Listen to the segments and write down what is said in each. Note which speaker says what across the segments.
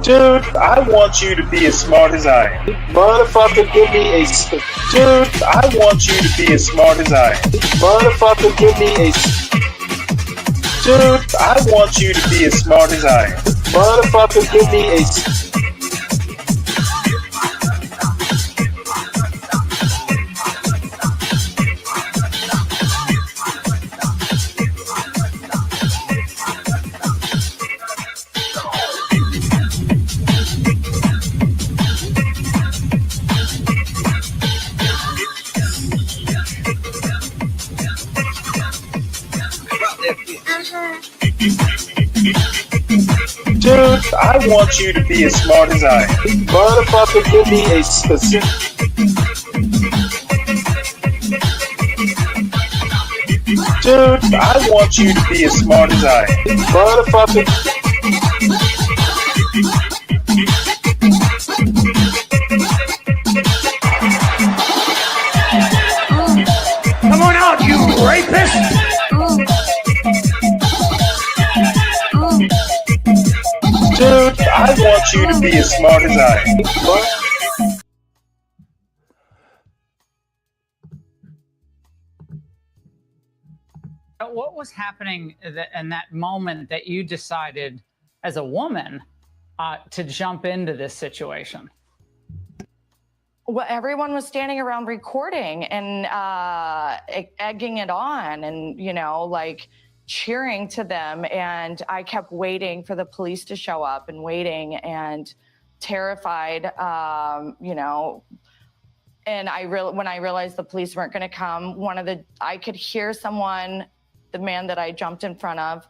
Speaker 1: Dude, I want you to be as smart as I am.
Speaker 2: Motherfucker, give me a...
Speaker 1: Dude, I want you to be as smart as I am.
Speaker 2: Motherfucker, give me a...
Speaker 1: Dude, I want you to be as smart as I am.
Speaker 2: Motherfucker, give me a...
Speaker 1: Dude, I want you to be as smart as I am.
Speaker 2: Motherfucker, give me a specific...
Speaker 1: Dude, I want you to be as smart as I am.
Speaker 2: Motherfucker...
Speaker 3: Come on out, you rapist!
Speaker 1: Dude, I want you to be as smart as I am.
Speaker 4: What was happening in that moment that you decided as a woman to jump into this situation?
Speaker 5: Well, everyone was standing around recording and egging it on and, you know, like cheering to them. And I kept waiting for the police to show up and waiting and terrified, you know. And when I realized the police weren't going to come, I could hear someone, the man that I jumped in front of,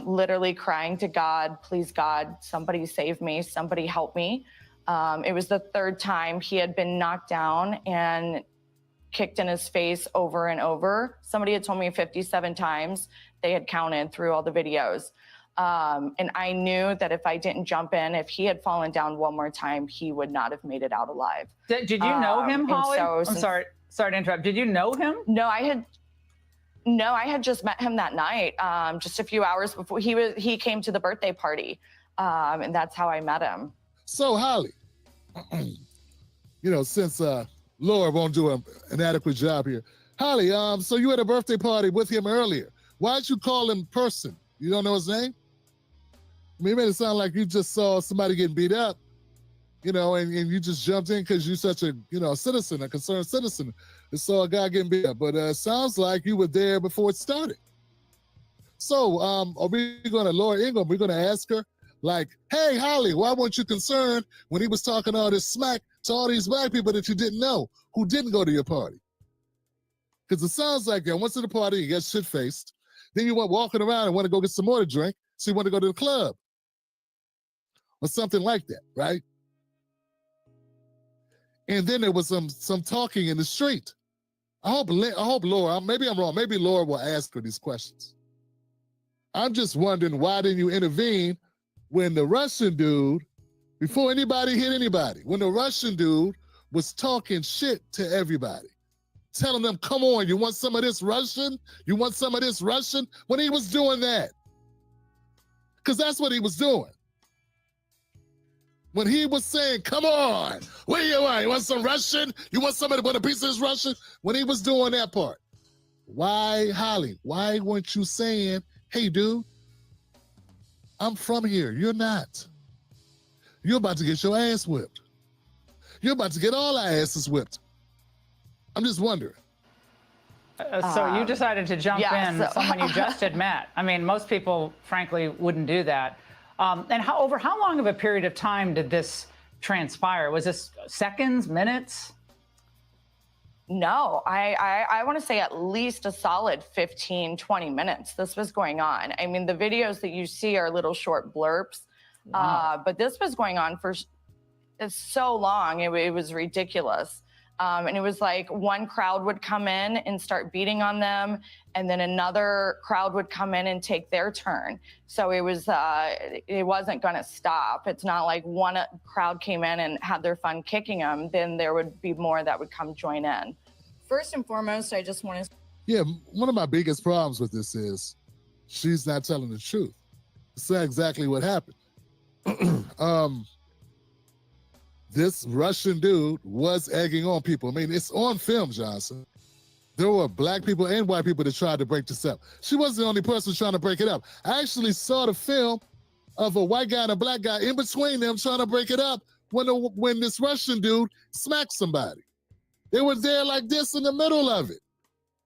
Speaker 5: literally crying to God, please God, somebody save me, somebody help me. It was the third time he had been knocked down and kicked in his face over and over. Somebody had told me 57 times. They had counted through all the videos. And I knew that if I didn't jump in, if he had fallen down one more time, he would not have made it out alive.
Speaker 4: Did you know him, Holly? I'm sorry to interrupt. Did you know him?
Speaker 5: No, I had just met him that night, just a few hours before he came to the birthday party. And that's how I met him.
Speaker 6: So, Holly, you know, since Laura won't do an adequate job here. Holly, so you had a birthday party with him earlier. Why'd you call him person? You don't know his name? I mean, it made it sound like you just saw somebody getting beat up, you know, and you just jumped in because you're such a, you know, citizen, a concerned citizen, and saw a guy getting beat up. But it sounds like you were there before it started. So are we going to, Laura Ingram, we're going to ask her, like, hey, Holly, why weren't you concerned when he was talking all this smack to all these black people that you didn't know who didn't go to your party? Because it sounds like you went to the party, you got shit-faced, then you went walking around and want to go get some more to drink, so you want to go to the club. Or something like that, right? And then there was some talking in the street. I hope Laura, maybe I'm wrong, maybe Laura will ask her these questions. I'm just wondering, why didn't you intervene when the Russian dude, before anybody hit anybody, when the Russian dude was talking shit to everybody, telling them, come on, you want some of this Russian? You want some of this Russian? When he was doing that. Because that's what he was doing. When he was saying, come on, what do you want? You want some Russian? You want somebody to put a piece of this Russian? When he was doing that part. Why, Holly, why weren't you saying, hey, dude, I'm from here, you're not. You're about to get your ass whipped. You're about to get all our asses whipped. I'm just wondering.
Speaker 4: So you decided to jump in someone you just had met. I mean, most people, frankly, wouldn't do that. And over how long of a period of time did this transpire? Was this seconds, minutes?
Speaker 5: No, I want to say at least a solid 15, 20 minutes this was going on. I mean, the videos that you see are little short blurbs, but this was going on for so long. It was ridiculous. And it was like one crowd would come in and start beating on them, and then another crowd would come in and take their turn. So it wasn't going to stop. It's not like one crowd came in and had their fun kicking them, then there would be more that would come join in.
Speaker 7: First and foremost, I just want to...
Speaker 6: Yeah, one of my biggest problems with this is she's not telling the truth. It's not exactly what happened. This Russian dude was egging on people. I mean, it's on film, Johnson. There were black people and white people that tried to break this up. She wasn't the only person trying to break it up. I actually saw the film of a white guy and a black guy in between them trying to break it up when this Russian dude smacked somebody. They were there like this in the middle of it,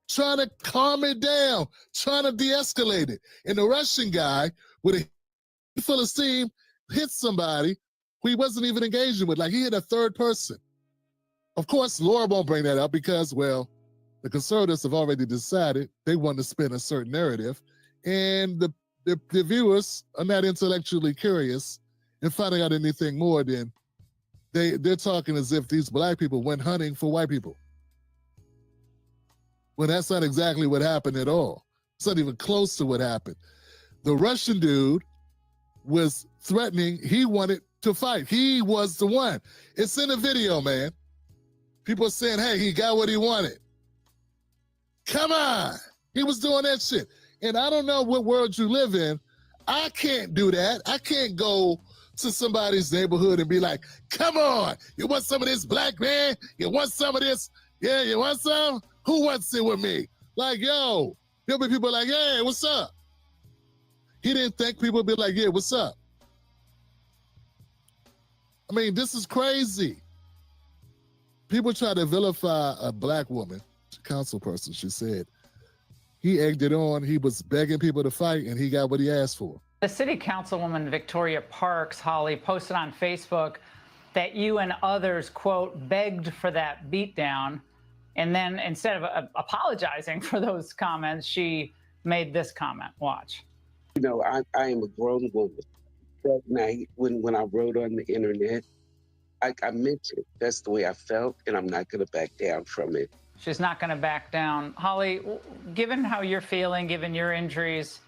Speaker 6: trying to calm it down, trying to de-escalate it. And the Russian guy, with a full of steam, hit somebody who he wasn't even engaging with. Like, he hit a third person. Of course, Laura won't bring that up because, well, the conservatives have already decided they want to spin a certain narrative, and the viewers are not intellectually curious in finding out anything more than they're talking as if these black people went hunting for white people. Well, that's not exactly what happened at all. It's not even close to what happened. The Russian dude was threatening. He wanted to fight. He was the one. It's in the video, man. People are saying, hey, he got what he wanted. Come on. He was doing that shit. And I don't know what world you live in. I can't do that. I can't go to somebody's neighborhood and be like, come on, you want some of this, black man? You want some of this? Yeah, you want some? Who wants it with me? Like, yo, there'll be people like, hey, what's up? He didn't think people would be like, yeah, what's up? I mean, this is crazy. People try to vilify a black woman, council person, she said. He egged it on. He was begging people to fight, and he got what he asked for.
Speaker 4: The city councilwoman Victoria Parks, Holly, posted on Facebook that you and others, quote, begged for that beatdown. And then instead of apologizing for those comments, she made this comment. Watch.
Speaker 7: You know, I am a grown woman. That night when I wrote on the internet, I meant it. That's the way I felt, and I'm not going to back down from it.
Speaker 4: She's not going to back down. Holly, given how you're feeling, given your injuries,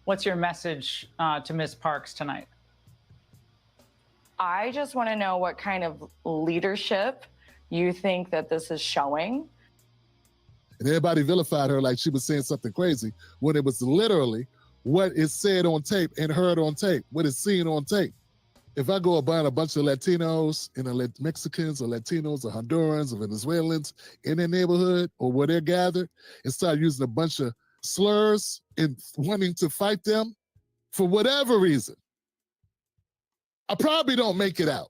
Speaker 4: what's your message to Ms. Parks tonight?
Speaker 5: I just want to know what kind of leadership you think that this is showing.
Speaker 6: And everybody vilified her like she was saying something crazy when it was literally what is said on tape and heard on tape, what is seen on tape. If I go about a bunch of Latinos and Mexicans or Latinos or Hondurans or Venezuelans in their neighborhood or where they're gathered and start using a bunch of slurs and wanting to fight them for whatever reason, I probably don't make it out.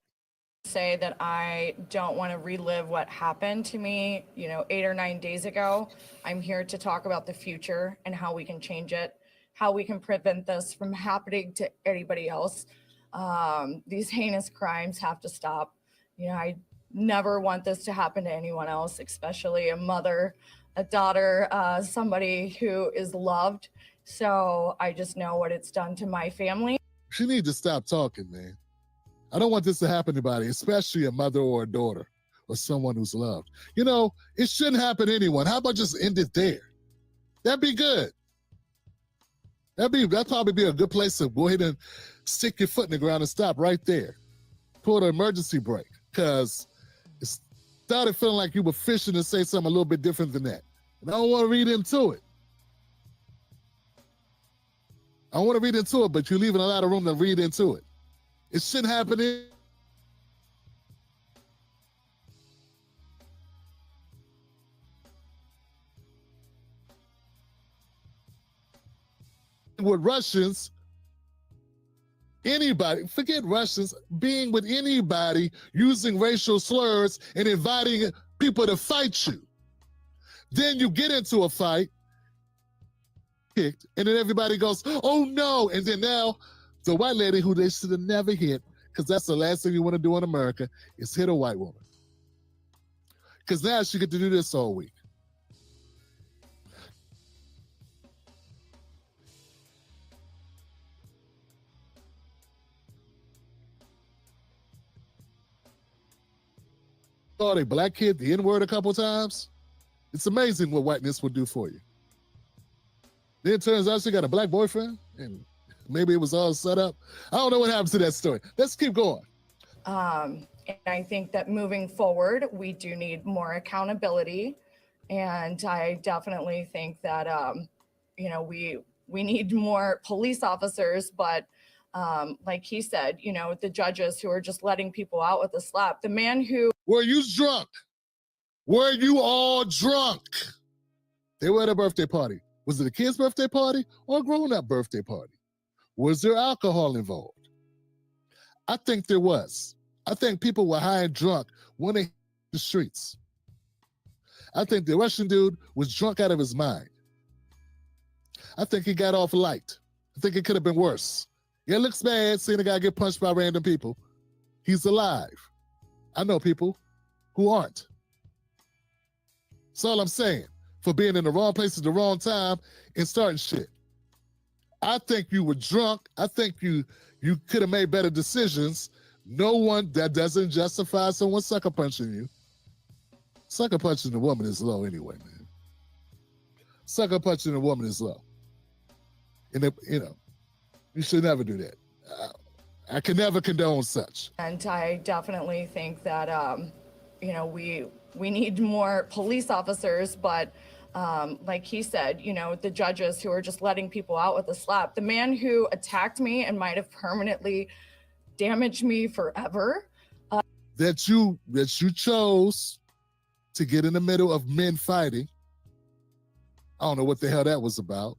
Speaker 5: Say that I don't want to relive what happened to me, 8 or 9 days ago. I'm here to talk about the future and how we can change it, how we can prevent this from happening to anybody else. These heinous crimes have to stop. I never want this to happen to anyone else, especially a mother, a daughter, somebody who is loved. So I just know what it's done to my family.
Speaker 6: She needs to stop talking, man. I don't want this to happen to anybody, especially a mother or a daughter or someone who's loved. It shouldn't happen to anyone. How about just end it there? That'd be good. That'd probably be a good place to go ahead and stick your foot in the ground and stop right there. Pull the emergency brake, because it started feeling like you were fishing to say something a little bit different than that. And I don't want to read into it. I want to read into it, but you're leaving a lot of room to read into it. It shouldn't happen with Russians, anybody, forget Russians, being with anybody using racial slurs and inviting people to fight you. Then you get into a fight, kicked, and then everybody goes, oh no. And then now the white lady who they should have never hit, because that's the last thing you want to do in America, is hit a white woman. Because now she get to do this all week. Oh, a black kid, the N-word a couple times. It's amazing what whiteness will do for you. Then it turns out she got a black boyfriend, and maybe it was all set up. I don't know what happens to that story. Let's keep going.
Speaker 5: And I think that moving forward, we do need more accountability And I definitely think that, you know, we need more police officers, but like he said, you know, the judges who are just letting people out with a slap. The man who...
Speaker 6: Were you drunk? Were you all drunk? They were at a birthday party. Was it a kid's birthday party or a grown-up birthday party? Was there alcohol involved? I think there was. I think people were high and drunk when they hit the streets. I think the Russian dude was drunk out of his mind. I think he got off light. I think it could have been worse. Yeah, it looks bad seeing a guy get punched by random people. He's alive. I know people who aren't. That's all I'm saying. For being in the wrong place at the wrong time and starting shit. I think you were drunk. I think you could have made better decisions. No one, that doesn't justify someone sucker punching you. Sucker punching a woman is low anyway, man. Sucker punching a woman is low. And, you know, you should never do that. I can never condone such.
Speaker 5: And I definitely think that, you know, we need more police officers, but like he said, you know, the judges who are just letting people out with a slap. The man who attacked me and might have permanently damaged me forever.
Speaker 6: That you chose to get in the middle of men fighting. I don't know what the hell that was about.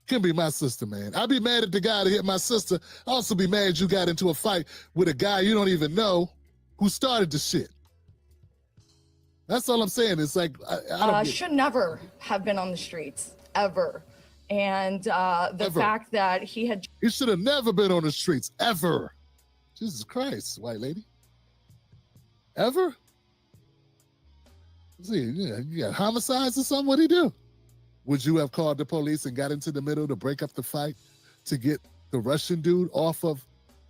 Speaker 6: Can be my sister, man. I'd be mad at the guy that hit my sister. I'd also be mad you got into a fight with a guy you don't even know who started the shit. That's all I'm saying. It's like, I don't
Speaker 5: should never have been on the streets, ever. And the fact that he
Speaker 6: should have never been on the streets, ever. Jesus Christ, white lady. Ever? See, you got homicides or something? What'd he do? Would you have called the police and got into the middle to break up the fight to get the Russian dude off of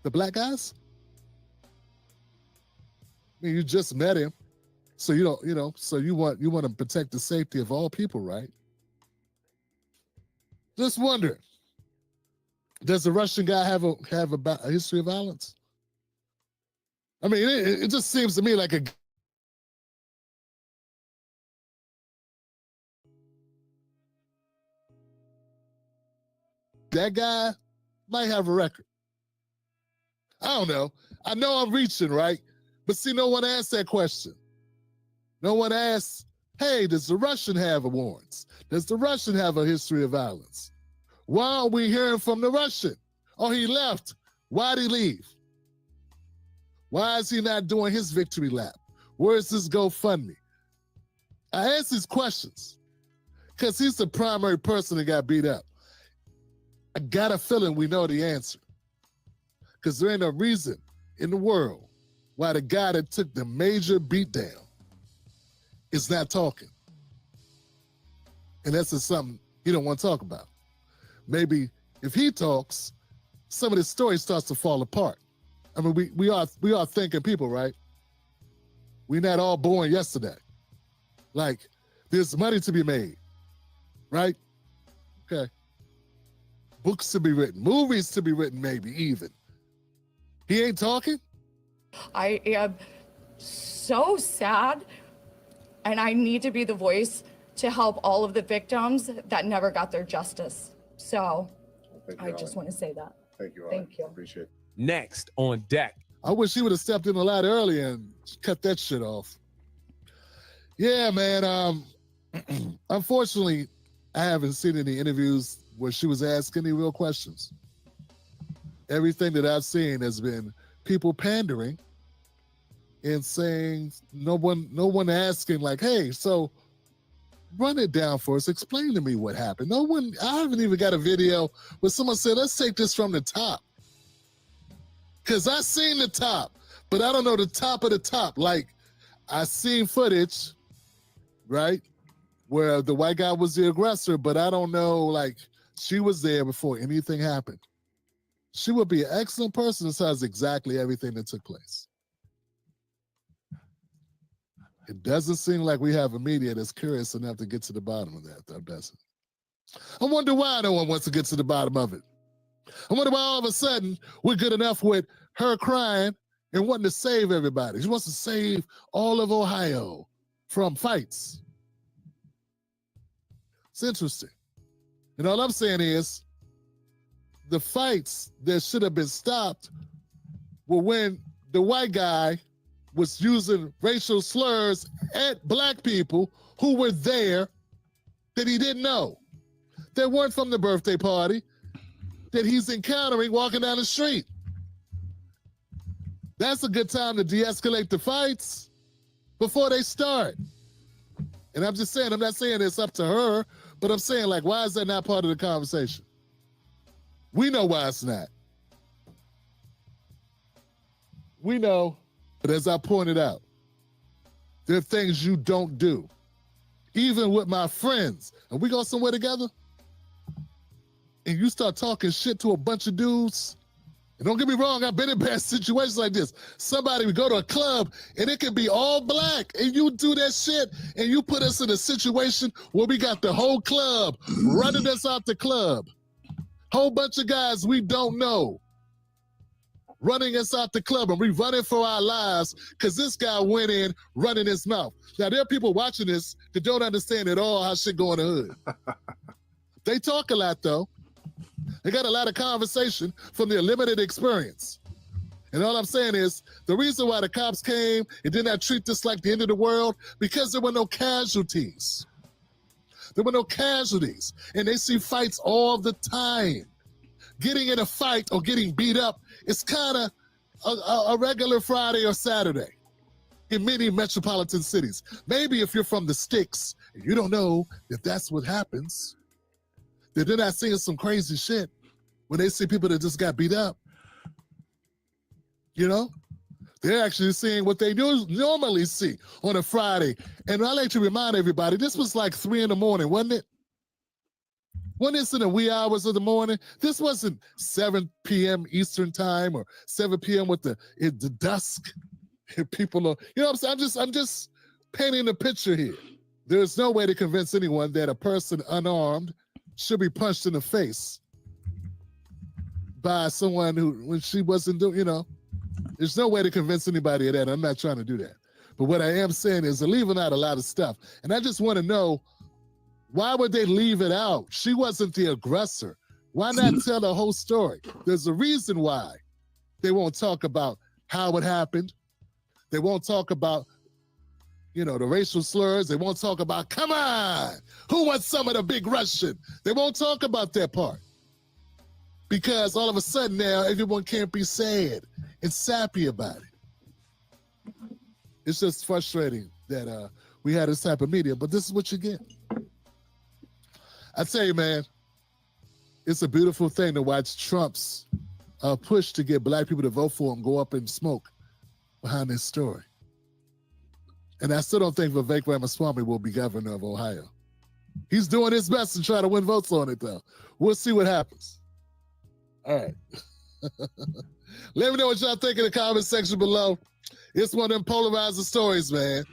Speaker 6: the black guys? I mean, you just met him. So you don't, you know, so you want to protect the safety of all people, right? Just wondering, does the Russian guy have a history of violence? I mean, it just seems to me like that guy might have a record. I don't know. I know I'm reaching, right? But see, no one asked that question. No one asks, hey, does the Russian have warrants? Does the Russian have a history of violence? Why aren't we hearing from the Russian? Oh, he left. Why'd he leave? Why is he not doing his victory lap? Where's this GoFundMe? I ask these questions because he's the primary person that got beat up. I got a feeling we know the answer because there ain't a reason in the world why the guy that took the major beatdown is not talking. And that's just something he don't want to talk about. Maybe if he talks, some of the story starts to fall apart. I mean, we are thinking people, right? We're not all born yesterday. Like, there's money to be made, right? Okay. Books to be written, movies to be written, maybe even. He ain't talking?
Speaker 5: I am so sad. And I need to be the voice to help all of the victims that never got their justice. So I just want to say that.
Speaker 8: Thank you.
Speaker 5: Thank you.
Speaker 8: Appreciate it.
Speaker 9: Next on deck.
Speaker 6: I wish he would have stepped in a lot earlier and cut that shit off. Yeah, man. Unfortunately, I haven't seen any interviews where she was asked any real questions. Everything that I've seen has been people pandering and saying, no one asking like, hey, so run it down for us. Explain to me what happened. I haven't even got a video where someone said, let's take this from the top. Because I seen the top, but I don't know the top of the top. Like, I seen footage, right, where the white guy was the aggressor, but I don't know, like, she was there before anything happened. She would be an excellent person that says exactly everything that took place. It doesn't seem like we have a media that's curious enough to get to the bottom of that, though, does it? I wonder why no one wants to get to the bottom of it. I wonder why all of a sudden we're good enough with her crying and wanting to save everybody. She wants to save all of Ohio from fights. It's interesting. And all I'm saying is the fights that should have been stopped were when the white guy was using racial slurs at black people who were there that he didn't know, that weren't from the birthday party, that he's encountering walking down the street. That's a good time to de-escalate the fights before they start. And I'm just saying, I'm not saying it's up to her, but I'm saying, like, why is that not part of the conversation? We know why it's not. We know, but as I pointed out, there are things you don't do. Even with my friends, and we go somewhere together, and you start talking shit to a bunch of dudes, and don't get me wrong, I've been in bad situations like this. Somebody would go to a club, and it could be all black, and you do that shit, and you put us in a situation where we got the whole club running us out the club. Whole bunch of guys we don't know running us out the club, and we running for our lives because this guy went in running his mouth. Now, there are people watching this that don't understand at all how shit go in the hood. They talk a lot, though. They got a lot of conversation from their limited experience. And all I'm saying is, the reason why the cops came and did not treat this like the end of the world, because there were no casualties. There were no casualties. And they see fights all the time. Getting in a fight or getting beat up is kind of a regular Friday or Saturday in many metropolitan cities. Maybe if you're from the sticks and you don't know that that's what happens, that they're not seeing some crazy shit when they see people that just got beat up. You know? They're actually seeing what they normally see on a Friday. And I like to remind everybody, this was like 3 a.m, wasn't it? Wasn't this in the wee hours of the morning? This wasn't 7 p.m. Eastern time or 7 p.m. with the dusk. People are, you know what I'm saying? I'm just painting a picture here. There's no way to convince anyone that a person unarmed should be punched in the face by someone who, when she wasn't doing, you know, there's no way to convince anybody of that. I'm not trying to do that. But what I am saying is they're leaving out a lot of stuff. And I just want to know, why would they leave it out? She wasn't the aggressor. Why not tell the whole story? There's a reason why they won't talk about how it happened. They won't talk about, you know, the racial slurs. They won't talk about, come on, who wants some of the big Russian? They won't talk about that part. Because all of a sudden now, everyone can't be sad and sappy about it. It's just frustrating that we had this type of media, but this is what you get. I tell you, man, it's a beautiful thing to watch Trump's push to get black people to vote for him go up in smoke behind this story. And I still don't think Vivek Ramaswamy will be governor of Ohio. He's doing his best to try to win votes on it, though. We'll see what happens. All right. Let me know what y'all think in the comment section below. It's one of them polarizing stories, man.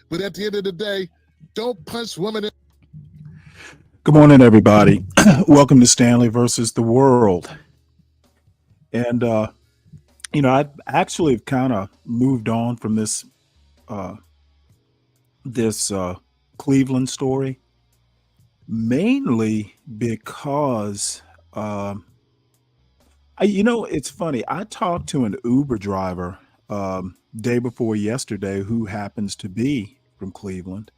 Speaker 6: But at the end of the day, don't punch women in.
Speaker 8: Good morning, everybody. Welcome to Stanley versus the World. And, you know, I actually kind of moved on from this Cleveland story, mainly because, you know, it's funny. I talked to an Uber driver day before yesterday who happens to be from Cleveland.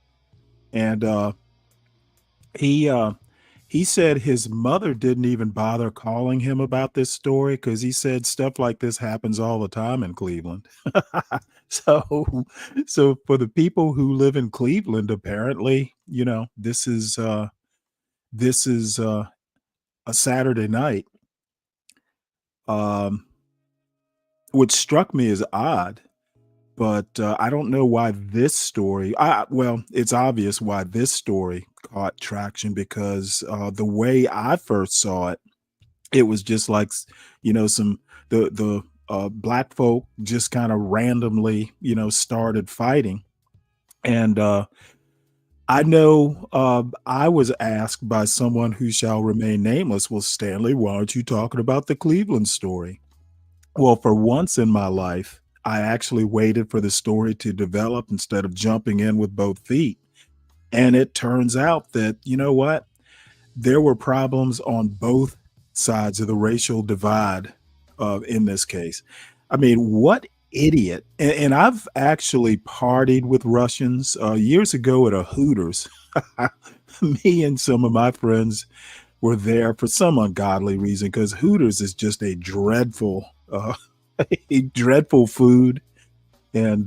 Speaker 8: And he said his mother didn't even bother calling him about this story because he said stuff like this happens all the time in Cleveland. So for the people who live in Cleveland, apparently, you know, this is a Saturday night, which struck me as odd. But I don't know why this story, well, it's obvious why this story caught traction because the way I first saw it, it was just like, you know, the black folk just kind of randomly, you know, started fighting. And I know I was asked by someone who shall remain nameless, well, Stanley, why aren't you talking about the Cleveland story? Well, for once in my life, I actually waited for the story to develop instead of jumping in with both feet. And it turns out that, you know what? There were problems on both sides of the racial divide in this case. I mean, what idiot? And I've actually partied with Russians years ago at a Hooters. Me and some of my friends were there for some ungodly reason because Hooters is just a dreadful, a dreadful food. And,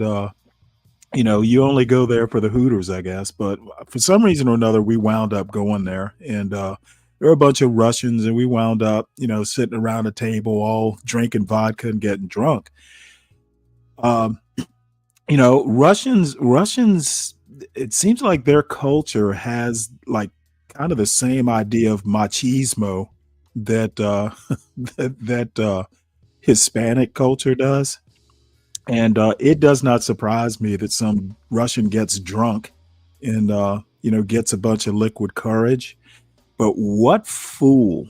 Speaker 8: you know, you only go there for the Hooters, I guess. But for some reason or another, we wound up going there. And there were a bunch of Russians, and we wound up, you know, sitting around a table, all drinking vodka and getting drunk. You know, Russians, it seems like their culture has like kind of the same idea of machismo that that Hispanic culture does. And it does not surprise me that some Russian gets drunk and you know, gets a bunch of liquid courage. But what fool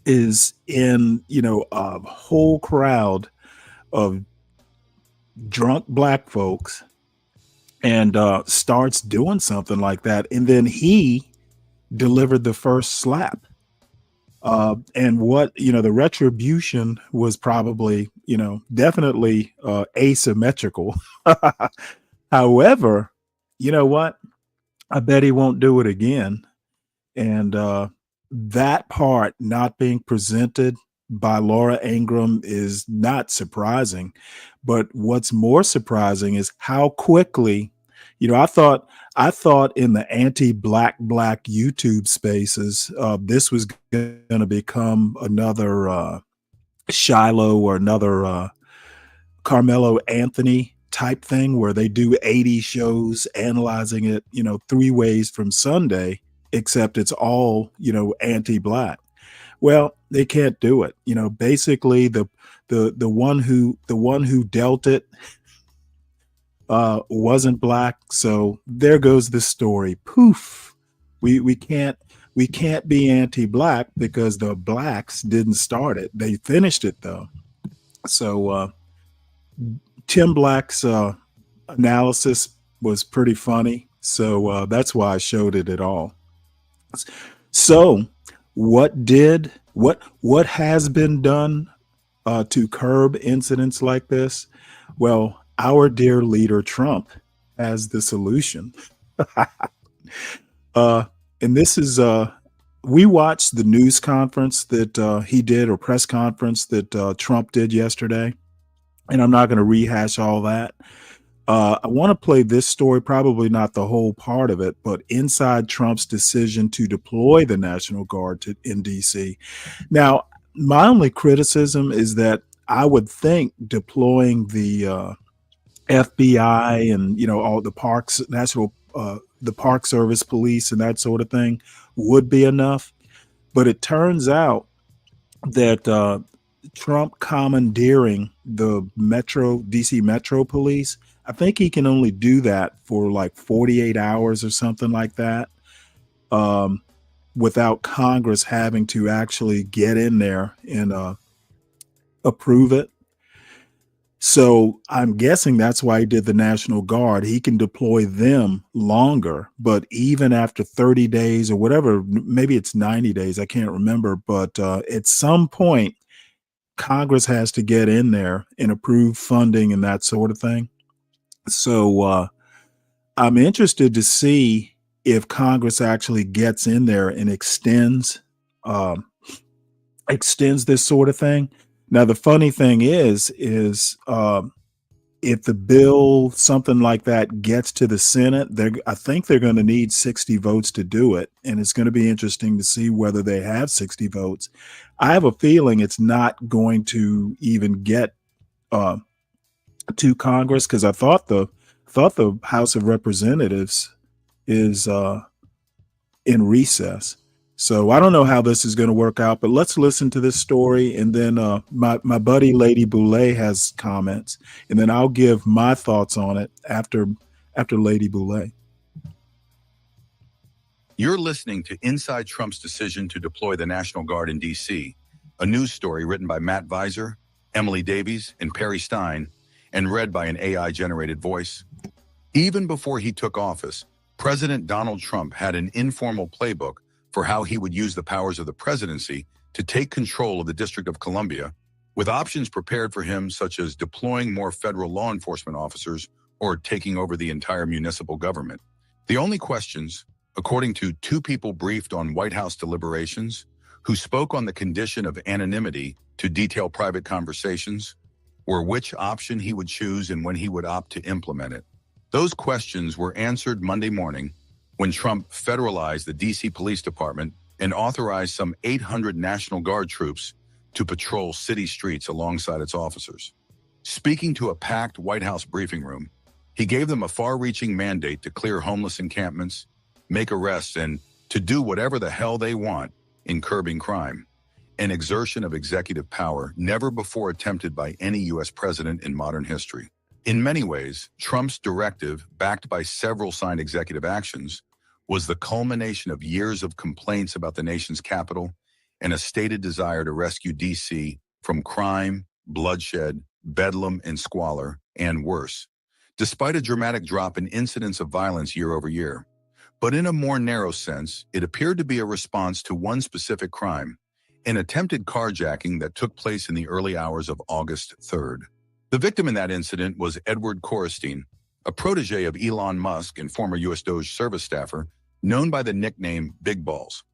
Speaker 8: is in, you know, a whole crowd of drunk black folks and starts doing something like that, and then he delivered the first slap. And what, you know, the retribution was probably, you know, definitely asymmetrical. However, you know what? I bet he won't do it again. And that part not being presented by Laura Ingraham is not surprising. But what's more surprising is how quickly, you know, I thought in the anti-black YouTube spaces, this was going to become another Shiloh or another Carmelo Anthony type thing where they do 80 shows analyzing it, you know, 3 ways from Sunday, except it's all, you know, anti-black. Well, they can't do it. You know, basically the one who dealt it wasn't black, so there goes the story. Poof. We can't be anti-black because the blacks didn't start it. They finished it though. So Tim Black's analysis was pretty funny. So that's why I showed it at all. So what has been done to curb incidents like this? Well, our dear leader Trump has the solution. And this is we watched the news conference that he did, or press conference that Trump did yesterday, and I'm not going to rehash all that. I want to play this story, probably not the whole part of it, but inside Trump's decision to deploy the National Guard in DC. Now, my only criticism is that I would think deploying the FBI and, you know, all the parks, the Park Service police and that sort of thing would be enough. But it turns out that Trump commandeering the DC Metro Police, I think he can only do that for like 48 hours or something like that, without Congress having to actually get in there and approve it. So I'm guessing that's why he did the National Guard. He can deploy them longer, but even after 30 days or whatever, maybe it's 90 days, I can't remember. But at some point, Congress has to get in there and approve funding and that sort of thing. So I'm interested to see if Congress actually gets in there and extends this sort of thing. Now, the funny thing is if the bill, something like that, gets to the Senate, I think they're going to need 60 votes to do it. And it's going to be interesting to see whether they have 60 votes. I have a feeling it's not going to even get to Congress, because I thought the House of Representatives is in recess. So I don't know how this is going to work out, but let's listen to this story. And then my buddy Lady Boulay has comments, and then I'll give my thoughts on it after Lady Boulay.
Speaker 10: You're listening to Inside Trump's decision to deploy the National Guard in D.C., a news story written by Matt Visor, Emily Davies, and Perry Stein, and read by an AI-generated voice. Even before he took office, President Donald Trump had an informal playbook for how he would use the powers of the presidency to take control of the District of Columbia, with options prepared for him such as deploying more federal law enforcement officers or taking over the entire municipal government. The only questions, according to two people briefed on White House deliberations, who spoke on the condition of anonymity to detail private conversations, were which option he would choose and when he would opt to implement it. Those questions were answered Monday morning when Trump federalized the D.C. Police Department and authorized some 800 National Guard troops to patrol city streets alongside its officers. Speaking to a packed White House briefing room, he gave them a far-reaching mandate to clear homeless encampments, make arrests, and to do whatever the hell they want in curbing crime, an exertion of executive power never before attempted by any U.S. president in modern history. In many ways, Trump's directive, backed by several signed executive actions, was the culmination of years of complaints about the nation's capital and a stated desire to rescue D.C. from crime, bloodshed, bedlam, and squalor, and worse, despite a dramatic drop in incidents of violence year over year. But in a more narrow sense, it appeared to be a response to one specific crime, an attempted carjacking that took place in the early hours of August 3rd. The victim in that incident was Edward Korestein, a protege of Elon Musk and former U.S. DOJ service staffer, known by the nickname Big Balls.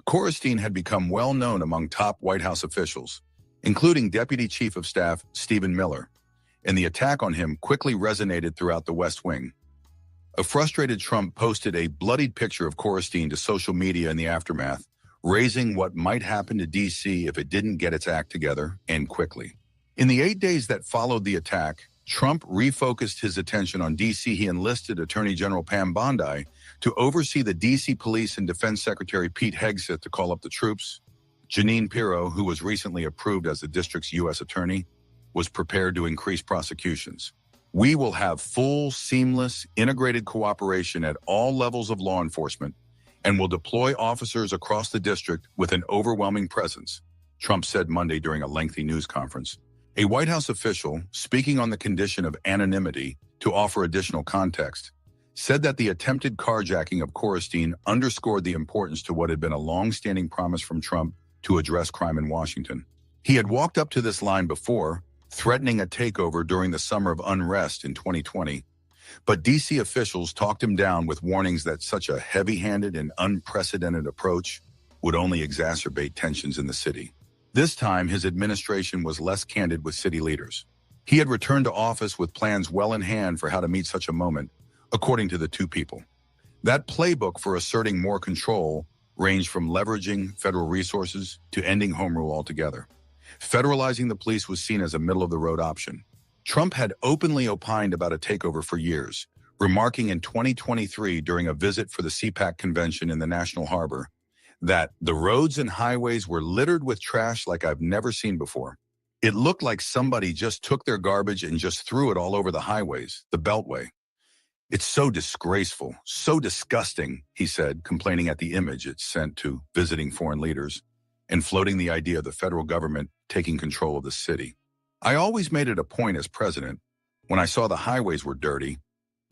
Speaker 10: Korestein had become well known among top White House officials, including Deputy Chief of Staff Stephen Miller, and the attack on him quickly resonated throughout the West Wing. A frustrated Trump posted a bloodied picture of Korestein to social media in the aftermath, raising what might happen to D.C. if it didn't get its act together, and quickly. In the 8 days that followed the attack, Trump refocused his attention on D.C. He enlisted Attorney General Pam Bondi to oversee the D.C. Police and Defense Secretary Pete Hegseth to call up the troops. Jeanine Pirro, who was recently approved as the district's U.S. attorney, was prepared to increase prosecutions. We will have full, seamless, integrated cooperation at all levels of law enforcement and will deploy officers across the district with an overwhelming presence, Trump said Monday during a lengthy news conference. A White House official, speaking on the condition of anonymity to offer additional context, said that the attempted carjacking of Korestein underscored the importance to what had been a long-standing promise from Trump to address crime in Washington. He had walked up to this line before, threatening a takeover during the summer of unrest in 2020, but D.C. officials talked him down with warnings that such a heavy-handed and unprecedented approach would only exacerbate tensions in the city. This time, his administration was less candid with city leaders. He had returned to office with plans well in hand for how to meet such a moment, according to the two people. That playbook for asserting more control ranged from leveraging federal resources to ending home rule altogether. Federalizing the police was seen as a middle-of-the-road option. Trump had openly opined about a takeover for years, remarking in 2023 during a visit for the CPAC convention in the National Harbor that the roads and highways were littered with trash like I've never seen before. It looked like somebody just took their garbage and just threw it all over the highways, the Beltway. It's so disgraceful, so disgusting, he said, complaining at the image it sent to visiting foreign leaders and floating the idea of the federal government taking control of the city. I always made it a point as president, when I saw the highways were dirty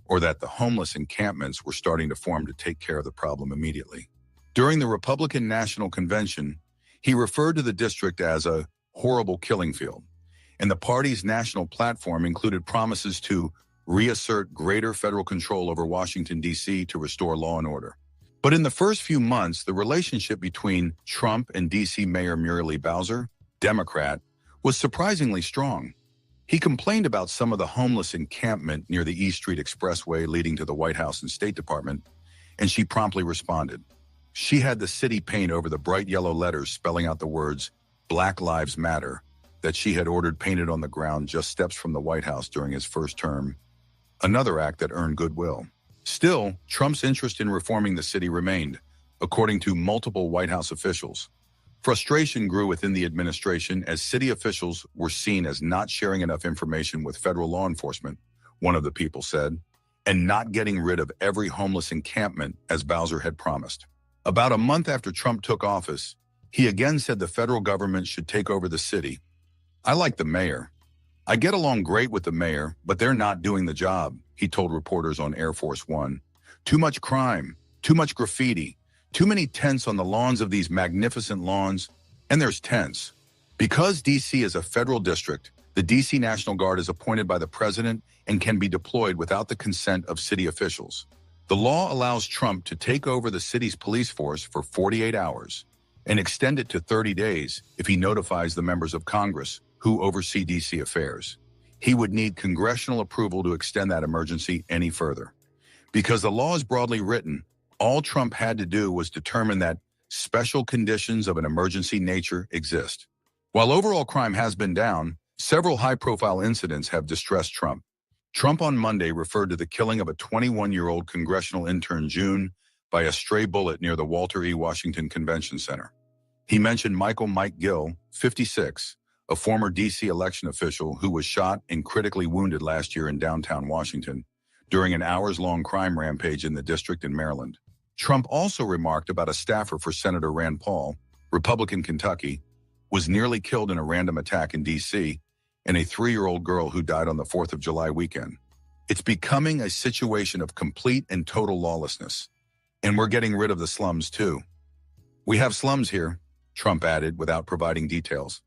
Speaker 10: or that the homeless encampments were starting to form, to take care of the problem immediately. During the Republican National Convention, he referred to the district as a horrible killing field, and the party's national platform included promises to reassert greater federal control over Washington, D.C. to restore law and order. But in the first few months, the relationship between Trump and D.C. Mayor Muriel Bowser, Democrat, was surprisingly strong. He complained about some of the homeless encampment near the East Street Expressway leading to the White House and State Department, and she promptly responded. She had the city paint over the bright yellow letters spelling out the words, Black Lives Matter, that she had ordered painted on the ground just steps from the White House during his first term, another act that earned goodwill. Still, Trump's interest in reforming the city remained, according to multiple White House officials. Frustration grew within the administration as city officials were seen as not sharing enough information with federal law enforcement, one of the people said, and not getting rid of every homeless encampment as Bowser had promised. About a month after Trump took office, he again said the federal government should take over the city. I like the mayor, I get along great with the mayor, but they're not doing the job, he told reporters on Air Force One. Too much crime, too much graffiti, too many tents on the lawns of these magnificent lawns, and there's tents. Because D.C. is a federal district, the D.C. National Guard is appointed by the president and can be deployed without the consent of city officials. The law allows Trump to take over the city's police force for 48 hours and extend it to 30 days if he notifies the members of Congress who oversee D.C. affairs. He would need congressional approval to extend that emergency any further. Because the law is broadly written, all Trump had to do was determine that special conditions of an emergency nature exist. While overall crime has been down, several high-profile incidents have distressed Trump. Trump on Monday referred to the killing of a 21-year-old congressional intern June by a stray bullet near the Walter E. Washington Convention Center. He mentioned Mike Gill, 56, a former D.C. election official who was shot and critically wounded last year in downtown Washington during an hours-long crime rampage in the district in Maryland. Trump also remarked about a staffer for Senator Rand Paul, Republican Kentucky, was nearly killed in a random attack in D.C., and a 3-year-old girl who died on the 4th of July weekend. It's becoming a situation of complete and total lawlessness, and we're getting rid of the slums too. We have slums here, Trump added without providing details.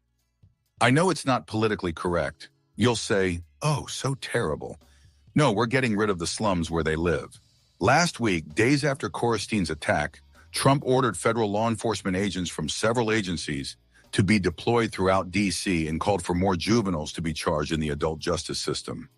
Speaker 10: I know it's not politically correct. You'll say, oh, so terrible. No, we're getting rid of the slums where they live. Last week, days after Corstein's attack, Trump ordered federal law enforcement agents from several agencies to be deployed throughout D.C. and called for more juveniles to be charged in the adult justice system.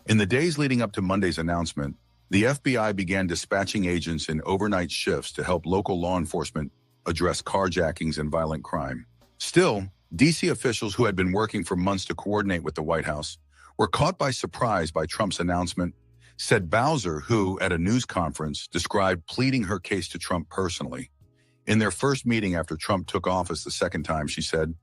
Speaker 10: In the days leading up to Monday's announcement, the FBI began dispatching agents in overnight shifts to help local law enforcement address carjackings and violent crime. Still, D.C. officials who had been working for months to coordinate with the White House were caught by surprise by Trump's announcement, said Bowser, who, at a news conference, described pleading her case to Trump personally. In their first meeting after Trump took office the second time, she said,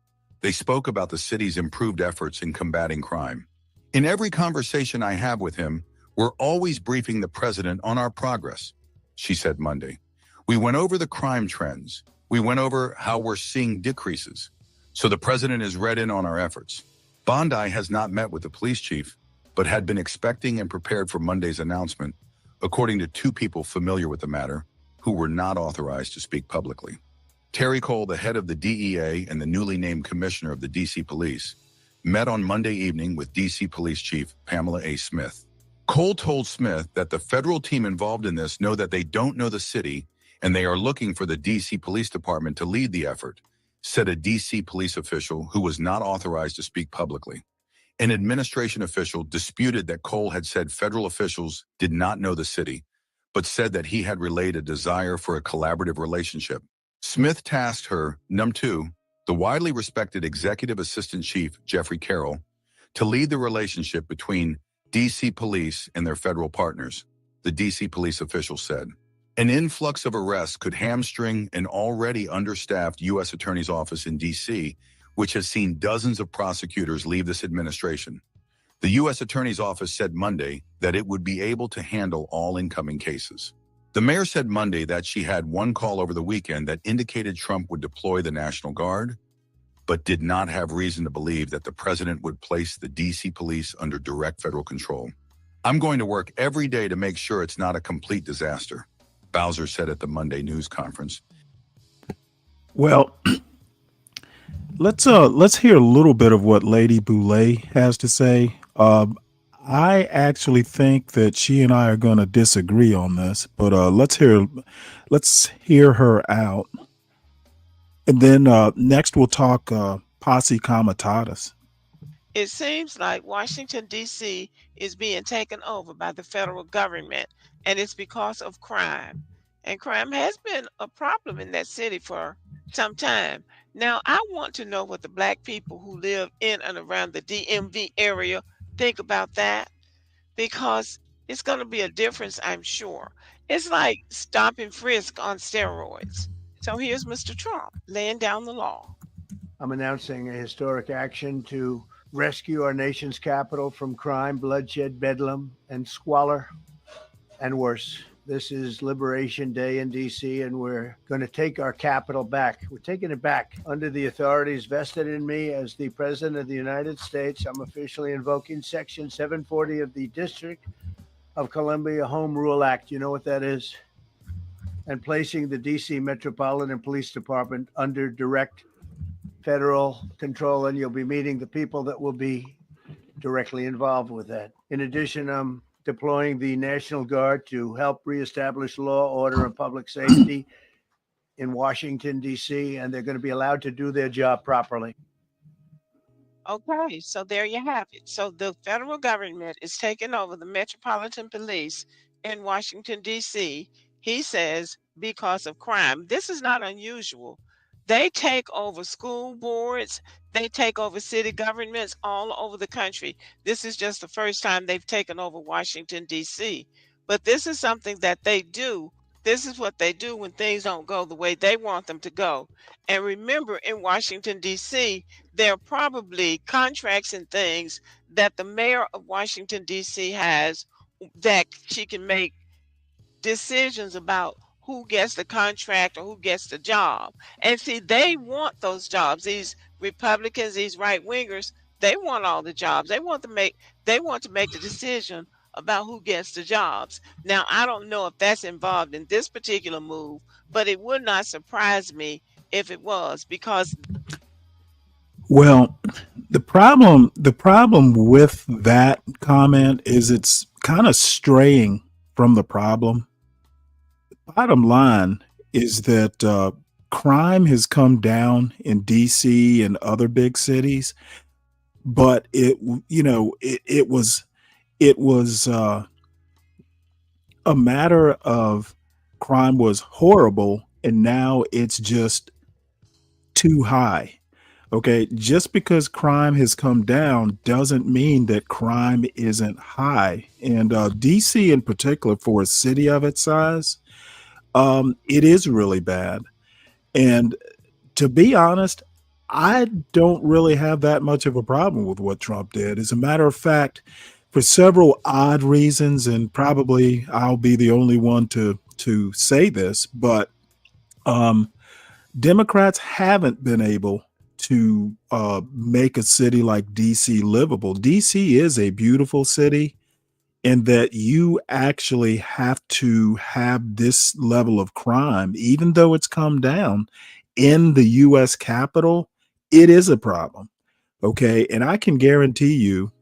Speaker 10: they spoke about the city's improved efforts in combating crime. In every conversation I have with him, we're always briefing the president on our progress, she said Monday. We went over the crime trends. We went over how we're seeing decreases. So the president is read in on our efforts. Bondi has not met with the police chief, but had been expecting and prepared for Monday's announcement, according to 2 people familiar with the matter, who were not authorized to speak publicly. Terry Cole, the head of the DEA and the newly named commissioner of the D.C. Police, met on Monday evening with D.C. Police Chief Pamela A. Smith. Cole told Smith that the federal team involved in this know that they don't know the city and they are looking for the D.C. Police Department to lead the effort, said a D.C. police official who was not authorized to speak publicly. An administration official disputed that Cole had said federal officials did not know the city, but said that he had relayed a desire for a collaborative relationship. Smith tasked her, num2, the widely respected executive assistant chief, Jeffrey Carroll, to lead the relationship between D.C. police and their federal partners, the D.C. police official said. An influx of arrests could hamstring an already understaffed U.S. Attorney's Office in D.C., which has seen dozens of prosecutors leave this administration. The U.S. Attorney's Office said Monday that it would be able to handle all incoming cases. The mayor said Monday that she had one call over the weekend that indicated Trump would deploy the National Guard, but did not have reason to believe that the president would place the D.C. police under direct federal control. I'm going to work every day to make sure it's not a complete disaster, Bowser said at the Monday news conference.
Speaker 8: Well, let's hear a little bit of what Lady Boulay has to say. I actually think that she and I are going to disagree on this, but let's hear her out, and then next we'll talk posse comitatus.
Speaker 11: It seems like Washington, D.C. is being taken over by the federal government, and it's because of crime. And crime has been a problem in that city for some time. Now, I want to know what the Black people who live in and around the DMV area think about that, because it's going to be a difference, I'm sure. It's like stop and frisk on steroids. So here's Mr. Trump laying down the law.
Speaker 3: I'm announcing a historic action to rescue our nation's capital from crime, bloodshed, bedlam, and squalor, and worse. This is Liberation Day in DC, and we're going to take our capital back. We're taking it back under the authorities vested in me as the President of the United States. I'm officially invoking Section 740 of the District of Columbia Home Rule Act. You know what that is? And placing the DC Metropolitan Police Department under direct federal control, and you'll be meeting the people that will be directly involved with that. In addition, I'm deploying the National Guard to help reestablish law, order, and public safety in Washington, D.C., and they're going to be allowed to do their job properly.
Speaker 11: Okay, so there you have it. So the federal government is taking over the Metropolitan Police in Washington, D.C., he says, because of crime. This is not unusual. They take over school boards, they take over city governments all over the country. This is just the first time they've taken over Washington, D.C. But this is something that they do. This is what they do when things don't go the way they want them to go. And remember, in Washington, D.C., there are probably contracts and things that the mayor of Washington, D.C. has that she can make decisions about who gets the contract or who gets the job. And see, they want those jobs. These Republicans, these right wingers, they want all the jobs. They want to make the decision about who gets the jobs. Now, I don't know if that's involved in this particular move, but it would not surprise me if it was, because
Speaker 8: Well, the problem with that comment is it's kind of straying from the problem. Bottom line is that crime has come down in DC and other big cities, but it was a matter of crime was horrible and now it's just too high. Okay, just because crime has come down doesn't mean that crime isn't high. And DC in particular, for a city of its size, it is really bad. And to be honest, I don't really have that much of a problem with what Trump did. As a matter of fact, for several odd reasons, and probably I'll be the only one to say this, but Democrats haven't been able to make a city like DC livable. DC is a beautiful city, and that you actually have to have this level of crime, even though it's come down in the US Capitol, it is a problem. Okay. And I can guarantee you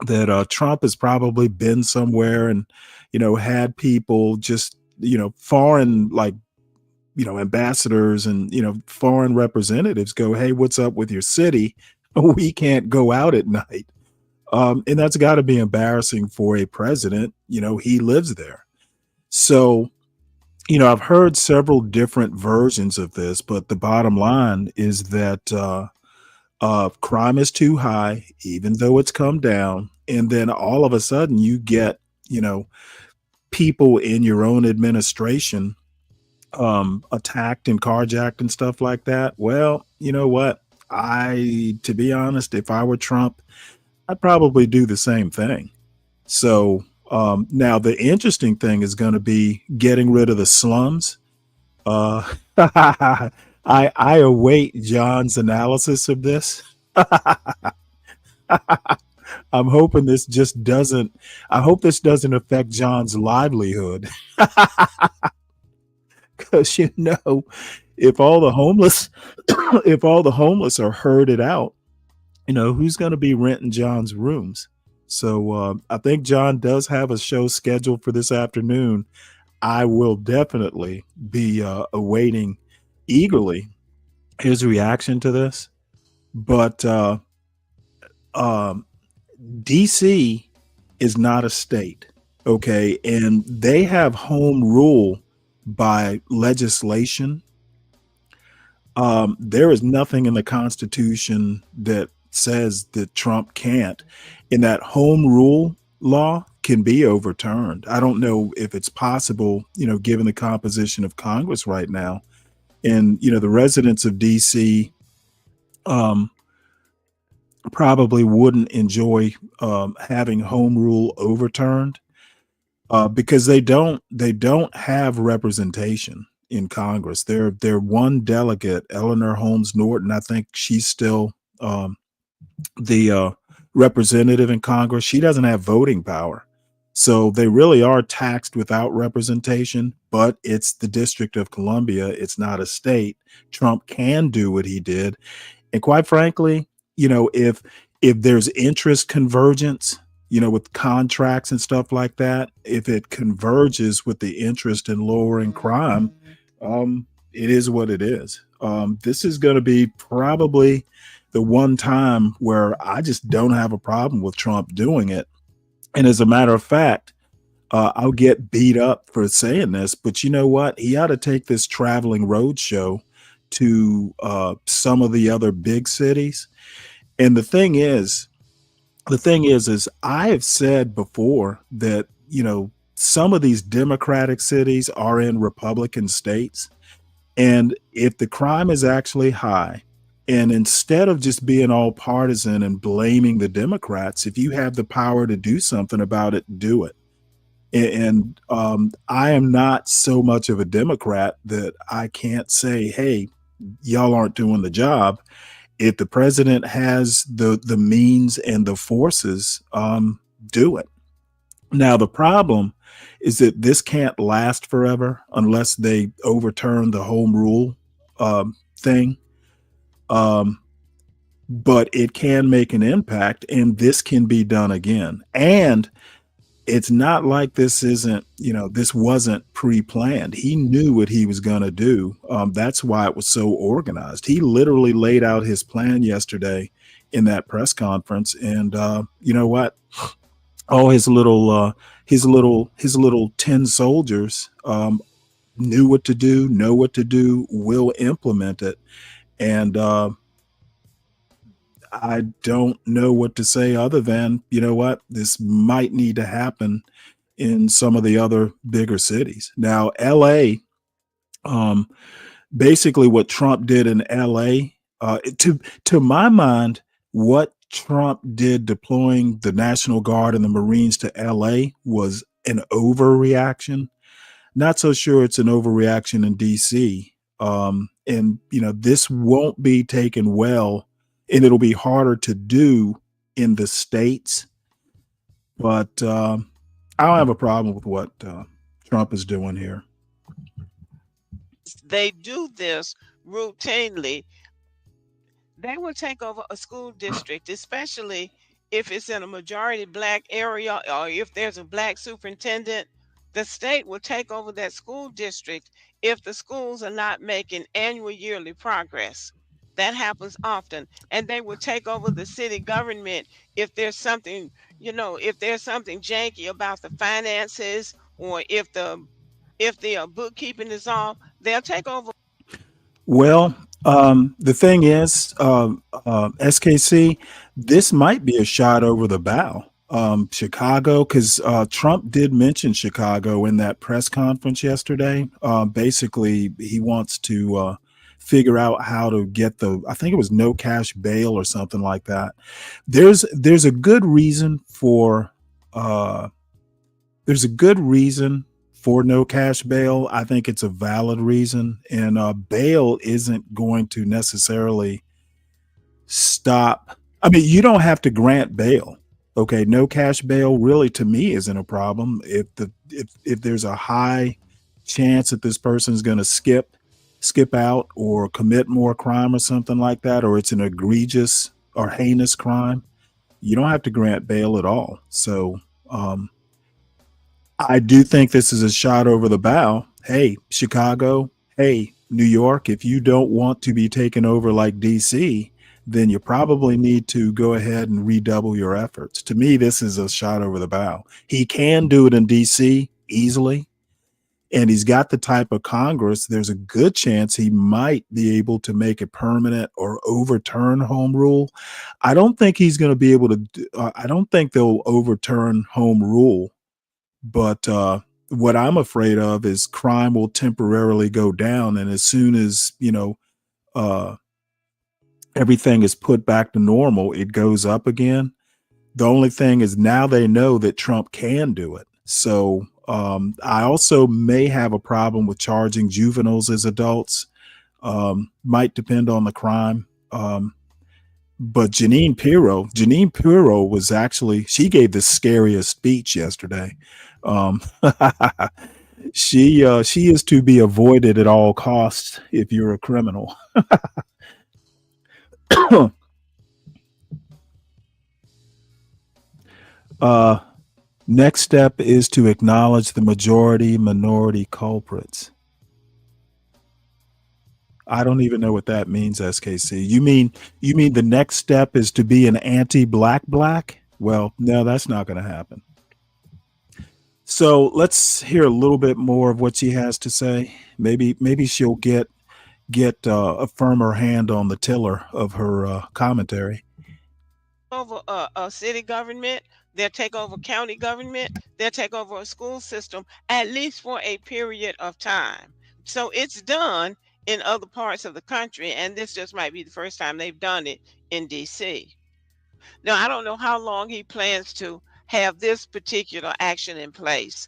Speaker 8: that Trump has probably been somewhere and, had people just, foreign, like, ambassadors and, foreign representatives go, hey, what's up with your city? We can't go out at night. And that's got to be embarrassing for a president. He lives there. So, I've heard several different versions of this, but the bottom line is that crime is too high, even though it's come down. And then all of a sudden you get, people in your own administration attacked and carjacked and stuff like that. Well, you know what? To be honest, if I were Trump, I'd probably do the same thing. So now the interesting thing is going to be getting rid of the slums. I await John's analysis of this. I'm hoping this doesn't affect John's livelihood. Because if all the homeless are herded out, who's going to be renting John's rooms? So I think John does have a show scheduled for this afternoon. I will definitely be awaiting eagerly his reaction to this. But DC is not a state, okay? And they have home rule by legislation. There is nothing in the Constitution that says that Trump can't, and that home rule law can be overturned. I don't know if it's possible, given the composition of Congress right now. And, the residents of DC probably wouldn't enjoy having home rule overturned. because they don't have representation in Congress. They're one delegate, Eleanor Holmes Norton. I think she's still the representative in Congress. She doesn't have voting power. So they really are taxed without representation, but it's the District of Columbia. It's not a state. Trump can do what he did. And quite frankly, if there's interest convergence, with contracts and stuff like that, if it converges with the interest in lowering crime, it is what it is. This is going to be probably the one time where I just don't have a problem with Trump doing it. And as a matter of fact, I'll get beat up for saying this, but you know what? He ought to take this traveling road show to some of the other big cities. And the thing is I have said before that, some of these Democratic cities are in Republican states. And if the crime is actually high, and instead of just being all partisan and blaming the Democrats, if you have the power to do something about it, do it. And I am not so much of a Democrat that I can't say, hey, y'all aren't doing the job. If the president has the means and the forces, do it. Now, the problem is that this can't last forever unless they overturn the home rule thing. But it can make an impact, and this can be done again. And it's not like this wasn't pre-planned. He knew what he was going to do. That's why it was so organized. He literally laid out his plan yesterday in that press conference. And you know what? All his little 10 soldiers knew what to do, know what to do, will implement it. And I don't know what to say other than, you know what, this might need to happen in some of the other bigger cities. Now, LA, basically what Trump did in LA, to my mind, what Trump did deploying the National Guard and the Marines to LA was an overreaction. Not so sure it's an overreaction in DC. And, this won't be taken well, and it'll be harder to do in the States. But I don't have a problem with what Trump is doing here.
Speaker 11: They do this routinely. They will take over a school district, especially if it's in a majority Black area or if there's a Black superintendent. The state will take over that school district if the schools are not making annual yearly progress. That happens often. And they will take over the city government if there's something, if there's something janky about the finances, or if the bookkeeping is off, they'll take over.
Speaker 8: Well, the thing is, SKC, this might be a shot over the bow. Chicago, because Trump did mention Chicago in that press conference yesterday. Basically, he wants to figure out how to get I think it was no cash bail or something like that. There's a good reason for no cash bail. I think it's a valid reason, and bail isn't going to necessarily stop. I mean, you don't have to grant bail. Okay, no cash bail really to me isn't a problem. If there's a high chance that this person is going to skip out or commit more crime or something like that, or it's an egregious or heinous crime, you don't have to grant bail at all. So I do think this is a shot over the bow. Hey, Chicago, hey, New York, if you don't want to be taken over like DC, then you probably need to go ahead and redouble your efforts. To me, this is a shot over the bow. He can do it in DC easily, and he's got the type of Congress. There's a good chance he might be able to make it permanent or overturn home rule. I don't think he's going to be able to. I don't think they'll overturn home rule, but what I'm afraid of is crime will temporarily go down, and as soon as everything is put back to normal, it goes up again. The only thing is now they know that Trump can do it. So I also may have a problem with charging juveniles as adults. Might depend on the crime. But Jeanine Pirro was actually, she gave the scariest speech yesterday. Um, she is to be avoided at all costs if you're a criminal. uh, Next step is to acknowledge the majority minority culprits. I don't even know what that means, SKC. You mean the next step is to be an anti-black black? Well, no, that's not going to happen. So let's hear a little bit more of what she has to say. Maybe she'll get a firmer hand on the tiller of her commentary.
Speaker 11: Over a city government, they'll take over county government, they'll take over a school system, at least for a period of time. So it's done in other parts of the country, and this just might be the first time they've done it in DC. Now, I don't know how long he plans to have this particular action in place,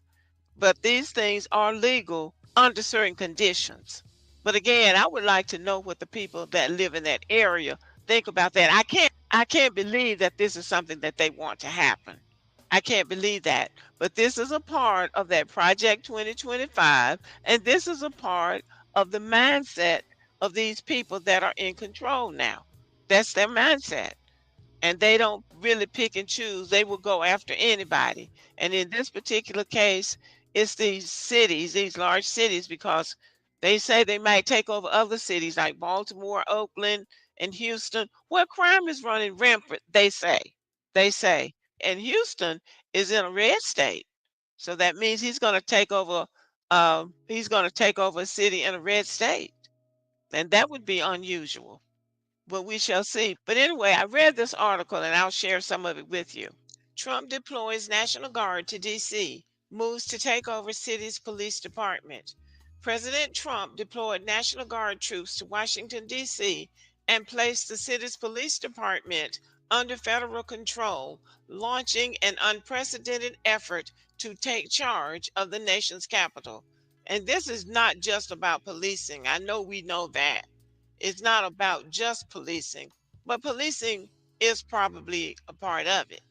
Speaker 11: but these things are legal under certain conditions. But again, I would like to know what the people that live in that area think about that. I can't believe that this is something that they want to happen. I can't believe that. But this is a part of that Project 2025, and this is a part of the mindset of these people that are in control now. That's their mindset. And they don't really pick and choose. They will go after anybody. And in this particular case, it's these cities, these large cities, because they say they might take over other cities like Baltimore, Oakland, and Houston, where crime is running rampant, they say. They say. And Houston is in a red state. So that means he's going to take over a city in a red state. And that would be unusual. But we shall see. But anyway, I read this article and I'll share some of it with you. Trump deploys National Guard to D.C., moves to take over city's police department. President Trump deployed National Guard troops to Washington, D.C., and placed the city's police department under federal control, launching an unprecedented effort to take charge of the nation's capital. And this is not just about policing. I know we know that. It's not about just policing, but policing is probably a part of it.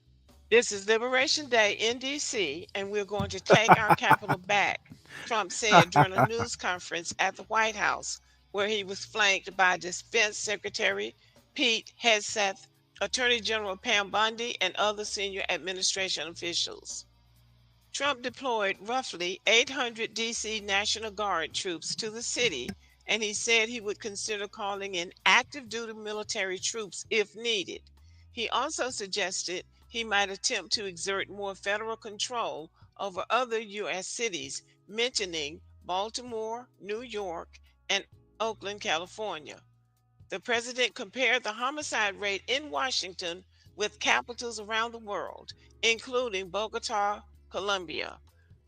Speaker 11: This is Liberation Day in DC, and we're going to take our capital back, Trump said during a news conference at the White House, where he was flanked by Defense Secretary Pete Hegseth, Attorney General Pam Bondi, and other senior administration officials. Trump deployed roughly 800 DC National Guard troops to the city, and he said he would consider calling in active duty military troops if needed. He also suggested he might attempt to exert more federal control over other U.S. cities, mentioning Baltimore, New York, and Oakland, California. The president compared the homicide rate in Washington with capitals around the world, including Bogota, Colombia.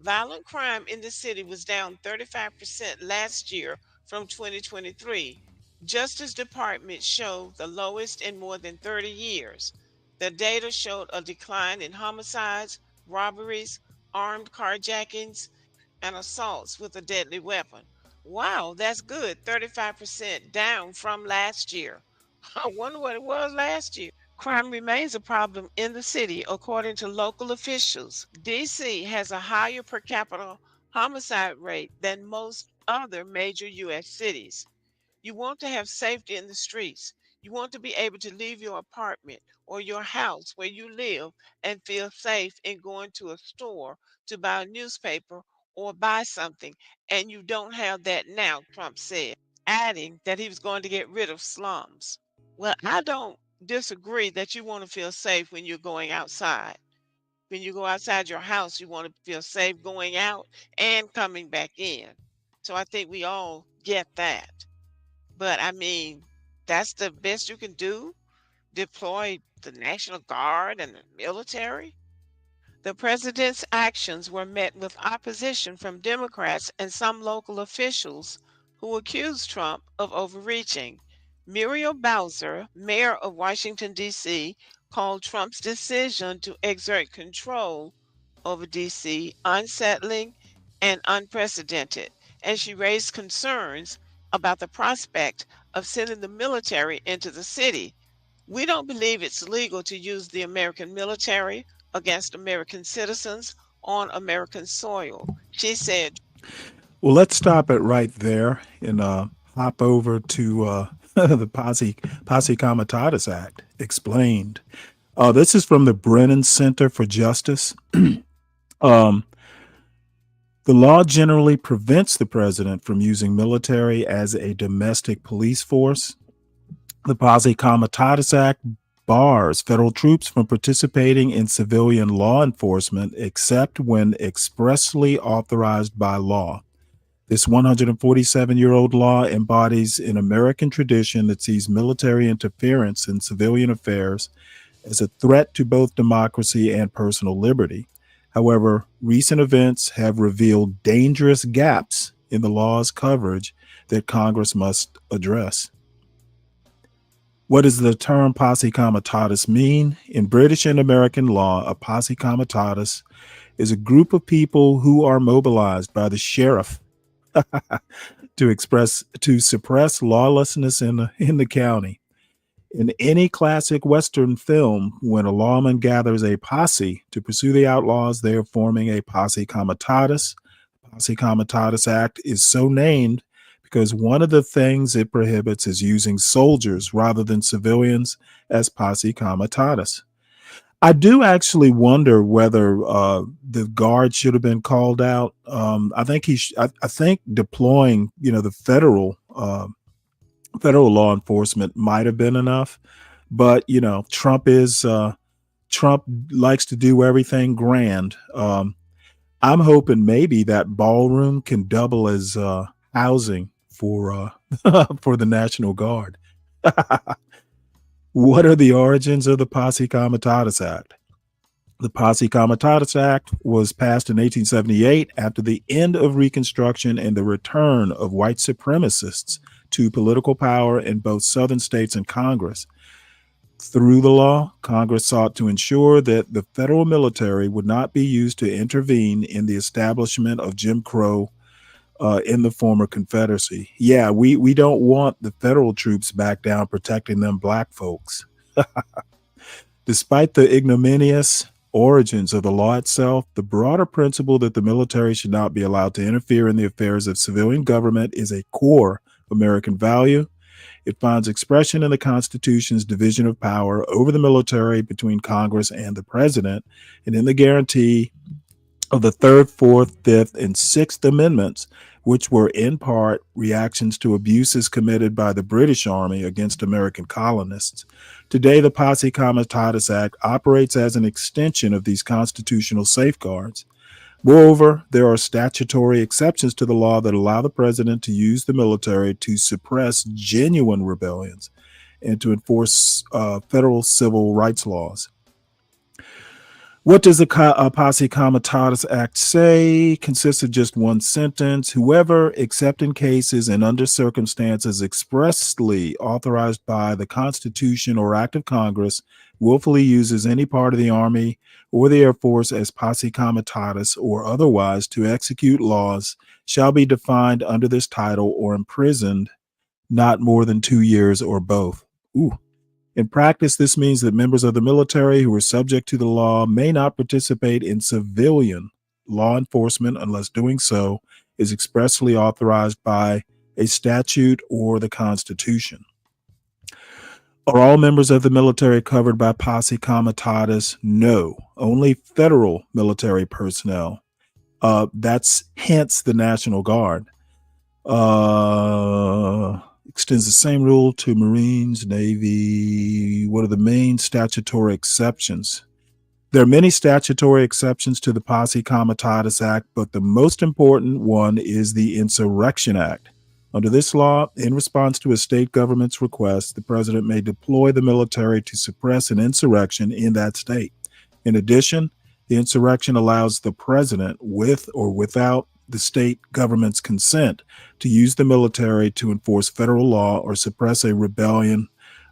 Speaker 11: Violent crime in the city was down 35% last year from 2023. Justice Department showed the lowest in more than 30 years. The data showed a decline in homicides, robberies, armed carjackings, and assaults with a deadly weapon. Wow, that's good. 35% down from last year. I wonder what it was last year. Crime remains a problem in the city, according to local officials. DC has a higher per capita homicide rate than most other major U.S. cities. You want to have safety in the streets. You want to be able to leave your apartment or your house where you live and feel safe in going to a store to buy a newspaper or buy something. And you don't have that now, Trump said, adding that he was going to get rid of slums. Well, I don't disagree that you want to feel safe when you're going outside. When you go outside your house, you want to feel safe going out and coming back in. So I think we all get that. But I mean, that's the best you can do? Deploy the National Guard and the military? The president's actions were met with opposition from Democrats and some local officials who accused Trump of overreaching. Muriel Bowser, mayor of Washington, D.C., called Trump's decision to exert control over DC unsettling and unprecedented, and she raised concerns about the prospect of sending the military into the city. We don't believe it's legal to use the American military against American citizens on American soil, she said.
Speaker 8: Well, let's stop it right there and hop over to the Posse Comitatus Act explained. This is from the Brennan Center for Justice. um, the law generally prevents the president from using military as a domestic police force. The Posse Comitatus Act bars federal troops from participating in civilian law enforcement except when expressly authorized by law. This 147-year-old law embodies an American tradition that sees military interference in civilian affairs as a threat to both democracy and personal liberty. However, recent events have revealed dangerous gaps in the law's coverage that Congress must address. What does the term posse comitatus mean? In British and American law, a posse comitatus is a group of people who are mobilized by the sheriff to suppress lawlessness in the county. In any classic Western film, when a lawman gathers a posse to pursue the outlaws, they are forming a posse comitatus. The Posse Comitatus Act is so named because one of the things it prohibits is using soldiers rather than civilians as posse comitatus. I do actually wonder whether the guard should have been called out. I think I think deploying, the federal law enforcement might have been enough, but Trump likes to do everything grand. I'm hoping maybe that ballroom can double as housing for for the National Guard. What are the origins of the Posse Comitatus Act? The Posse Comitatus Act was passed in 1878 after the end of Reconstruction and the return of white supremacists to political power in both southern states and Congress. Through the law, Congress sought to ensure that the federal military would not be used to intervene in the establishment of Jim Crow in the former Confederacy. Yeah, we don't want the federal troops back down protecting them black folks. Despite the ignominious origins of the law itself, the broader principle that the military should not be allowed to interfere in the affairs of civilian government is a core American value. It finds expression in the Constitution's division of power over the military between Congress and the president, and in the guarantee of the Third, Fourth, Fifth, and Sixth Amendments, which were in part reactions to abuses committed by the British Army against American colonists. Today, the Posse Comitatus Act operates as an extension of these constitutional safeguards. Moreover, there are statutory exceptions to the law that allow the president to use the military to suppress genuine rebellions and to enforce federal civil rights laws. What does the Posse Comitatus Act say? Consists of just one sentence. Whoever, except in cases and under circumstances expressly authorized by the Constitution or Act of Congress, willfully uses any part of the Army or the Air Force as posse comitatus or otherwise to execute laws shall be defined under this title or imprisoned not more than 2 years or both. Ooh. In practice, this means that members of the military who are subject to the law may not participate in civilian law enforcement unless doing so is expressly authorized by a statute or the Constitution. Are all members of the military covered by posse comitatus? No, only federal military personnel. That's hence the National Guard. Extends the same rule to Marines, Navy. What are the main statutory exceptions? There are many statutory exceptions to the Posse Comitatus Act, but the most important one is the Insurrection Act. Under this law, in response to a state government's request, the president may deploy the military to suppress an insurrection in that state. In addition, the insurrection allows the president, with or without the state government's consent, to use the military to enforce federal law or suppress a rebellion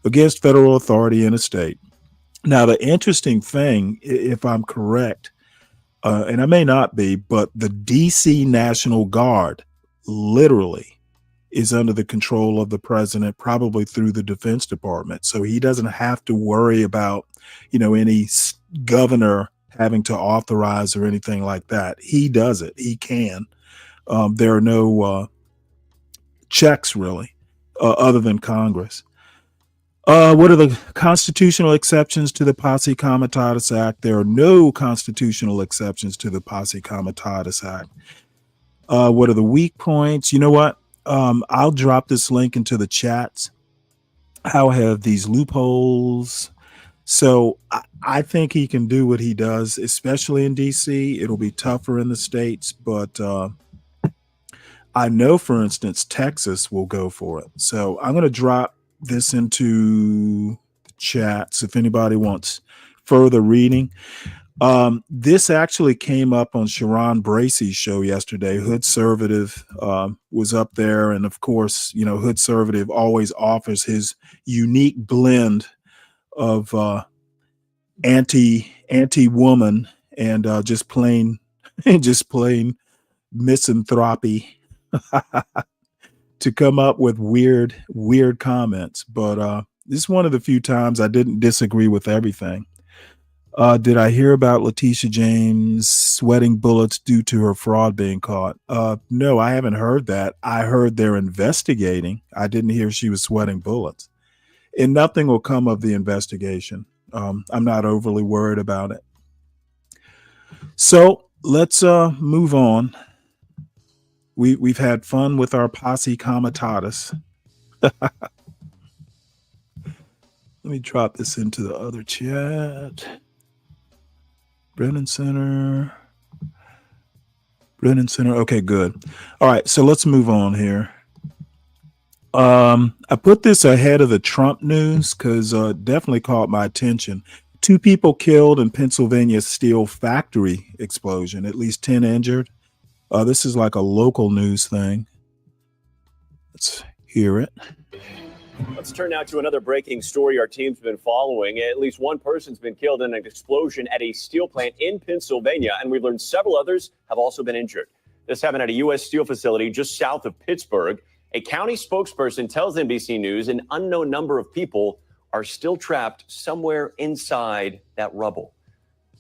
Speaker 8: against federal authority in a state. Now, the interesting thing, if I'm correct, and I may not be, but the DC National Guard literally is under the control of the president, probably through the Defense Department. So he doesn't have to worry about, any governor having to authorize or anything like that. He does it. He can. There are no checks really, other than Congress. What are the constitutional exceptions to the Posse Comitatus Act? There are no constitutional exceptions to the Posse Comitatus Act. What are the weak points? You know what? I'll drop this link into the chats. How have these loopholes? So I think he can do what he does, especially in DC. It'll be tougher in the states, but I know, for instance, Texas will go for it. So I'm going to drop this into the chats if anybody wants further reading. This actually came up on Sharon Bracey's show yesterday. Hood Servative was up there, and of course, Hood Servative always offers his unique blend of anti-woman and just plain misanthropy to come up with weird comments. But this is one of the few times I didn't disagree with everything. Did I hear about Letitia James sweating bullets due to her fraud being caught? No, I haven't heard that. I heard they're investigating. I didn't hear she was sweating bullets. And nothing will come of the investigation. I'm not overly worried about it. So let's move on. We've had fun with our Posse Comitatus. Let me drop this into the other chat. Brennan Center. Okay, good. All right, so let's move on here. I put this ahead of the Trump news because definitely caught my attention. 2 people killed in Pennsylvania steel factory explosion, at least 10 injured. This is like a local news thing. Let's hear it.
Speaker 12: Let's turn now to another breaking story our team's been following. At least one person's been killed in an explosion at a steel plant in Pennsylvania, and we've learned several others have also been injured. This happened at a U.S. steel facility just south of Pittsburgh. A county spokesperson tells NBC News an unknown number of people are still trapped somewhere inside that rubble.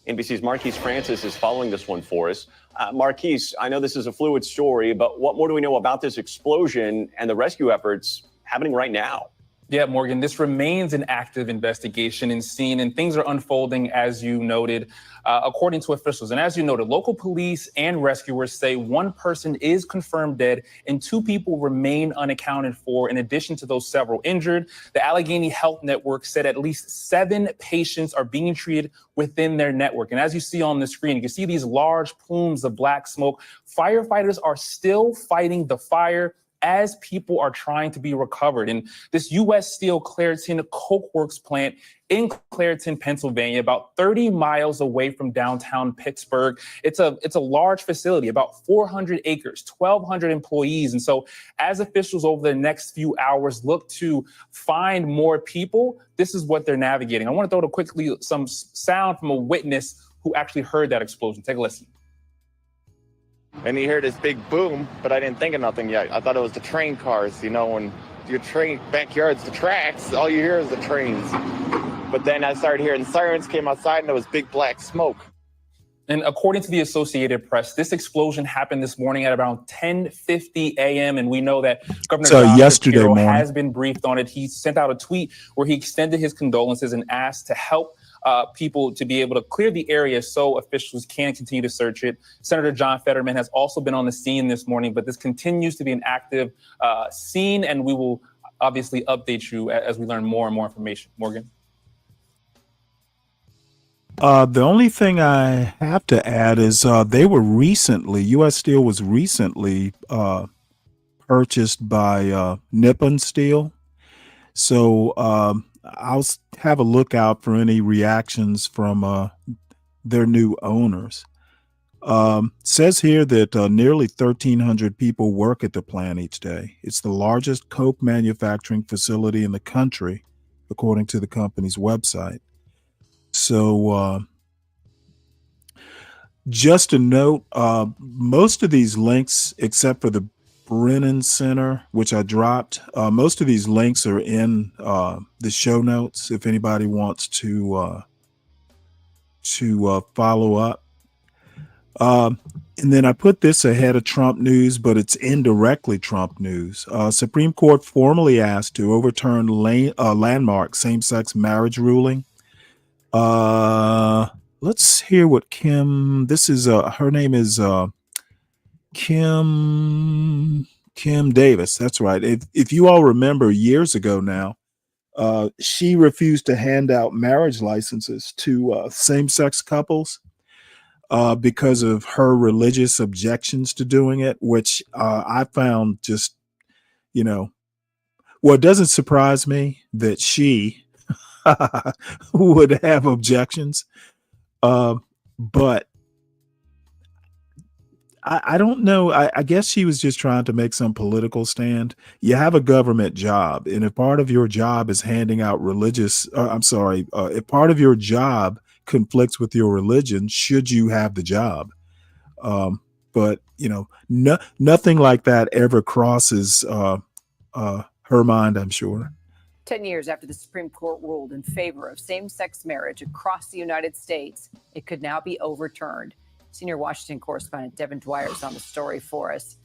Speaker 12: NBC's Marquise Francis is following this one for us. Marquise, I know this is a fluid story, but what more do we know about this explosion and the rescue efforts happening right now?
Speaker 13: Yeah, Morgan, this remains an active investigation and scene, and things are unfolding, as you noted, according to officials. And as you noted, local police and rescuers say one person is confirmed dead and 2 people remain unaccounted for, in addition to those several injured. The Allegheny Health Network said at least 7 patients are being treated within their network. And as you see on the screen, you can see these large plumes of black smoke. Firefighters are still fighting the fire as people are trying to be recovered. And this U.S. Steel Clairton Coke Works plant in Clairton, Pennsylvania, about 30 miles away from downtown Pittsburgh. It's a large facility, about 400 acres, 1,200 employees. And so as officials over the next few hours look to find more people, this is what they're navigating. I want to throw quickly some sound from a witness who actually heard that explosion. Take a listen.
Speaker 14: And you hear this big boom, but I didn't think of nothing yet. I thought it was the train cars, when your train backyard's the tracks, all you hear is the trains. But then I started hearing sirens came outside and there was big black smoke.
Speaker 13: And according to the Associated Press, this explosion happened this morning at around 10:50 a.m. And we know that Governor
Speaker 8: yesterday morning
Speaker 13: has been briefed on it. He sent out a tweet where he extended his condolences and asked to help people to be able to clear the area so officials can continue to search it. Senator John Fetterman has also been on the scene this morning, but this continues to be an active scene, and we will obviously update you as we learn more and more information. Morgan?
Speaker 8: The only thing I have to add is U.S. Steel was recently purchased by Nippon Steel. So I'll have a look out for any reactions from their new owners. Says here that nearly 1,300 people work at the plant each day. It's the largest coke manufacturing facility in the country, according to the company's website. So Just a note, most of these links, except for the Brennan Center, which I dropped, most of these links are in the show notes if anybody wants to follow up. And then I put this ahead of Trump news, but it's indirectly Trump news. Supreme Court formally asked to overturn landmark same-sex marriage ruling. Let's hear what Kim. This is her name is Kim Davis. That's right. If you all remember, years ago now, she refused to hand out marriage licenses to same-sex couples because of her religious objections to doing it, which I found just, well, it doesn't surprise me that she would have objections. But I don't know. I guess she was just trying to make some political stand. You have a government job, and if part of your job is handing out if part of your job conflicts with your religion, should you have the job? But nothing like that ever crosses her mind, I'm sure.
Speaker 15: 10 years after the Supreme Court ruled in favor of same-sex marriage across the United States, it could now be overturned. Senior Washington correspondent Devin Dwyer is on the story for us.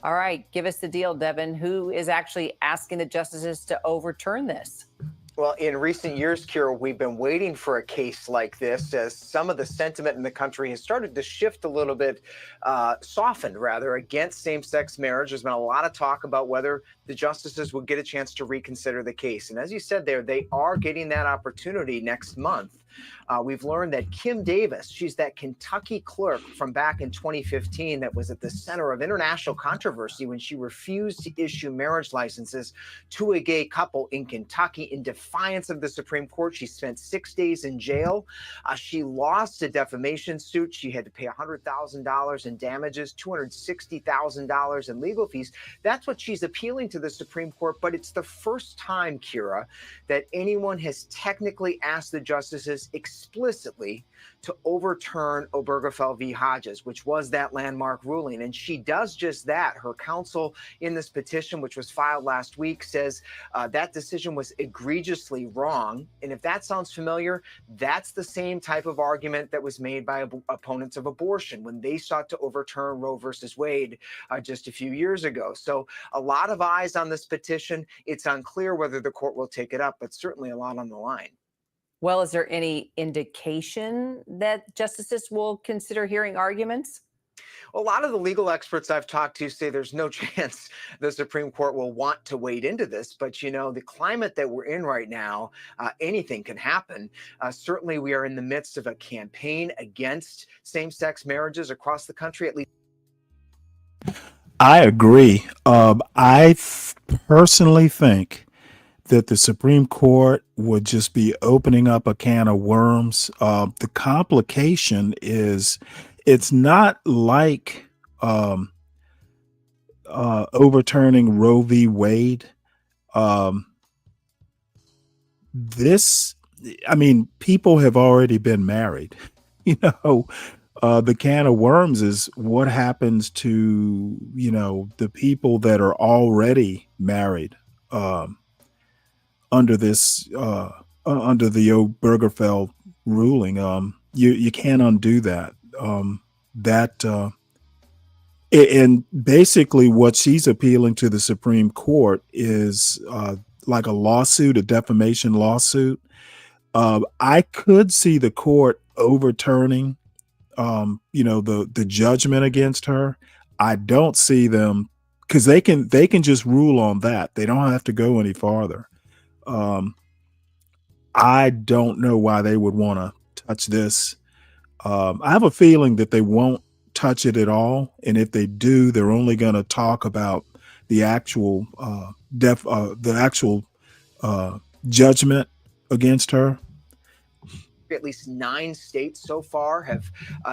Speaker 15: All right, give us the deal, Devin. Who is actually asking the justices to overturn this?
Speaker 16: Well, in recent years, Kira, we've been waiting for a case like this as some of the sentiment in the country has started to shift a little bit, softened rather, against same-sex marriage. There's been a lot of talk about whether the justices will get a chance to reconsider the case. And as you said there, they are getting that opportunity next month. We've learned that Kim Davis, she's that Kentucky clerk from back in 2015 that was at the center of international controversy when she refused to issue marriage licenses to a gay couple in Kentucky in defiance of the Supreme Court. She spent 6 days in jail. She lost a defamation suit. She had to pay $100,000 in damages, $260,000 in legal fees. That's what she's appealing to the Supreme Court. But it's the first time, Kira, that anyone has technically asked the justices explicitly to overturn Obergefell v. Hodges, which was that landmark ruling. And she does just that. Her counsel in this petition, which was filed last week, says that decision was egregiously wrong. And if that sounds familiar, that's the same type of argument that was made by opponents of abortion when they sought to overturn Roe versus Wade just a few years ago. So a lot of eyes on this petition. It's unclear whether the court will take it up, but certainly a lot on the line.
Speaker 15: Well, is there any indication that justices will consider hearing arguments?
Speaker 16: A lot of the legal experts I've talked to say there's no chance the Supreme Court will want to wade into this. But, the climate that we're in right now, anything can happen. Certainly, we are in the midst of a campaign against same-sex marriages across the country, at least.
Speaker 8: I agree. I personally think that the Supreme Court would just be opening up a can of worms. The complication is it's not like overturning Roe v. Wade. People have already been married. The can of worms is what happens to, the people that are already married. Under this, under the Obergefell ruling, you can't undo that. And basically, what she's appealing to the Supreme Court is like a lawsuit, a defamation lawsuit. I could see the court overturning, the judgment against her. I don't see them because they can just rule on that. They don't have to go any farther. I don't know why they would want to touch this. I have a feeling that they won't touch it at all. And if they do, they're only going to talk about the actual judgment against her.
Speaker 16: At least 9 states so far have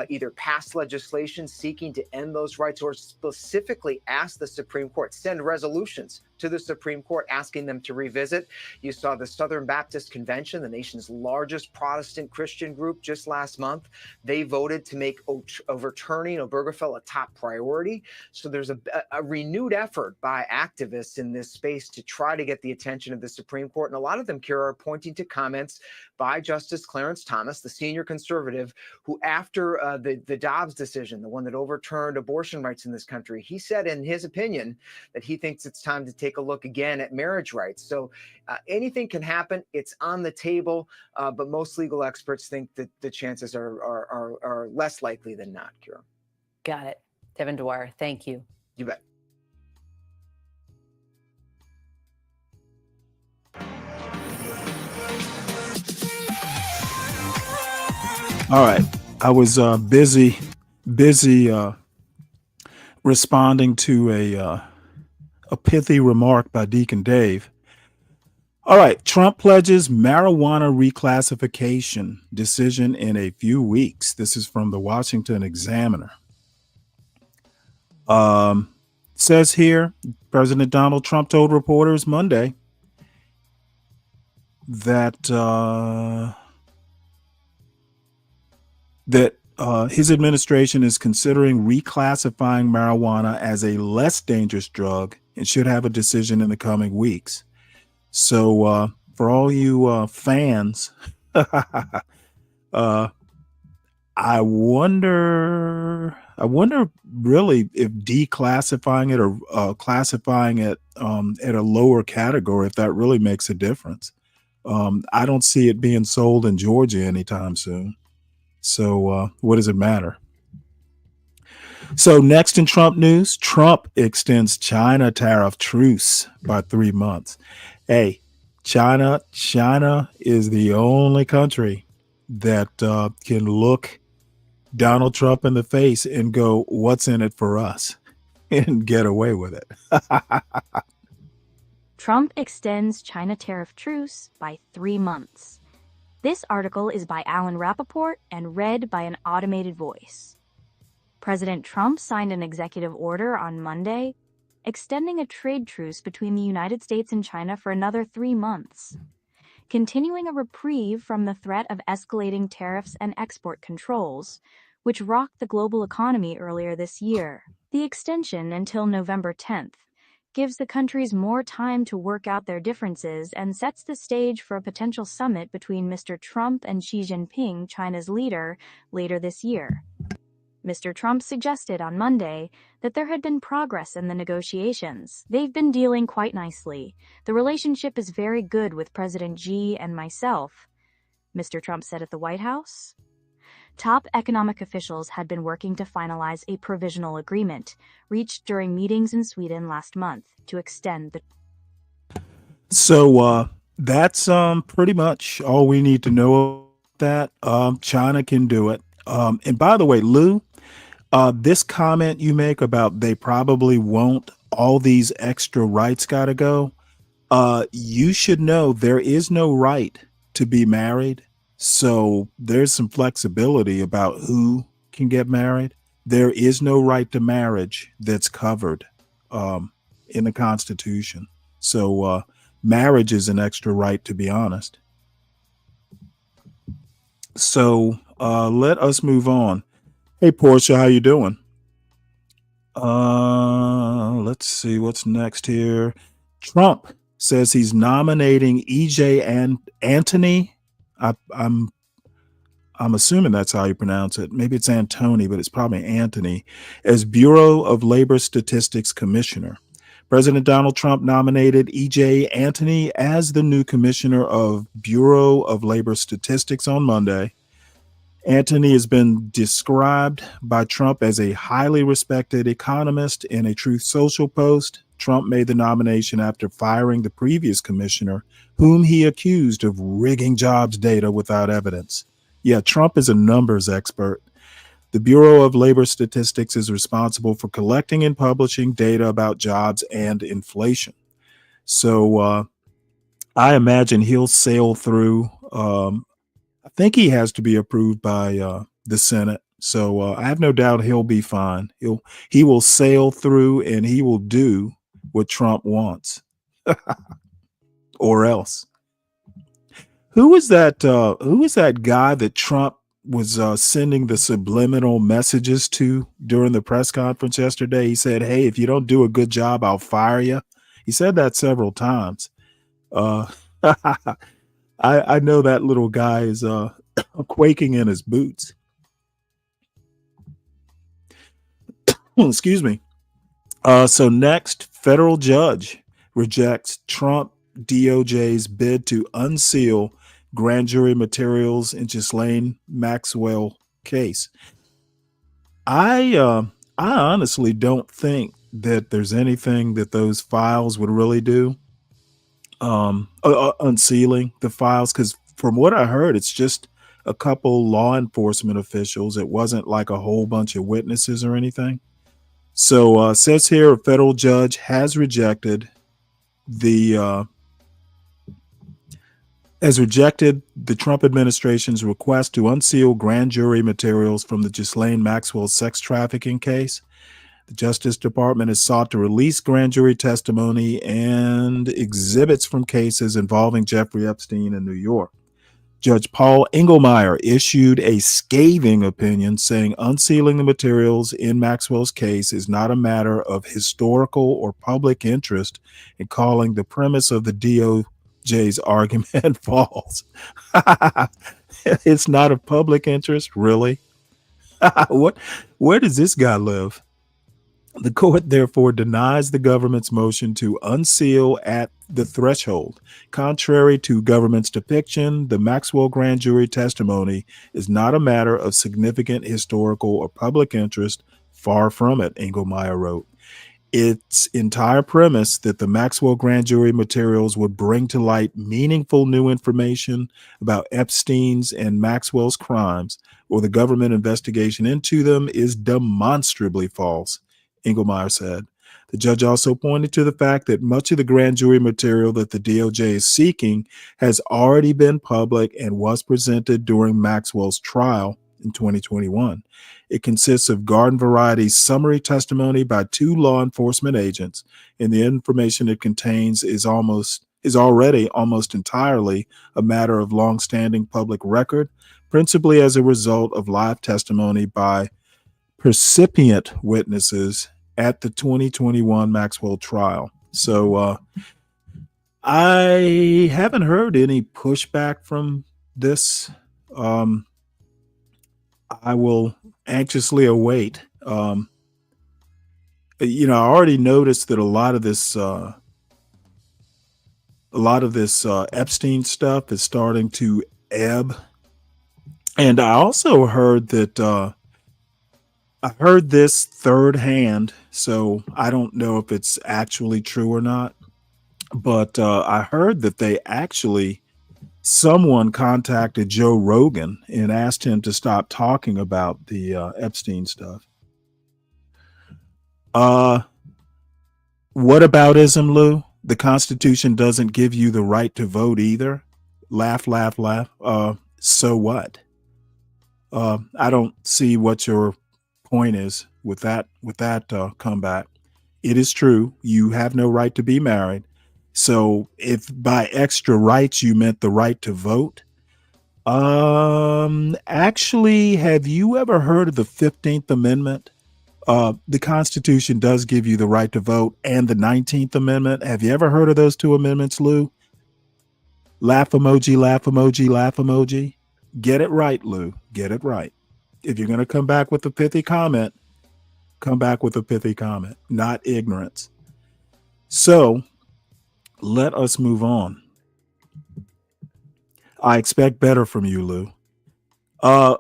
Speaker 16: either passed legislation seeking to end those rights or specifically asked the Supreme Court, send resolutions to the Supreme Court, asking them to revisit. You saw the Southern Baptist Convention, the nation's largest Protestant Christian group, just last month. They voted to make overturning Obergefell a top priority. So there's a renewed effort by activists in this space to try to get the attention of the Supreme Court. And a lot of them, Kira, are pointing to comments by Justice Clarence Thomas, the senior conservative, who after the Dobbs decision, the one that overturned abortion rights in this country, he said in his opinion that he thinks it's time to take a look again at marriage rights. So anything can happen. It's on the table, but most legal experts think that the chances are less likely than not, Kira.
Speaker 15: Got it. Devin Dwyer, thank you.
Speaker 16: You bet.
Speaker 8: All right. I was busy responding to a pithy remark by Deacon Dave. All right. Trump pledges marijuana reclassification decision in a few weeks. This is from the Washington Examiner. Says here, President Donald Trump told reporters Monday that his administration is considering reclassifying marijuana as a less dangerous drug and should have a decision in the coming weeks. So for all you fans, I wonder really if declassifying it or classifying it at a lower category, if that really makes a difference. I don't see it being sold in Georgia anytime soon. So what does it matter? So next in Trump news, Trump extends China tariff truce by 3 months. Hey, China is the only country that can look Donald Trump in the face and go, what's in it for us? And get away with it.
Speaker 17: Trump extends China tariff truce by 3 months. This article is by Alan Rappaport and read by an automated voice. President Trump signed an executive order on Monday, extending a trade truce between the United States and China for another 3 months, continuing a reprieve from the threat of escalating tariffs and export controls, which rocked the global economy earlier this year. The extension until November 10th gives the countries more time to work out their differences and sets the stage for a potential summit between Mr. Trump and Xi Jinping, China's leader, later this year. Mr. Trump suggested on Monday that there had been progress in the negotiations. They've been dealing quite nicely. The relationship is very good with President Xi and myself, Mr. Trump said at the White House. Top economic officials had been working to finalize a provisional agreement reached during meetings in Sweden last month to extend the.
Speaker 8: So that's pretty much all we need to know. That China can do it. And by the way, Lou, this comment you make about they probably won't, all these extra rights got to go. You should know there is no right to be married. So there's some flexibility about who can get married. There is no right to marriage that's covered in the Constitution. So marriage is an extra right, to be honest. So let us move on. Hey, Portia, how you doing? Let's see what's next here. Trump says he's nominating E.J. and Antony. I'm assuming that's how you pronounce it. Maybe it's Antony, but it's probably Anthony, as Bureau of Labor Statistics Commissioner. President Donald Trump nominated E.J. Antony as the new commissioner of Bureau of Labor Statistics on Monday. Antony has been described by Trump as a highly respected economist. In a Truth Social post, Trump made the nomination after firing the previous commissioner, whom he accused of rigging jobs data without evidence. Yeah, Trump is a numbers expert. The Bureau of Labor Statistics is responsible for collecting and publishing data about jobs and inflation. So I imagine he'll sail through. I think he has to be approved by the Senate. So I have no doubt he'll be fine. He will sail through and he will do what Trump wants. Or else. Who is that? Who is that guy that Trump was sending the subliminal messages to during the press conference yesterday? He said, "Hey, if you don't do a good job, I'll fire you." He said that several times. I know that little guy is quaking in his boots. Excuse me. So next, federal judge rejects Trump DOJ's bid to unseal grand jury materials in Ghislaine Maxwell case. I honestly don't think that there's anything that those files would really do. Unsealing the files, because from what I heard, it's just a couple law enforcement officials. It wasn't like a whole bunch of witnesses or anything. So says here a federal judge has rejected the Trump administration's request to unseal grand jury materials from the Ghislaine Maxwell sex trafficking case. The Justice Department has sought to release grand jury testimony and exhibits from cases involving Jeffrey Epstein in New York. Judge Paul Engelmeyer issued a scathing opinion saying unsealing the materials in Maxwell's case is not a matter of historical or public interest, and calling the premise of the DOJ's argument false. It's not of public interest, really? Where does this guy live? The court therefore denies the government's motion to unseal at the threshold. Contrary to government's depiction, the Maxwell grand jury testimony is not a matter of significant historical or public interest. Far from it, Engelmeyer wrote. Its entire premise that the Maxwell grand jury materials would bring to light meaningful new information about Epstein's and Maxwell's crimes or the government investigation into them is demonstrably false, Engelmeyer said. The judge also pointed to the fact that much of the grand jury material that the DOJ is seeking has already been public and was presented during Maxwell's trial in 2021. It consists of garden variety summary testimony by 2 law enforcement agents, and the information it contains is already almost entirely a matter of longstanding public record, principally as a result of live testimony by percipient witnesses at the 2021 Maxwell trial. So I haven't heard any pushback from this. I will anxiously await. I already noticed that a lot of this Epstein stuff is starting to ebb, and I also heard that I heard this third hand, so I don't know if it's actually true or not, but I heard that someone contacted Joe Rogan and asked him to stop talking about the Epstein stuff. What aboutism, Lou? The Constitution doesn't give you the right to vote either. Laugh, laugh, laugh. So what? I don't see what your point is with that comeback. It is true. You have no right to be married. So if by extra rights you meant the right to vote, actually, have you ever heard of the 15th Amendment? The Constitution does give you the right to vote, and the 19th Amendment. Have you ever heard of those 2 amendments, Lou? Laugh emoji, laugh emoji, laugh emoji. Get it right, Lou. Get it right. If you're going to come back with a pithy comment, come back with a pithy comment, not ignorance. So let us move on. I expect better from you, Lou. I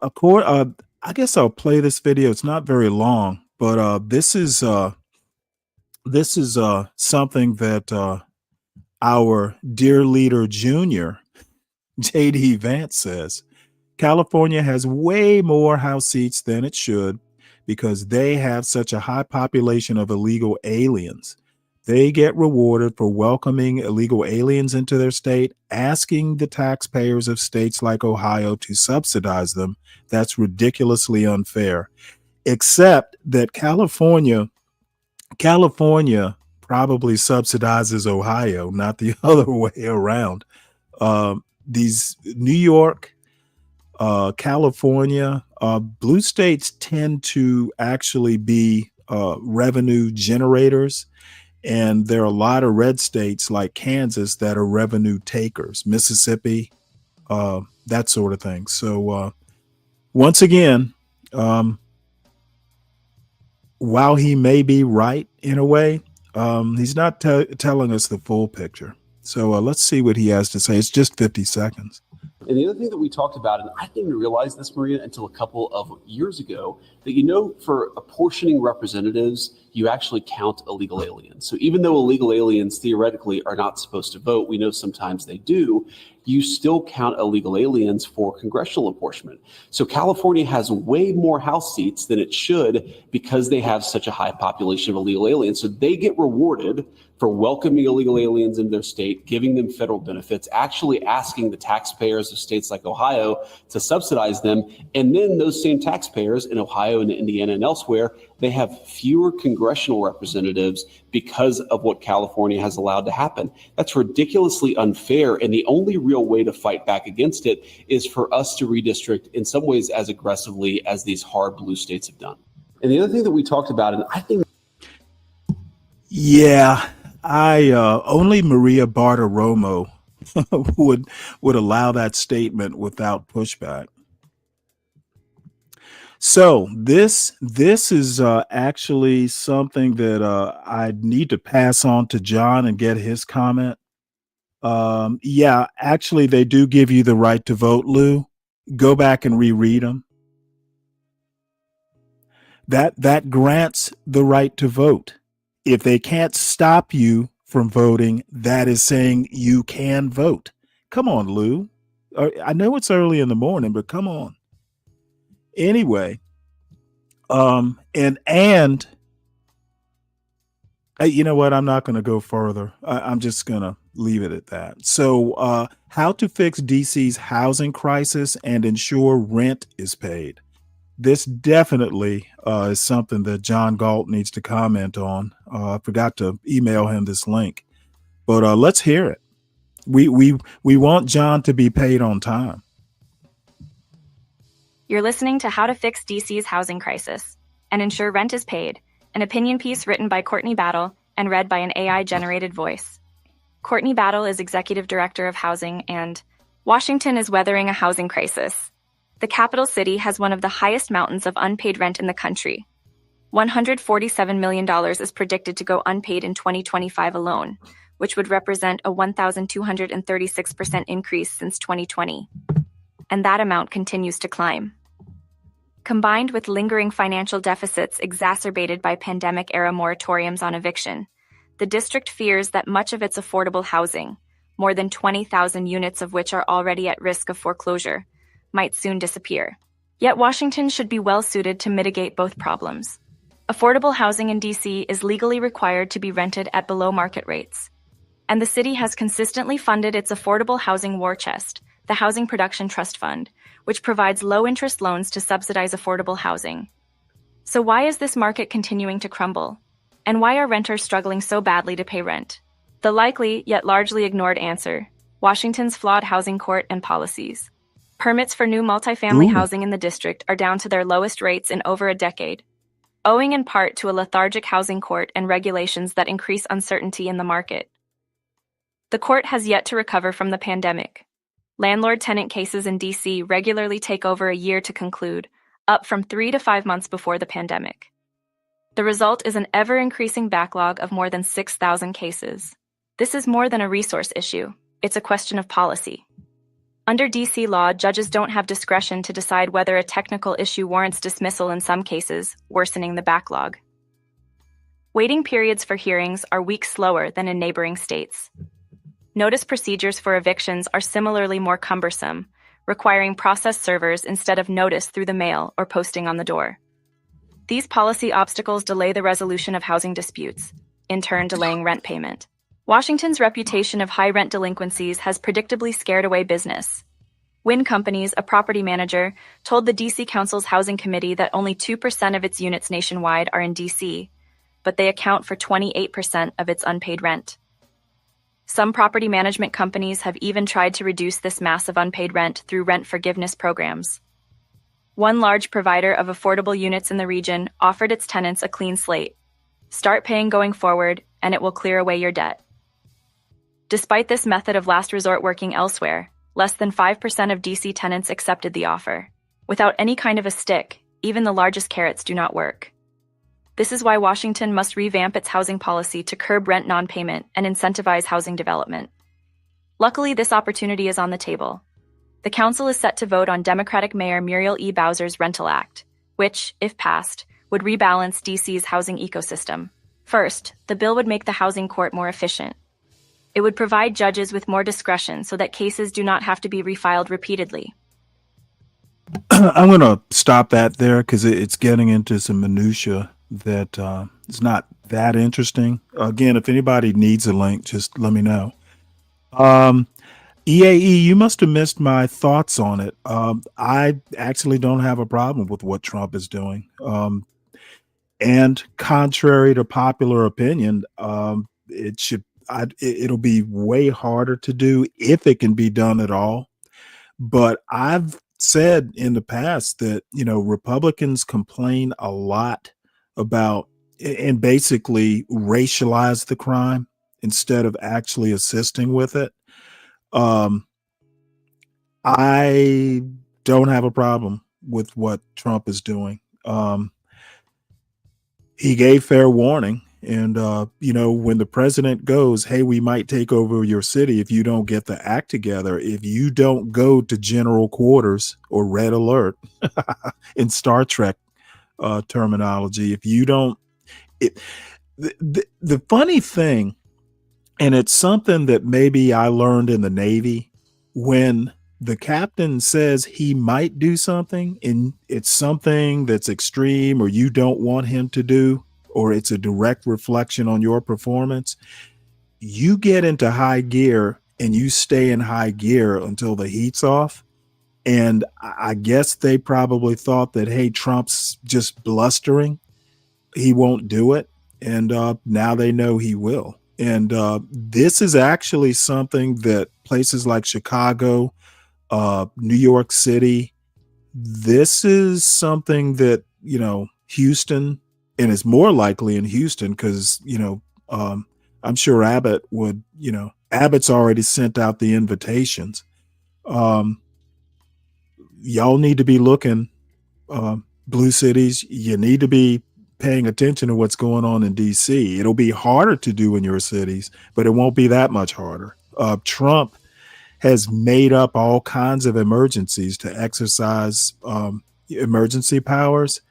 Speaker 8: guess I'll play this video. It's not very long, but this is something that our dear leader, Junior, J.D. Vance, says. California has way more House seats than it should because they have such a high population of illegal aliens. They get rewarded for welcoming illegal aliens into their state, asking the taxpayers of states like Ohio to subsidize them. That's ridiculously unfair. Except that California probably subsidizes Ohio, not the other way around. These New York, California, blue states tend to actually be revenue generators. And there are a lot of red states like Kansas that are revenue takers, Mississippi, that sort of thing. So once again, while he may be right in a way, he's not telling us the full picture. So let's see what he has to say. It's just 50 seconds.
Speaker 18: And the other thing that we talked about, and I didn't realize this, Maria, until a couple of years ago, that for apportioning representatives, you actually count illegal aliens. So even though illegal aliens theoretically are not supposed to vote, we know sometimes they do, you still count illegal aliens for congressional apportionment. So California has way more House seats than it should because they have such a high population of illegal aliens. So they get rewarded for welcoming illegal aliens in their state, giving them federal benefits, actually asking the taxpayers of states like Ohio to subsidize them. And then those same taxpayers in Ohio and Indiana and elsewhere, they have fewer congressional representatives because of what California has allowed to happen. That's ridiculously unfair. And the only real way to fight back against it is for us to redistrict in some ways as aggressively as these hard blue states have done. And the other thing that we talked about, and I think.
Speaker 8: Yeah, only Maria Bartiromo would allow that statement without pushback. So this is actually something that I need to pass on to John and get his comment. Yeah, actually, they do give you the right to vote, Lou. Go back and reread them. That grants the right to vote. If they can't stop you from voting, that is saying you can vote. Come on, Lou. I know it's early in the morning, but come on. Anyway, and you know what? I'm not going to go further. I'm just going to leave it at that. So, how to fix DC's housing crisis and ensure rent is paid. This definitely is something that John Galt needs to comment on. I forgot to email him this link, but let's hear it. We want John to be paid on time.
Speaker 17: You're listening to How to Fix DC's Housing Crisis and Ensure Rent is Paid, an opinion piece written by Courtney Battle and read by an AI-generated voice. Courtney Battle is Executive Director of Housing, and Washington is weathering a housing crisis. The capital city has one of the highest mountains of unpaid rent in the country. $147 million is predicted to go unpaid in 2025 alone, which would represent a 1,236% increase since 2020. And that amount continues to climb. Combined with lingering financial deficits exacerbated by pandemic-era moratoriums on eviction, the district fears that much of its affordable housing, more than 20,000 units of which are already at risk of foreclosure, might soon disappear. Yet Washington should be well suited to mitigate both problems. Affordable housing in DC is legally required to be rented at below market rates. And the city has consistently funded its affordable housing war chest, the Housing Production Trust Fund, which provides low-interest loans to subsidize affordable housing. So why is this market continuing to crumble? And why are renters struggling so badly to pay rent? The likely, yet largely ignored answer: Washington's flawed housing court and policies. Permits for new multifamily housing in the district are down to their lowest rates in over a decade, owing in part to a lethargic housing court and regulations that increase uncertainty in the market. The court has yet to recover from the pandemic. Landlord-tenant cases in DC regularly take over a year to conclude, up from 3 to 5 months before the pandemic. The result is an ever-increasing backlog of more than 6,000 cases. This is more than a resource issue. It's a question of policy. Under DC law, judges don't have discretion to decide whether a technical issue warrants dismissal in some cases, worsening the backlog. Waiting periods for hearings are weeks slower than in neighboring states. Notice procedures for evictions are similarly more cumbersome, requiring process servers instead of notice through the mail or posting on the door. These policy obstacles delay the resolution of housing disputes, in turn delaying rent payment. Washington's reputation of high rent delinquencies has predictably scared away business. Wynn Companies, a property manager, told the DC Council's Housing Committee that only 2% of its units nationwide are in DC, but they account for 28% of its unpaid rent. Some property management companies have even tried to reduce this massive unpaid rent through rent forgiveness programs. One large provider of affordable units in the region offered its tenants a clean slate. Start paying going forward, and it will clear away your debt. Despite this method of last resort working elsewhere, less than 5% of DC tenants accepted the offer. Without any kind of a stick, even the largest carrots do not work. This is why Washington must revamp its housing policy to curb rent non-payment and incentivize housing development. Luckily, this opportunity is on the table. The council is set to vote on Democratic Mayor Muriel E. Bowser's Rental Act, which, if passed, would rebalance DC's housing ecosystem. First, the bill would make the housing court more efficient. It would provide judges with more discretion so that cases do not have to be refiled repeatedly.
Speaker 8: I'm going to stop that there because it's getting into some minutia that is not that interesting. Again, if anybody needs a link, just let me know. EAE, you must have missed my thoughts on it. I actually don't have a problem with what Trump is doing. And contrary to popular opinion, it'll be way harder to do if it can be done at all. But I've said in the past that, Republicans complain a lot about and basically racialize the crime instead of actually assisting with it. I don't have a problem with what Trump is doing. He gave fair warning. And, when the president goes, hey, we might take over your city if you don't get the act together, if you don't go to general quarters or red alert in Star Trek terminology, if you don't, the funny thing, and it's something that maybe I learned in the Navy, when the captain says he might do something and it's something that's extreme or you don't want him to do, or it's a direct reflection on your performance, you get into high gear and you stay in high gear until the heat's off. And I guess they probably thought that, hey, Trump's just blustering. He won't do it. And now they know he will. And this is actually something that places like Chicago, New York City, this is something that, Houston, and it's more likely in Houston because, I'm sure Abbott would, Abbott's already sent out the invitations. Y'all need to be looking, blue cities. You need to be paying attention to what's going on in DC. It'll be harder to do in your cities, but it won't be that much harder. Trump has made up all kinds of emergencies to exercise emergency powers.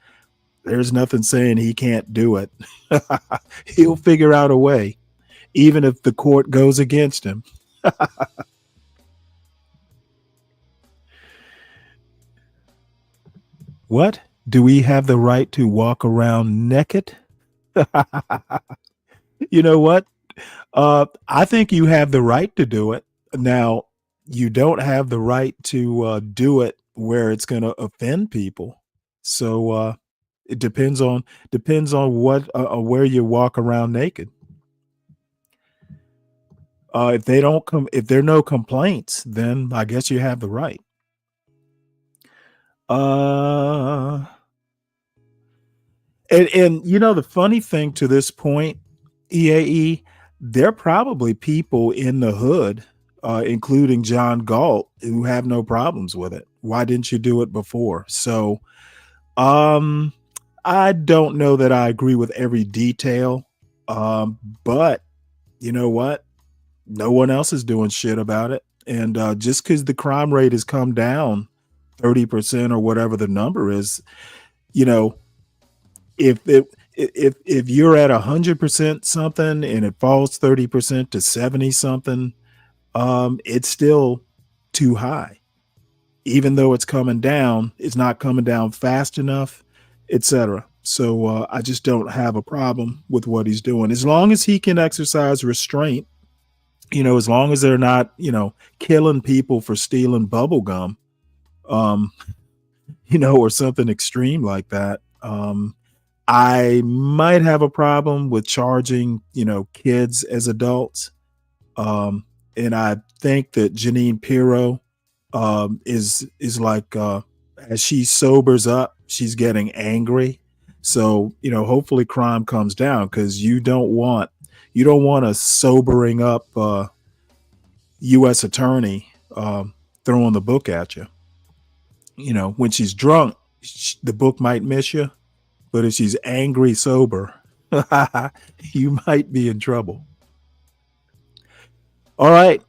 Speaker 8: There's nothing saying he can't do it. He'll figure out a way, even if the court goes against him. What? Do we have the right to walk around naked? You know what? I think you have the right to do it. Now, you don't have the right to do it where it's going to offend people. So it depends on what where you walk around naked. If there are no complaints, then I guess you have the right. And the funny thing to this point, EAE, there are probably people in the hood, including John Galt, who have no problems with it. Why didn't you do it before? So, I don't know that I agree with every detail, but you know what? No one else is doing shit about it. And just because the crime rate has come down 30% or whatever the number is, if you're at 100% something and it falls 30% to 70 something, it's still too high. Even though it's coming down, it's not coming down fast enough, etc. So I just don't have a problem with what he's doing. As long as he can exercise restraint, as long as they're not, killing people for stealing bubble gum, or something extreme like that. I might have a problem with charging, kids as adults. And I think that Janine Pirro is like as she sobers up, she's getting angry. So, hopefully crime comes down, because you don't want a sobering up U.S. attorney throwing the book at you. When she's drunk, the book might miss you, but if she's angry sober, you might be in trouble. All right.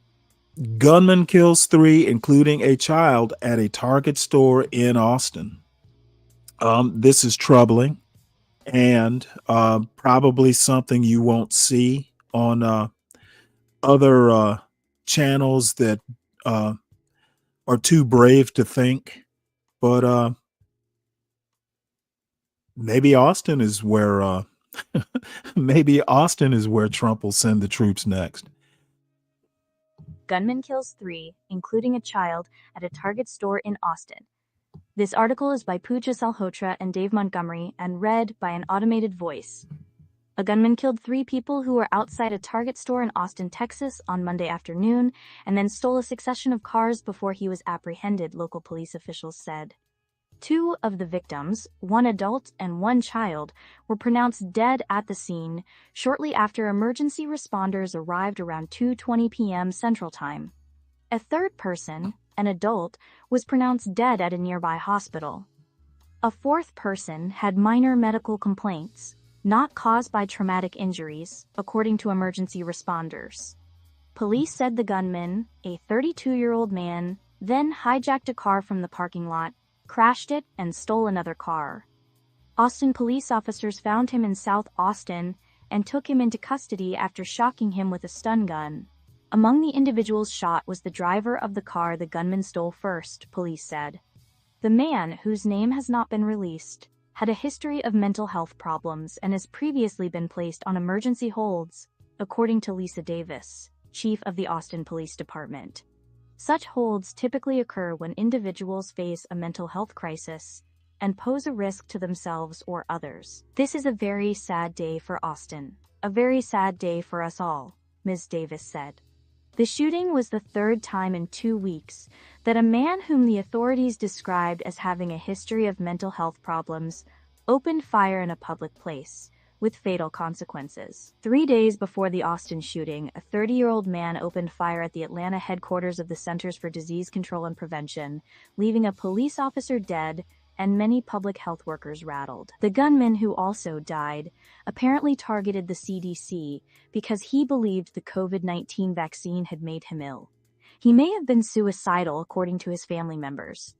Speaker 8: Gunman kills 3, including a child, at a Target store in Austin. This is troubling, and probably something you won't see on other channels that are too brave to think. But maybe Austin is where maybe Austin is where Trump will send the troops next.
Speaker 17: Gunman kills 3, including a child, at a Target store in Austin. This article is by Pooja Salhotra and Dave Montgomery and read by an automated voice. A gunman killed 3 people who were outside a Target store in Austin, Texas on Monday afternoon and then stole a succession of cars before he was apprehended, local police officials said. 2 of the victims, 1 adult and 1 child, were pronounced dead at the scene shortly after emergency responders arrived around 2:20 p.m. Central Time. A 3rd person, an adult, was pronounced dead at a nearby hospital. A 4th person had minor medical complaints, not caused by traumatic injuries, according to emergency responders. Police said the gunman, a 32-year-old man, then hijacked a car from the parking lot, crashed it, and stole another car. Austin police officers found him in South Austin and took him into custody after shocking him with a stun gun. Among the individuals shot was the driver of the car the gunman stole first, police said. The man, whose name has not been released, had a history of mental health problems and has previously been placed on emergency holds, according to Lisa Davis, chief of the Austin Police Department. Such holds typically occur when individuals face a mental health crisis and pose a risk to themselves or others. This is a very sad day for Austin, a very sad day for us all, Ms. Davis said. The shooting was the 3rd time in 2 weeks that a man whom the authorities described as having a history of mental health problems opened fire in a public place, with fatal consequences. 3 days before the Austin shooting, a 30-year-old man opened fire at the Atlanta headquarters of the Centers for Disease Control and Prevention, leaving a police officer dead and many public health workers rattled. The gunman, who also died, apparently targeted the CDC because he believed the COVID-19 vaccine had made him ill. He may have been suicidal, according to his family members.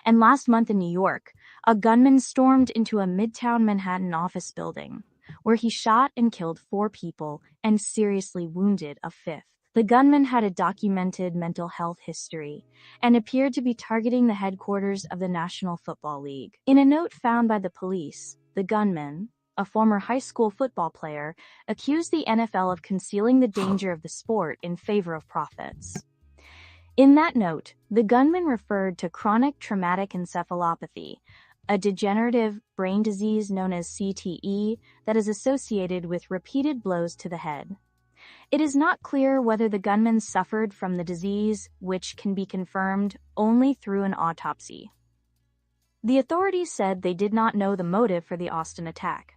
Speaker 17: And last month in New York, a gunman stormed into a Midtown Manhattan office building, where he shot and killed 4 people and seriously wounded a 5th. The gunman had a documented mental health history and appeared to be targeting the headquarters of the National Football League. In a note found by the police, the gunman, a former high school football player, accused the NFL of concealing the danger of the sport in favor of profits. In that note, the gunman referred to chronic traumatic encephalopathy, a degenerative brain disease known as CTE that is associated with repeated blows to the head. It is not clear whether the gunman suffered from the disease, which can be confirmed only through an autopsy. The authorities said they did not know the motive for the Austin attack.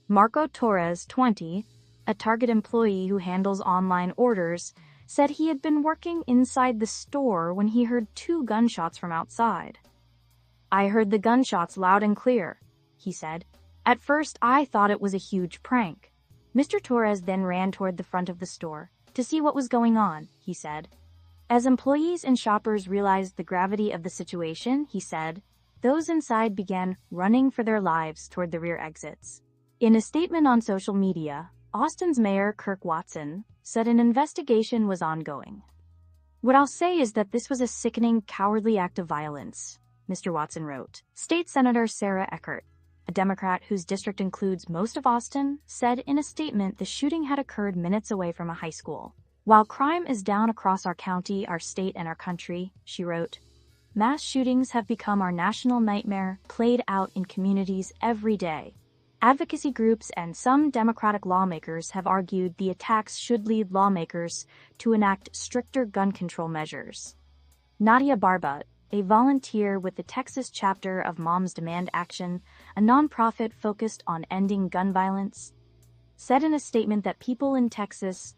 Speaker 17: Marco Torres, 20, a Target employee who handles online orders, said he had been working inside the store when he heard 2 gunshots from outside. "I heard the gunshots loud and clear," he said. "At first, I thought it was a huge prank." Mr. Torres then ran toward the front of the store to see what was going on, he said. As employees and shoppers realized the gravity of the situation, he said, those inside began running for their lives toward the rear exits. In a statement on social media, Austin's mayor, Kirk Watson, said an investigation was ongoing. "What I'll say is that this was a sickening, cowardly act of violence," Mr. Watson wrote. State Senator Sarah Eckert, a Democrat whose district includes most of Austin, said in a statement the shooting had occurred minutes away from a high school. "While crime is down across our county, our state, and our country," she wrote, "mass shootings have become our national nightmare, played out in communities every day. Advocacy groups and some Democratic lawmakers have argued the attacks should lead lawmakers to enact stricter gun control measures. Nadia Barbat, a volunteer with the Texas chapter of Moms Demand Action, a nonprofit focused on ending gun violence, said in a statement that people in Texas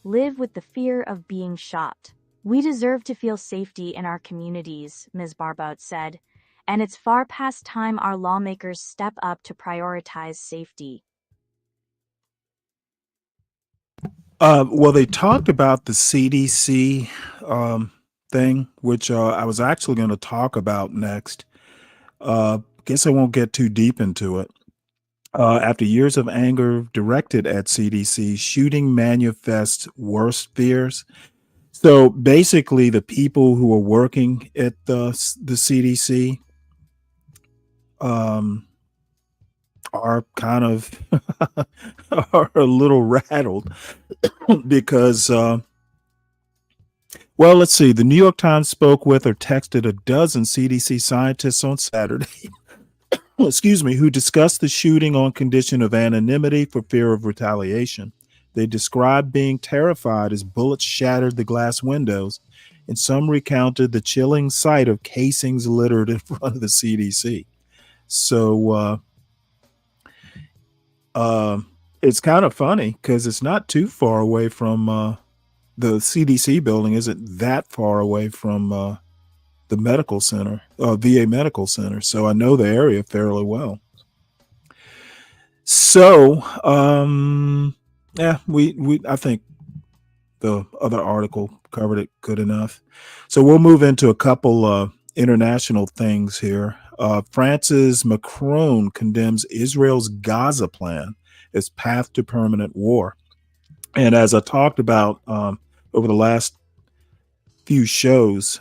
Speaker 17: live with the fear of being shot. "We deserve to feel safety in our communities," Ms. Barbat said, "and it's far past time our lawmakers step up to prioritize safety."
Speaker 8: Well, they talked about the CDC thing, which I was actually going to talk about next. Guess I won't get too deep into it. After years of anger directed at CDC, shooting manifests worst fears. So basically, the people who are working at the CDC are kind of are a little rattled because, well, let's see. The New York Times spoke with or texted a dozen CDC scientists on Saturday, excuse me, who discussed the shooting on condition of anonymity for fear of retaliation. They described being terrified as bullets shattered the glass windows, and some recounted the chilling sight of casings littered in front of the CDC. So it's kind of funny because it's not too far away from the CDC building. Isn't that far away from the medical center, VA Medical Center. So I know the area fairly well. So yeah, I think the other article covered it good enough. So we'll move into a couple international things here. France's Macron condemns Israel's Gaza plan as path to permanent war. And as I talked about over the last few shows,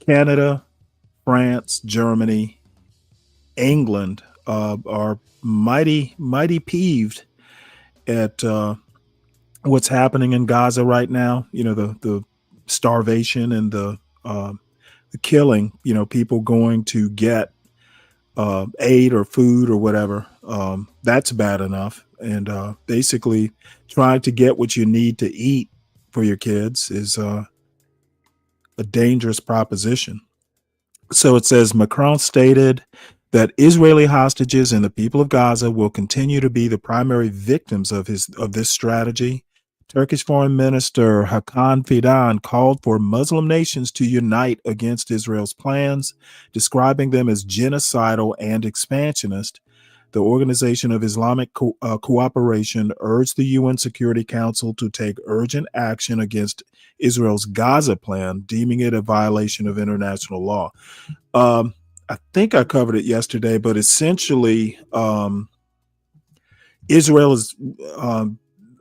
Speaker 8: Canada, France, Germany, England are mighty peeved at what's happening in Gaza right now. You know, the starvation and the killing. You know, people going to get aid or food or whatever. That's bad enough. And basically, trying to get what you need to eat for your kids is a dangerous proposition. So it says Macron stated that Israeli hostages and the people of Gaza will continue to be the primary victims of this strategy. Turkish Foreign Minister Hakan Fidan called for Muslim nations to unite against Israel's plans, describing them as genocidal and expansionist. The Organization of Islamic Cooperation urged the UN Security Council to take urgent action against Israel's Gaza plan, deeming it a violation of international law. I think I covered it yesterday, but essentially, Israel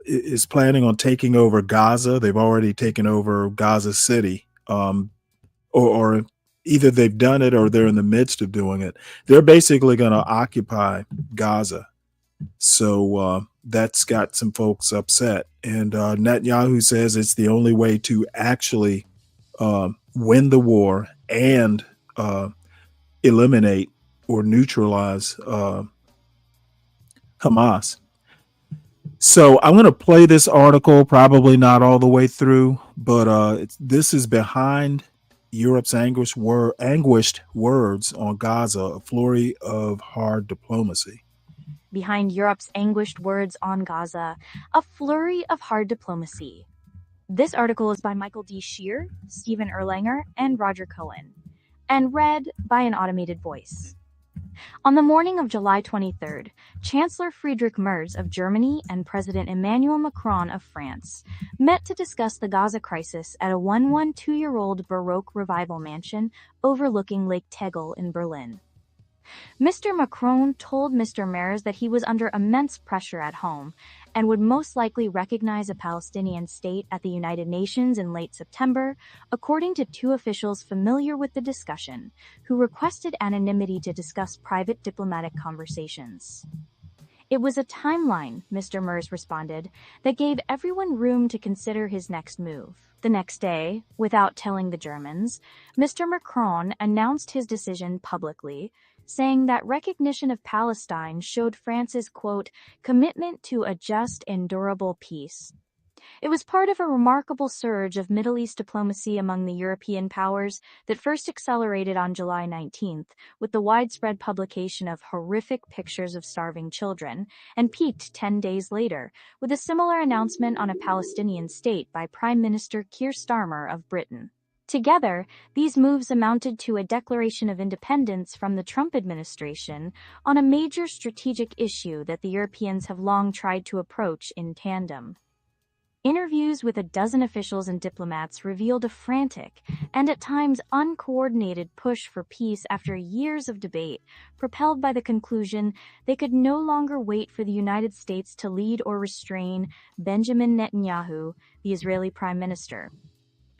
Speaker 8: is planning on taking over Gaza. They've already taken over Gaza City, or either they've done it or they're in the midst of doing it. They're basically going to occupy Gaza. So that's got some folks upset. And Netanyahu says it's the only way to actually win the war and eliminate or neutralize Hamas. So I'm going to play this article, probably not all the way through, but this is behind Europe's anguished words on Gaza, a flurry of hard diplomacy.
Speaker 17: Behind Europe's anguished words on Gaza, a flurry of hard diplomacy. This article is by Michael D. Shear, Stephen Erlanger, and Roger Cohen, and read by an automated voice. On the morning of July 23rd, Chancellor Friedrich Merz of Germany and President Emmanuel Macron of France met to discuss the Gaza crisis at a 112-year-old Baroque revival mansion overlooking Lake Tegel in Berlin. Mr. Macron told Mr. Merz that he was under immense pressure at home and would most likely recognize a Palestinian state at the United Nations in late September, according to two officials familiar with the discussion, who requested anonymity to discuss private diplomatic conversations. It was a timeline, Mr. Merz responded, that gave everyone room to consider his next move. The next day, without telling the Germans, Mr. Macron announced his decision publicly, saying that recognition of Palestine showed France's, quote, commitment to a just and durable peace. It was part of a remarkable surge of Middle East diplomacy among the European powers that first accelerated on July 19th, with the widespread publication of horrific pictures of starving children, and peaked 10 days later, with a similar announcement on a Palestinian state by Prime Minister Keir Starmer of Britain. Together, these moves amounted to a declaration of independence from the Trump administration on a major strategic issue that the Europeans have long tried to approach in tandem. Interviews with a dozen officials and diplomats revealed a frantic and at times uncoordinated push for peace after years of debate, propelled by the conclusion they could no longer wait for the United States to lead or restrain Benjamin Netanyahu, the Israeli Prime Minister.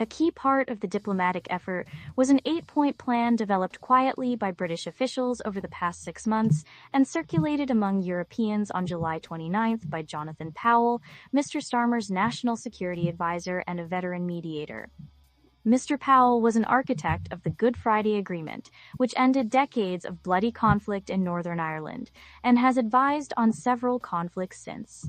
Speaker 17: A key part of the diplomatic effort was an 8-point plan developed quietly by British officials over the past 6 months and circulated among Europeans on July 29th by Jonathan Powell, Mr. Starmer's national security advisor and a veteran mediator. Mr. Powell was an architect of the Good Friday Agreement, which ended decades of bloody conflict in Northern Ireland, and has advised on several conflicts since.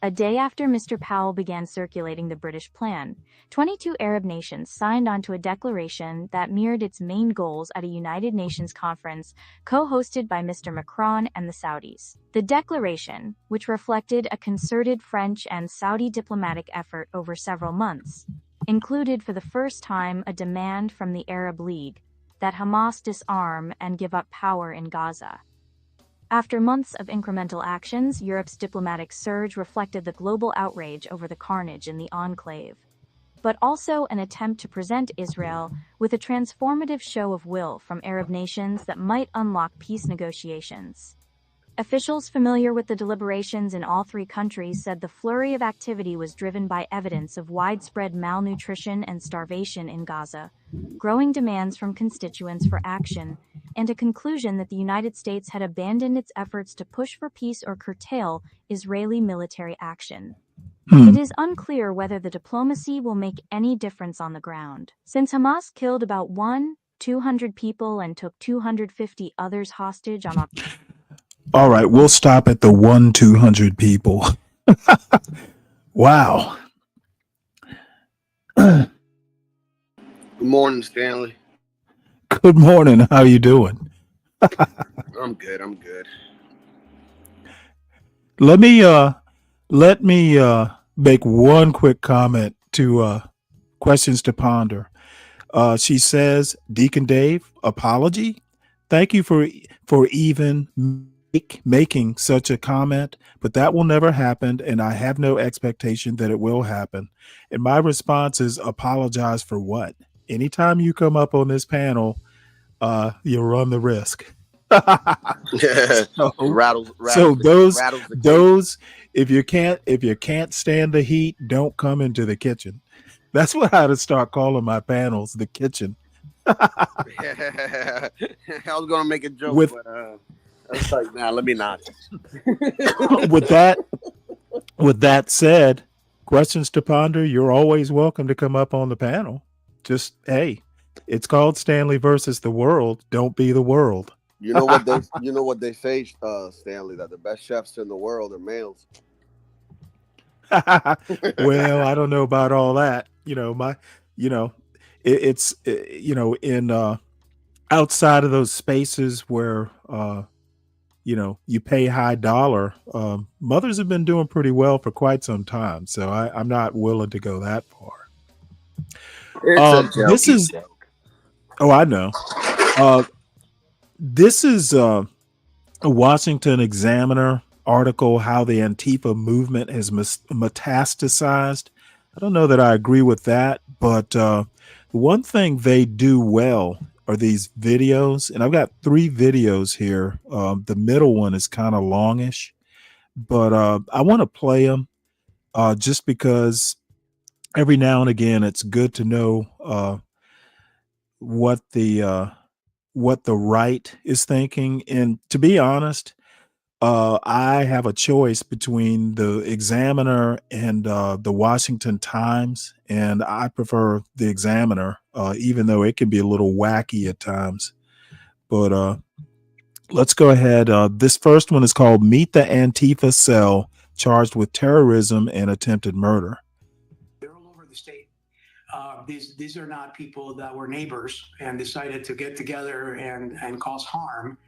Speaker 17: A day after Mr. Powell began circulating the British plan, 22 Arab nations signed onto a declaration that mirrored its main goals at a United Nations conference co-hosted by Mr. Macron and the Saudis. The declaration, which reflected a concerted French and Saudi diplomatic effort over several months, included for the first time a demand from the Arab League that Hamas disarm and give up power in Gaza. After months of incremental actions, Europe's diplomatic surge reflected the global outrage over the carnage in the enclave, but also an attempt to present Israel with a transformative show of will from Arab nations that might unlock peace negotiations. Officials familiar with the deliberations in all three countries said the flurry of activity was driven by evidence of widespread malnutrition and starvation in Gaza, growing demands from constituents for action, and a conclusion that the United States had abandoned its efforts to push for peace or curtail Israeli military action. It is unclear whether the diplomacy will make any difference on the ground, since Hamas killed about 200 people and took 250 others hostage on October.
Speaker 8: All right, we'll stop at the 200 people. Wow.
Speaker 19: Good morning, Stanley.
Speaker 8: Good morning. How you doing?
Speaker 19: I'm good. I'm good.
Speaker 8: Let me make one quick comment to questions to ponder. She says, Deacon Dave, apology. Thank you for even making such a comment, but that will never happen, and I have no expectation that it will happen. And my response is, apologize for what? Anytime you come up on this panel, you run the risk. So those if you can't stand the heat, don't come into the kitchen. That's what I would start calling my panels, the kitchen.
Speaker 19: I was gonna make a joke, but I was like, nah, let me not.
Speaker 8: With that said, questions to ponder, you're always welcome to come up on the panel. Just, hey, it's called Stanley versus the world. Don't be the world.
Speaker 19: You know what they say, Stanley, that the best chefs in the world are males.
Speaker 8: Well, I don't know about all that. It's in outside of those spaces where you pay high dollar. Mothers have been doing pretty well for quite some time, so I'm not willing to go that far. This is joke. Oh, I know. This is a Washington Examiner article, how the Antifa movement has metastasized. I don't know that I agree with that, but the one thing they do well are these videos, and I've got 3 videos here. The middle one is kind of longish, but I want to play them just because every now and again it's good to know what the right is thinking. And to be honest, I have a choice between the Examiner and the Washington Times, and I prefer the Examiner, even though it can be a little wacky at times. But Let's go ahead. This first one is called Meet the Antifa Cell Charged with Terrorism and Attempted Murder.
Speaker 20: They're all over the state. These are not people that were neighbors and decided to get together and cause harm.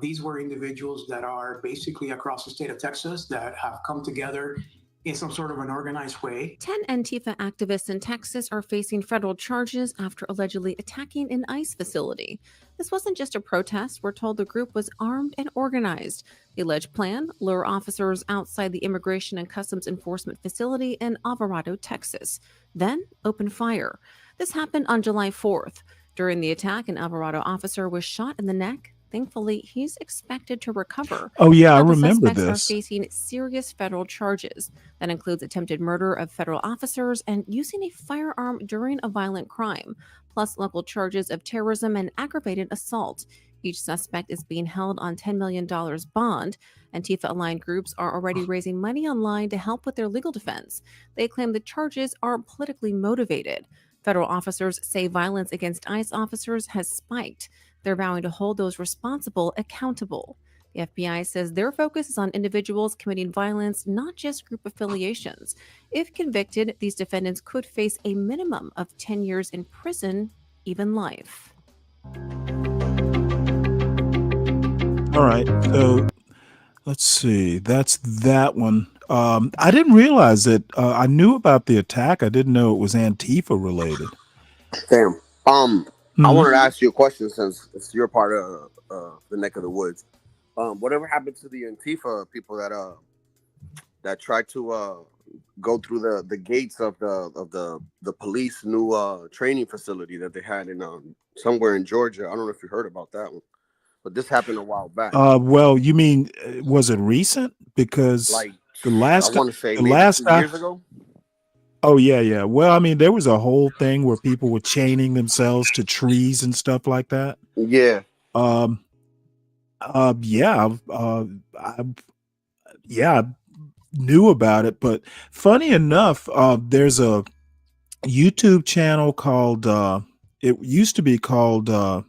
Speaker 20: These were individuals that are basically across the state of Texas that have come together in some sort of an organized way.
Speaker 21: 10 Antifa activists in Texas are facing federal charges after allegedly attacking an ICE facility. This wasn't just a protest. We're told the group was armed and organized. The alleged plan: lure officers outside the Immigration and Customs Enforcement facility in Alvarado, Texas, then open fire. This happened on July 4th. During the attack, an Alvarado officer was shot in the neck. Thankfully, he's expected to recover.
Speaker 8: Oh, yeah, I
Speaker 21: Now, the
Speaker 8: remember
Speaker 21: suspects are
Speaker 8: this.
Speaker 21: facing serious federal charges. That includes attempted murder of federal officers and using a firearm during a violent crime, plus local charges of terrorism and aggravated assault. Each suspect is being held on $10 million bond. Antifa-aligned groups are already raising money online to help with their legal defense. They claim the charges are politically motivated. Federal officers say violence against ICE officers has spiked. They're vowing to hold those responsible accountable. The FBI says their focus is on individuals committing violence, not just group affiliations. If convicted, these defendants could face a minimum of 10 years in prison, even life.
Speaker 8: All right. So let's see. That's that one. I didn't realize that. I knew about the attack. I didn't know it was Antifa related.
Speaker 19: Damn. I
Speaker 8: Mhm.
Speaker 19: wanted to ask you a question since it's your part of the neck of the woods. Whatever happened to the Antifa people that tried to go through the gates of the police new training facility that they had in somewhere in Georgia? I don't know if you heard about that one, but this happened a while back.
Speaker 8: Well, you mean was it recent? Because
Speaker 19: Like
Speaker 8: the
Speaker 19: I
Speaker 8: last
Speaker 19: want to say
Speaker 8: the
Speaker 19: maybe
Speaker 8: last
Speaker 19: 2 years ago.
Speaker 8: Oh yeah, yeah. Well, I mean, there was a whole thing where people were chaining themselves to trees and stuff like that.
Speaker 19: Yeah.
Speaker 8: Yeah, I knew about it, but funny enough, there's a YouTube channel called it used to be called what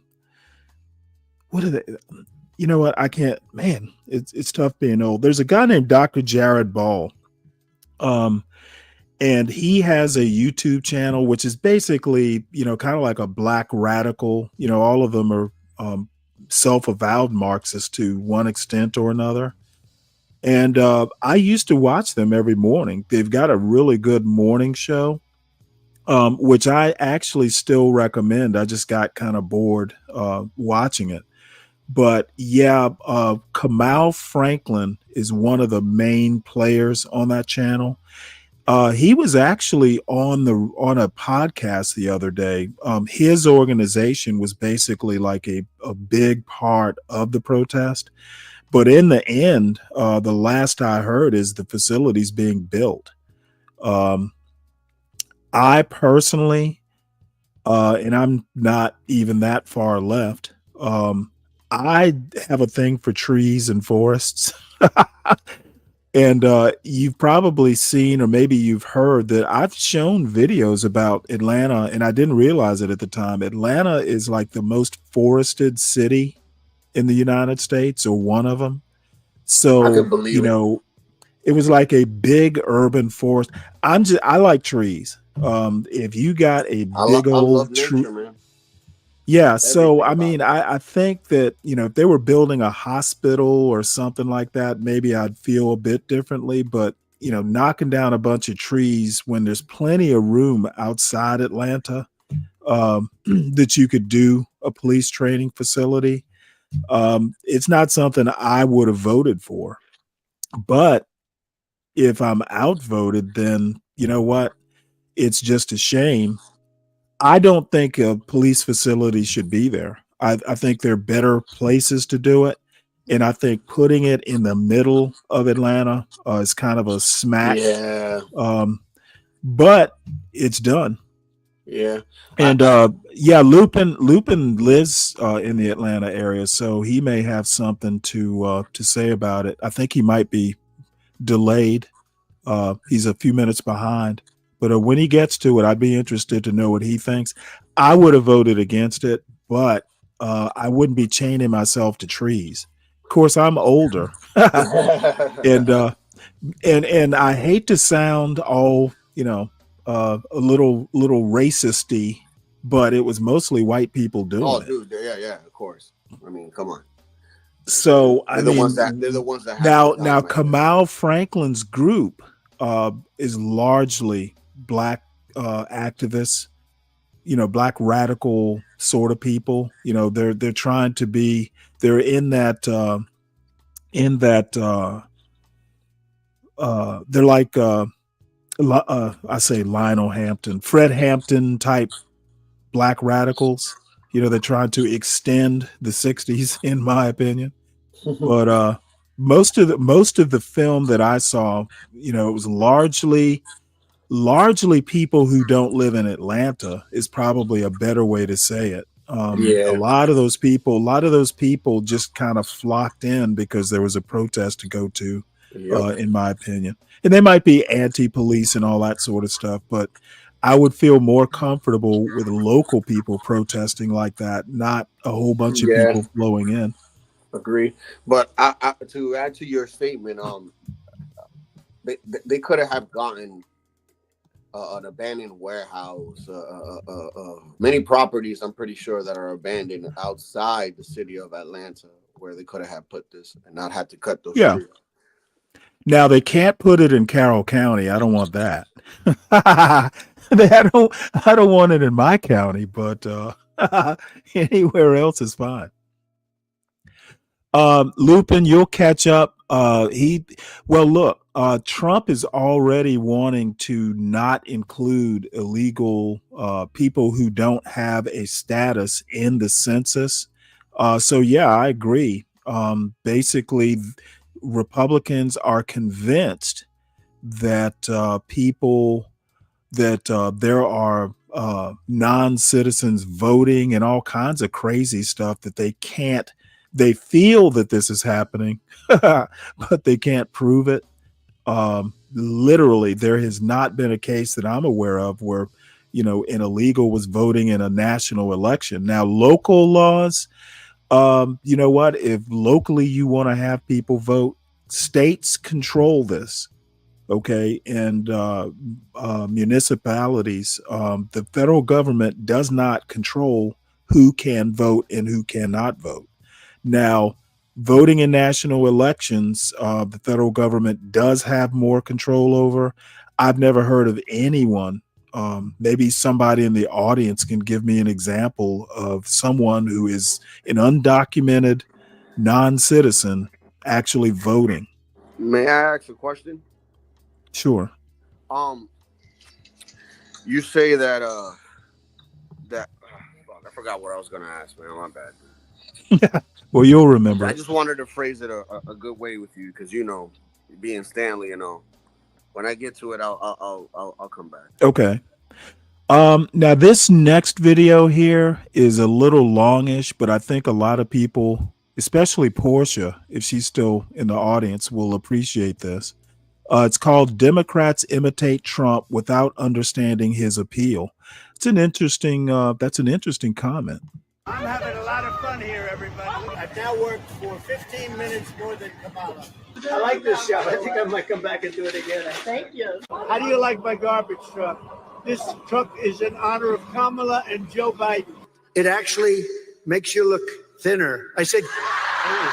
Speaker 8: are they? You know what? I can't, man, it's tough being old. There's a guy named Dr. Jared Ball. And he has a YouTube channel, which is basically, kind of like a black radical. All of them are self-avowed Marxists to one extent or another. And I used to watch them every morning. They've got a really good morning show, which I actually still recommend. I just got kind of bored watching it. But yeah, Kamau Franklin is one of the main players on that channel. He was actually on a podcast the other day. His organization was basically like a big part of the protest. But in the end, the last I heard is the facility's being built. I personally, and I'm not even that far left, I have a thing for trees and forests. And you've probably seen, or maybe you've heard, that I've shown videos about Atlanta, and I didn't realize it at the time. Atlanta is like the most forested city in the United States, or one of them.
Speaker 19: I
Speaker 8: So,
Speaker 19: could believe it.
Speaker 8: it was like a big urban forest. I like trees. If you got a big
Speaker 19: I love
Speaker 8: old tree,
Speaker 19: nature, man.
Speaker 8: yeah, so
Speaker 19: Everything
Speaker 8: I
Speaker 19: about
Speaker 8: mean,
Speaker 19: it.
Speaker 8: I think that, if they were building a hospital or something like that, maybe I'd feel a bit differently. But, knocking down a bunch of trees when there's plenty of room outside Atlanta that you could do a police training facility, it's not something I would have voted for. But if I'm outvoted, then you know what? It's just a shame. I don't think a police facility should be there. I think there are better places to do it. And I think putting it in the middle of Atlanta is kind of a smack.
Speaker 19: Yeah.
Speaker 8: But it's done.
Speaker 19: Yeah.
Speaker 8: And yeah, Lupin lives in the Atlanta area, so he may have something to say about it. I think he might be delayed. He's a few minutes behind. But when he gets to it, I'd be interested to know what he thinks. I would have voted against it, but I wouldn't be chaining myself to trees. Of course, I'm older, and I hate to sound all a little racisty, but it was mostly white people doing
Speaker 19: Oh,
Speaker 8: it.
Speaker 19: dude, yeah, of course. I mean, come on.
Speaker 8: So
Speaker 19: They're the ones that have
Speaker 8: now
Speaker 19: to die, man.
Speaker 8: Kamau Franklin's group is largely black activists, black radical sort of people. They're trying to be. They're in that they're like I say Lionel Hampton, Fred Hampton type black radicals. They're trying to extend the 60s, in my opinion. But most of the film that I saw, it was largely people who don't live in Atlanta is probably a better way to say it.
Speaker 19: Yeah.
Speaker 8: A lot of those people just kind of flocked in because there was a protest to go to, in my opinion. And they might be anti-police and all that sort of stuff, but I would feel more comfortable with local people protesting like that, not a whole bunch of people flowing in.
Speaker 19: Agree. But I to add to your statement, they could have gotten an abandoned warehouse, many properties I'm pretty sure that are abandoned outside the city of Atlanta, where they could have put this and not had to cut those trees.
Speaker 8: Now they can't put it in Carroll County. I don't want that. I don't want it in my county, but anywhere else is fine. Lupin, you'll catch up. Trump is already wanting to not include illegal people who don't have a status in the census. So yeah, I agree. Basically, Republicans are convinced that there are non-citizens voting and all kinds of crazy stuff that they can't. They feel that this is happening, but they can't prove it. Literally, there has not been a case that I'm aware of where, an illegal was voting in a national election. Now, local laws, you know what? If locally you want to have people vote, states control this. Okay. And municipalities, the federal government does not control who can vote and who cannot vote. Now, voting in national elections, the federal government does have more control over. I've never heard of anyone. Maybe somebody in the audience can give me an example of someone who is an undocumented non-citizen actually voting.
Speaker 19: May I ask a question?
Speaker 8: Sure.
Speaker 19: You say that I forgot what I was gonna ask, man. My bad.
Speaker 8: Well, you'll remember.
Speaker 19: I just wanted to phrase it a good way with you, because being Stanley, when I get to it, I'll come back.
Speaker 8: Okay. Now this next video here is a little longish, but I think a lot of people, especially Portia, if she's still in the audience, will appreciate this. It's called "Democrats Imitate Trump Without Understanding His Appeal." It's an interesting. That's an interesting comment.
Speaker 3: I'm having a lot of fun here, everybody. I've now worked for 15 minutes more than Kamala. I like this show. I think I might come back and do it again. Thank you. How do you like my garbage truck? This truck is in honor of Kamala and Joe Biden. It actually makes you look thinner. I said, oh.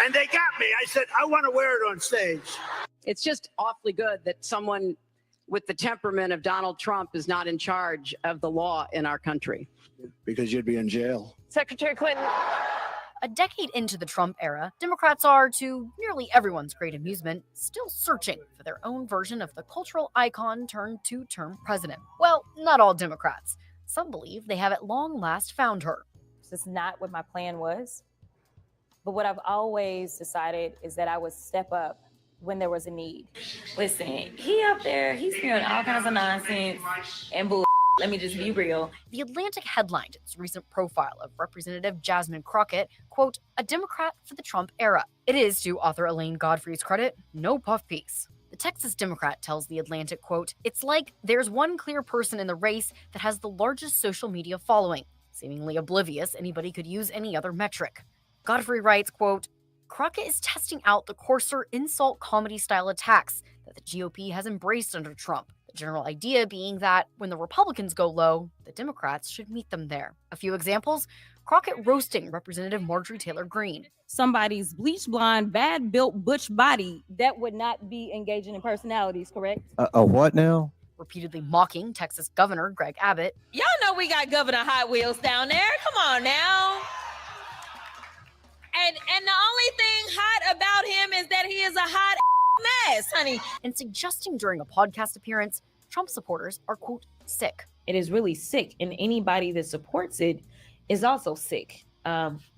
Speaker 3: And they got me. I said, I want to wear it on stage.
Speaker 2: It's just awfully good that someone with the temperament of Donald Trump is not in charge of the law in our country.
Speaker 3: Because you'd be in jail.
Speaker 22: Secretary Clinton. A decade into the Trump era, Democrats are, to nearly everyone's great amusement, still searching for their own version of the cultural icon turned two-term president. Well, not all Democrats. Some believe they have at long last found her.
Speaker 23: This is not what my plan was. But what I've always decided is that I would step up when there was a need.
Speaker 24: Listen, he up there, he's spewing all kinds of nonsense and bull. Let me just be real.
Speaker 22: The Atlantic headlined its recent profile of Representative Jasmine Crockett, quote, a Democrat for the Trump era. It is, to author Elaine Godfrey's credit, no puff piece. The The Texas Democrat tells The Atlantic, quote, "It's like there's one clear person in the race that has the largest social media following. Seemingly oblivious, anybody could use any other metric." Godfrey writes, quote, "Crockett is testing out the coarser insult comedy style attacks that the GOP has embraced under Trump. The general idea being that when the Republicans go low, the Democrats should meet them there." A few examples: Crockett roasting Representative Marjorie Taylor Greene.
Speaker 24: Somebody's bleach blonde, bad built butch body that would not be engaging in personalities, correct?
Speaker 1: A what now?
Speaker 22: Repeatedly mocking Texas Governor Greg Abbott.
Speaker 24: Y'all know we got Governor Hot Wheels down there. Come on now. And the only thing hot about him is that he is a hot mess, honey.
Speaker 22: And suggesting during a podcast appearance, Trump supporters are, quote, sick.
Speaker 23: It is really sick, and anybody that supports it is also sick.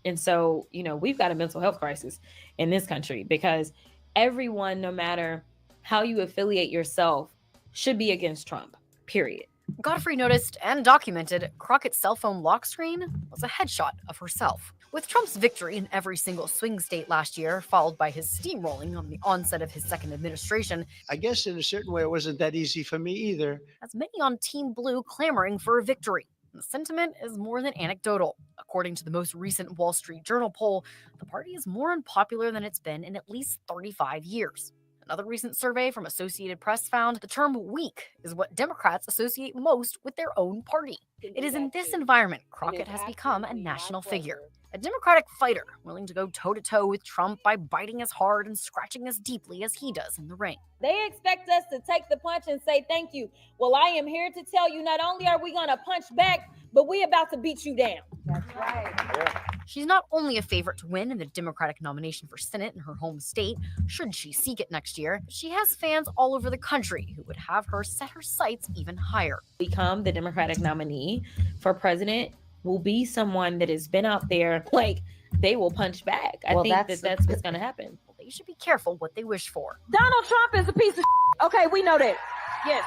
Speaker 23: And so, we've got a mental health crisis in this country because everyone, no matter how you affiliate yourself, should be against Trump, period.
Speaker 22: Godfrey noticed and documented Crockett's cell phone lock screen was a headshot of herself. With Trump's victory in every single swing state last year, followed by his steamrolling on the onset of his second administration,
Speaker 3: I guess in a certain way, it wasn't that easy for me either.
Speaker 22: has many on Team Blue clamoring for a victory. The sentiment is more than anecdotal. According to the most recent Wall Street Journal poll, the party is more unpopular than it's been in at least 35 years. Another recent survey from Associated Press found the term weak is what Democrats associate most with their own party. It is in this environment Crockett has become a national figure. A Democratic fighter willing to go toe-to-toe with Trump by biting as hard and scratching as deeply as he does in the ring.
Speaker 24: They expect us to take the punch and say thank you. Well, I am here to tell you, not only are we going to punch back, but we about to beat you down.
Speaker 22: That's right. Yeah. She's not only a favorite to win in the Democratic nomination for Senate in her home state, should she seek it next year, but she has fans all over the country who would have her set her sights even higher.
Speaker 23: Become the Democratic nominee for president will be someone that has been out there, like, they will punch back. I think that's what's going to happen.
Speaker 22: Well, they should be careful what they wish for.
Speaker 24: Donald Trump is a piece of Okay, we know that. Yes,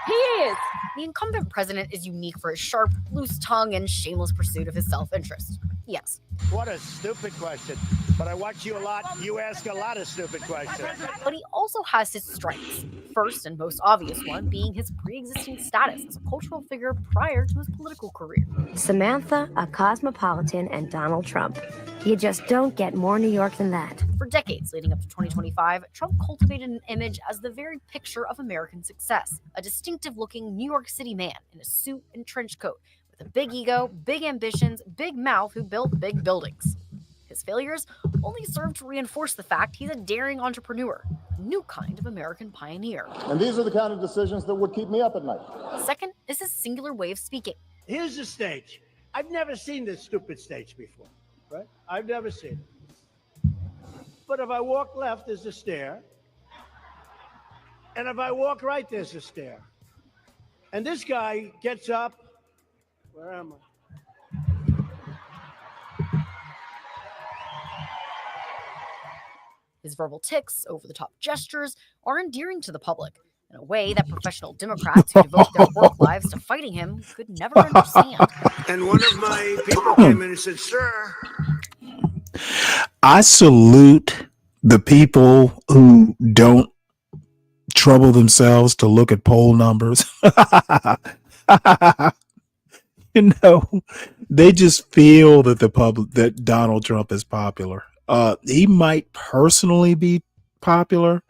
Speaker 24: he is.
Speaker 22: The incumbent president is unique for his sharp, loose tongue and shameless pursuit of his self-interest. Yes.
Speaker 3: What a stupid question. But I watch you a lot. You ask a lot of stupid questions.
Speaker 22: But he also has his strengths. First and most obvious one being his pre-existing status as a cultural figure prior to his political career.
Speaker 4: Samantha, a cosmopolitan, and Donald Trump. You just don't get more New York than that.
Speaker 22: For decades leading up to 2025, Trump cultivated an image as the very picture of American success. A distinctive-looking New York City man in a suit and trench coat with a big ego, big ambitions, big mouth who built big buildings. His failures only served to reinforce the fact he's a daring entrepreneur, a new kind of American pioneer.
Speaker 5: And these are the kind of decisions that would keep me up at night.
Speaker 22: Second is his singular way of speaking.
Speaker 3: Here's the stage. I've never seen this stupid stage before, right? I've never seen it. But if I walk left, there's a stair. And if I walk right, there's a stair. And this guy gets up. Where am I?
Speaker 22: His verbal tics, over-the-top gestures are endearing to the public in a way that professional Democrats who devote their work lives to fighting him could never understand.
Speaker 3: And one of my people came in and said, "Sir."
Speaker 8: I salute the people who don't trouble themselves to look at poll numbers. They just feel that that Donald Trump is popular. He might personally be popular.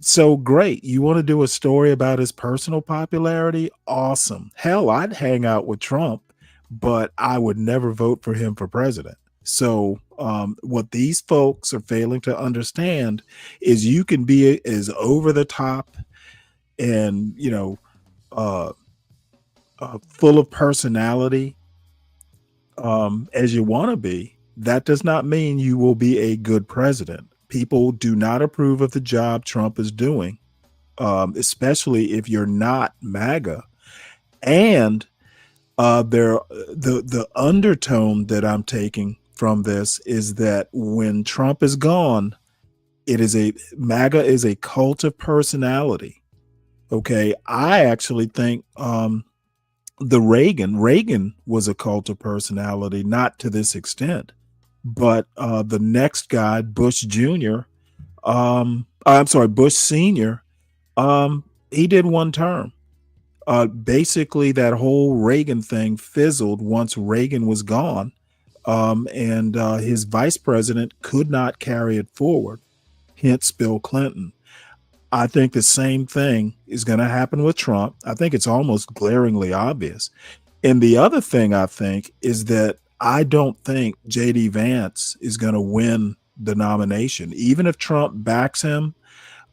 Speaker 8: So great. You want to do a story about his personal popularity? Awesome. Hell, I'd hang out with Trump, but I would never vote for him for president. So what these folks are failing to understand is you can be as over the top and, full of personality as you want to be. That does not mean you will be a good president. People do not approve of the job Trump is doing, especially if you're not MAGA. And the undertone that I'm taking from this is that when Trump is gone, MAGA is a cult of personality. Okay, I actually think Reagan was a cult of personality, not to this extent, but the next guy, Bush Jr., I'm sorry, Bush Senior, he did one term. Basically, that whole Reagan thing fizzled once Reagan was gone, and his vice president could not carry it forward. Hence, Bill Clinton. I think the same thing is going to happen with Trump. I think it's almost glaringly obvious. And the other thing I think is that I don't think J.D. Vance is going to win the nomination. Even if Trump backs him,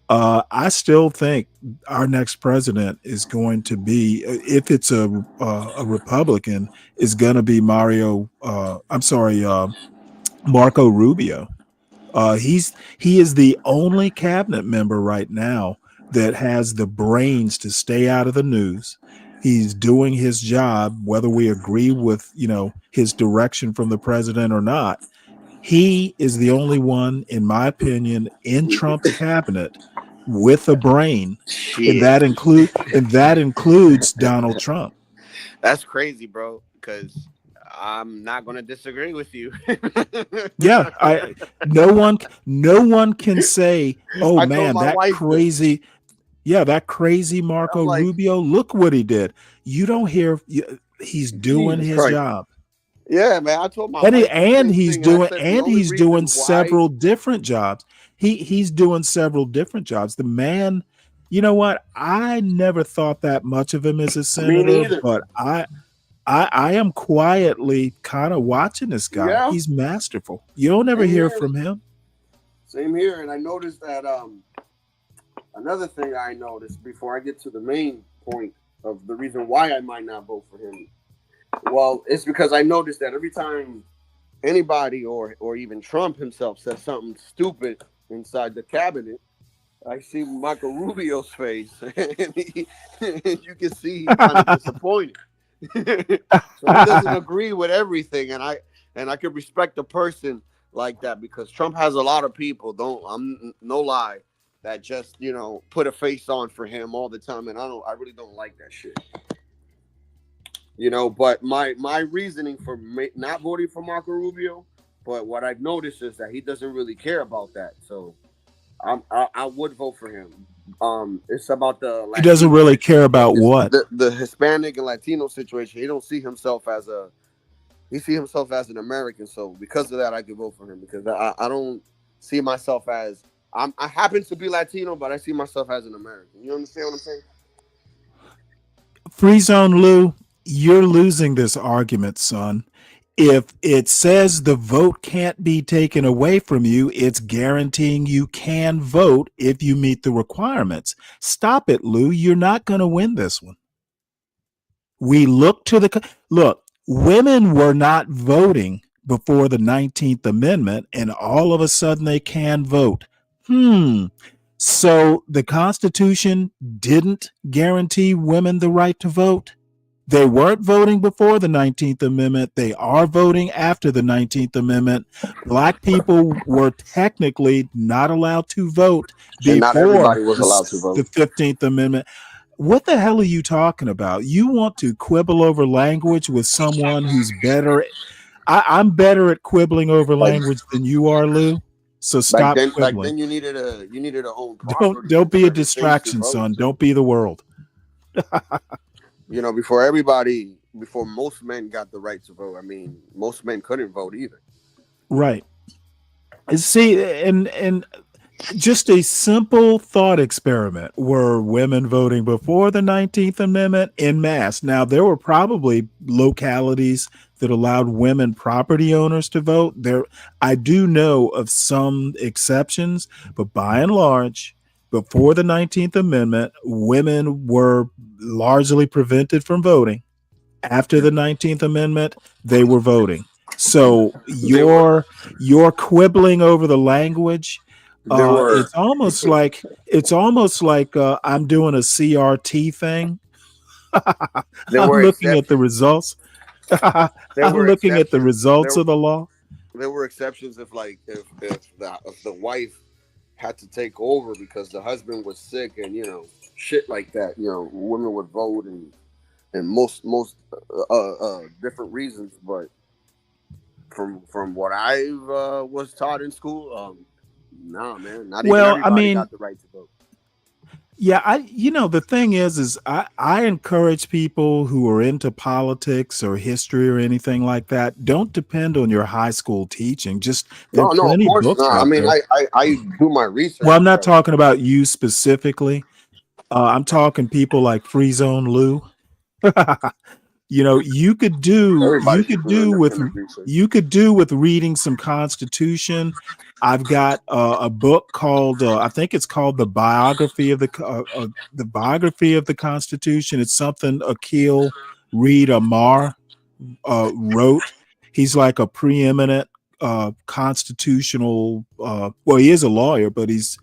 Speaker 8: I still think our next president is going to be, if it's a Republican, is going to be Marco Rubio. He is the only cabinet member right now that has the brains to stay out of the news. He's doing his job, whether we agree with, his direction from the president or not. He is the only one, in my opinion, in Trump's cabinet with a brain, and that includes Donald Trump.
Speaker 19: That's crazy, bro, because I'm not going to disagree with you.
Speaker 8: Yeah, no one can say, "Oh man, that crazy." Yeah, that crazy Marco Rubio. Look what he did. You don't hear. He's doing his job.
Speaker 19: Yeah, man. I told my
Speaker 8: wife
Speaker 19: and
Speaker 8: he's doing several different jobs. He's doing several different jobs. The man, you know what? I never thought that much of him as a senator, but I am quietly kind of watching this guy.
Speaker 19: Yeah.
Speaker 8: He's masterful. You don't ever hear from him.
Speaker 19: Same here, and I noticed that another thing I noticed before I get to the main point of the reason why I might not vote for him. Well, it's because I noticed that every time anybody or even Trump himself says something stupid inside the cabinet, I see Marco Rubio's face, and you can see he's kind of disappointed. So he doesn't agree with everything, and I could respect a person like that because Trump has a lot of people. I'm no lie that just put a face on for him all the time, and I really don't like that shit. But my reasoning for not voting for Marco Rubio, but what I've noticed is that he doesn't really care about that. So I would vote for him. It's about the Latino,
Speaker 8: he doesn't really care about what
Speaker 19: the Hispanic and Latino situation. He don't see himself as he see himself as an American. So because of that, I could vote for him because I don't see myself as I happen to be Latino, but I see myself as an American. You understand what I'm saying?
Speaker 8: Free Zone Lou, you're losing this argument, son. If it says the vote can't be taken away from you, it's guaranteeing you can vote if you meet the requirements. Stop it, Lou. You're not going to win this one. We look, women were not voting before the 19th Amendment, and all of a sudden they can vote. So the Constitution didn't guarantee women the right to vote. They weren't voting before the 19th Amendment. They are voting after the 19th Amendment. Black people were technically not allowed to vote before
Speaker 19: not everybody was allowed to vote.
Speaker 8: The 15th Amendment. What the hell are you talking about? You want to quibble over language with someone who's better? I'm better at quibbling over language than you are, Lou. So stop quibbling.
Speaker 19: Back then you needed a own property.
Speaker 8: Don't be a distraction, son. Don't be the world.
Speaker 19: Before most men got the right to vote. I mean, most men couldn't vote either.
Speaker 8: Right. See, and just a simple thought experiment. Were women voting before the 19th Amendment en masse? Now, there were probably localities that allowed women property owners to vote. I do know of some exceptions, but by and large, before the 19th Amendment, women were largely prevented from voting. After the 19th Amendment, they were voting. So you're quibbling over the language. It's almost like I'm doing a CRT thing. I'm looking at the results. I'm looking at the results of the law.
Speaker 19: There were exceptions if the wife had to take over because the husband was sick and shit like that. Women would vote and most different reasons. But from what I was taught in school, No, man, not even
Speaker 8: Well, I
Speaker 19: everybody
Speaker 8: mean,
Speaker 19: got the right to vote.
Speaker 8: yeah, the thing is I encourage people who are into politics or history or anything like that, don't depend on your high school teaching. Just there are
Speaker 19: No, of
Speaker 8: plenty
Speaker 19: course
Speaker 8: books
Speaker 19: not. I
Speaker 8: out
Speaker 19: mean,
Speaker 8: there.
Speaker 19: I do my research,
Speaker 8: Well, I'm not
Speaker 19: but
Speaker 8: talking about you specifically. I'm talking people like Free Zone Lou. You could do
Speaker 19: everybody should do independent research.
Speaker 8: reading some Constitution. I've got a book called I think it's called the biography of the Constitution. It's something Akil Reed Amar wrote. He's like a preeminent constitutional. Well, he is a lawyer, but he's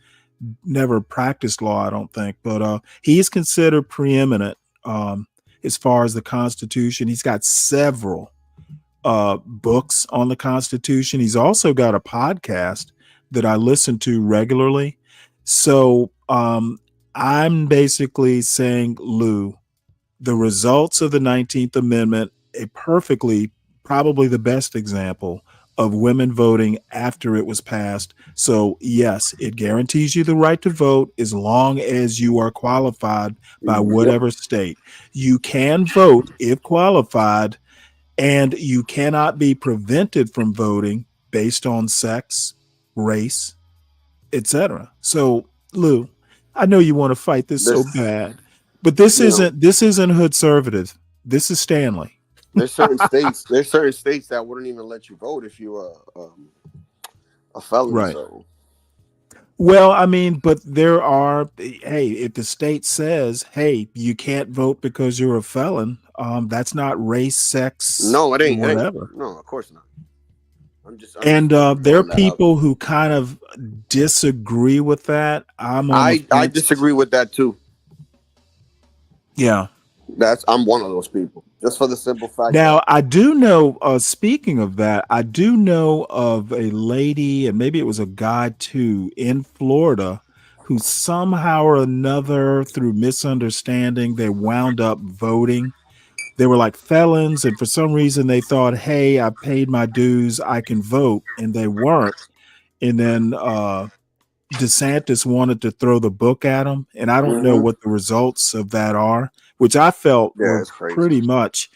Speaker 8: never practiced law, I don't think. But he is considered preeminent as far as the Constitution. He's got several books on the Constitution. He's also got a podcast that I listen to regularly. So I'm basically saying, Lou, the results of the 19th Amendment, probably the best example of women voting after it was passed. So yes, it guarantees you the right to vote as long as you are qualified by whatever state. You can vote if qualified, and you cannot be prevented from voting based on sex, race, etc. So, Lou, I know you want to fight this so bad, but this isn't hood conservative. This is Stanley.
Speaker 19: There's certain states that wouldn't even let you vote if you a felon.
Speaker 8: Right.
Speaker 19: So
Speaker 8: Well, I mean, but there are, hey, if the state says, hey, you can't vote because you're a felon, that's not race, sex,
Speaker 19: no, it ain't.
Speaker 8: whatever.
Speaker 19: No, of course not.
Speaker 8: And there are people who kind of disagree with that.
Speaker 19: I disagree with that too.
Speaker 8: Yeah.
Speaker 19: I'm one of those people. Just for the simple fact.
Speaker 8: Now, I do know, speaking of that, I do know of a lady, and maybe it was a guy too, in Florida, who somehow or another, through misunderstanding, they wound up voting. They were like felons, and for some reason they thought, hey, I paid my dues, I can vote, and they weren't. And then DeSantis wanted to throw the book at them, and I don't know what the results of that are, which I felt were pretty much.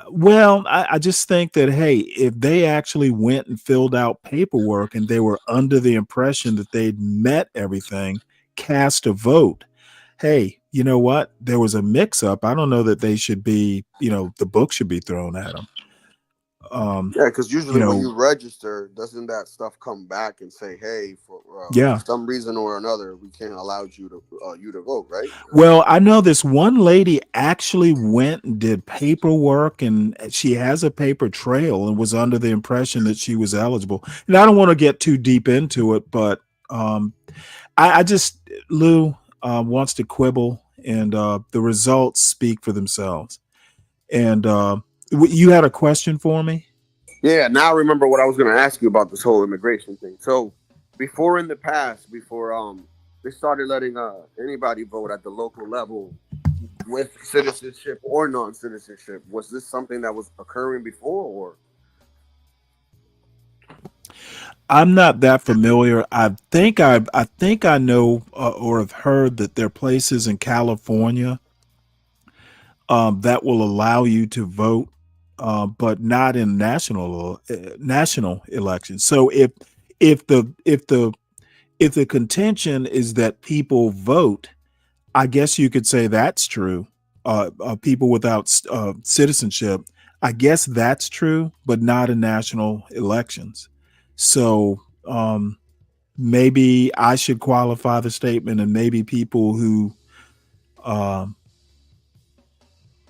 Speaker 8: Well, I just think that, hey, if they actually went and filled out paperwork and they were under the impression that they'd met everything, cast a vote, hey, you know what? There was a mix up. I don't know that they should be, the book should be thrown at them.
Speaker 19: Yeah, because usually when you register, doesn't that stuff come back and say, "Hey, for some reason or another, we can't allow you to vote," right?
Speaker 8: Well, I know this one lady actually went and did paperwork, and she has a paper trail, and was under the impression that she was eligible. And I don't want to get too deep into it, but I just Lou wants to quibble, and the results speak for themselves. And you had a question for me?
Speaker 19: Yeah, now I remember what I was going to ask you about this whole immigration thing. So, before in the past, before they started letting anybody vote at the local level with citizenship or non-citizenship, was this something that was occurring before, or?
Speaker 8: I'm not that familiar. I think I know or have heard that there are places in California that will allow you to vote, but not in national elections. So if the contention is that people vote, I guess you could say that's true. People without citizenship, I guess that's true, but not in national elections. So maybe I should qualify the statement, and maybe people who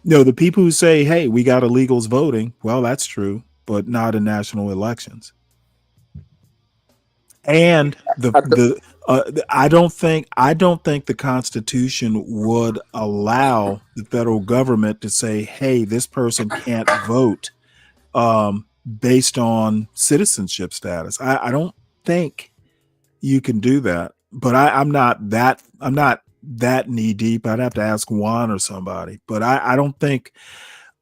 Speaker 8: the people who say, hey, we got illegals voting, well, that's true, but not in national elections. And I don't think the Constitution would allow the federal government to say, hey, this person can't vote based on citizenship status. I don't think you can do that, but I'm not that knee deep. I'd have to ask Juan or somebody, but I don't think,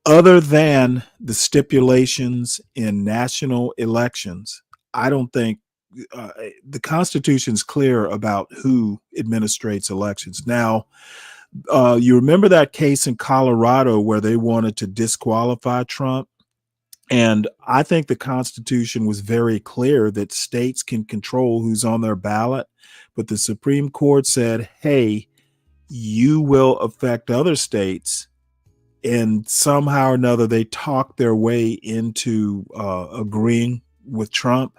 Speaker 8: other than the stipulations in national elections, I don't think the Constitution's clear about who administrates elections. Now, you remember that case in Colorado where they wanted to disqualify Trump? And I think the Constitution was very clear that states can control who's on their ballot. But the Supreme Court said, hey, you will affect other states. And somehow or another, they talked their way into agreeing with Trump.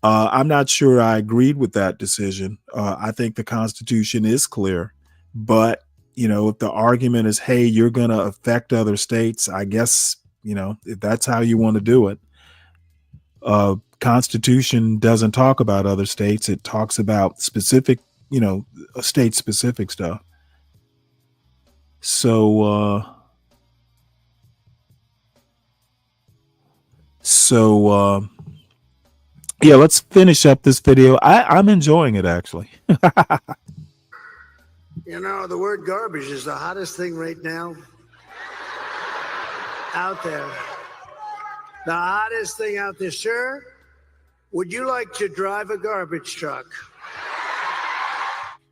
Speaker 8: I'm not sure I agreed with that decision. I think the Constitution is clear. But, if the argument is, hey, you're going to affect other states, I guess, if that's how you want to do it. Constitution doesn't talk about other states. It talks about specific, state specific stuff. So yeah, let's finish up this video. I'm enjoying it, actually.
Speaker 3: The word garbage is the hottest thing right now out there. The hottest thing out there. Sir, would you like to drive a garbage truck?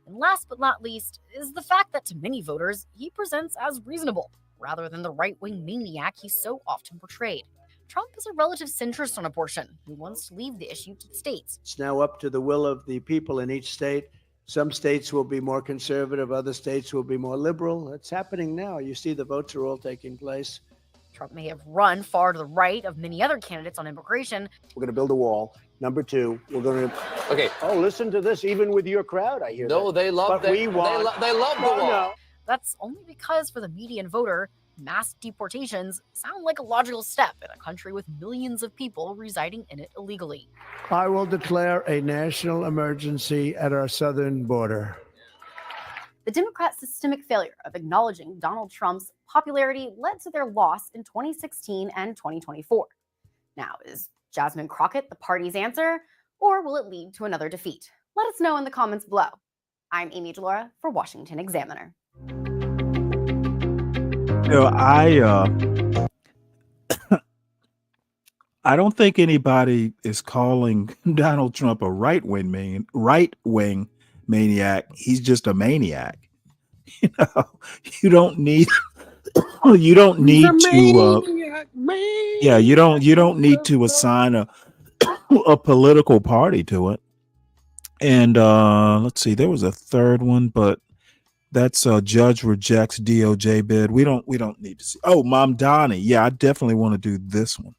Speaker 22: And last but not least is the fact that to many voters, he presents as reasonable, rather than the right-wing maniac he's so often portrayed. Trump is a relative centrist on abortion who wants to leave the issue to the states.
Speaker 3: It's now up to the will of the people in each state. Some states will be more conservative, other states will be more liberal. It's happening now. You see the votes are all taking place.
Speaker 22: Trump may have run far to the right of many other candidates on immigration.
Speaker 3: We're going to build a wall. Number two, we're going to... Okay. Oh, listen to this. Even with your crowd, I hear that.
Speaker 1: No, they love
Speaker 3: But we want...
Speaker 1: they love the wall.
Speaker 3: No.
Speaker 22: That's only because for the median voter, mass deportations sound like a logical step in a country with millions of people residing in it illegally.
Speaker 3: I will declare a national emergency at our southern border.
Speaker 22: The Democrats' systemic failure of acknowledging Donald Trump's popularity led to their loss in 2016 and 2024. Now, is Jasmine Crockett the party's answer, or will it lead to another defeat? Let us know in the comments below. I'm Amy DeLaura for Washington Examiner.
Speaker 8: I don't think anybody is calling Donald Trump a right-wing maniac. He's just a maniac. You don't need to you don't need to assign a political party to it. And let's see, there was a third one, but that's judge rejects DOJ bid. We don't need to see. Oh, Mamdani. Yeah, I definitely want to do this one.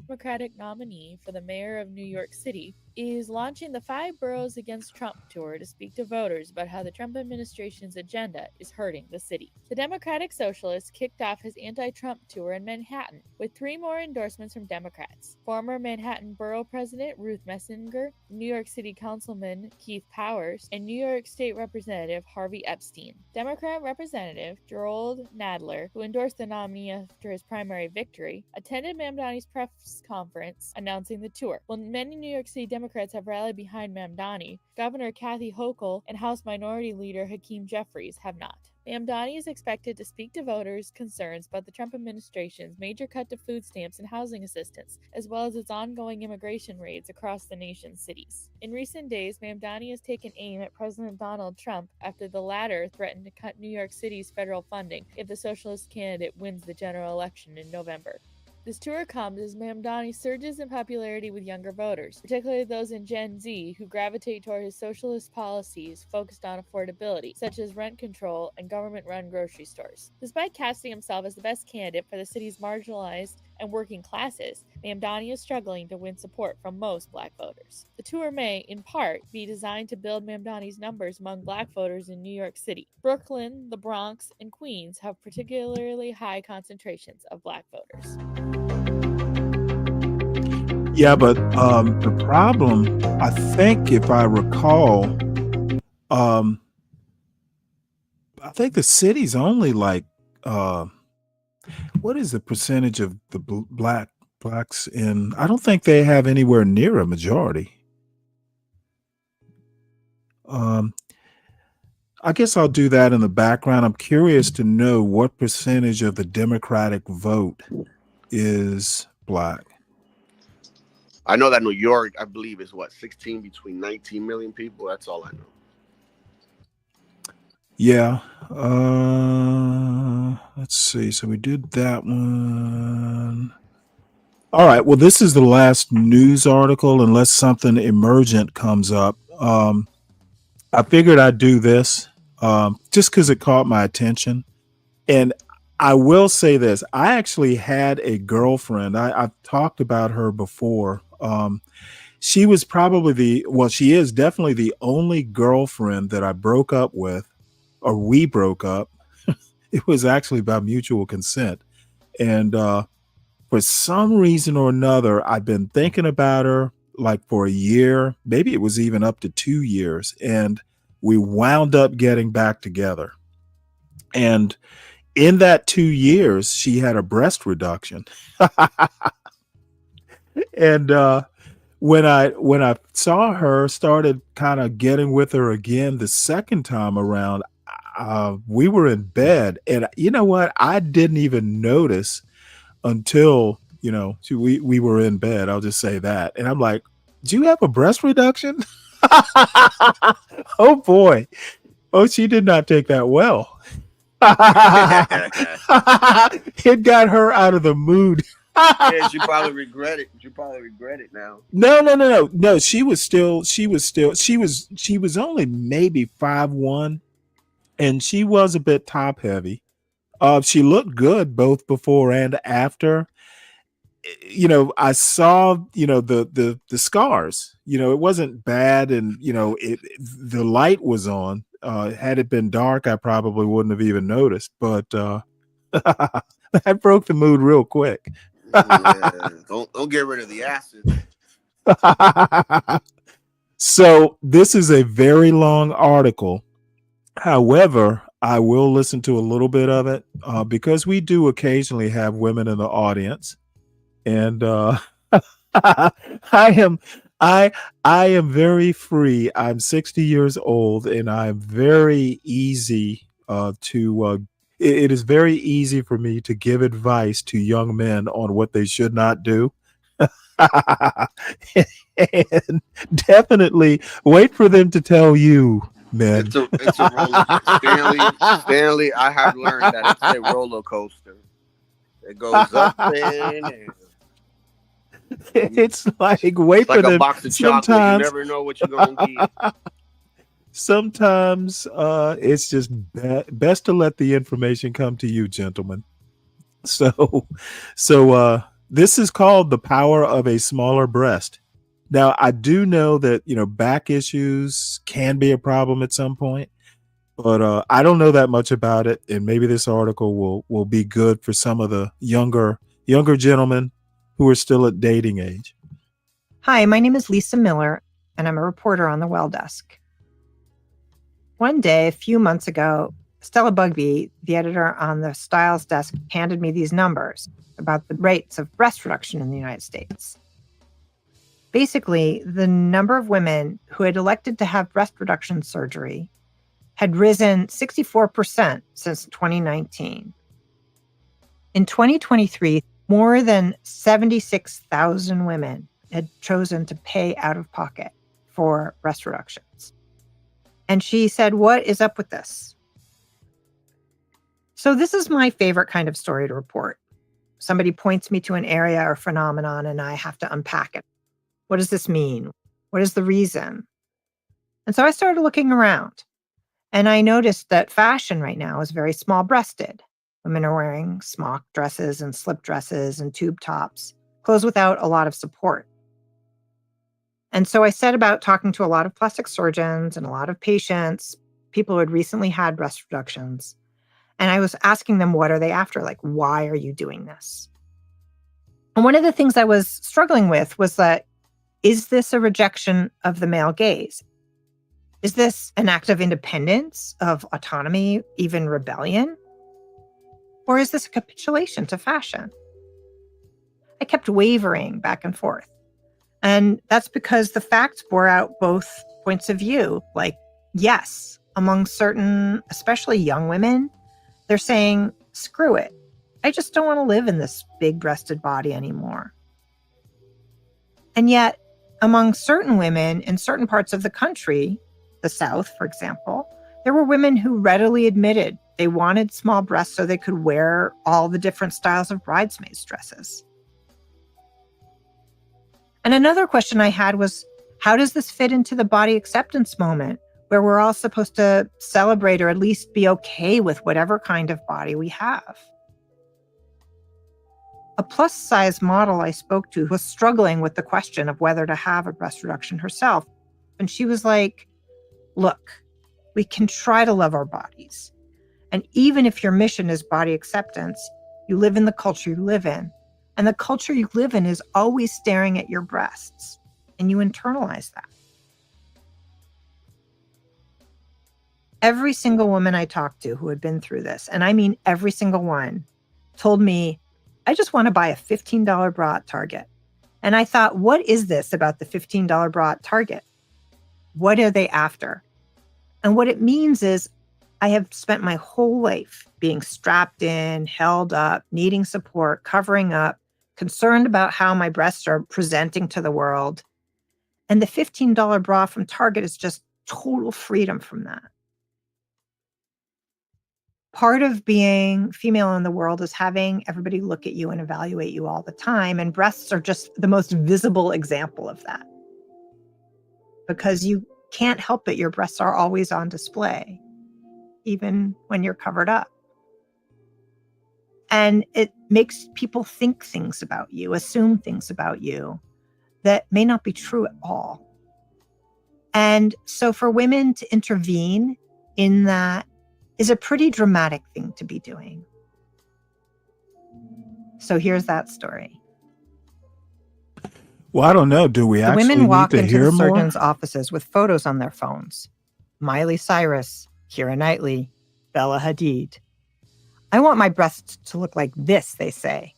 Speaker 6: Democratic nominee for the mayor of New York City is launching the 5 Boroughs Against Trump tour to speak to voters about how the Trump administration's agenda is hurting the city. The Democratic Socialist kicked off his anti-Trump tour in Manhattan with 3 more endorsements from Democrats: former Manhattan Borough President Ruth Messinger, New York City Councilman Keith Powers, and New York State Representative Harvey Epstein. Democrat Representative Gerald Nadler, who endorsed the nominee after his primary victory, attended Mamdani's press conference announcing the tour. While many New York City Democrats have rallied behind Mamdani, Governor Kathy Hochul and House Minority Leader Hakeem Jeffries have not. Mamdani is expected to speak to voters' concerns about the Trump administration's major cut to food stamps and housing assistance, as well as its ongoing immigration raids across the nation's cities. In recent days, Mamdani has taken aim at President Donald Trump after the latter threatened to cut New York City's federal funding if the socialist candidate wins the general election in November. This tour comes as Mamdani surges in popularity with younger voters, particularly those in Gen Z who gravitate toward his socialist policies focused on affordability, such as rent control and government-run grocery stores. Despite casting himself as the best candidate for the city's marginalized and working classes, Mamdani is struggling to win support from most Black voters. The tour may, in part, be designed to build Mamdani's numbers among Black voters in New York City. Brooklyn, the Bronx, and Queens have particularly high concentrations of Black voters.
Speaker 8: Yeah, but the problem, I think, if I recall, I think the city's only like, what is the percentage of the blacks in? I don't think they have anywhere near a majority. I guess I'll do that in the background. I'm curious to know what percentage of the Democratic vote is Black.
Speaker 19: I know that New York, I believe, is what, 16 between 19 million people. That's all I know.
Speaker 8: Yeah. Let's see. So we did that one. All right. Well, this is the last news article, unless something emergent comes up. I figured I'd do this just because it caught my attention. And I will say this: I actually had a girlfriend. I've talked about her before. She was probably she is definitely the only girlfriend that I broke up with, or we broke up. It was actually by mutual consent. And for some reason or another, I've been thinking about her like for a year, maybe it was even up to 2 years. And we wound up getting back together. And in that 2 years, she had a breast reduction. And when I saw her, started kind of getting with her again the second time around, we were in bed, and you know what? I didn't even notice until we were in bed. I'll just say that, and I'm like, "Do you have a breast reduction?" Oh boy! Oh, she did not take that well. It got her out of the mood.
Speaker 19: Yeah, you probably regret it. You probably regret it now.
Speaker 8: No. She was only maybe 5'1", and she was a bit top heavy. She looked good both before and after. I saw, the scars. It wasn't bad, and the light was on. Had it been dark, I probably wouldn't have even noticed. But that broke the mood real quick.
Speaker 19: Yeah, don't get rid of the acid.
Speaker 8: So this is a very long article. However, I will listen to a little bit of it because we do occasionally have women in the audience, and I am very free. I'm 60 years old, and I'm very easy it is very easy for me to give advice to young men on what they should not do. And definitely wait for them to tell you, men.
Speaker 19: It's a roller coaster. Stanley, I have learned that it's a roller coaster. It goes up and
Speaker 8: it's like wait
Speaker 19: it's like
Speaker 8: for them.
Speaker 19: a box of chocolate. You never know what you're gonna get.
Speaker 8: Sometimes it's just best to let the information come to you, gentlemen. So this is called The Power of a Smaller Breast. Now, I do know that, back issues can be a problem at some point, but I don't know that much about it. And maybe this article will be good for some of the younger gentlemen who are still at dating age.
Speaker 1: Hi, my name is Lisa Miller, and I'm a reporter on the Well Desk. One day, a few months ago, Stella Bugby, the editor on the Styles Desk, handed me these numbers about the rates of breast reduction in the United States. Basically, the number of women who had elected to have breast reduction surgery had risen 64% since 2019. In 2023, more than 76,000 women had chosen to pay out of pocket for breast reductions. And she said, "What is up with this?" So this is my favorite kind of story to report. Somebody points me to an area or phenomenon, and I have to unpack it. What does this mean? What is the reason? And so I started looking around, and I noticed that fashion right now is very small-breasted. Women are wearing smock dresses and slip dresses and tube tops, clothes without a lot of support. And so I set about talking to a lot of plastic surgeons and a lot of patients, people who had recently had breast reductions. And I was asking them, what are they after? Like, why are you doing this? And one of the things I was struggling with was that, is this a rejection of the male gaze? Is this an act of independence, of autonomy, even rebellion? Or is this a capitulation to fashion? I kept wavering back and forth. And that's because the facts bore out both points of view. Like, yes, among certain, especially young women, they're saying, screw it. I just don't want to live in this big-breasted body anymore. And yet, among certain women in certain parts of the country, the South, for example, there were women who readily admitted they wanted small breasts so they could wear all the different styles of bridesmaids' dresses. And another question I had was, how does this fit into the body acceptance moment where we're all supposed to celebrate or at least be okay with whatever kind of body we have? A plus-size model I spoke to was struggling with the question of whether to have a breast reduction herself. And she was like, look, we can try to love our bodies. And even if your mission is body acceptance, you live in the culture you live in. And the culture you live in is always staring at your breasts. And you internalize that. Every single woman I talked to who had been through this, and I mean every single one, told me, I just want to buy a $15 bra at Target. And I thought, what is this about the $15 bra at Target? What are they after? And what it means is I have spent my whole life being strapped in, held up, needing support, covering up, concerned about how my breasts are presenting to the world. And the $15 bra from Target is just total freedom from that. Part of being female in the world is having everybody look at you and evaluate you all the time. And breasts are just the most visible example of that. Because you can't help it, your breasts are always on display, even when you're covered up. And it makes people think things about you, assume things about you that may not be true at all. And so for women to intervene in that is a pretty dramatic thing to be doing. So here's that story.
Speaker 8: Well, I don't know. Do we
Speaker 1: The
Speaker 8: actually
Speaker 1: women
Speaker 8: need
Speaker 1: walk
Speaker 8: to
Speaker 1: into
Speaker 8: hear
Speaker 1: the
Speaker 8: more?
Speaker 1: surgeon's offices with photos on their phones. Miley Cyrus, Keira Knightley, Bella Hadid. I want my breasts to look like this, they say.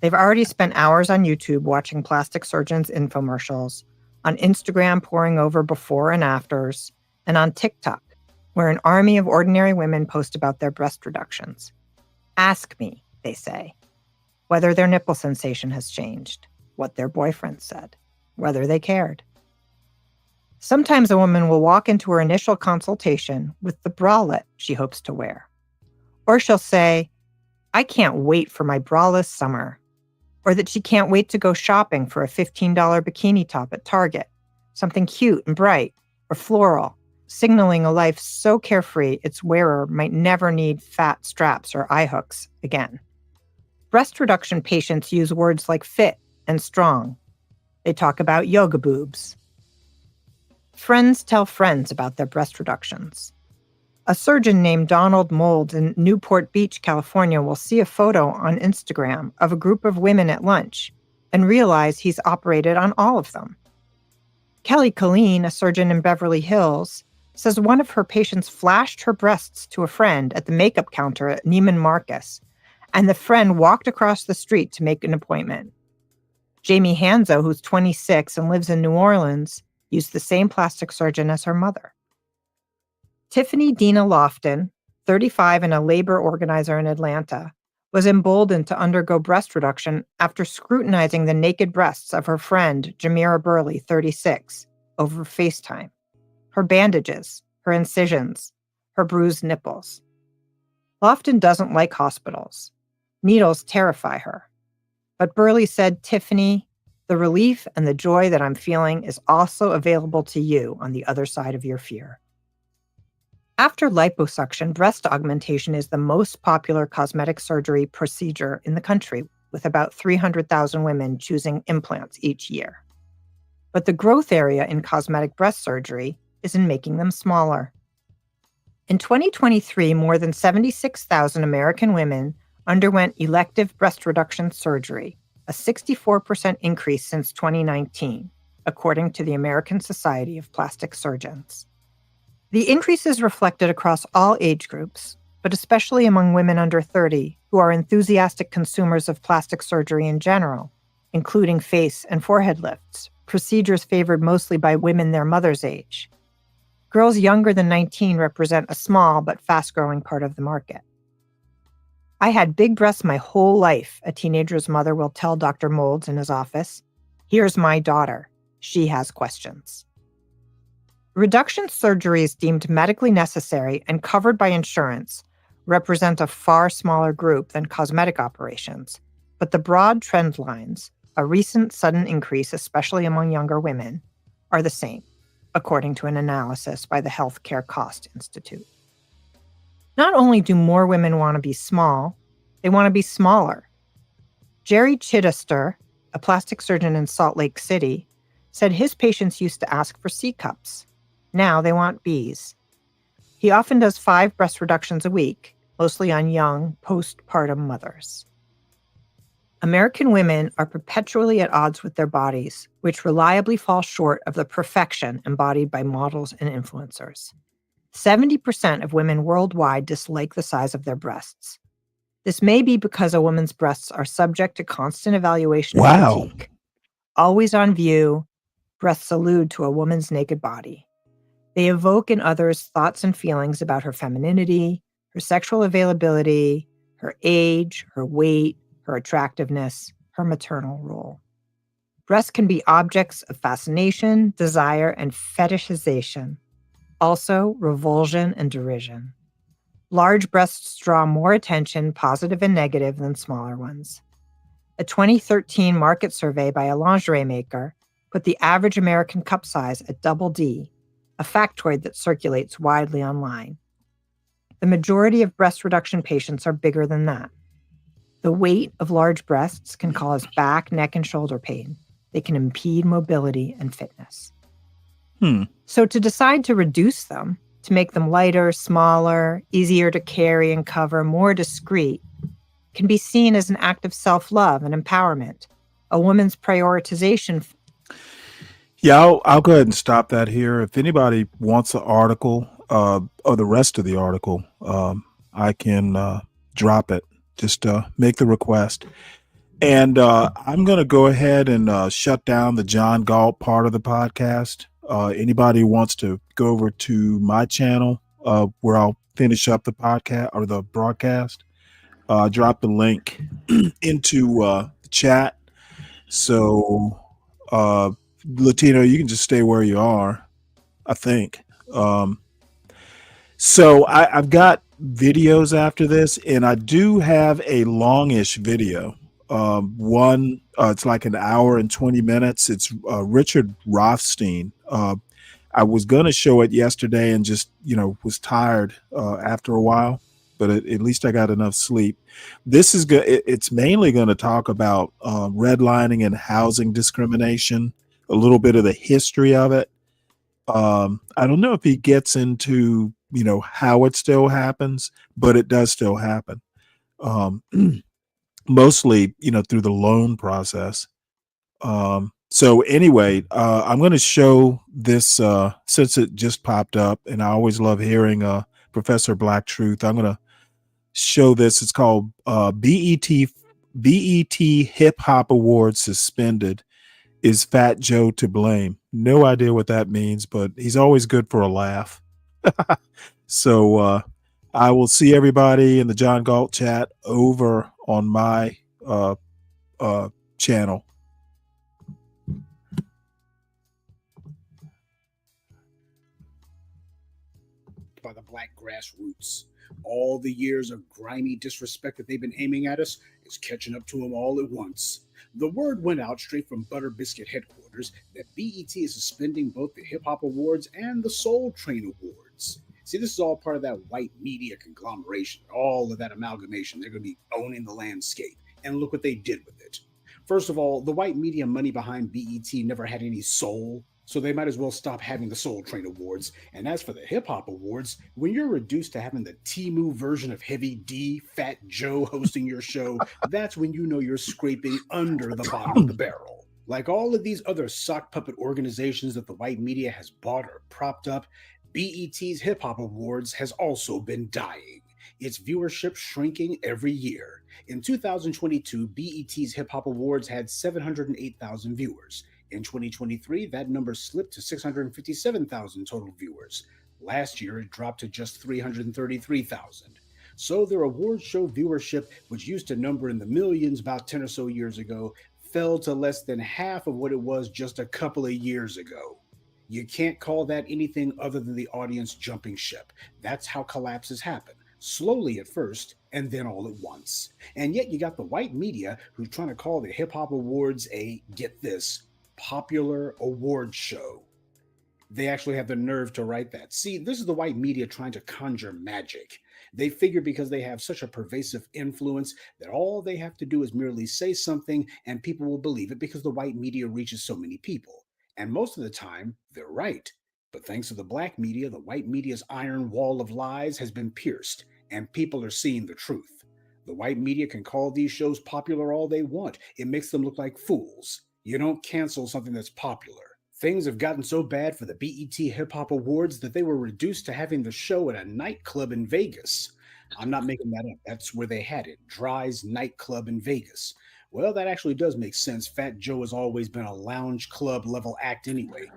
Speaker 1: They've already spent hours on YouTube watching plastic surgeons' infomercials, on Instagram poring over before and afters, and on TikTok, where an army of ordinary women post about their breast reductions. Ask me, they say, whether their nipple sensation has changed, what their boyfriend said, whether they cared. Sometimes a woman will walk into her initial consultation with the bralette she hopes to wear. Or she'll say, I can't wait for my braless summer. Or that she can't wait to go shopping for a $15 bikini top at Target, something cute and bright or floral, signaling a life so carefree its wearer might never need fat straps or eye hooks again. Breast reduction patients use words like fit and strong. They talk about yoga boobs. Friends tell friends about their breast reductions. A surgeon named Donald Mold in Newport Beach, California, will see a photo on Instagram of a group of women at lunch and realize he's operated on all of them. Kelly Colleen, a surgeon in Beverly Hills, says one of her patients flashed her breasts to a friend at the makeup counter at Neiman Marcus, and the friend walked across the street to make an appointment. Jamie Hanzo, who's 26 and lives in New Orleans, used the same plastic surgeon as her mother. Tiffany Dina Lofton, 35 and a labor organizer in Atlanta, was emboldened to undergo breast reduction after scrutinizing the naked breasts of her friend, Jamira Burley, 36, over FaceTime. Her bandages, her incisions, her bruised nipples. Lofton doesn't like hospitals. Needles terrify her. But Burley said, Tiffany, the relief and the joy that I'm feeling is also available to you on the other side of your fear. After liposuction, breast augmentation is the most popular cosmetic surgery procedure in the country, with about 300,000 women choosing implants each year. But the growth area in cosmetic breast surgery is in making them smaller. In 2023, more than 76,000 American women underwent elective breast reduction surgery, a 64% increase since 2019, according to the American Society of Plastic Surgeons. The increase is reflected across all age groups, but especially among women under 30 who are enthusiastic consumers of plastic surgery in general, including face and forehead lifts, procedures favored mostly by women their mother's age. Girls younger than 19 represent a small but fast-growing part of the market. I had big breasts my whole life, a teenager's mother will tell Dr. Molds in his office. Here's my daughter. She has questions. Reduction surgeries deemed medically necessary and covered by insurance represent a far smaller group than cosmetic operations, but the broad trend lines, a recent sudden increase, especially among younger women, are the same, according to an analysis by the Healthcare Cost Institute. Not only do more women want to be small, they want to be smaller. Jerry Chittister, a plastic surgeon in Salt Lake City, said his patients used to ask for C cups. Now they want Bs. He often does 5 breast reductions a week, mostly on young, postpartum mothers. American women are perpetually at odds with their bodies, which reliably fall short of the perfection embodied by models and influencers. 70% of women worldwide dislike the size of their breasts. This may be because a woman's breasts are subject to constant evaluation and critique. Always on view, breasts allude to a woman's naked body. They evoke in others thoughts and feelings about her femininity, her sexual availability, her age, her weight, her attractiveness, her maternal role. Breasts can be objects of fascination, desire, and fetishization. Also, revulsion and derision. Large breasts draw more attention, positive and negative, than smaller ones. A 2013 market survey by a lingerie maker put the average American cup size at double D, a factoid that circulates widely online. The majority of breast reduction patients are bigger than that. The weight of large breasts can cause back, neck, and shoulder pain. They can impede mobility and fitness. So to decide to reduce them, to make them lighter, smaller, easier to carry and cover, more discreet, can be seen as an act of self-love and empowerment, a woman's prioritization.
Speaker 8: Yeah, I'll go ahead and stop that here. If anybody wants the article or the rest of the article, I can drop it. Just make the request. And I'm going to go ahead and shut down the John Galt part of the podcast. Anybody who wants to go over to my channel where I'll finish up the podcast or the broadcast, drop the link into the chat. So, Latino, you can just stay where you are, I think. So I've got videos after this, and I do have a longish video. One, it's like an hour and 20 minutes. It's Richard Rothstein. I was going to show it yesterday and just, was tired after a while, but at least I got enough sleep. This is good. It's mainly going to talk about redlining and housing discrimination, a little bit of the history of it. I don't know if he gets into, how it still happens, but it does still happen. Mostly, through the loan process. So anyway, I'm going to show this since it just popped up, and I always love hearing Professor Black Truth. I'm going to show this. It's called BET Hip Hop Awards suspended. Is Fat Joe to blame? No idea what that means, but he's always good for a laugh. So I will see everybody in the John Galt chat over on my channel.
Speaker 7: By the black grassroots. All the years of grimy disrespect that they've been aiming at us is catching up to them all at once. The word went out straight from Butter Biscuit headquarters that BET is suspending both the Hip Hop Awards and the Soul Train Awards. See, this is all part of that white media conglomeration, all of that amalgamation. They're going to be owning the landscape. And look what they did with it. First of all, the white media money behind BET never had any soul, so they might as well stop having the Soul Train Awards. And as for the Hip Hop Awards, when you're reduced to having the Temu version of Heavy D, Fat Joe hosting your show, that's when you know you're scraping under the bottom of the barrel. Like all of these other sock puppet organizations that the white media has bought or propped up, BET's Hip Hop Awards has also been dying. Its viewership shrinking every year. In 2022, BET's Hip Hop Awards had 708,000 viewers. In 2023, that number slipped to 657,000 total viewers. Last year, it dropped to just 333,000. So their award show viewership, which used to number in the millions about 10 or so years ago, fell to less than half of what it was just a couple of years ago. You can't call that anything other than the audience jumping ship. That's how collapses happen. Slowly at first, and then all at once. And yet you got the white media who's trying to call the Hip Hop Awards a, get this, popular award show. They actually have the nerve to write that. See, this is the white media trying to conjure magic. They figure because they have such a pervasive influence that all they have to do is merely say something and people will believe it because the white media reaches so many people. And most of the time, they're right. But thanks to the black media, the white media's iron wall of lies has been pierced, and people are seeing the truth. The white media can call these shows popular all they want. It makes them look like fools. You don't cancel something that's popular. Things have gotten so bad for the BET Hip Hop Awards that they were reduced to having the show at a nightclub in Vegas. I'm not making that up. That's where they had it, Dry's Nightclub in Vegas. Well, that actually does make sense. Fat Joe has always been a lounge club level act anyway.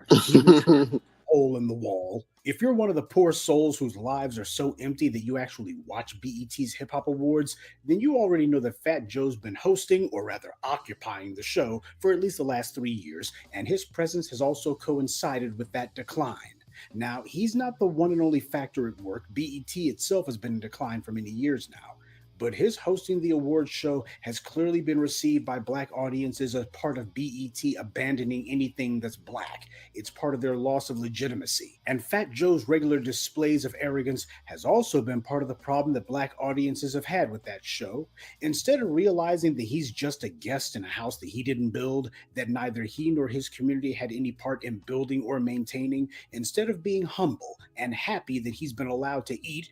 Speaker 7: Hole in the wall. If you're one of the poor souls whose lives are so empty that you actually watch BET's Hip Hop Awards, then you already know that Fat Joe's been hosting, or rather occupying, the show for at least the last 3 years, and his presence has also coincided with that decline. Now, he's not the one and only factor at work. BET itself has been in decline for many years now. But his hosting the awards show has clearly been received by black audiences as part of BET abandoning anything that's black. It's part of their loss of legitimacy. And Fat Joe's regular displays of arrogance has also been part of the problem that black audiences have had with that show. Instead of realizing that he's just a guest in a house that he didn't build, that neither he nor his community had any part in building or maintaining, instead of being humble and happy that he's been allowed to eat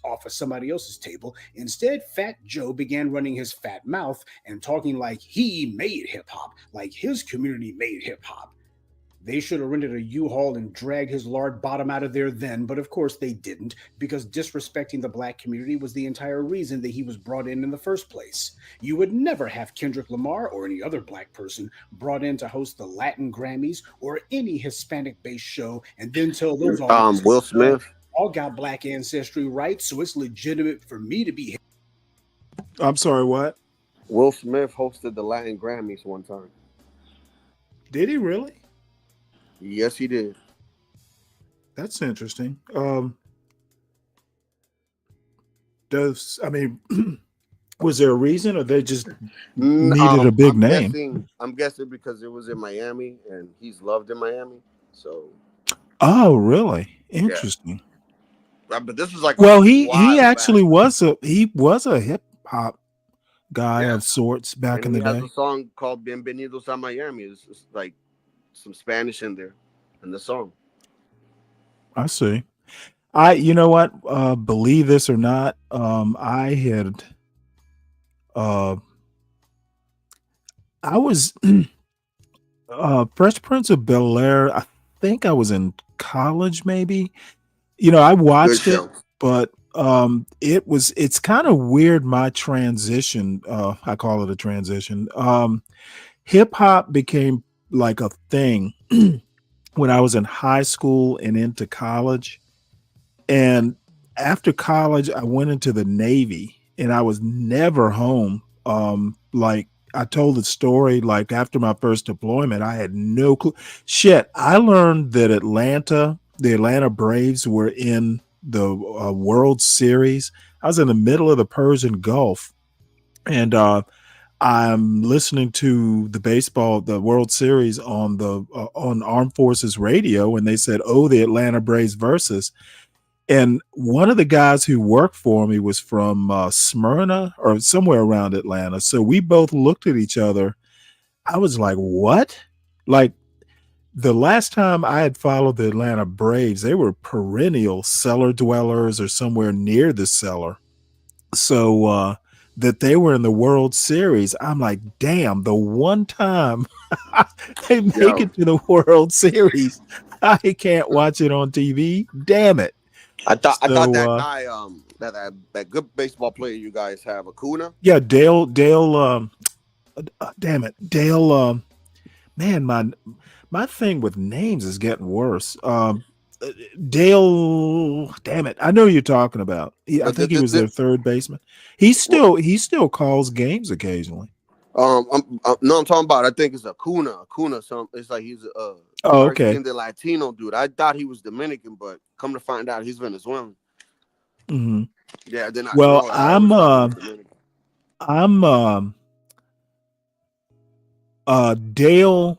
Speaker 7: off of somebody else's table, instead Fat Joe began running his fat mouth and talking like he made hip-hop, like his community made hip-hop. They should have rented a U-Haul and dragged his lard bottom out of there then, but of course they didn't, because disrespecting the black community was the entire reason that he was brought in the first place. You would never have Kendrick Lamar or any other black person brought in to host the Latin Grammys or any Hispanic-based show and then tell those
Speaker 19: Will Smith
Speaker 7: all got black ancestry, right? So it's legitimate for me to be.
Speaker 8: I'm sorry, what?
Speaker 19: Will Smith hosted the Latin Grammys one time.
Speaker 8: Did he really?
Speaker 19: Yes, he did.
Speaker 8: That's interesting. Was there a reason, or they just needed a big name?
Speaker 19: I'm guessing because it was in Miami, and he's loved in Miami. So.
Speaker 8: Oh, really? Interesting.
Speaker 19: Yeah. But this was like.
Speaker 8: Well, he actually was a hip hop guy of sorts back in the day.
Speaker 19: He has a song called "Bienvenidos a Miami." It's like some Spanish in there in the song.
Speaker 8: I see. You know what? Believe this or not, I was Fresh Prince of Bel-Air. I think I was in college, maybe. I watched it, but it's kind of weird. My transition, I call it a transition. Hip hop became like a thing when I was in high school and into college. And after college, I went into the Navy and I was never home. Like I told the story, like after my first deployment, I had no clue. Shit, I learned that the Atlanta Braves were in the World Series. I was in the middle of the Persian Gulf, and I'm listening to the World Series on Armed Forces radio, and they said, "Oh, the Atlanta Braves versus." And one of the guys who worked for me was from Smyrna or somewhere around Atlanta. So we both looked at each other. I was like, "What?" Like the last time I had followed the Atlanta Braves, they were perennial cellar dwellers or somewhere near the cellar. So that they were in the World Series, I'm like, damn, the one time they make it to the World Series, I can't watch it on TV. Damn it.
Speaker 19: I thought that guy, that good baseball player you guys have, Acuna.
Speaker 8: Yeah, Dale, damn it. Dale, man, my thing with names is getting worse. Dale, damn it. I know who you're talking about. I think he was their third baseman. He still calls games occasionally.
Speaker 19: No, I'm talking about. I think it's Acuna. Some. It's like he's a
Speaker 8: Oh, okay.
Speaker 19: dark-skinned Latino dude. I thought he was Dominican, but come to find out, he's Venezuelan.
Speaker 8: Hmm.
Speaker 19: Yeah, then I
Speaker 8: Well,
Speaker 19: know. I always thought he was Dominican.
Speaker 8: Dale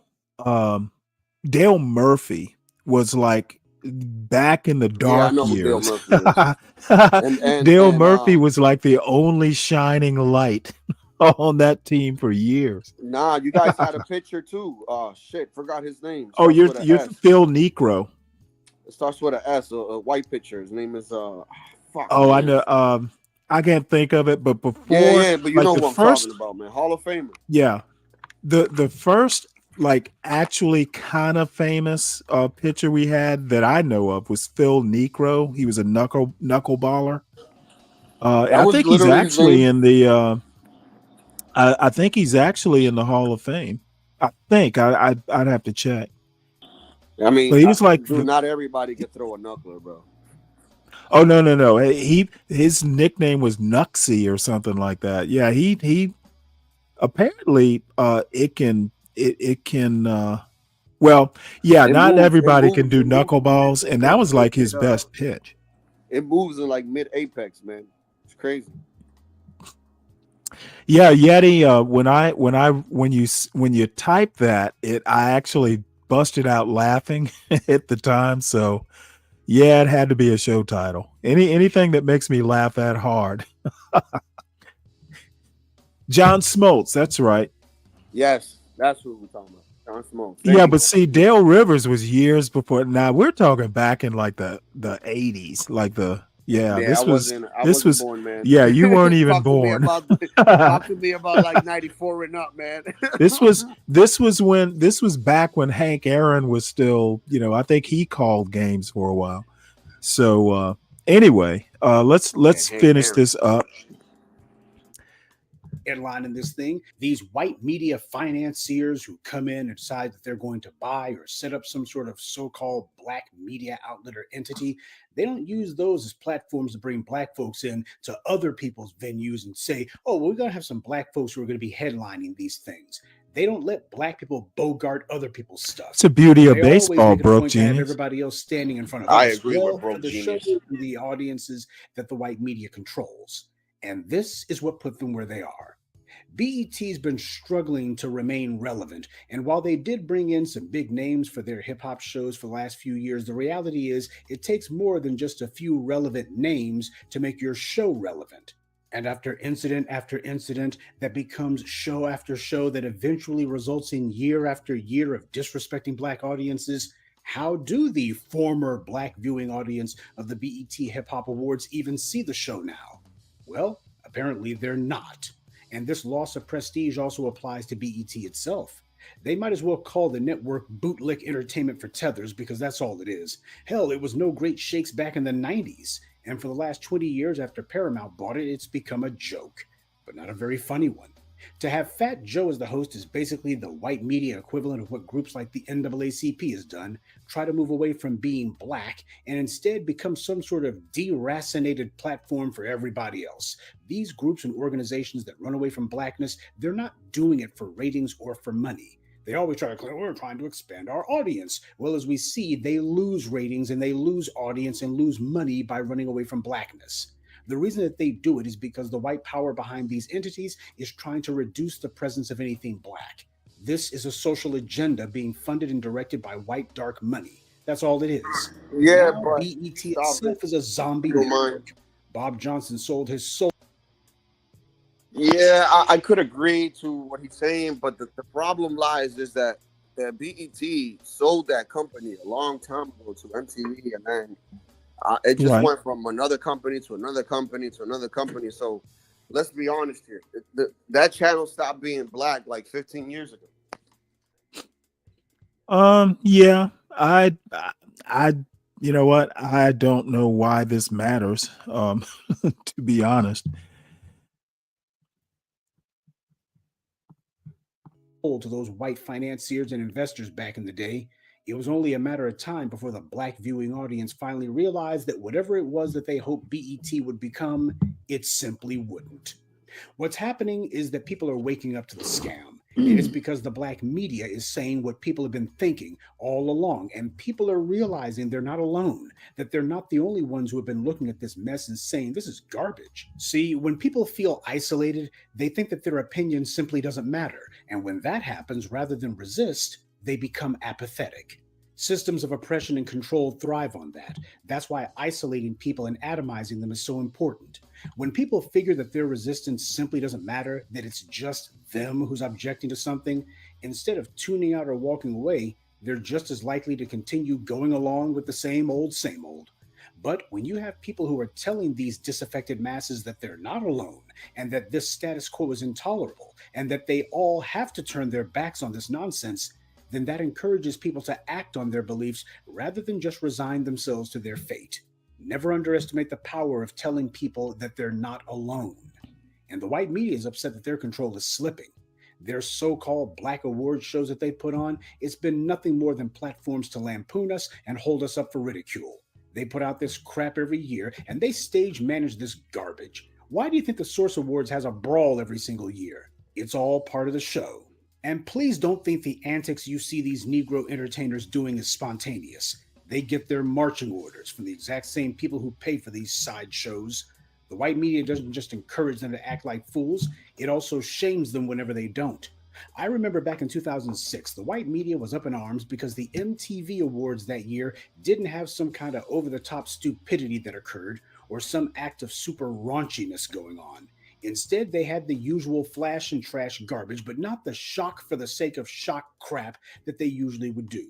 Speaker 8: Dale Murphy was like back in the
Speaker 19: Yeah, I
Speaker 8: dark
Speaker 19: know who Dale
Speaker 8: years.
Speaker 19: Murphy is. And
Speaker 8: Dale Murphy was like the only shining light on that team for years.
Speaker 19: nah, you guys had a picture too. Oh shit, forgot his name.
Speaker 8: Oh,
Speaker 19: Starts with
Speaker 8: you're
Speaker 19: an S.
Speaker 8: Phil Necro.
Speaker 19: It starts with an S. A white picture. His name is fuck.
Speaker 8: Oh, I
Speaker 19: Man.
Speaker 8: know. I can't think of it, but before,
Speaker 19: Yeah, but you
Speaker 8: like
Speaker 19: know
Speaker 8: the
Speaker 19: what I'm
Speaker 8: first,
Speaker 19: talking about, man. Hall of Famer.
Speaker 8: yeah, the first like actually kind of famous pitcher we had that I know of was Phil Necro. He was a knuckleballer.
Speaker 19: That
Speaker 8: I
Speaker 19: was
Speaker 8: think he's
Speaker 19: literally his
Speaker 8: actually
Speaker 19: name.
Speaker 8: in the. I think he's actually in the Hall of Fame. I think I'd have to check.
Speaker 19: I mean,
Speaker 8: But he was like,
Speaker 19: dude, not everybody can throw a knuckler, bro.
Speaker 8: oh no, his nickname was Nuxie or something like that. Yeah, he apparently it can well, yeah,
Speaker 19: It
Speaker 8: not
Speaker 19: moves.
Speaker 8: everybody can do knuckleballs, and that was like his best pitch.
Speaker 19: It moves in like mid apex, man. It's crazy.
Speaker 8: Yeah, Yeti. When you type that, I actually busted out laughing at the time. So yeah, it had to be a show title. Anything that makes me laugh that hard. John Smoltz, that's right.
Speaker 19: Yes, that's who we're talking about. John Smoltz.
Speaker 8: Yeah, but see, Dale Rivers was years before. Now we're talking back in like the 80s, like
Speaker 19: I wasn't born, man.
Speaker 8: yeah, you weren't even born.
Speaker 19: Talk to me about like 94 and up, man.
Speaker 8: This was back when Hank Aaron was still, I think he called games for a while. So anyway, let's finish this up.
Speaker 7: Headline in this thing, these white media financiers who come in and decide that they're going to buy or set up some sort of so-called black media outlet or entity, they don't use those as platforms to bring black folks in to other people's venues and say, oh, well, we're going to have some black folks who are going to be headlining these things. They don't let black people bogart other people's stuff.
Speaker 8: It's the beauty of
Speaker 7: They
Speaker 8: baseball,
Speaker 7: always make it a
Speaker 8: broke
Speaker 7: point to have
Speaker 8: genius.
Speaker 7: everybody else standing in front of
Speaker 19: I
Speaker 7: us.
Speaker 19: agree with
Speaker 7: Well,
Speaker 19: broke
Speaker 7: for the
Speaker 19: genius.
Speaker 7: show and the audiences that the white media controls. And this is what put them where they are. BET's been struggling to remain relevant, and while they did bring in some big names for their hip-hop shows for the last few years, the reality is it takes more than just a few relevant names to make your show relevant. And after incident that becomes show after show that eventually results in year after year of disrespecting black audiences, how do the former black viewing audience of the BET Hip Hop Awards even see the show now? Well, apparently they're not. And this loss of prestige also applies to BET itself. They might as well call the network bootlick entertainment for tethers because that's all it is. Hell, it was no great shakes back in the 90s. And for the last 20 years after Paramount bought it, it's become a joke, but not a very funny one. To have Fat Joe as the host is basically the white media equivalent of what groups like the NAACP has done, try to move away from being black and instead become some sort of deracinated platform for everybody else. These groups and organizations that run away from blackness, they're not doing it for ratings or for money. They always try to claim, we're trying to expand our audience. Well, as we see, they lose ratings and they lose audience and lose money by running away from blackness. The reason that they do it is because the white power behind these entities is trying to reduce the presence of anything black. This is a social agenda being funded and directed by white dark money. That's all it is.
Speaker 19: Yeah,
Speaker 7: now,
Speaker 19: but
Speaker 7: BET itself is a zombie network. Bob Johnson sold his soul.
Speaker 19: Yeah, I could agree to what he's saying, but the problem lies is that BET sold that company a long time ago to MTV, and then it just went from another company to another company to another company. So let's be honest here. That channel stopped being black like 15 years ago.
Speaker 8: Yeah, I you know what? I don't know why this matters, to be honest.
Speaker 7: To those white financiers and investors back in the day, it was only a matter of time before the black viewing audience finally realized that whatever it was that they hoped BET would become, it simply wouldn't. What's happening is that people are waking up to the scam. And it's because the black media is saying what people have been thinking all along. And people are realizing they're not alone, that they're not the only ones who have been looking at this mess and saying this is garbage. See, when people feel isolated, they think that their opinion simply doesn't matter. And when that happens, rather than resist, they become apathetic. Systems of oppression and control thrive on that. That's why isolating people and atomizing them is so important. When people figure that their resistance simply doesn't matter, that it's just them who's objecting to something, instead of tuning out or walking away, they're just as likely to continue going along with the same old, same old. But when you have people who are telling these disaffected masses that they're not alone, and that this status quo is intolerable, and that they all have to turn their backs on this nonsense, then that encourages people to act on their beliefs rather than just resign themselves to their fate. Never underestimate the power of telling people that they're not alone. And the white media is upset that their control is slipping. Their so-called black award shows that they put on, it's been nothing more than platforms to lampoon us and hold us up for ridicule. They put out this crap every year, and they stage manage this garbage. Why do you think the Source Awards has a brawl every single year? It's all part of the show. And please don't think the antics you see these Negro entertainers doing is spontaneous. They get their marching orders from the exact same people who pay for these sideshows. The white media doesn't just encourage them to act like fools, it also shames them whenever they don't. I remember back in 2006, the white media was up in arms because the MTV Awards that year didn't have some kind of over-the-top stupidity that occurred or some act of super raunchiness going on. Instead, they had the usual flash and trash garbage, but not the shock for the sake of shock crap that they usually would do.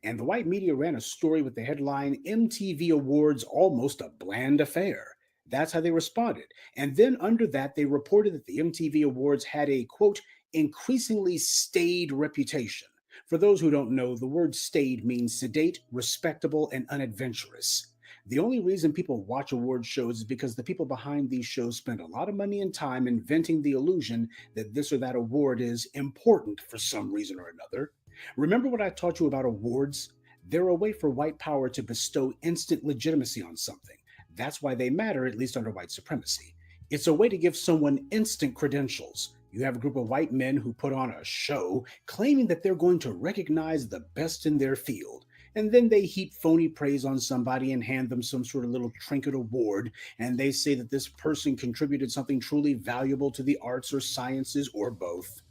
Speaker 7: And the white media ran a story with the headline, MTV Awards Almost a Bland Affair. That's how they responded. And then under that, they reported that the MTV Awards had a, quote, increasingly staid reputation. For those who don't know, the word staid means sedate, respectable, and unadventurous. The only reason people watch award shows is because the people behind these shows spend a lot of money and time inventing the illusion that this or that award is important for some reason or another. Remember what I taught you about awards? They're a way for white power to bestow instant legitimacy on something. That's why they matter, at least under white supremacy. It's a way to give someone instant credentials. You have a group of white men who put on a show claiming that they're going to recognize the best in their field. And then they heap phony praise on somebody and hand them some sort of little trinket award, and they say that this person contributed something truly valuable to the arts or sciences or both.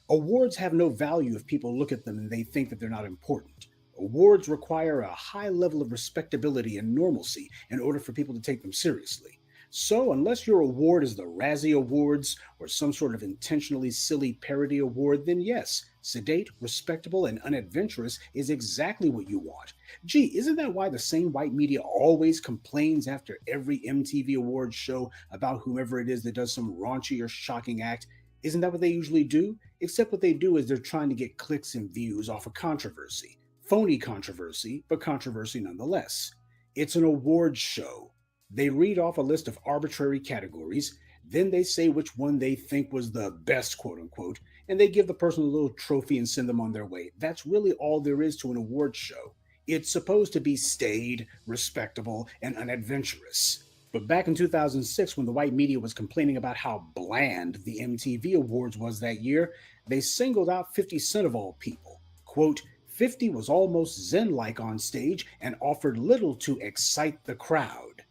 Speaker 7: Awards have no value if people look at them and they think that they're not important. Awards require a high level of respectability and normalcy in order for people to take them seriously. So unless your award is the Razzie Awards or some sort of intentionally silly parody award, then yes, sedate, respectable, and unadventurous is exactly what you want. Gee, isn't that why the same white media always complains after every MTV Awards show about whomever it is that does some raunchy or shocking act? Isn't that what they usually do? Except what they do is they're trying to get clicks and views off of controversy. Phony controversy, but controversy nonetheless. It's an awards show. They read off a list of arbitrary categories, then they say which one they think was the best, quote unquote, and they give the person a little trophy and send them on their way. That's really all there is to an awards show. It's supposed to be staid, respectable, and unadventurous. But back in 2006, when the white media was complaining about how bland the MTV Awards was that year, they singled out 50 Cent of all people. Quote, 50 was almost Zen-like on stage and offered little to excite the crowd.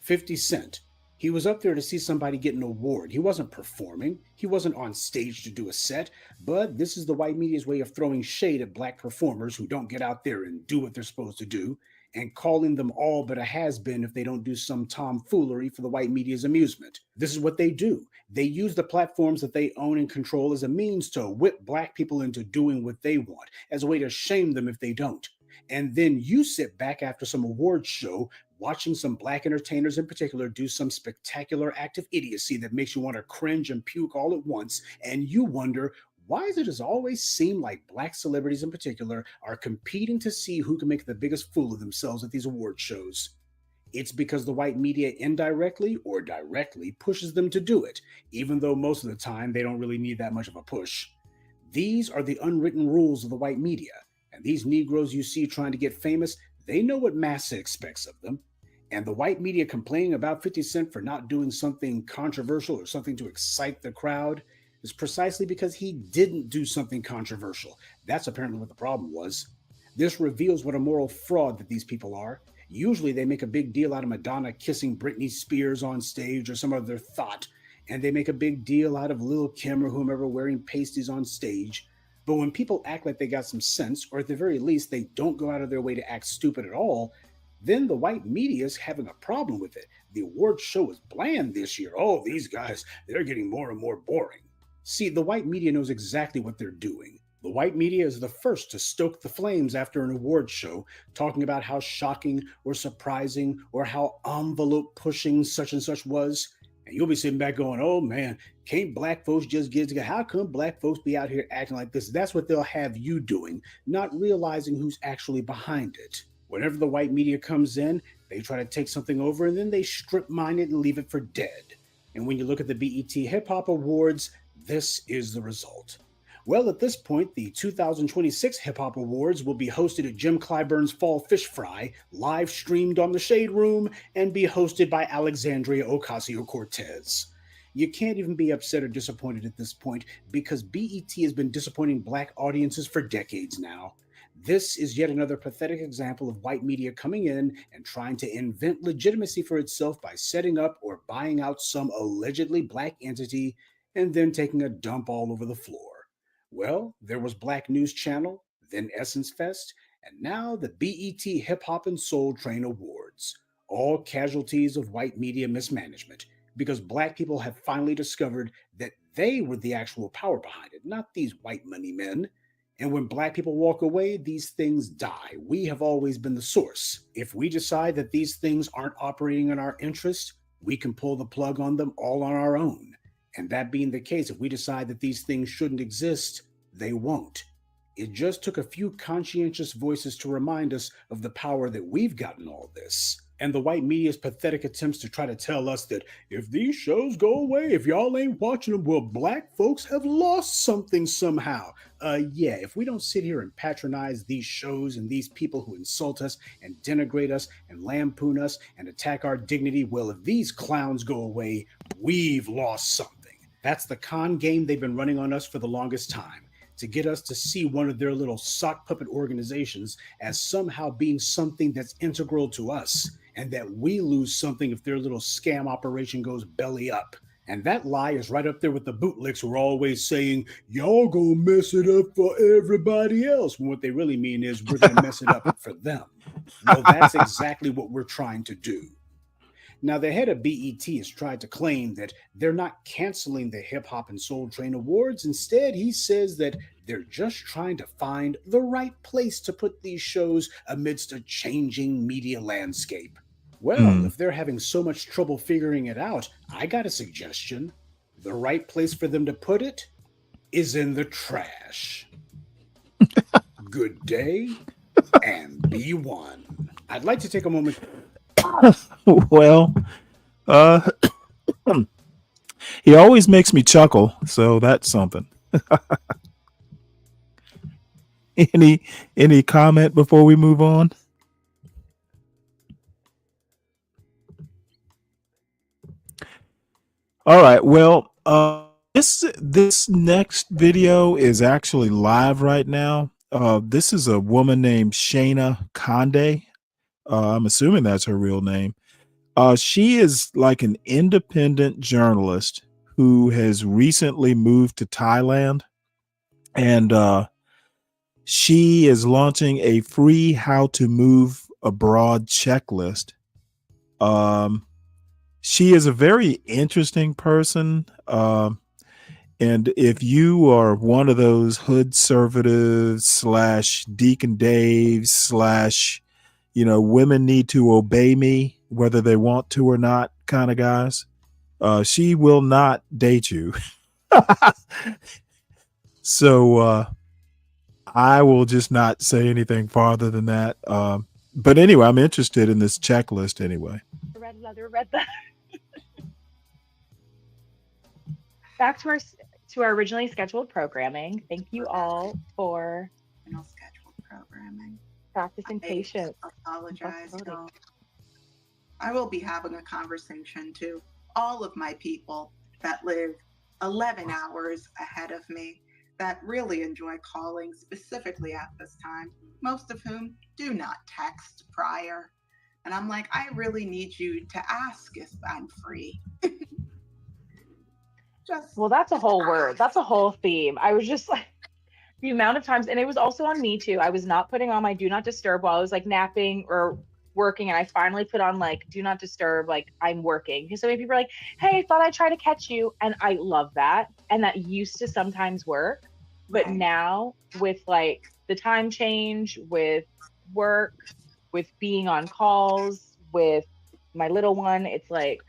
Speaker 7: 50 Cent. He was up there to see somebody get an award. He wasn't performing. He wasn't on stage to do a set. But this is the white media's way of throwing shade at black performers who don't get out there and do what they're supposed to do, and calling them all but a has-been if they don't do some tomfoolery for the white media's amusement. This is what they do. They use the platforms that they own and control as a means to whip black people into doing what they want, as a way to shame them if they don't. And then you sit back after some awards show watching some black entertainers in particular do some spectacular act of idiocy that makes you want to cringe and puke all at once, and you wonder, why does it always seem like black celebrities in particular are competing to see who can make the biggest fool of themselves at these award shows? It's because the white media indirectly or directly pushes them to do it, even though most of the time they don't really need that much of a push. These are the unwritten rules of the white media, and these Negroes you see trying to get famous, they know what massa expects of them. And the white media complaining about 50 Cent for not doing something controversial or something to excite the crowd is precisely because he didn't do something controversial. That's apparently what the problem was. This reveals what a moral fraud that these people are. Usually they make a big deal out of Madonna kissing Britney Spears on stage or some other thought, and they make a big deal out of Lil' Kim or whomever wearing pasties on stage. But when people act like they got some sense, or at the very least they don't go out of their way to act stupid at all, then the white media is having a problem with it. The award show is bland this year. Oh, these guys, they're getting more and more boring. See, the white media knows exactly what they're doing. The white media is the first to stoke the flames after an award show, talking about how shocking or surprising or how envelope pushing such and such was. And you'll be sitting back going, oh man, can't black folks just get together? How come black folks be out here acting like this? That's what they'll have you doing, not realizing who's actually behind it. Whenever the white media comes in, they try to take something over and then they strip mine it and leave it for dead. And when you look at the BET Hip Hop Awards, this is the result. Well, at this point, the 2026 Hip Hop Awards will be hosted at Jim Clyburn's Fall Fish Fry, live streamed on the Shade Room, and be hosted by Alexandria Ocasio-Cortez. You can't even be upset or disappointed at this point because BET has been disappointing black audiences for decades now. This is yet another pathetic example of white media coming in and trying to invent legitimacy for itself by setting up or buying out some allegedly black entity and then taking a dump all over the floor. Well, there was Black News Channel, then Essence Fest, and now the BET Hip Hop and Soul Train Awards, all casualties of white media mismanagement, because black people have finally discovered that they were the actual power behind it, not these white money men. And when black people walk away, these things die. We have always been the source. If we decide that these things aren't operating in our interest, we can pull the plug on them all on our own. And that being the case, if we decide that these things shouldn't exist, they won't. It just took a few conscientious voices to remind us of the power that we've got in all this. And the white media's pathetic attempts to try to tell us that if these shows go away, if y'all ain't watching them, well, black folks have lost something somehow. Yeah, if we don't sit here and patronize these shows and these people who insult us and denigrate us and lampoon us and attack our dignity, well, if these clowns go away, we've lost something. That's the con game they've been running on us for the longest time, to get us to see one of their little sock puppet organizations as somehow being something that's integral to us, and that we lose something if their little scam operation goes belly up. And that lie is right up there with the bootlicks who are always saying, y'all gonna mess it up for everybody else, when what they really mean is we're gonna mess it up for them. Well, that's exactly what we're trying to do. Now, the head of BET has tried to claim that they're not canceling the Hip Hop and Soul Train Awards. Instead, he says that they're just trying to find the right place to put these shows amidst a changing media landscape. Well, if they're having so much trouble figuring it out, I got a suggestion. The right place for them to put it is in the trash. Good day and be one. I'd like to take a moment.
Speaker 8: Well, he always makes me chuckle, so that's something. Any comment before we move on? All right. Well, this next video is actually live right now. This is a woman named Shayna Conde. I'm assuming that's her real name. She is like an independent journalist who has recently moved to Thailand, and she is launching a free how to move abroad checklist. She is a very interesting person. And if you are one of those hood conservatives / Deacon Dave / women need to obey me whether they want to or not kind of guys, she will not date you. So I will just not say anything farther than that. But anyway, I'm interested in this checklist anyway.
Speaker 9: Red leather. Back to our originally scheduled programming. Thank you all for
Speaker 10: scheduled programming.
Speaker 9: Practicing patience.
Speaker 10: Apologize. I will be having a conversation to all of my people that live 11 hours ahead of me that really enjoy calling specifically at this time, most of whom do not text prior. And I'm like, I really need you to ask if I'm free.
Speaker 9: Well, that's a whole word. That's a whole theme. I was just like, the amount of times, and it was also on me too. I was not putting on my do not disturb while I was like napping or working, and I finally put on like do not disturb, like I'm working. Because so many people are like, hey, thought I'd try to catch you. And I love that. And that used to sometimes work. But now with like the time change, with work, with being on calls, with my little one, it's like,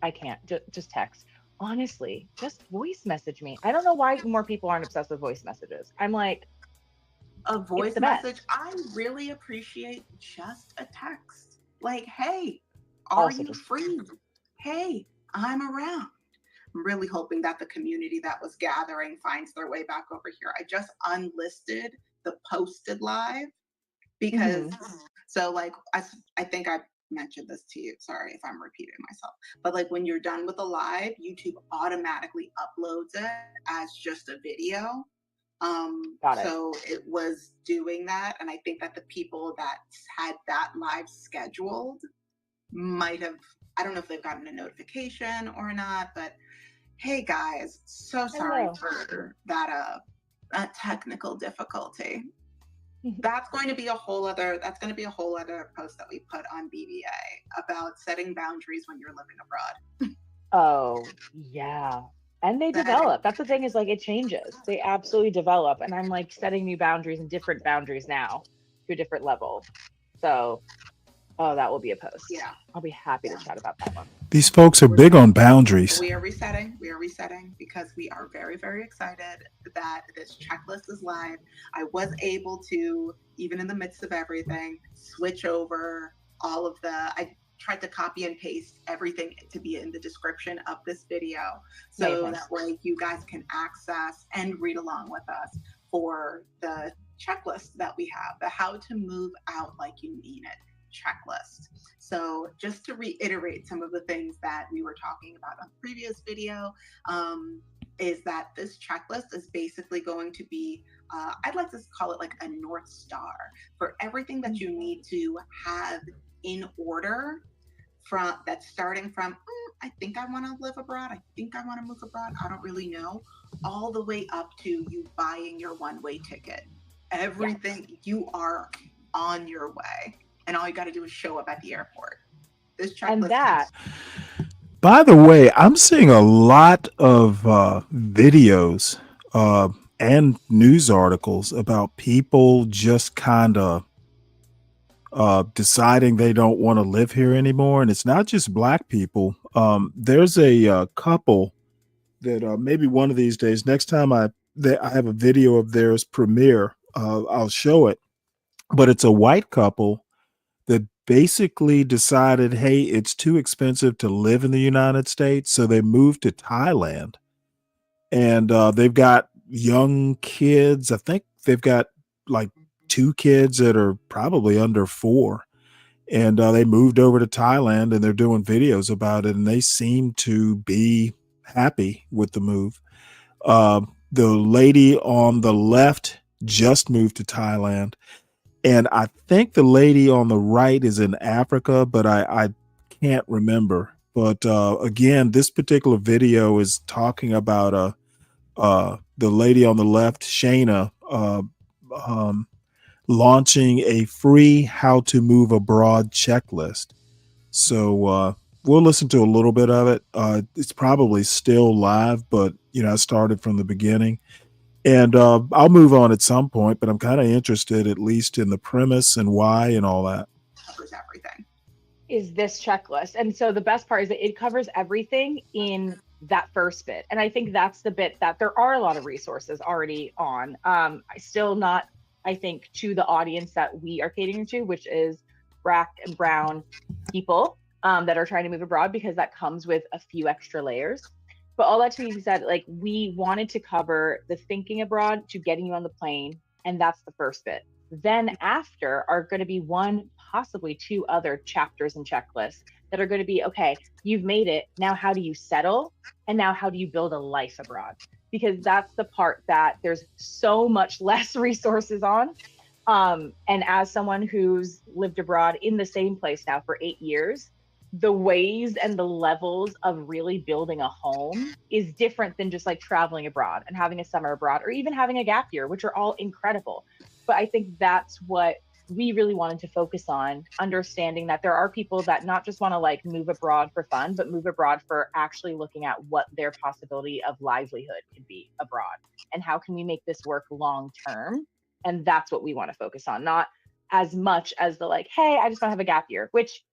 Speaker 9: I can't just text. Honestly, just voice message me. I don't know why more people aren't obsessed with voice messages. I'm like,
Speaker 10: A voice
Speaker 9: it's the best.
Speaker 10: message, I really appreciate just a text. Like, hey, are
Speaker 9: Also
Speaker 10: you
Speaker 9: just
Speaker 10: free? Hey, I'm around. I'm really hoping that the community that was gathering finds their way back over here. I just unlisted the posted live because so like I think I mentioned this to you. Sorry if I'm repeating myself. But like when you're done with a live, YouTube automatically uploads it as just a video.
Speaker 9: Got it.
Speaker 10: So it was doing that. And I think that the people that had that live scheduled might have, I don't know if they've gotten a notification or not, but hey guys, so sorry
Speaker 9: Hello.
Speaker 10: for that technical difficulty. That's going to be a whole other post that we put on BBA about setting boundaries when you're living abroad.
Speaker 9: Oh, yeah. And they develop. That's the thing, is like it changes. They absolutely develop. And I'm like setting new boundaries and different boundaries now to a different level. So, oh, that will be a post.
Speaker 10: Yeah.
Speaker 9: I'll be happy to chat about that one.
Speaker 8: These folks are big on boundaries.
Speaker 10: We are resetting because we are very, very excited that this checklist is live. I was able to, even in the midst of everything, switch over all of I tried to copy and paste everything to be in the description of this video. So
Speaker 9: Amazing.
Speaker 10: that way you guys can access and read along with us for the checklist that we have, the how to move out like you mean it checklist. So just to reiterate some of the things that we were talking about on the previous video, is that this checklist is basically going to be, I'd like to call it like a North Star for everything that you need to have in order that's starting from, I think I want to live abroad. I think I want to move abroad. I don't really know. All the way up to you buying your one-way ticket. Everything, you are on your way. And all you got to do is show up at the airport. This checklist.
Speaker 9: And that.
Speaker 8: By the way, I'm seeing a lot of videos and news articles about people just kind of deciding they don't want to live here anymore. And it's not just Black people. There's a couple that maybe one of these days, next time I have a video of theirs premiere, I'll show it. But it's a white couple that basically decided, hey, it's too expensive to live in the United States. So they moved to Thailand. And they've got young kids. I think they've got like 2 kids that are probably under 4. And they moved over to Thailand and they're doing videos about it. And they seem to be happy with the move. The lady on the left just moved to Thailand. And I think the lady on the right is in Africa, but I can't remember. But again, this particular video is talking about the lady on the left, Shayna, launching a free how to move abroad checklist. So we'll listen to a little bit of it. It's probably still live, but I started from the beginning. And I'll move on at some point, but I'm kind of interested at least in the premise and why and all that.
Speaker 10: Covers everything.
Speaker 9: Is this checklist. And so the best part is that it covers everything in that first bit. And I think that's the bit that there are a lot of resources already on. Still not, I think, to the audience that we are catering to, which is Black and brown people that are trying to move abroad, because that comes with a few extra layers. But all that to be said, like, we wanted to cover the thinking abroad to getting you on the plane. And that's the first bit. Then after are going to be one, possibly two other chapters and checklists that are going to be, okay, you've made it. Now, how do you settle? And now how do you build a life abroad? Because that's the part that there's so much less resources on. And as someone who's lived abroad in the same place now for 8 years, the ways and the levels of really building a home is different than just like traveling abroad and having a summer abroad or even having a gap year, which are all incredible. But I think that's what we really wanted to focus on, understanding that there are people that not just want to like move abroad for fun, but move abroad for actually looking at what their possibility of livelihood could be abroad and how can we make this work long term. And that's what we want to focus on, not as much as the like, hey, I just want to have a gap year, which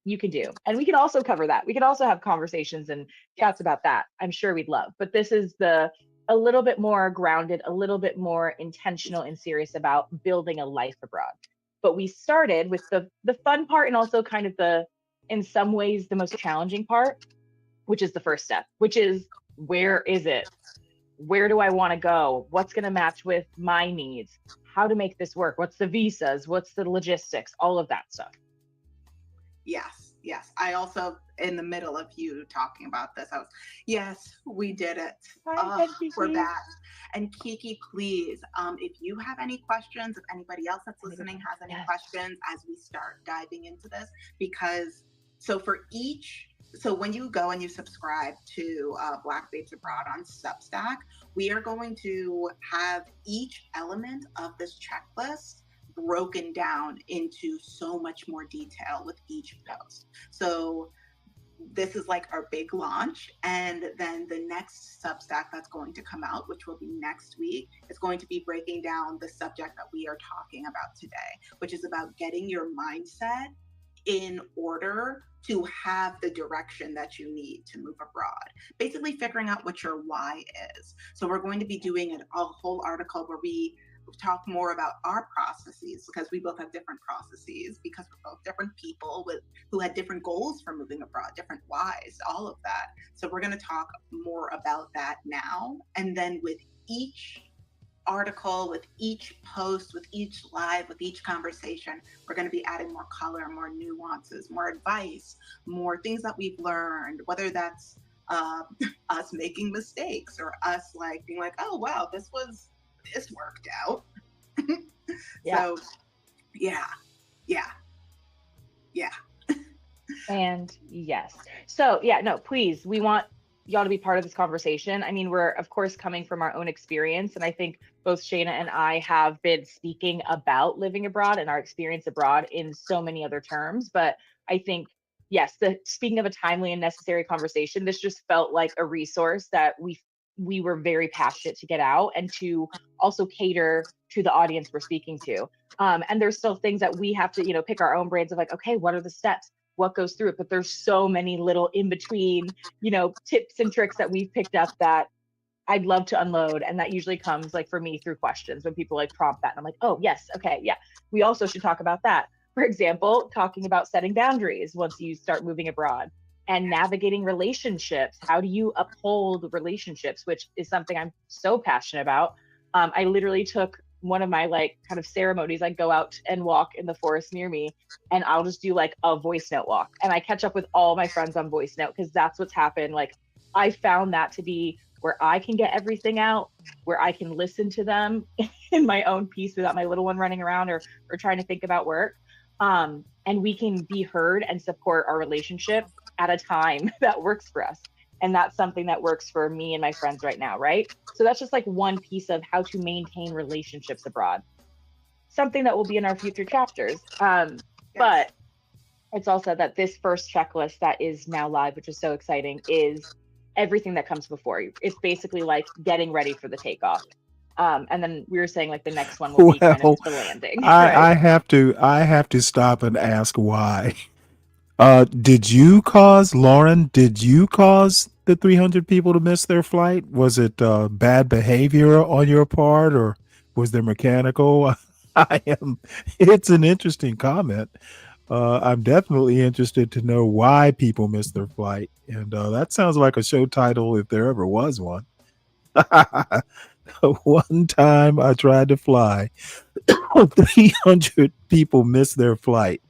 Speaker 9: you can do. And we can also cover that. We could also have conversations and chats about that. I'm sure we'd love. But this is a little bit more grounded, a little bit more intentional and serious about building a life abroad. But we started with the fun part and also kind of in some ways, the most challenging part, which is the first step, which is where is it? Where do I want to go? What's going to match with my needs? How to make this work? What's the visas? What's the logistics? All of that stuff.
Speaker 10: Yes. I also, in the middle of you talking about this, yes, we did it. We're back. And Kiki, please, if you have any questions, if anybody else that's listening has any questions as we start diving into this, so when you go and you subscribe to Black Babes Abroad on Substack, we are going to have each element of this checklist broken down into so much more detail with each post. So this is like our big launch. And then the next Substack that's going to come out, which will be next week, is going to be breaking down the subject that we are talking about today, which is about getting your mindset in order to have the direction that you need to move abroad. Basically figuring out what your why is. So we're going to be doing a whole article where we talk more about our processes, because we both have different processes, because we're both different people who had different goals for moving abroad, different whys, all of that. So we're going to talk more about that now. And then with each article, with each post, with each live, with each conversation, we're going to be adding more color, more nuances, more advice, more things that we've learned, whether that's us making mistakes or us like being like, oh wow, this worked out. So yeah.
Speaker 9: And yes. So yeah, no, please, we want y'all to be part of this conversation. I mean, we're of course coming from our own experience, and I think both Shayna and I have been speaking about living abroad and our experience abroad in so many other terms. But I think, yes, speaking of a timely and necessary conversation, this just felt like a resource that we were very passionate to get out and to also cater to the audience we're speaking to. And there's still things that we have to, pick our own brains of like, okay, what are the steps? What goes through it? But there's so many little in between, tips and tricks that we've picked up that I'd love to unload. And that usually comes like for me through questions when people like prompt that. And I'm like, oh yes, okay, yeah. We also should talk about that. For example, talking about setting boundaries once you start moving abroad. And navigating relationships. How do you uphold relationships, which is something I'm so passionate about. I literally took one of my like kind of ceremonies. I go out and walk in the forest near me, and I'll just do like a voice note walk. And I catch up with all my friends on voice note because that's what's happened. Like I found that to be where I can get everything out, where I can listen to them in my own peace without my little one running around or trying to think about work. And we can be heard and support our relationship at a time that works for us. And that's something that works for me and my friends right now, right? So that's just like one piece of how to maintain relationships abroad. Something that will be in our future chapters. But it's also that this first checklist that is now live, which is so exciting, is everything that comes before you. It's basically like getting ready for the takeoff. And then we were saying like the next one will be kind of the landing.
Speaker 8: I have to stop and ask why. Lauren, did you cause the 300 people to miss their flight? Was it bad behavior on your part, or was there mechanical? It's an interesting comment. I'm definitely interested to know why people missed their flight. And that sounds like a show title if there ever was one. One time I tried to fly 300 people missed their flight.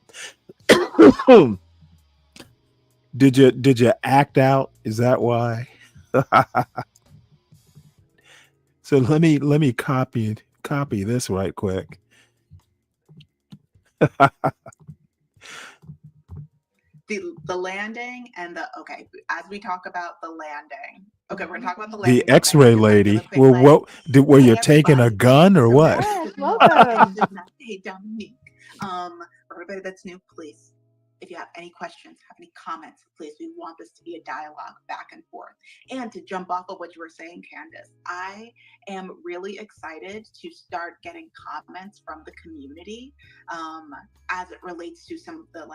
Speaker 8: Did you act out? Is that why? So let me copy this right quick.
Speaker 10: The landing and as we talk about the landing. Okay, we're gonna talk about the
Speaker 8: The
Speaker 10: landing.
Speaker 8: X-ray lady. Well, what were you taking a gun or what?
Speaker 9: Yes, welcome.
Speaker 10: Hey, Dominique. For everybody that's new, please, if you have any questions, have any comments, please, we want this to be a dialogue back and forth. And to jump off of what you were saying, Candace, I am really excited to start getting comments from the community as it relates to some of the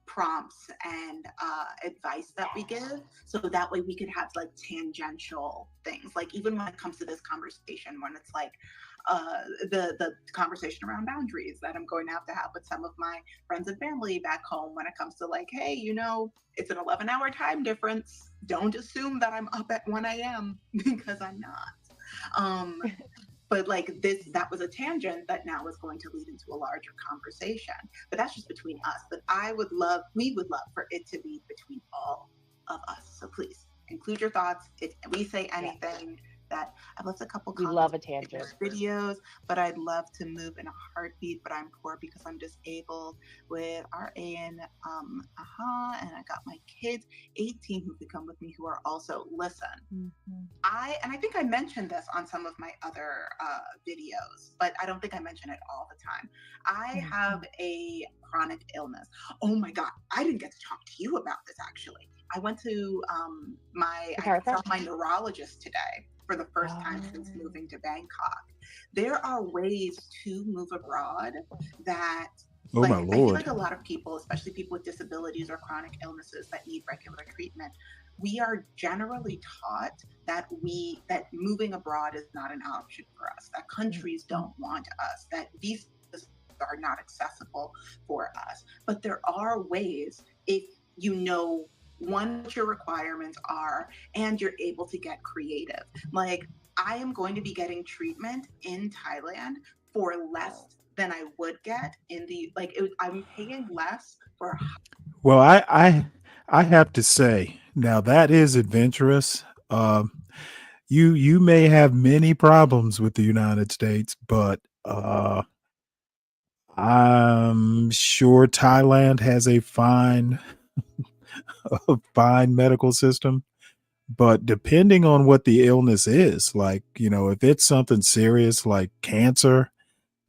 Speaker 10: prompts and advice that we give, so that way we could have tangential things, even when it comes to this conversation, when it's the conversation around boundaries that I'm going to have with some of my friends and family back home, when it comes to hey, it's an 11-hour time difference, don't assume that I'm up at 1 a.m. because I'm not. But that was a tangent that now is going to lead into a larger conversation. But that's just between us. But we would love for it to be between all of us. So please include your thoughts. If we say anything that I've left a couple
Speaker 9: We
Speaker 10: comments
Speaker 9: love a tangent.
Speaker 10: videos, but I'd love to move in a heartbeat, but I'm poor because I'm disabled with RA and and I got my kids 18 who could come with me who are also I think I mentioned this on some of my other videos, but I don't think I mention it all the time. I have a chronic illness. Oh my God, I didn't get to talk to you about this actually. I went to I saw my neurologist today for the first time since moving to Bangkok. There are ways to move abroad that
Speaker 8: Oh my
Speaker 10: I feel
Speaker 8: Lord.
Speaker 10: like a lot of people, especially people with disabilities or chronic illnesses that need regular treatment, we are generally taught that moving abroad is not an option for us, that countries don't want us, that visas are not accessible for us. But there are ways, if you know what your requirements are and you're able to get creative. I am going to be getting treatment in Thailand for less than I would get in the I'm paying less for.
Speaker 8: Well, I have to say, now that is adventurous. You may have many problems with the United States, but I'm sure Thailand has a fine fine medical system. But depending on what the illness is, if it's something serious like cancer,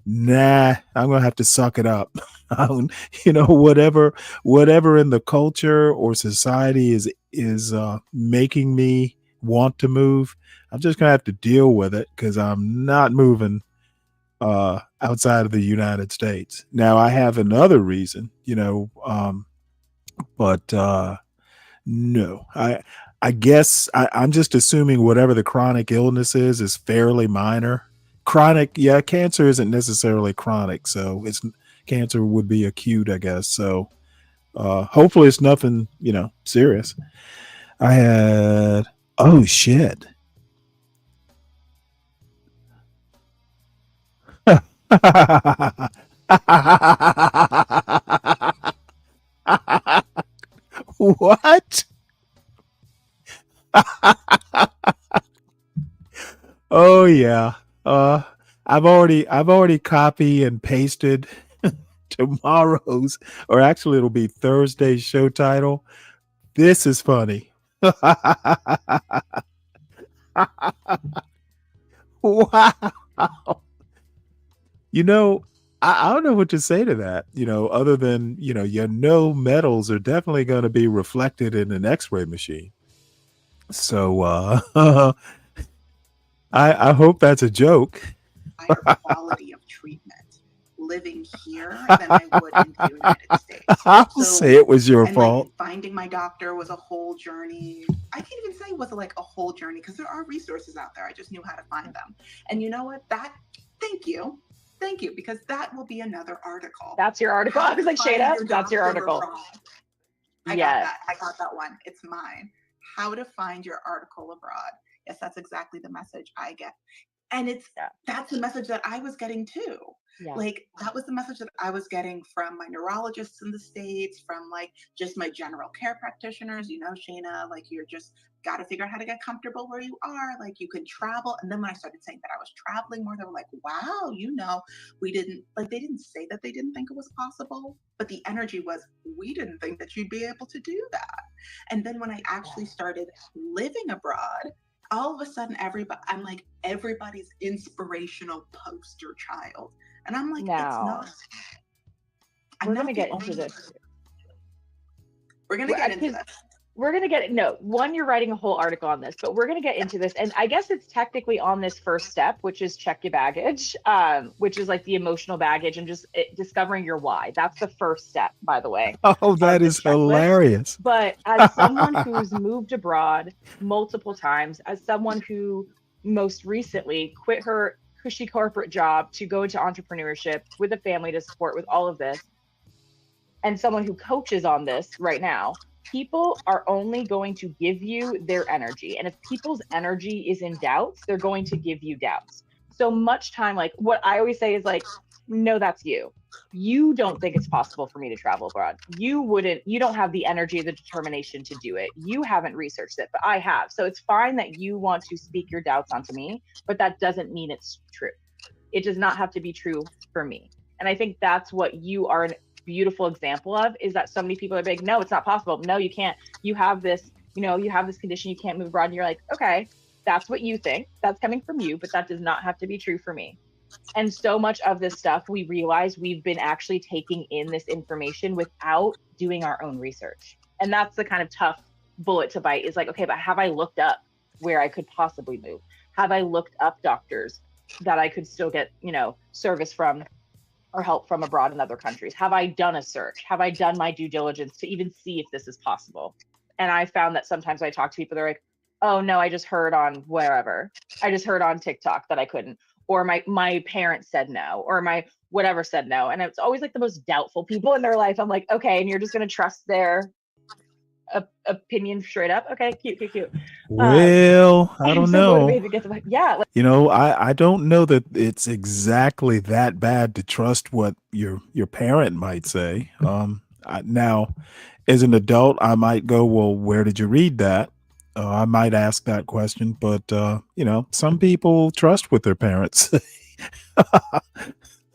Speaker 8: nah, I'm gonna have to suck it up. Whatever in the culture or society is making me want to move, I'm just gonna have to deal with it because I'm not moving outside of the United States. Now I have another reason, but no, I guess I'm just assuming whatever the chronic illness is fairly minor. Chronic, yeah, cancer isn't necessarily chronic, so cancer would be acute, I guess. So hopefully it's nothing, serious. I had oh shit. What? Oh yeah. I've already copy and pasted tomorrow's, or actually it'll be Thursday's show title. This is funny. Wow. I don't know what to say to that, other than, your metals are definitely going to be reflected in an X-ray machine. So I hope that's a joke.
Speaker 10: Higher quality of treatment living here than I would in the United States.
Speaker 8: I'll say it was your fault.
Speaker 10: Finding my doctor was a whole journey. I can't even say it was a whole journey because there are resources out there. I just knew how to find them. And you know what? Thank you, because that will be another article.
Speaker 9: That's your article. I was like, shade up. That's your article.
Speaker 10: I got that one. It's mine. How to find your article abroad. Yes, that's exactly the message I get. And that's the message that I was getting too.
Speaker 9: Yeah.
Speaker 10: Like, that was the message that I was getting from my neurologists in the States, from like just my general care practitioners, Shayna, like, you're just got to figure out how to get comfortable where you are. Like, you can travel. And then when I started saying that I was traveling more, they were like, wow, they didn't say that they didn't think it was possible, but the energy was, we didn't think that you'd be able to do that. And then when I actually started living abroad, all of a sudden, I'm like everybody's inspirational poster child. And I'm like, it's not.
Speaker 9: We're going to get into this.
Speaker 10: We're going to get into this.
Speaker 9: We're going to get, no, one, you're writing a whole article on this, but we're going to get into this. And I guess it's technically on this first step, which is check your baggage, which is like the emotional baggage and just discovering your why. That's the first step, by the way.
Speaker 8: Oh, that is hilarious.
Speaker 9: But as someone who's moved abroad multiple times, as someone who most recently quit her cushy corporate job to go into entrepreneurship with a family to support with all of this, and someone who coaches on this right now, people are only going to give you their energy. And if people's energy is in doubts, they're going to give you doubts. So much time, like what I always say is like, no, that's you. You don't think it's possible for me to travel abroad. You don't have the energy, the determination to do it. You haven't researched it, but I have. So it's fine that you want to speak your doubts onto me, but that doesn't mean it's true. It does not have to be true for me. And I think that's what you are an beautiful example of, is that so many people are like, no, it's not possible. No, you can't. You have this, you have this condition, you can't move abroad. And you're like, okay, that's what you think. That's coming from you, but that does not have to be true for me. And so much of this stuff, we realize we've been actually taking in this information without doing our own research. And that's the kind of tough bullet to bite, is like, okay, but have I looked up where I could possibly move? Have I looked up doctors that I could still get, service from or help from abroad in other countries? Have I done a search? Have I done my due diligence to even see if this is possible? And I found that sometimes when I talk to people, they're like, oh no, I just heard on wherever. I just heard on TikTok that I couldn't, or my parents said no, or my whatever said no. And it's always like the most doubtful people in their life. I'm like, okay, and you're just going to trust their opinion straight up? Okay, cute.
Speaker 8: Well, I don't know.
Speaker 9: Yeah.
Speaker 8: I don't know that it's exactly that bad to trust what your parent might say. Now, as an adult, I might go, well, where did you read that? I might ask that question, but some people trust what their parents say.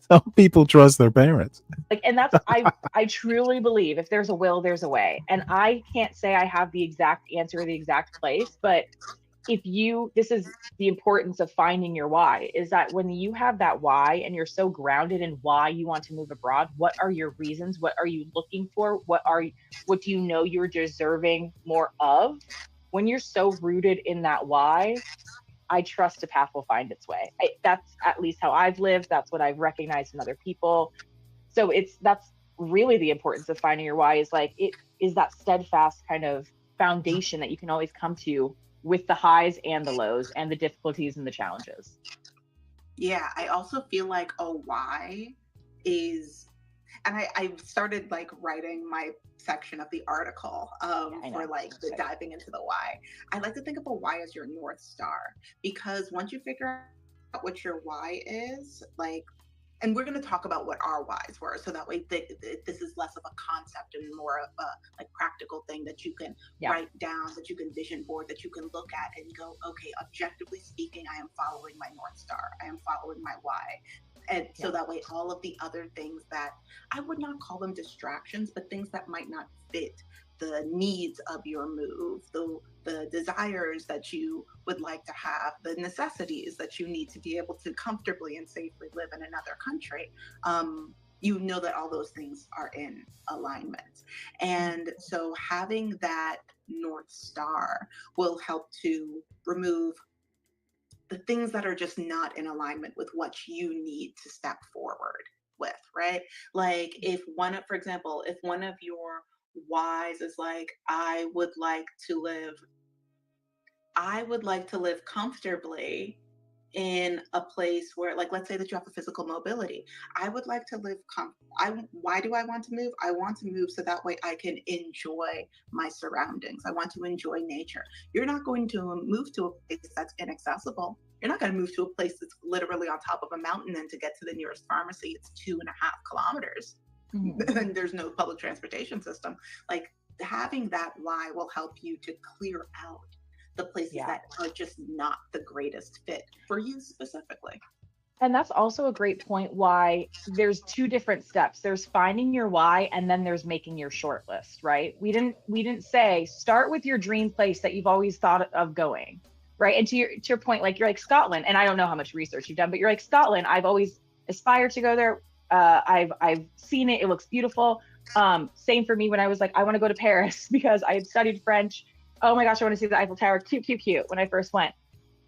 Speaker 8: Some people trust their parents.
Speaker 9: And that's, I truly believe if there's a will, there's a way. And I can't say I have the exact answer or the exact place, but this is the importance of finding your why, is that when you have that why and you're so grounded in why you want to move abroad, what are your reasons? What are you looking for? What do you know you're deserving more of? When you're so rooted in that why, I trust a path will find its way. That's at least how I've lived. That's what I've recognized in other people. So that's really the importance of finding your why, is like, it is that steadfast kind of foundation that you can always come to with the highs and the lows and the difficulties and the challenges.
Speaker 10: Yeah, I also feel like a why is, and I started like writing my section of the article for like the diving into the why. I like to think of a why as your North Star, because once you figure out what your why is, like, and we're going to talk about what our whys were, so that way this is less of a concept and more of a like practical thing that you can write down, that you can vision board, that you can look at and go, okay, objectively speaking, I am following my North Star. I am following my why. And so that way, all of the other things that I would not call them distractions, but things that might not fit the needs of your move, the desires that you would like to have, the necessities that you need to be able to comfortably and safely live in another country, you know that all those things are in alignment. And so having that North Star will help to remove the things that are just not in alignment with what you need to step forward with, right? Like for example, if one of your whys is like, I would like to live comfortably in a place where, like, let's say that you have a physical mobility. I would like to live why do I want to move? I want to move so that way I can enjoy my surroundings. I want to enjoy nature. You're not going to move to a place that's inaccessible. You're not going to move to a place that's literally on top of a mountain, and to get to the nearest pharmacy, it's 2.5 kilometers. And there's no public transportation system. Like, having that why will help you to clear out the places that are just not the greatest fit for you specifically.
Speaker 9: And that's also a great point why there's two different steps. There's finding your why, and then there's making your short list, right? We didn't say start with your dream place that you've always thought of going, right? And to your point, like, you're like Scotland, and I don't know how much research you've done, but you're like Scotland. I've always aspired to go there. I've seen it. It looks beautiful. Same for me when I was like, I want to go to Paris because I had studied French. Oh my gosh, I want to see the Eiffel Tower. Cute when I first went.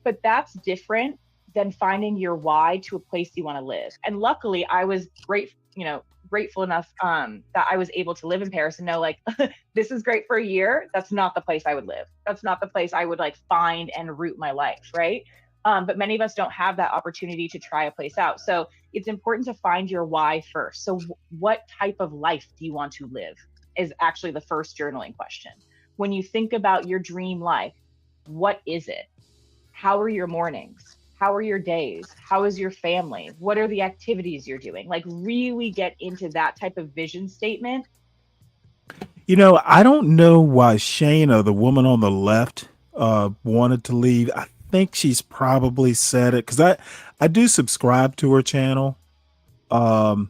Speaker 9: But that's different than finding your why to a place you want to live. And luckily, I was grateful enough that I was able to live in Paris and know, like, this is great for a year. That's not the place I would live. That's not the place I would like find and root my life, right? But many of us don't have that opportunity to try a place out. So it's important to find your why first. So what type of life do you want to live is actually the first journaling question. When you think about your dream life, what is it? How are your mornings? How are your days? How is your family? What are the activities you're doing? Like, really get into that type of vision statement.
Speaker 8: You know, I don't know why Shayna, the woman on the left, wanted to leave. I think she's probably said it because I do subscribe to her channel. And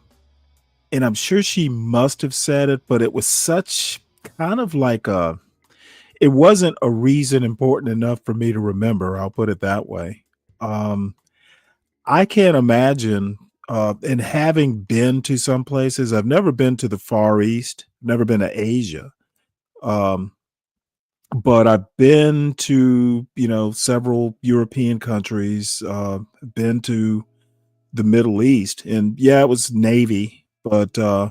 Speaker 8: I'm sure she must have said it, but it was such kind of like it wasn't a reason important enough for me to remember. I'll put it that way. I can't imagine, and having been to some places, I've never been to the Far East, never been to Asia. But I've been to, several European countries, been to the Middle East, and yeah, it was Navy, but I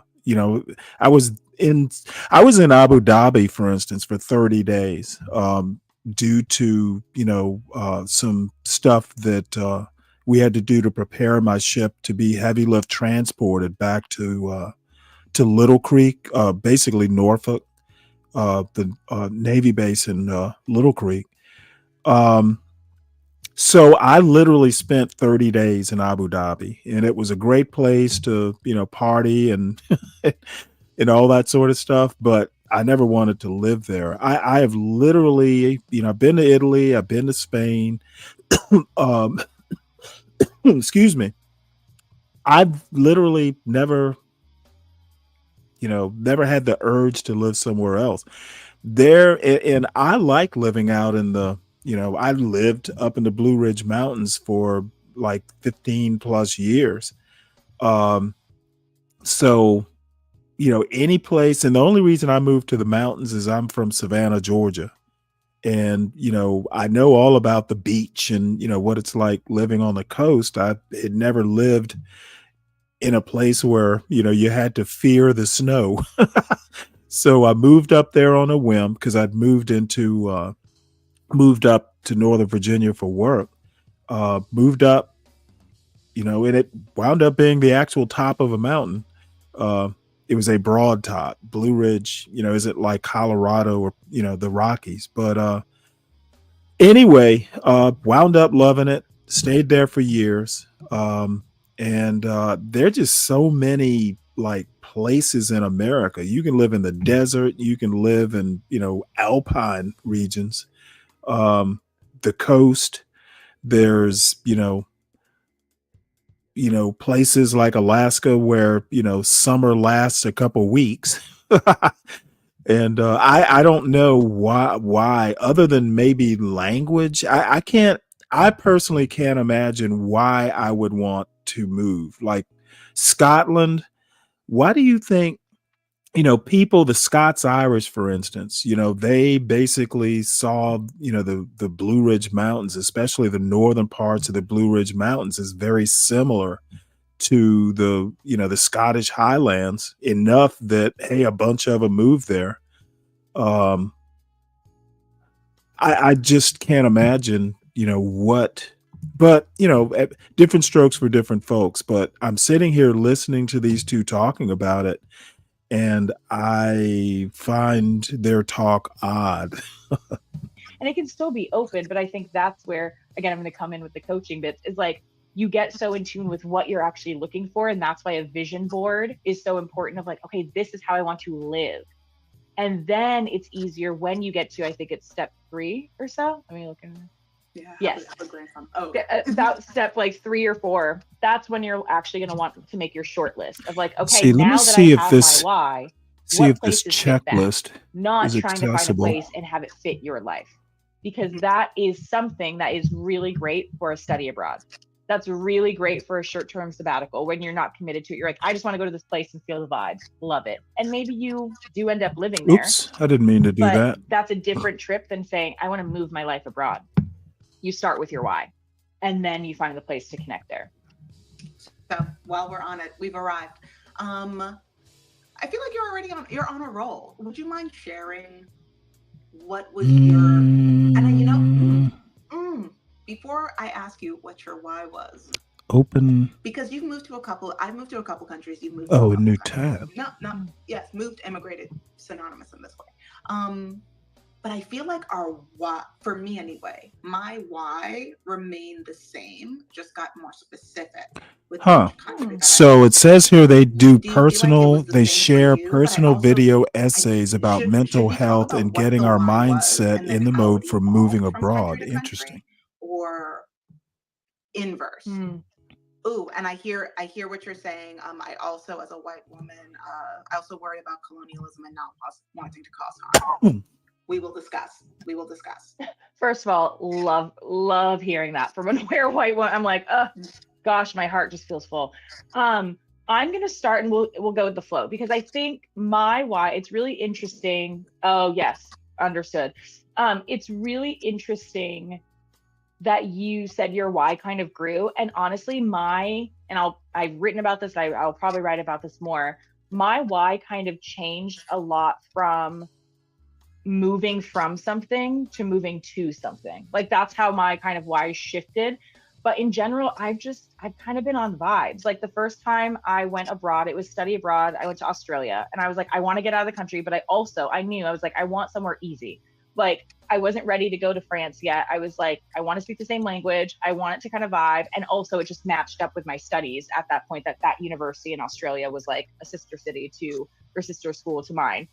Speaker 8: was in Abu Dhabi, for instance, for 30 days, due to, some stuff that we had to do to prepare my ship to be heavy lift transported back to Little Creek, basically Norfolk, the Navy base in Little Creek. So I literally spent 30 days in Abu Dhabi, and it was a great place to, party and and all that sort of stuff. But I never wanted to live there. I have literally, I've been to Italy, I've been to Spain. Excuse me. I've literally never had the urge to live somewhere else there. And I like living out in the, I lived up in the Blue Ridge Mountains for like 15 plus years. So, any place, and the only reason I moved to the mountains is I'm from Savannah, Georgia. And, I know all about the beach and, what it's like living on the coast. I had never lived in a place where, you had to fear the snow. So I moved up there on a whim because I'd moved up to Northern Virginia for work, moved up, and it wound up being the actual top of a mountain. It was a broad top. Blue Ridge, is it like Colorado or, the Rockies? But anyway, wound up loving it, stayed there for years. And there are just so many like places in America. You can live in the desert, you can live in, alpine regions, the coast. There's, places like Alaska where, summer lasts a couple weeks. And I don't know why other than maybe language. I personally can't imagine why I would want to move. Like Scotland, why do you think, people, the Scots Irish, for instance, they basically saw, the Blue Ridge Mountains, especially the northern parts of the Blue Ridge Mountains, is very similar to the, the Scottish Highlands, enough that, hey, a bunch of them moved there. I just can't imagine, but, different strokes for different folks. But I'm sitting here listening to these two talking about it, and I find their talk odd.
Speaker 9: And it can still be open, but I think that's where again, I'm going to come in with the coaching bits, is like, you get so in tune with what you're actually looking for. And that's why a vision board is so important, of like, okay, this is how I want to live. And then it's easier when you get to, I think it's step 3 or so. I mean, looking.
Speaker 10: Yeah.
Speaker 9: Yes.
Speaker 10: Oh,
Speaker 9: About step like 3 or 4. That's when you're actually going to want to make your short list of like, okay,
Speaker 8: See, let
Speaker 9: now
Speaker 8: me
Speaker 9: that
Speaker 8: see
Speaker 9: I
Speaker 8: if
Speaker 9: have
Speaker 8: this
Speaker 9: my why,
Speaker 8: see
Speaker 9: what
Speaker 8: if this
Speaker 9: places fit that?
Speaker 8: checklist
Speaker 9: Not
Speaker 8: is
Speaker 9: trying to find a
Speaker 8: accessible.
Speaker 9: place and have it fit your life, because that is something that is really great for a study abroad. That's really great for a short-term sabbatical when you're not committed to it. You're like, I just want to go to this place and feel the vibes. Love it. And maybe you do end up living there.
Speaker 8: Oops, I didn't mean to do
Speaker 9: But
Speaker 8: that.
Speaker 9: that's a different trip than saying, I want to move my life abroad. You start with your why, and then you find the place to connect there.
Speaker 10: So while we're on it, we've arrived. I feel like you're on a roll. Would you mind sharing what was before I ask you what your why was,
Speaker 8: Open.
Speaker 10: because I've moved to a couple countries, you've moved
Speaker 8: Oh, a new tab.
Speaker 10: yes, moved, immigrated, synonymous in this way. But I feel like our why, for me anyway, my why remained the same, just got more specific with
Speaker 8: Huh.
Speaker 10: each country that I
Speaker 8: So it says here they do
Speaker 10: Do you feel like it
Speaker 8: personal,
Speaker 10: was the
Speaker 8: they
Speaker 10: same for
Speaker 8: share
Speaker 10: you? But I
Speaker 8: personal
Speaker 10: also,
Speaker 8: video essays about
Speaker 10: should
Speaker 8: mental
Speaker 10: we talk
Speaker 8: health
Speaker 10: about
Speaker 8: and
Speaker 10: what
Speaker 8: getting
Speaker 10: the
Speaker 8: our
Speaker 10: why was
Speaker 8: mindset
Speaker 10: and
Speaker 8: in
Speaker 10: then
Speaker 8: the
Speaker 10: how
Speaker 8: mode
Speaker 10: it
Speaker 8: for moving
Speaker 10: evolved from
Speaker 8: abroad.
Speaker 10: country to
Speaker 8: Interesting.
Speaker 10: country, or inverse? Ooh, and I hear what you're saying. I also, as a white woman, I also worry about colonialism and not wanting to cause harm. We will discuss.
Speaker 9: First of all, love hearing that from an aware white woman. I'm like, gosh, my heart just feels full. I'm gonna start, and we'll go with the flow, because I think my why, it's really interesting. Oh yes, understood. It's really interesting that you said your why kind of grew. And honestly, I've written about this, I'll probably write about this more. My why kind of changed a lot from moving from something to moving to something. Like, that's how my kind of why shifted. But in general, I've kind of been on vibes. Like, the first time I went abroad, it was study abroad. I went to Australia, and I was like, I want to get out of the country, but I was like, I want somewhere easy. Like, I wasn't ready to go to France yet. I was like, I want to speak the same language. I want it to kind of vibe. And also, it just matched up with my studies at that point, that university in Australia was like a sister school to mine.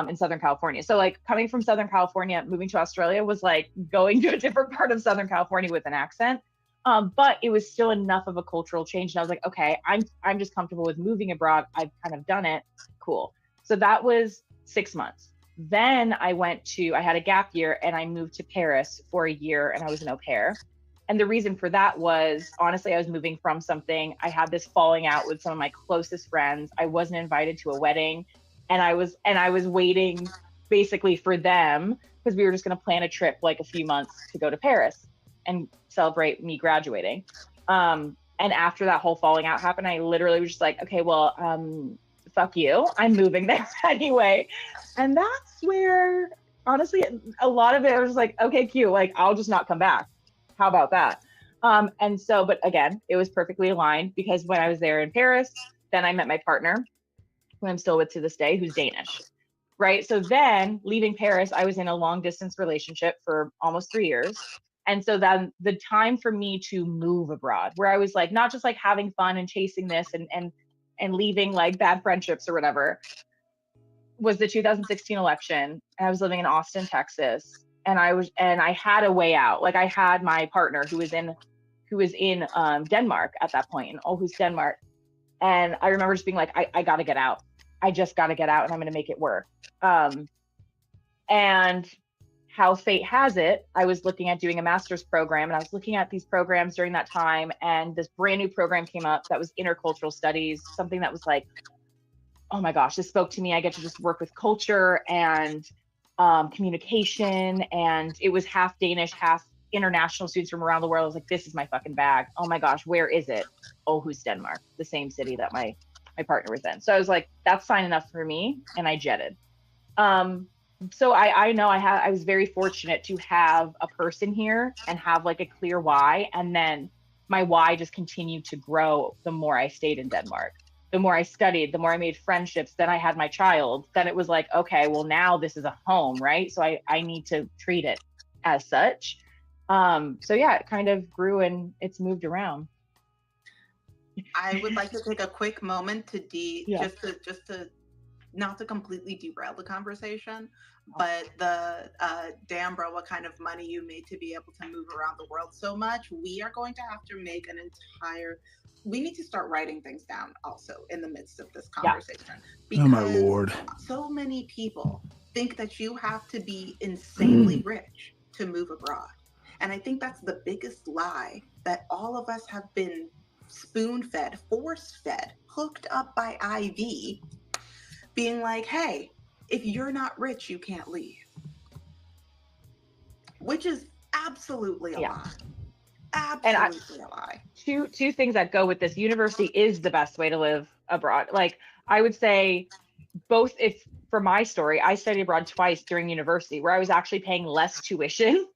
Speaker 9: In Southern California. So like, coming from Southern California, moving to Australia was like going to a different part of Southern California with an accent. But it was still enough of a cultural change. And I was like, okay, I'm just comfortable with moving abroad. I've kind of done it. Cool. So that was 6 months. Then I had a gap year, and I moved to Paris for a year, and I was an au pair. And the reason for that was, honestly, I was moving from something. I had this falling out with some of my closest friends. I wasn't invited to a wedding. And I was waiting basically for them, because we were just going to plan a trip like a few months to go to Paris and celebrate me graduating. And after that whole falling out happened, I literally was just like, okay, well, fuck you. I'm moving there anyway. And that's where, honestly, a lot of it, I was like, okay, cute. Like, I'll just not come back. How about that? And so, but again, it was perfectly aligned, because when I was there in Paris, then I met my partner, who I'm still with to this day, who's Danish, right? So then, leaving Paris, I was in a long distance relationship for almost 3 years. And so then the time for me to move abroad, where I was like, not just like having fun and chasing this and leaving like bad friendships or whatever, was the 2016 election. And I was living in Austin, Texas. And I had a way out. Like, I had my partner who was in Denmark at that point, in Aarhus, Denmark. And I remember just being like, I got to get out. I just got to get out, and I'm going to make it work. And how fate has it, I was looking at doing a master's program, and I was looking at these programs during that time. And this brand new program came up that was intercultural studies, something that was like, oh my gosh, this spoke to me. I get to just work with culture and communication. And it was half Danish, half international students from around the world. I was like, this is my fucking bag. Oh my gosh, where is it? Aarhus, Denmark, the same city that my partner was in. So I was like, that's fine enough for me. And I jetted. So I know I was very fortunate to have a person here and have like a clear why. And then my why just continued to grow the more I stayed in Denmark. The more I studied, the more I made friendships. Then I had my child. Then it was like, okay, well, now this is a home, right? So I need to treat it as such. So yeah, it kind of grew and it's moved around.
Speaker 10: I would like to take a quick moment to
Speaker 9: Yeah.
Speaker 10: just to not to completely derail the conversation, but the Dan bro, what kind of money you made to be able to move around the world so much. We are going to have to make an entire. We need to start writing things down also in the midst of this conversation,
Speaker 8: Oh my
Speaker 10: because
Speaker 8: Lord.
Speaker 10: so many people think that you have to be insanely rich to move abroad. And I think that's the biggest lie that all of us have been spoon fed, force fed, hooked up by IV, being like, hey, if you're not rich, you can't leave. Which is absolutely a lie. Absolutely a lie.
Speaker 9: Two things that go with this. University is the best way to live abroad. Like, I would say both. If for my story, I studied abroad twice during university, where I was actually paying less tuition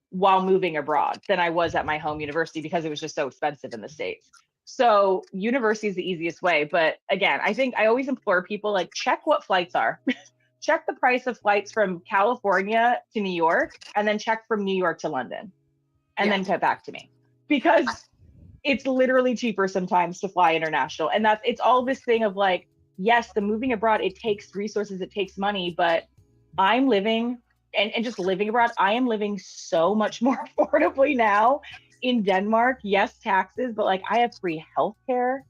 Speaker 9: while moving abroad than I was at my home university because it was just so expensive in the States. So university is the easiest way. But again, I think I always implore people, like, check what flights are. Check the price of flights from California to New York, and then check from New York to London, and then get back to me, because it's literally cheaper sometimes to fly international. And it's all this thing of like, yes, the moving abroad, it takes resources, it takes money, but I'm living and just living abroad, I am living so much more affordably now in Denmark. Yes, taxes, but like, I have free healthcare.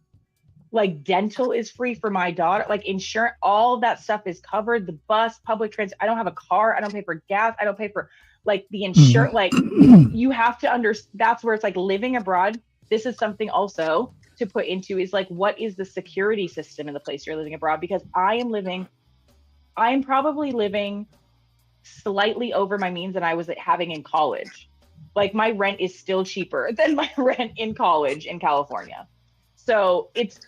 Speaker 9: Like, dental is free for my daughter, like insurance, all of that stuff is covered. The bus, public transit, I don't have a car, I don't pay for gas, I don't pay for like the insurance. Like, you have to understand, that's where it's like living abroad. This is something also to put into, is like, what is the security system in the place you're living abroad? Because I am probably living slightly over my means than I was having in college. Like, my rent is still cheaper than my rent in college in California. So it's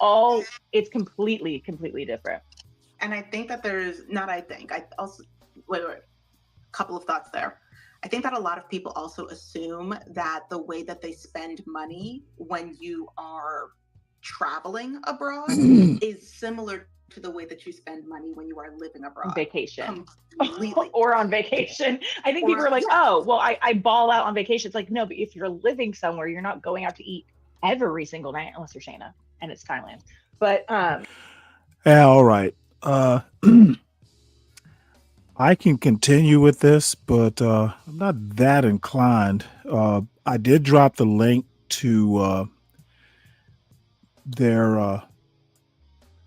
Speaker 9: completely different.
Speaker 10: And I think that I also, wait, couple of thoughts there. I think that a lot of people also assume that the way that they spend money when you are traveling abroad is similar to the way that you spend money when you are living abroad.
Speaker 9: Vacation.
Speaker 10: Completely.
Speaker 9: Or on vacation. I think people are like, oh, well, I ball out on vacation. It's like, no, but if you're living somewhere, you're not going out to eat every single night unless you're Shayna and it's Thailand. But
Speaker 8: yeah, all right. I can continue with this, but I'm not that inclined. I did drop the link to their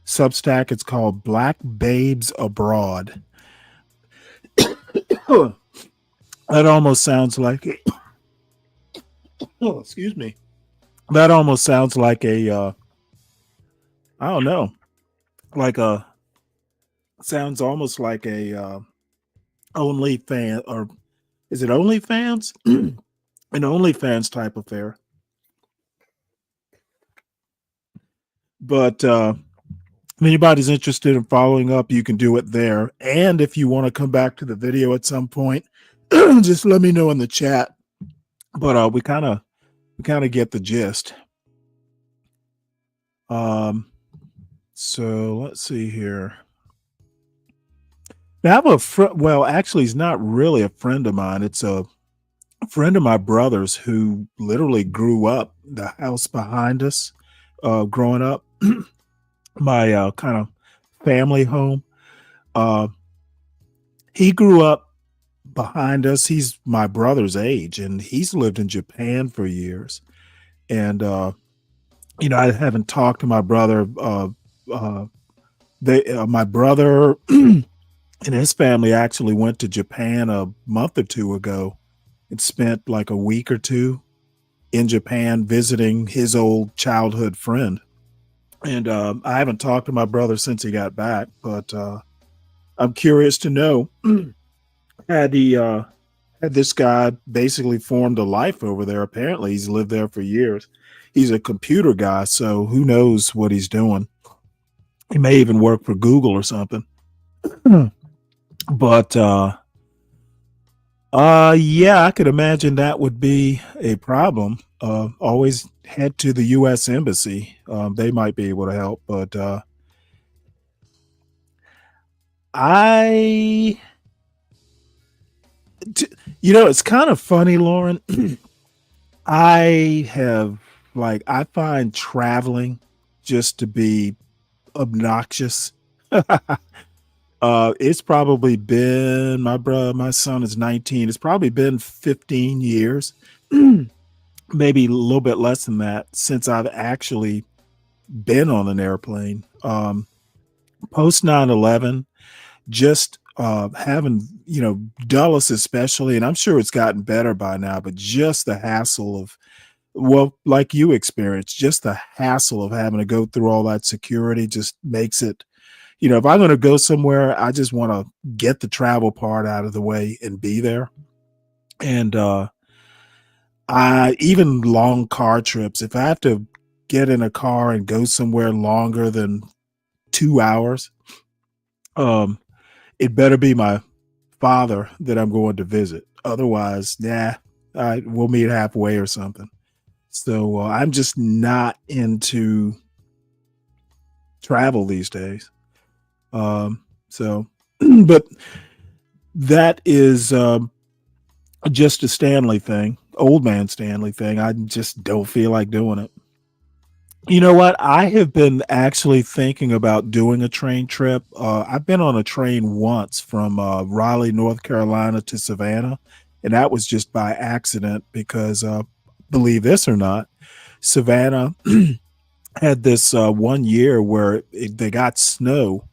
Speaker 8: Substack. It's called Black Babes Abroad. That almost sounds like oh, excuse me. That almost sounds like a I don't know, like a sounds almost like a OnlyFans, or is it OnlyFans? An OnlyFans type affair. But if anybody's interested in following up, you can do it there. And if you want to come back to the video at some point, just let me know in the chat. But we kind of get the gist. So let's see here. I have a friend. Well, actually, he's not really a friend of mine. It's a friend of my brother's who literally grew up the house behind us, growing up. My kind of family home. He grew up behind us. He's my brother's age, and he's lived in Japan for years. And I haven't talked to my brother. My brother and his family actually went to Japan a month or two ago and spent like a week or two in Japan visiting his old childhood friend. And I haven't talked to my brother since he got back, but I'm curious to know, had this guy basically formed a life over there? Apparently he's lived there for years. He's a computer guy, so who knows what he's doing. He may even work for Google or something. But yeah, I could imagine that would be a problem. Always head to the U.S. Embassy. They might be able to help, but It's kind of funny, Lauren. I have I find traveling just to be obnoxious. It's probably been my son is 19. It's probably been 15 years, maybe a little bit less than that since I've actually been on an airplane. Post 9/11, just having, Dulles especially, and I'm sure it's gotten better by now, but just the hassle of, well, like you experienced, just the hassle of having to go through all that security just makes it, if I'm going to go somewhere, I just want to get the travel part out of the way and be there. And I even long car trips, if I have to get in a car and go somewhere longer than 2 hours, it better be my father that I'm going to visit. Otherwise, we'll meet halfway or something. So I'm just not into travel these days. But that is just a Stanley thing, old man Stanley thing. I just don't feel like doing it. You know what? I have been actually thinking about doing a train trip. I've been on a train once from Raleigh, North Carolina to Savannah, and that was just by accident because, believe this or not, Savannah had this one year where they got snow,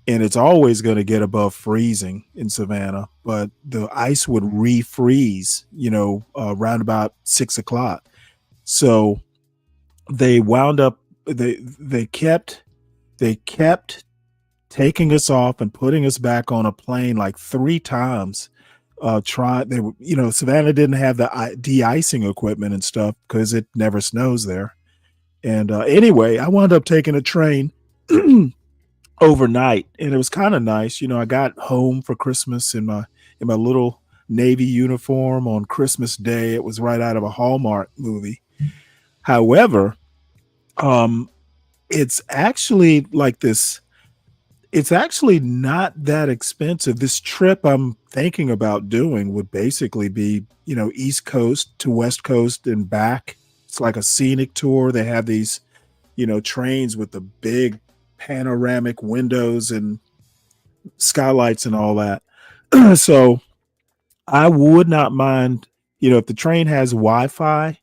Speaker 8: and it's always going to get above freezing in Savannah, but the ice would refreeze, around about 6 o'clock. So they wound up, they kept taking us off and putting us back on a plane like 3 times. Savannah didn't have the de-icing equipment and stuff because it never snows there. And anyway, I wound up taking a train overnight, and it was kind of nice. I got home for Christmas in my little Navy uniform on Christmas Day. It was right out of a Hallmark movie. However, it's actually it's actually not that expensive. This trip I'm thinking about doing would basically be, East Coast to West Coast and back. It's like a scenic tour. They have these, trains with the big panoramic windows and skylights and all that. So I would not mind, if the train has Wi-Fi,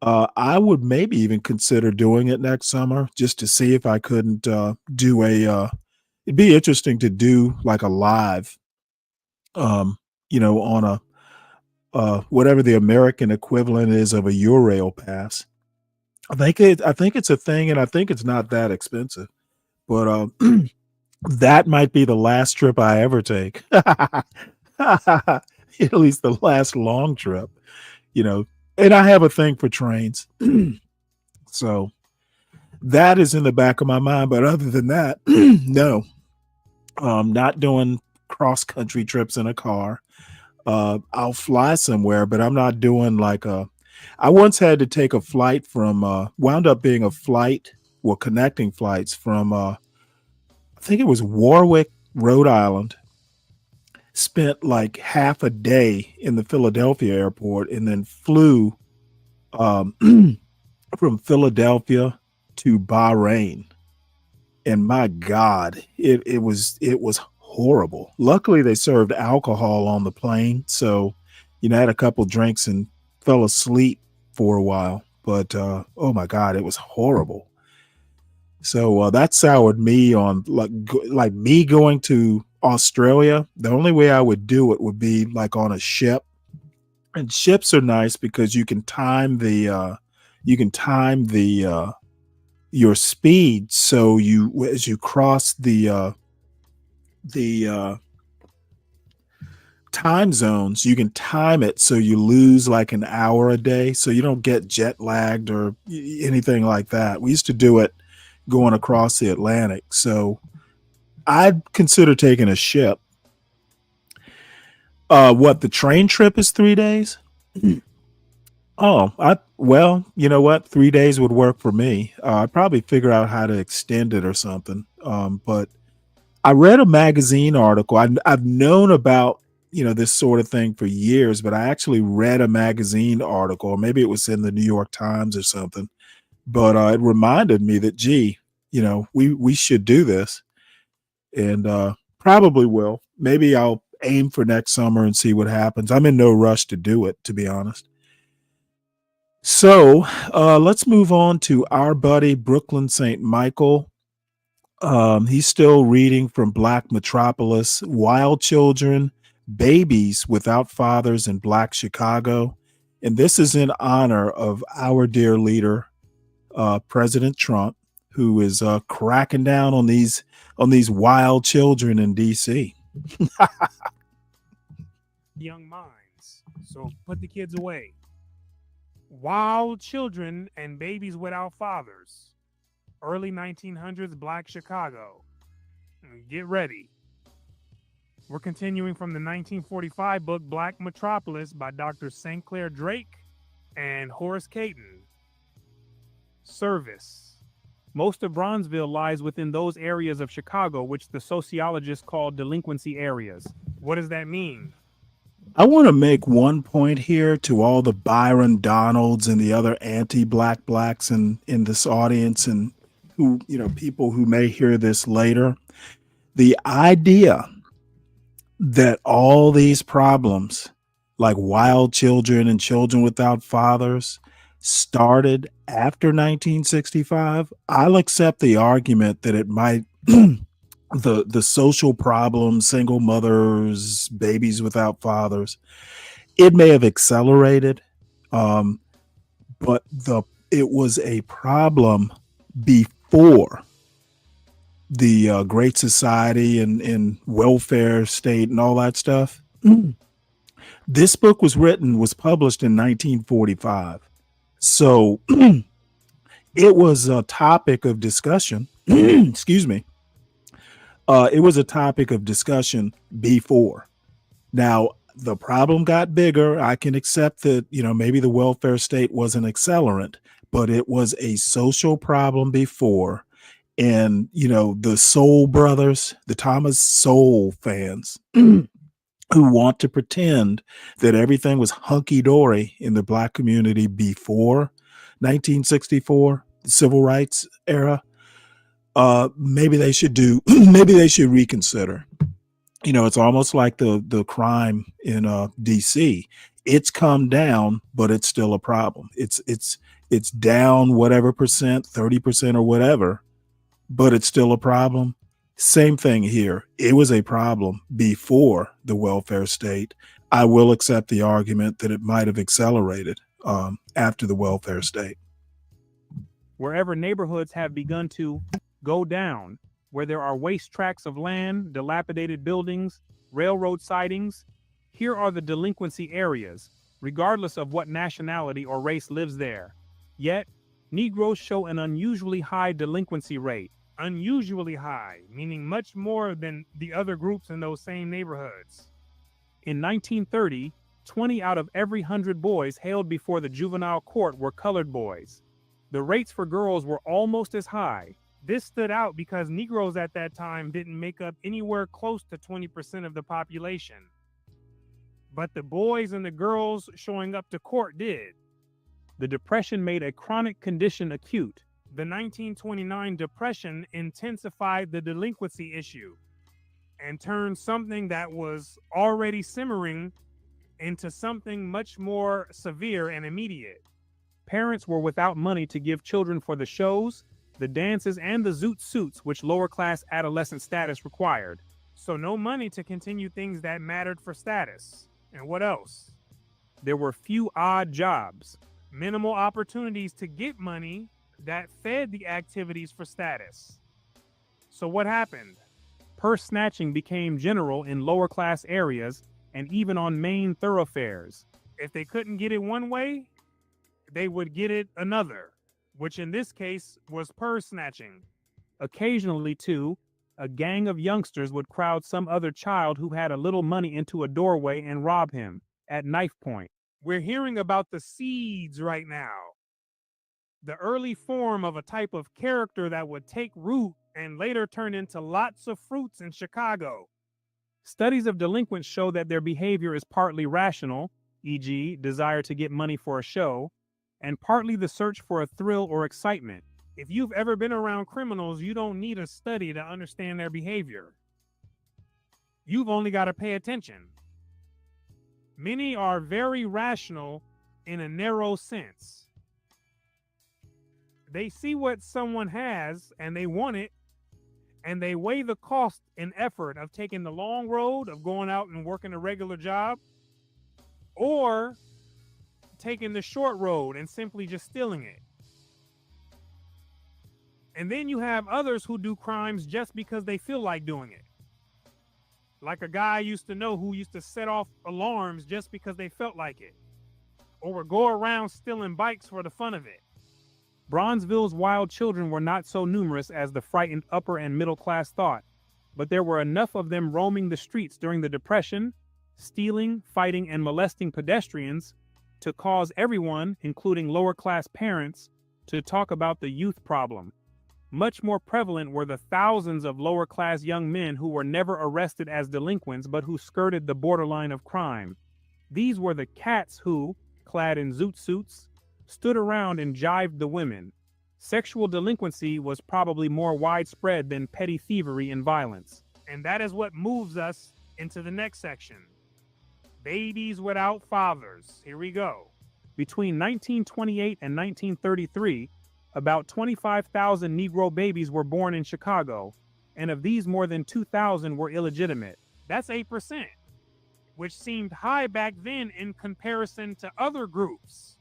Speaker 8: I would maybe even consider doing it next summer just to see if I couldn't do it'd be interesting to do like a live, on a whatever the American equivalent is of a Eurail pass. I think it's a thing, and I think it's not that expensive. But that might be the last trip I ever take. At least the last long trip, and I have a thing for trains. So that is in the back of my mind. But other than that, no, not doing cross country trips in a car. I'll fly somewhere, but I'm not doing I once had to take a flight from, wound up being a flight, connecting flights from, I think it was Warwick, Rhode Island. Spent like half a day in the Philadelphia airport and then flew from Philadelphia to Bahrain. And my God, it was horrible. Luckily, they served alcohol on the plane, so I had a couple drinks and fell asleep for a while. But oh my God, it was horrible. So that soured me on like me going to Australia. The only way I would do it would be like on a ship, and ships are nice because you can time your speed. So as you cross the time zones, you can time it so you lose like an hour a day, so you don't get jet lagged or anything like that. We used to do it going across the Atlantic, so I'd consider taking a ship. The train trip is 3 days? Well, you know what? 3 days would work for me. I'd probably figure out how to extend it or something. But I read a magazine article. I've known about this sort of thing for years, but I actually read a magazine article, or maybe it was in the New York Times or something, but it reminded me that, gee, we should do this, and probably will. Maybe I'll aim for next summer and see what happens. I'm in no rush to do it, to be honest. So let's move on to our buddy Brooklyn St. Michael. He's still reading from Black Metropolis, Wild Children, Babies Without Fathers in Black Chicago. And this is in honor of our dear leader, President Trump, who is cracking down on these wild children in DC.
Speaker 11: Young minds. So put the kids away. Wild Children and Babies Without Fathers. Early 1900s Black Chicago. Get ready. We're continuing from the 1945 book Black Metropolis by Dr. St. Clair Drake and Horace Caton. Service. Most of Bronzeville lies within those areas of Chicago which the sociologists call delinquency areas. What does that mean?
Speaker 8: I want to make one point here to all the Byron Donalds and the other anti-black blacks in this audience, and who, people who may hear this later. The idea that all these problems, like wild children and children without fathers, started after 1965, I'll accept the argument that it might the social problems, single mothers, babies without fathers, it may have accelerated, but it was a problem before the Great Society and welfare state and all that stuff. This book was published in 1945. So it was a topic of discussion. Excuse me. It was a topic of discussion before. Now, the problem got bigger. I can accept that, maybe the welfare state was an accelerant, but it was a social problem before. And, the Soul brothers, the Thomas Sowell fans who want to pretend that everything was hunky-dory in the black community before 1964, the civil rights era, maybe they should reconsider. It's almost like the crime in DC. It's come down, but it's still a problem. It's down whatever percent, 30% or whatever, but it's still a problem. Same thing here. It was a problem before the welfare state. I will accept the argument that it might have accelerated after the welfare state.
Speaker 11: Wherever neighborhoods have begun to go down, where there are waste tracts of land, dilapidated buildings, railroad sidings, here are the delinquency areas, regardless of what nationality or race lives there. Yet, Negroes show an unusually high delinquency rate. Unusually high, meaning much more than the other groups in those same neighborhoods. In 1930, 20 out of every 100 boys hailed before the juvenile court were colored boys. The rates for girls were almost as high. This stood out because Negroes at that time didn't make up anywhere close to 20% of the population. But the boys and the girls showing up to court did. The Depression made a chronic condition acute. The 1929 Depression intensified the delinquency issue and turned something that was already simmering into something much more severe and immediate. Parents were without money to give children for the shows, the dances, and the zoot suits which lower-class adolescent status required. So no money to continue things that mattered for status. And what else? There were few odd jobs, minimal opportunities to get money that fed the activities for status. So what happened? Purse snatching became general in lower-class areas and even on main thoroughfares. If they couldn't get it one way, they would get it another, which in this case was purse snatching. Occasionally, too, a gang of youngsters would crowd some other child who had a little money into a doorway and rob him at knife point. We're hearing about the seeds right now. The early form of a type of character that would take root and later turn into lots of fruits in Chicago. Studies of delinquents show that their behavior is partly rational, e.g., desire to get money for a show, and partly the search for a thrill or excitement. If you've ever been around criminals, you don't need a study to understand their behavior. You've only got to pay attention. Many are very rational in a narrow sense. They see what someone has and they want it, and they weigh the cost and effort of taking the long road of going out and working a regular job, or taking the short road and simply just stealing it. And then you have others who do crimes just because they feel like doing it. Like a guy I used to know who used to set off alarms just because they felt like it, or would go around stealing bikes for the fun of it. Bronzeville's wild children were not so numerous as the frightened upper and middle class thought, but there were enough of them roaming the streets during the Depression, stealing, fighting, and molesting pedestrians to cause everyone, including lower class parents, to talk about the youth problem. Much more prevalent were the thousands of lower class young men who were never arrested as delinquents but who skirted the borderline of crime. These were the cats who, clad in zoot suits, stood around and jived the women. Sexual delinquency was probably more widespread than petty thievery and violence. And that is what moves us into the next section. Babies without fathers. Here we go. Between 1928 and 1933, about 25,000 Negro babies were born in Chicago, and of these more than 2,000 were illegitimate. That's 8%, which seemed high back then in comparison to other groups.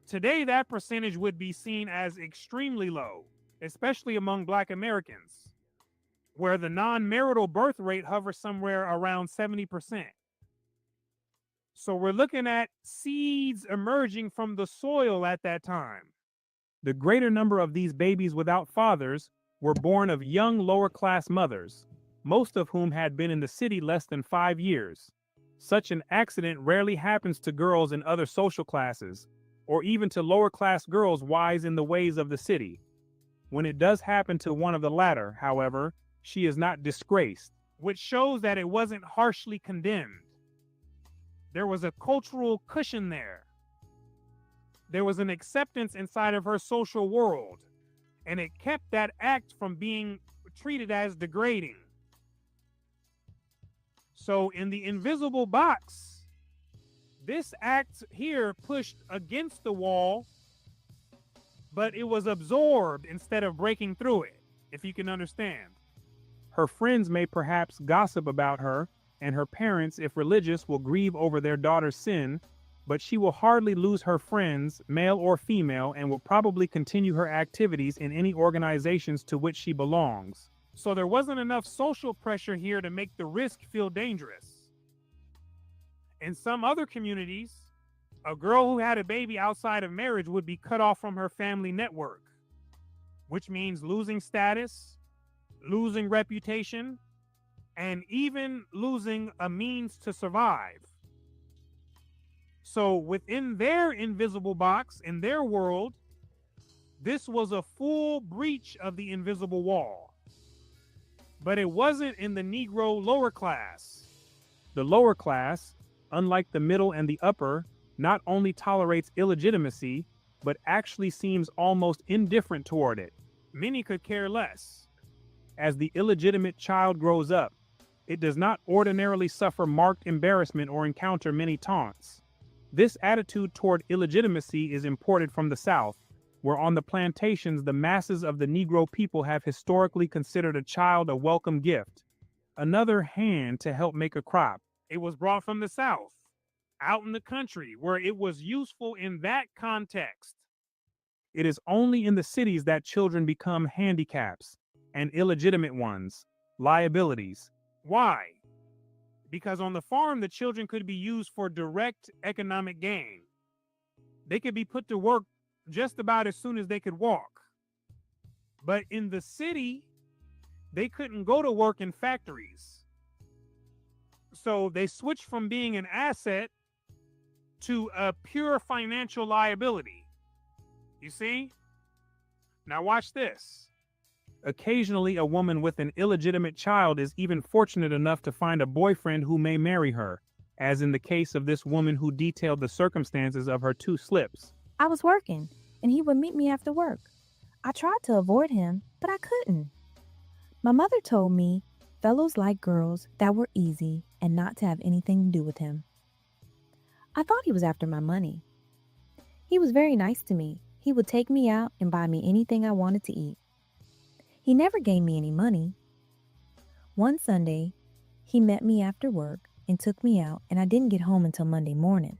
Speaker 11: Today, that percentage would be seen as extremely low, especially among Black Americans, where the non-marital birth rate hovers somewhere around 70%. So we're looking at seeds emerging from the soil at that time. The greater number of these babies without fathers were born of young lower-class mothers, most of whom had been in the city less than 5 years. Such an accident rarely happens to girls in other social classes, or even to lower-class girls wise in the ways of the city. When it does happen to one of the latter, however, she is not disgraced, which shows that it wasn't harshly condemned. There was a cultural cushion there. There was an acceptance inside of her social world, and it kept that act from being treated as degrading. So in the invisible box, this act here pushed against the wall, but it was absorbed instead of breaking through it, if you can understand. Her friends may perhaps gossip about her, and her parents, if religious, will grieve over their daughter's sin, but she will hardly lose her friends, male or female, and will probably continue her activities in any organizations to which she belongs. So there wasn't enough social pressure here to make the risk feel dangerous. In some other communities, a girl who had a baby outside of marriage would be cut off from her family network, which means losing status, losing reputation, and even losing a means to survive. So within their invisible box, in their world, this was a full breach of the invisible wall. But it wasn't in the Negro lower class. The lower class, unlike the middle and the upper, not only tolerates illegitimacy, but actually seems almost indifferent toward it. Many could care less. As the illegitimate child grows up, it does not ordinarily suffer marked embarrassment or encounter many taunts. This attitude toward illegitimacy is imported from the South, where on the plantations the masses of the Negro people have historically considered a child a welcome gift, another hand to help make a crop. It was brought from the South, out in the country, where it was useful in that context. It is only in the cities that children become handicaps, and illegitimate ones, liabilities. Why? Because on the farm, the children could be used for direct economic gain. They could be put to work just about as soon as they could walk. But in the city, they couldn't go to work in factories. So they switched from being an asset to a pure financial liability. You see? Now watch this. Occasionally, a woman with an illegitimate child is even fortunate enough to find a boyfriend who may marry her, as in the case of this woman who detailed the circumstances of her 2 slips.
Speaker 12: I was working, and he would meet me after work. I tried to avoid him, but I couldn't. My mother told me fellows like girls that were easy and not to have anything to do with him. I thought he was after my money. He was very nice to me. He would take me out and buy me anything I wanted to eat. He never gave me any money. One Sunday, he met me after work and took me out, and I didn't get home until Monday morning.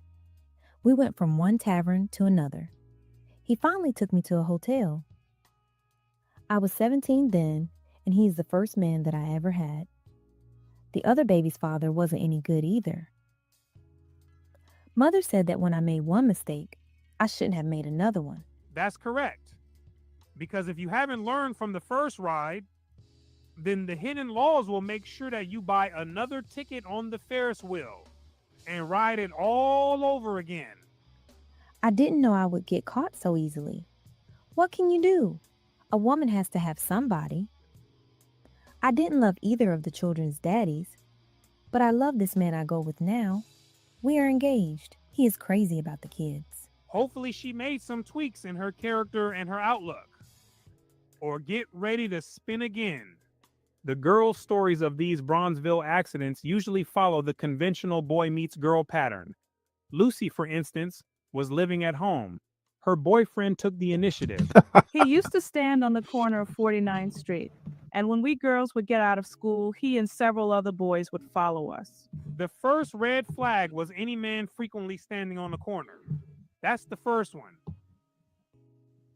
Speaker 12: We went from one tavern to another. He finally took me to a hotel. I was 17 then, and he's the first man that I ever had. The other baby's father wasn't any good either. Mother said that when I made one mistake, I shouldn't have made another one.
Speaker 11: That's correct. Because if you haven't learned from the first ride, then the hidden laws will make sure that you buy another ticket on the Ferris wheel and ride it all over again.
Speaker 12: I didn't know I would get caught so easily. What can you do? A woman has to have somebody. I didn't love either of the children's daddies, but I love this man I go with now. We are engaged. He is crazy about the kids.
Speaker 11: Hopefully she made some tweaks in her character and her outlook. Or get ready to spin again. The girl stories of these Bronzeville accidents usually follow the conventional boy meets girl pattern. Lucy, for instance, was living at home. Her boyfriend took the initiative.
Speaker 13: He used to stand on the corner of 49th Street, and when we girls would get out of school, he and several other boys would follow us.
Speaker 11: The first red flag was any man frequently standing on the corner. That's the first one.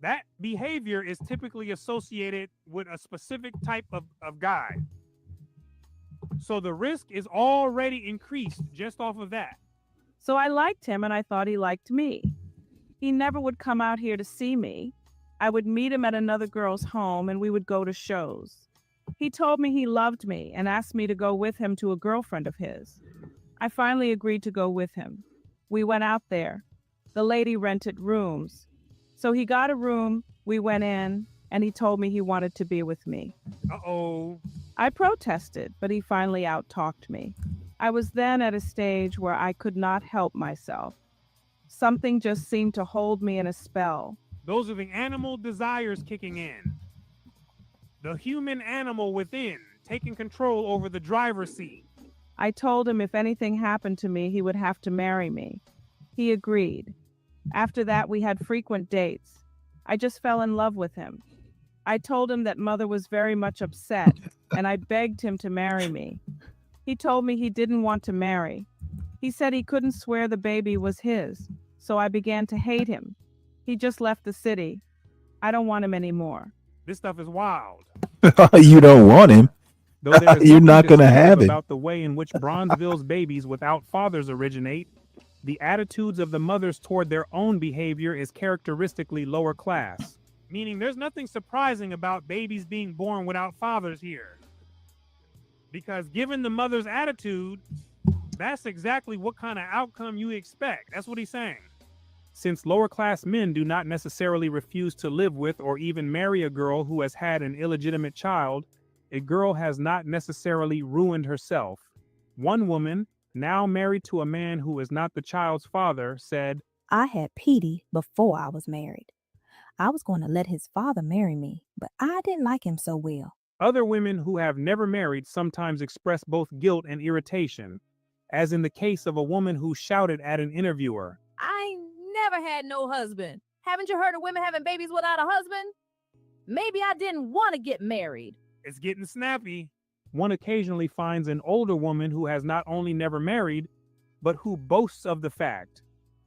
Speaker 11: That behavior is typically associated with a specific type of guy. So the risk is already increased just off of that.
Speaker 13: So I liked him, and I thought he liked me. He never would come out here to see me. I would meet him at another girl's home, and we would go to shows. He told me he loved me and asked me to go with him to a girlfriend of his. I finally agreed to go with him. We went out there. The lady rented rooms. So he got a room, we went in, and he told me he wanted to be with me.
Speaker 11: Uh-oh.
Speaker 13: I protested, but he finally out-talked me. I was then at a stage where I could not help myself. Something just seemed to hold me in a spell.
Speaker 11: Those are the animal desires kicking in. The human animal within, taking control over the driver's seat.
Speaker 13: I told him if anything happened to me, he would have to marry me. He agreed. After that, we had frequent dates. I just fell in love with him. I told him that Mother was very much upset, and I begged him to marry me. He told me he didn't want to marry. He said he couldn't swear the baby was his, so I began to hate him. He just left the city. I don't want him anymore.
Speaker 11: This stuff is wild.
Speaker 8: You don't want him.
Speaker 11: Though there is
Speaker 8: You're
Speaker 11: something
Speaker 8: not going to have
Speaker 11: descriptive
Speaker 8: him.
Speaker 11: about the way in which Bronzeville's babies without fathers originate, the attitudes of the mothers toward their own behavior is characteristically lower class. Meaning there's nothing surprising about babies being born without fathers here. Because given the mother's attitude, that's exactly what kind of outcome you expect. That's what he's saying. Since lower class men do not necessarily refuse to live with or even marry a girl who has had an illegitimate child, a girl has not necessarily ruined herself. One woman, now married to a man who is not the child's father, said,
Speaker 12: I had Petey before I was married. I was going to let his father marry me, but I didn't like him so well.
Speaker 11: Other women who have never married sometimes express both guilt and irritation, as in the case of a woman who shouted at an interviewer,
Speaker 24: I ain't never had no husband. Haven't you heard of women having babies without a husband? Maybe I didn't want to get married.
Speaker 11: It's getting snappy. One occasionally finds an older woman who has not only never married, but who boasts of the fact.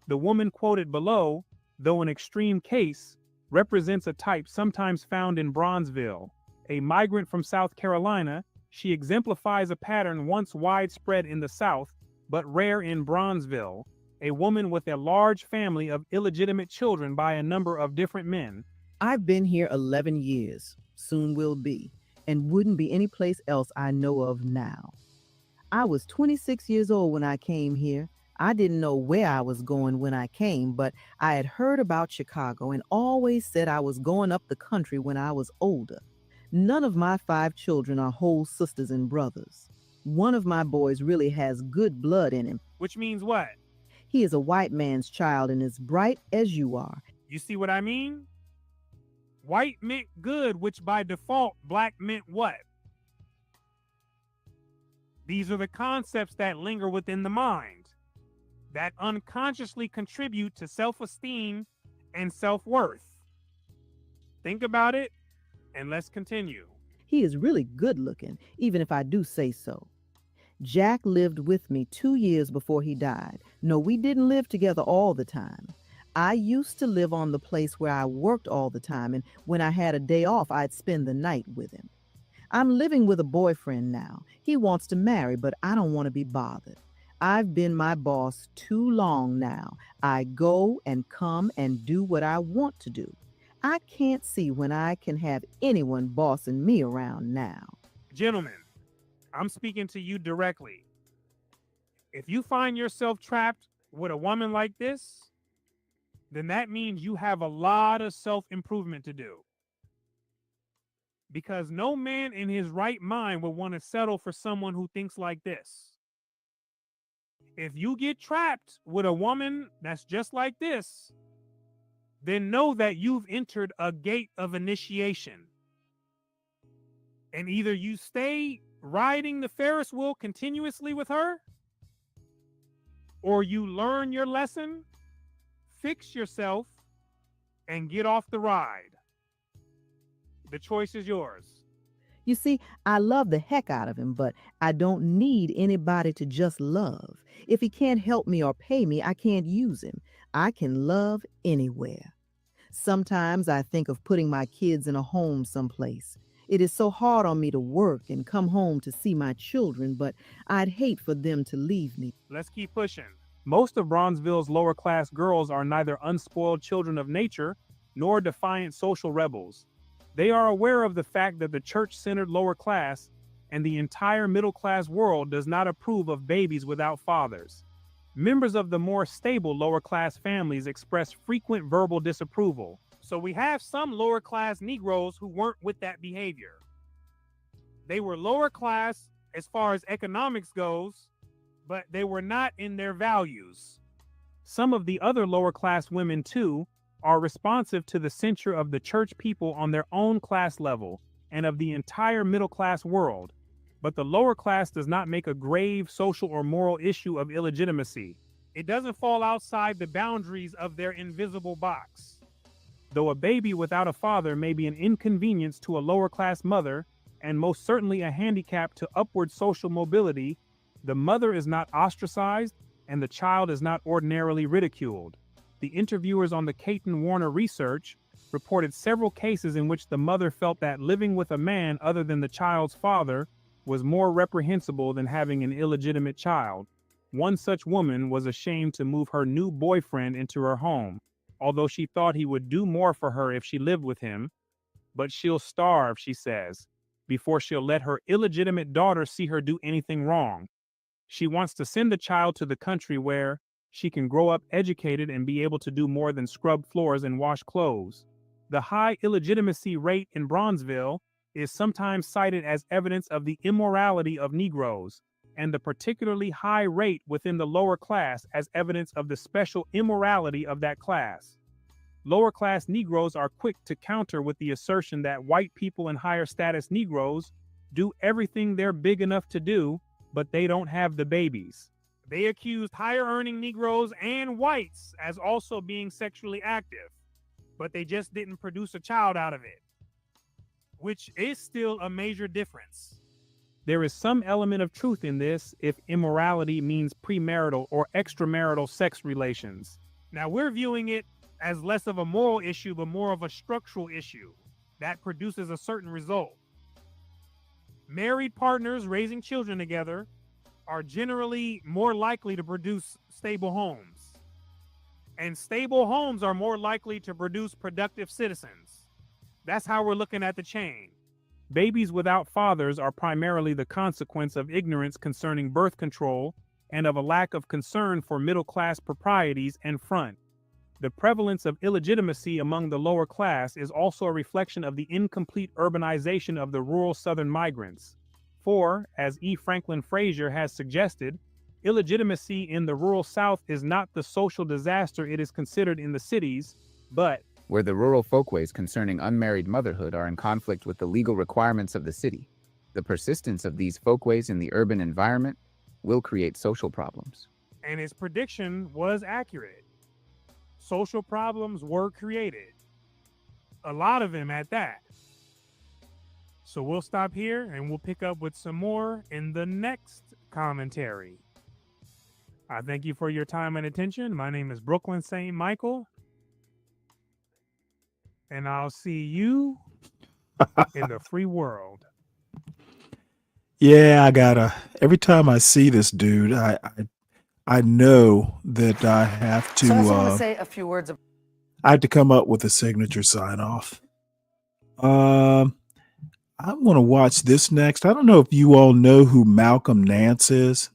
Speaker 11: The woman quoted below, though an extreme case, represents a type sometimes found in Bronzeville. A migrant from South Carolina, she exemplifies a pattern once widespread in the South, but rare in Bronzeville. A woman with a large family of illegitimate children by a number of different men.
Speaker 14: I've been here 11 years, soon will be, and wouldn't be any place else I know of now. I was 26 years old when I came here. I didn't know where I was going when I came, but I had heard about Chicago and always said I was going up the country when I was older. None of my 5 children are whole sisters and brothers. One of my boys really has good blood in him.
Speaker 11: Which means what?
Speaker 14: He is a white man's child and as bright as you are.
Speaker 11: You see what I mean? White meant good, which by default, black meant what? These are the concepts that linger within the mind, that unconsciously contribute to self-esteem and self-worth. Think about it, and let's continue.
Speaker 14: He is really good looking, even if I do say so. Jack lived with me 2 years before he died. No, we didn't live together all the time. I used to live on the place where I worked all the time, and when I had a day off, I'd spend the night with him. I'm living with a boyfriend now. He wants to marry, but I don't want to be bothered. I've been my boss too long now. I go and come and do what I want to do. I can't see when I can have anyone bossing me around now.
Speaker 11: Gentlemen, I'm speaking to you directly. If you find yourself trapped with a woman like this, then that means you have a lot of self-improvement to do. Because no man in his right mind would want to settle for someone who thinks like this. If you get trapped with a woman that's just like this, then know that you've entered a gate of initiation. And either you stay riding the Ferris wheel continuously with her, or you learn your lesson, fix yourself, and get off the ride. The choice is yours.
Speaker 14: You see, I love the heck out of him, but I don't need anybody to just love. If he can't help me or pay me, I can't use him. I can love anywhere. Sometimes I think of putting my kids in a home someplace. It is so hard on me to work and come home to see my children, but I'd hate for them to leave me.
Speaker 11: Let's keep pushing. Most of Bronzeville's lower class girls are neither unspoiled children of nature nor defiant social rebels. They are aware of the fact that the church-centered lower class and the entire middle-class world does not approve of babies without fathers. Members of the more stable lower-class families express frequent verbal disapproval. So we have some lower-class Negroes who weren't with that behavior. They were lower class as far as economics goes, but they were not in their values. Some of the other lower-class women, too, are responsive to the censure of the church people on their own class level and of the entire middle-class world. But the lower class does not make a grave social or moral issue of illegitimacy. It doesn't fall outside the boundaries of their invisible box. Though a baby without a father may be an inconvenience to a lower class mother, and most certainly a handicap to upward social mobility, the mother is not ostracized and the child is not ordinarily ridiculed. The interviewers on the Caton Warner research reported several cases in which the mother felt that living with a man other than the child's father was more reprehensible than having an illegitimate child. One such woman was ashamed to move her new boyfriend into her home, although she thought he would do more for her if she lived with him. But she'll starve, she says, before she'll let her illegitimate daughter see her do anything wrong. She wants to send the child to the country where she can grow up educated and be able to do more than scrub floors and wash clothes. The high illegitimacy rate in Bronzeville is sometimes cited as evidence of the immorality of Negroes, and the particularly high rate within the lower class as evidence of the special immorality of that class. Lower class Negroes are quick to counter with the assertion that white people and higher status Negroes do everything they're big enough to do, but they don't have the babies. They accused higher earning Negroes and whites as also being sexually active, but they just didn't produce a child out of it, which is still a major difference. There is some element of truth in this if immorality means premarital or extramarital sex relations. Now we're viewing it as less of a moral issue, but more of a structural issue that produces a certain result. Married partners raising children together are generally more likely to produce stable homes. And stable homes are more likely to produce productive citizens. That's how we're looking at the chain. Babies without fathers are primarily the consequence of ignorance concerning birth control and of a lack of concern for middle-class proprieties and front. The prevalence of illegitimacy among the lower class is also a reflection of the incomplete urbanization of the rural Southern migrants. For, as E. Franklin Frazier has suggested, illegitimacy in the rural South is not the social disaster it is considered in the cities, but
Speaker 15: where the rural folkways concerning unmarried motherhood are in conflict with the legal requirements of the city, the persistence of these folkways in the urban environment will create social problems.
Speaker 11: and his prediction was accurate. Social problems were created. A lot of them at that. So we'll stop here and we'll pick up with some more in the next commentary. I thank you for your time and attention. My name is Brooklyn St. Michael. And I'll see you in the free world.
Speaker 8: Yeah, I gotta. Every time I see this dude, I know that I have to.
Speaker 16: So I also want to say a few words.
Speaker 8: I have to come up with a signature sign off. I want to watch this next. I don't know if you all know who Malcolm Nance is.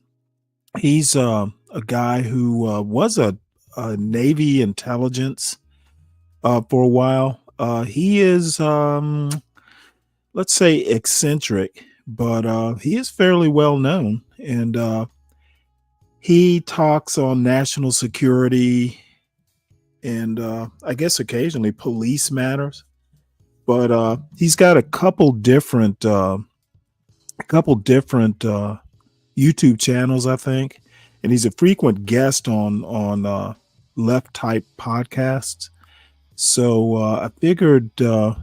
Speaker 8: He's a guy who was a Navy intelligence for a while. He is, let's say, eccentric, but he is fairly well known. And he talks on national security and I guess occasionally police matters. But he's got a couple different YouTube channels, I think, and he's a frequent guest on Left Type podcasts. So I figured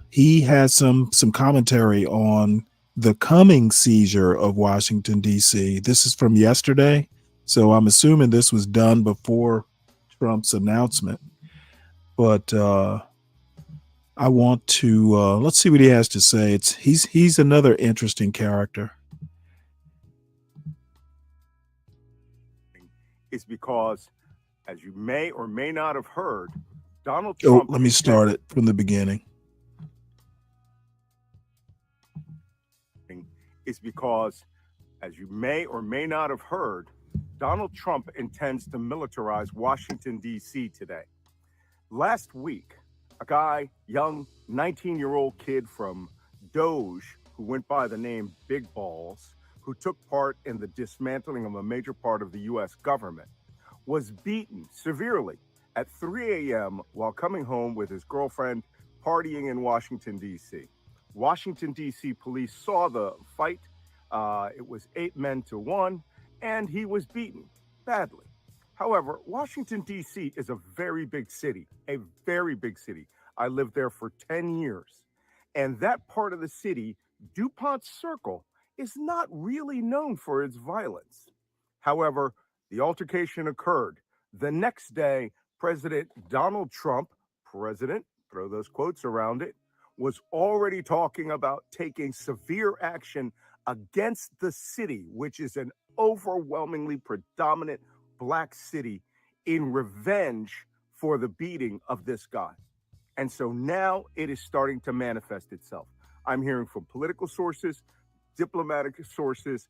Speaker 8: he has some commentary on the coming seizure of Washington, D.C. This is from yesterday, so I'm assuming this was done before Trump's announcement. But I want to let's see what he has to say. He's another interesting character.
Speaker 17: Is because, as you may or may not have heard, Donald Trump.
Speaker 8: Oh, let me start it from the beginning.
Speaker 17: Is because, as you may or may not have heard, Donald Trump intends to militarize Washington, D.C. today. Last week, a guy, young 19-year-old kid from Doge, who went by the name Big Balls, who took part in the dismantling of a major part of the U.S. government, was beaten severely at 3 a.m. while coming home with his girlfriend partying in Washington, D.C. Washington, D.C. police saw the fight. It was 8 men to 1, and he was beaten badly. However, Washington, D.C. is a very big city, a very big city. I lived there for 10 years. And that part of the city, DuPont Circle, is not really known for its violence. However, the altercation occurred. The next day, President Donald Trump, president, throw those quotes around it, was already talking about taking severe action against the city, which is an overwhelmingly predominant Black city, in revenge for the beating of this guy. And so now it is starting to manifest itself. I'm hearing from political sources, diplomatic sources,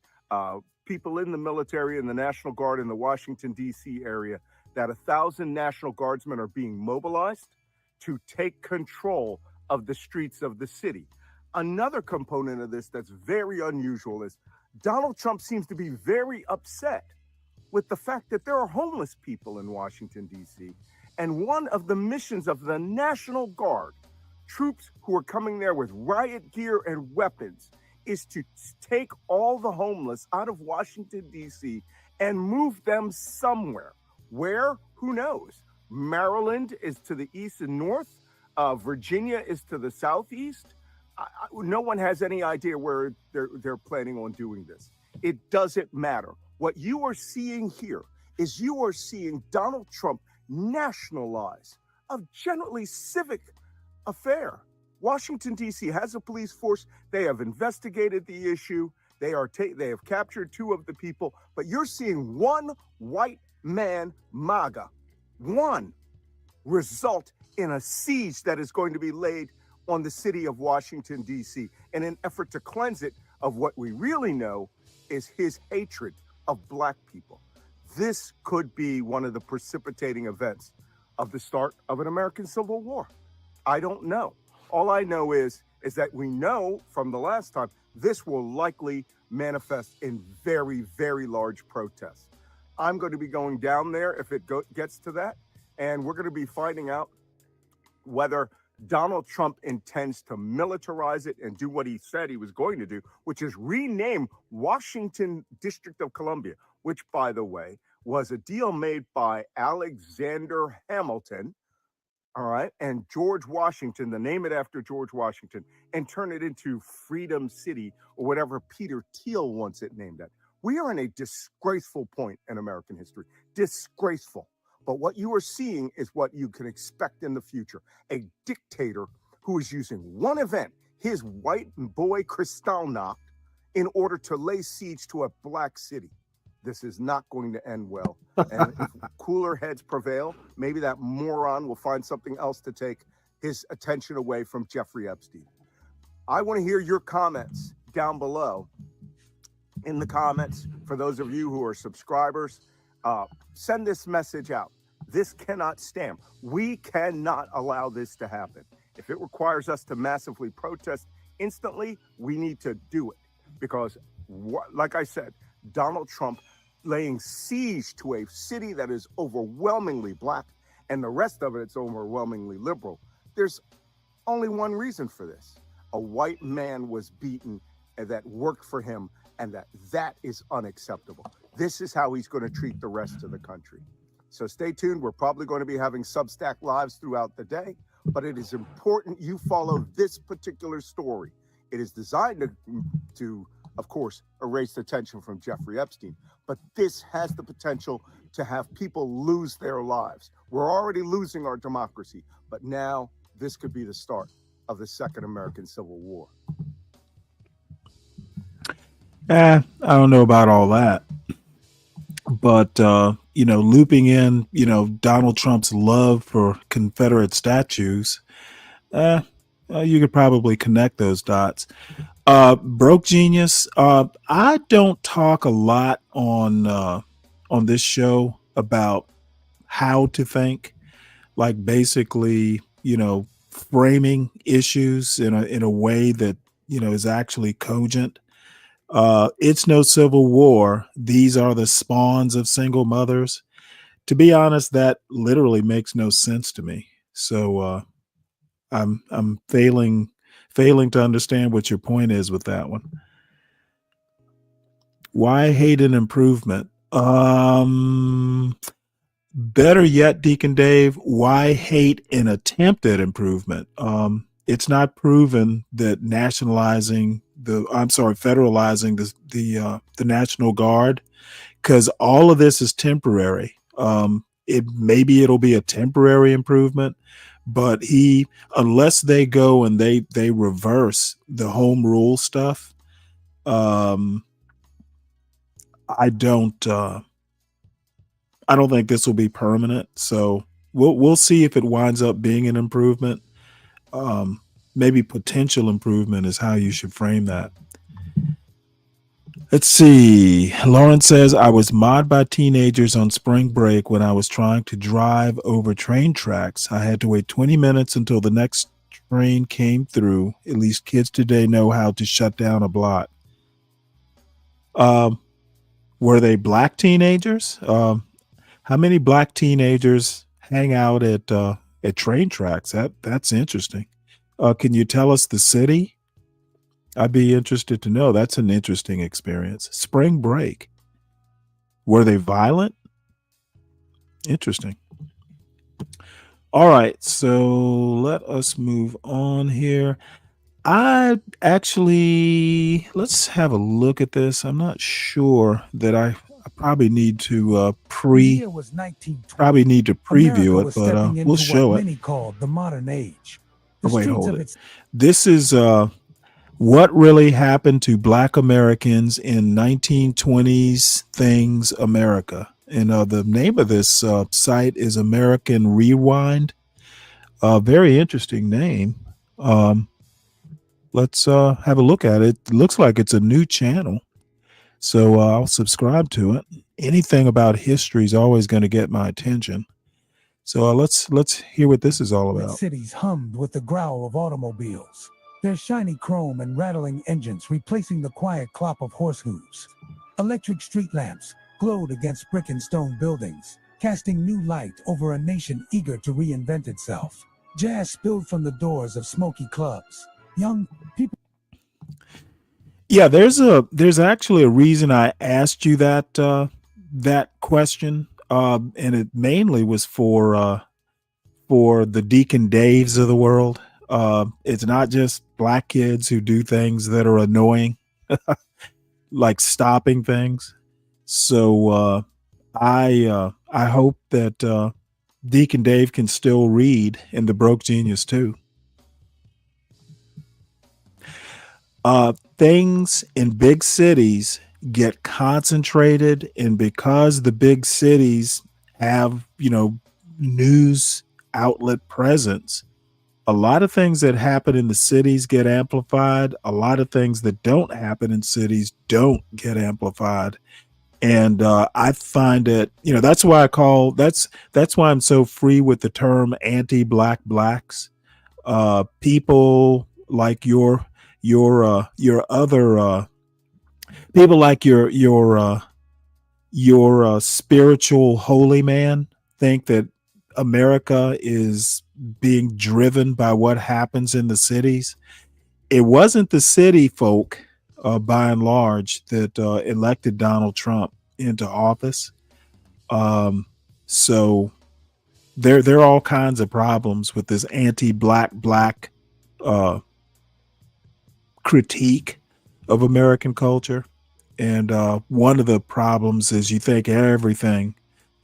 Speaker 17: people in the military and the National Guard in the Washington, D.C. area, that 1,000 National Guardsmen are being mobilized to take control of the streets of the city. Another component of this that's very unusual is Donald Trump seems to be very upset with the fact that there are homeless people in Washington, D.C. And one of the missions of the National Guard, troops who are coming there with riot gear and weapons, is to take all the homeless out of Washington, D.C. and move them somewhere. Where? Who knows? Maryland is to the east and north. Virginia is to the southeast. No one has any idea where they're planning on doing this. It doesn't matter. What you are seeing here is you are seeing Donald Trump nationalize a generally civic affair. Washington, D.C. has a police force. They have investigated the issue. They have captured 2 of the people. But you're seeing one white man, MAGA, one result in a siege that is going to be laid on the city of Washington, D.C. in an effort to cleanse it of what we really know is his hatred of Black people. This could be one of the precipitating events of the start of an American Civil War? I don't know. All I know is that we know from the last time this will likely manifest in very, very large protests. I'm going to be going down there if it gets to that, and we're going to be finding out whether Donald Trump intends to militarize it and do what he said he was going to do, which is rename Washington District of Columbia, which, by the way, was a deal made by Alexander Hamilton, all right, and George Washington, to name it after George Washington, and turn it into Freedom City or whatever Peter Thiel wants it named at. We are in a disgraceful point in American history. Disgraceful. But what you are seeing is what you can expect in the future. A dictator who is using one event, his white boy Kristallnacht, in order to lay siege to a black city. This is not going to end well. And if cooler heads prevail, maybe that moron will find something else to take his attention away from Jeffrey Epstein. I want to hear your comments down below in the comments. For those of you who are subscribers, send this message out. This cannot stand. We cannot allow this to happen. If it requires us to massively protest instantly, we need to do it. Because, like I said, Donald Trump laying siege to a city that is overwhelmingly black and the rest of it's overwhelmingly liberal. There's only one reason for this. A white man was beaten and that worked for him, and that is unacceptable. This is how he's going to treat the rest of the country. So stay tuned. We're probably going to be having Substack lives throughout the day, but it is important you follow this particular story. It is designed to of course, erase attention from Jeffrey Epstein. But this has the potential to have people lose their lives. We're already losing our democracy, but now this could be the start of the Second American Civil War.
Speaker 8: I don't know about all that. But, looping in, Donald Trump's love for Confederate statues, you could probably connect those dots. Broke Genius. I don't talk a lot on this show about how to think, like basically, framing issues in a way that, is actually cogent. It's no civil war. These are the spawns of single mothers. To be honest, that literally makes no sense to me. So, I'm failing to understand what your point is with that one. Why hate an improvement? Better yet, Deacon Dave, why hate an attempt at improvement? It's not proven that federalizing the National Guard, because all of this is temporary. Maybe it'll be a temporary improvement, but unless they go and they reverse the home rule stuff, I don't think this will be permanent. So we'll see if it winds up being an improvement. Maybe potential improvement is how you should frame that. Let's see. Lauren says, I was mobbed by teenagers on spring break when I was trying to drive over train tracks. I had to wait 20 minutes until the next train came through. At least kids today know how to shut down a block. Were they black teenagers? How many black teenagers hang out at train tracks? That's interesting. Can you tell us the city? I'd be interested to know. That's an interesting experience. Spring break. Were they violent? Interesting. All right. So let us move on here. Let's have a look at this. I'm not sure that I probably need to preview it, but we'll show it.
Speaker 16: Many called the modern age.
Speaker 8: Wait, hold it. This is what really happened to Black Americans in 1920s Things America. And the name of this site is American Rewind. Very interesting name. Let's have a look at it. It looks like it's a new channel. So I'll subscribe to it. Anything about history is always going to get my attention. So let's hear what this is all
Speaker 16: With
Speaker 8: about.
Speaker 16: cities hummed with the growl of automobiles, their shiny chrome and rattling engines replacing the quiet clop of horse hooves. Electric street lamps glowed against brick and stone buildings, casting new light over a nation eager to reinvent itself. Jazz spilled from the doors of smoky clubs. Young people.
Speaker 8: Yeah, there's actually a reason I asked you that question, and it mainly was for the Deacon Daves of the world. It's not just black kids who do things that are annoying, like stopping things. So I hope that Deacon Dave can still read in The Broke Genius too. Things in big cities get concentrated, and because the big cities have, news outlet presence, a lot of things that happen in the cities get amplified. A lot of things that don't happen in cities don't get amplified. And I find it, that's why that's why I'm so free with the term anti-black blacks. People like your other people like your spiritual holy man think that America is being driven by what happens in the cities. It wasn't the city folk, by and large, that elected Donald Trump into office. So there are all kinds of problems with this anti-black critique of American culture. And one of the problems is you think everything.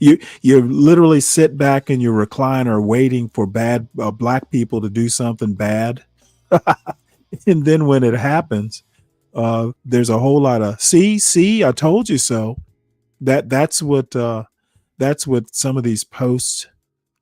Speaker 8: You literally sit back in your recliner waiting for bad black people to do something bad. And then when it happens, there's a whole lot of see, I told you so. That's what some of these posts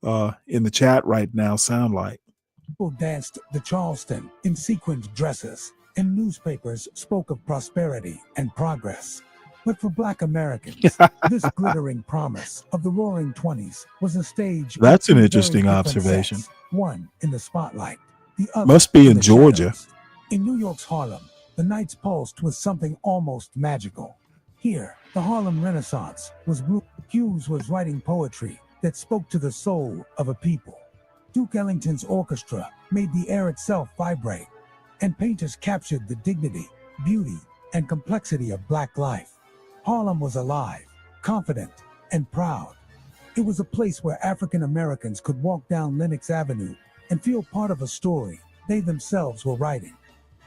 Speaker 8: in the chat right now sound like.
Speaker 16: People danced the Charleston in sequined dresses, and newspapers spoke of prosperity and progress. But for Black Americans, this glittering promise of the Roaring '20s was a stage.
Speaker 8: That's an
Speaker 16: with
Speaker 8: interesting
Speaker 16: very different
Speaker 8: observation.
Speaker 16: sets, one in the spotlight, the other
Speaker 8: Must be in
Speaker 16: the
Speaker 8: Georgia.
Speaker 16: shadows. In New York's Harlem, the nights pulsed with something almost magical. Here, the Harlem Renaissance was brewing. Hughes was writing poetry that spoke to the soul of a people. Duke Ellington's orchestra made the air itself vibrate, and painters captured the dignity, beauty, and complexity of Black life. Harlem was alive, confident, and proud. It was a place where African Americans could walk down Lenox Avenue and feel part of a story they themselves were writing.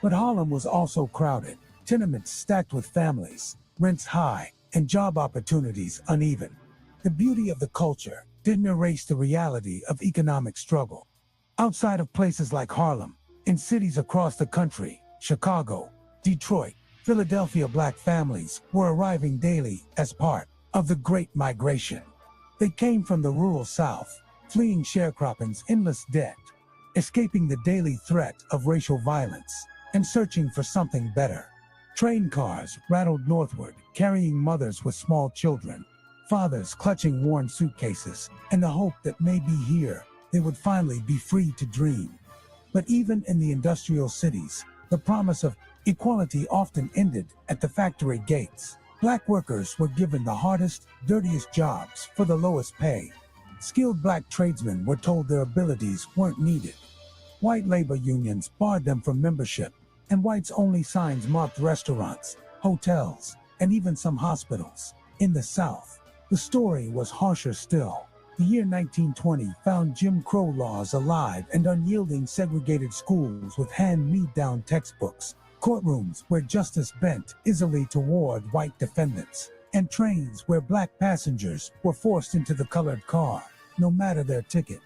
Speaker 16: But Harlem was also crowded, tenements stacked with families, rents high, and job opportunities uneven. The beauty of the culture didn't erase the reality of economic struggle. Outside of places like Harlem, in cities across the country, Chicago, Detroit, Philadelphia, Black families were arriving daily as part of the Great Migration. They came from the rural South, fleeing sharecropping's endless debt, escaping the daily threat of racial violence, and searching for something better. Train cars rattled northward, carrying mothers with small children, fathers clutching worn suitcases, and the hope that maybe here they would finally be free to dream. But even in the industrial cities, the promise of equality often ended at the factory gates. Black workers were given the hardest, dirtiest jobs for the lowest pay. Skilled Black tradesmen were told their abilities weren't needed. White labor unions barred them from membership, and whites-only signs marked restaurants, hotels, and even some hospitals. In the South, the story was harsher still. The year 1920 found Jim Crow laws alive and unyielding segregated schools with hand-me-down textbooks, courtrooms where justice bent easily toward white defendants, and trains where Black passengers were forced into the colored car, no matter their ticket.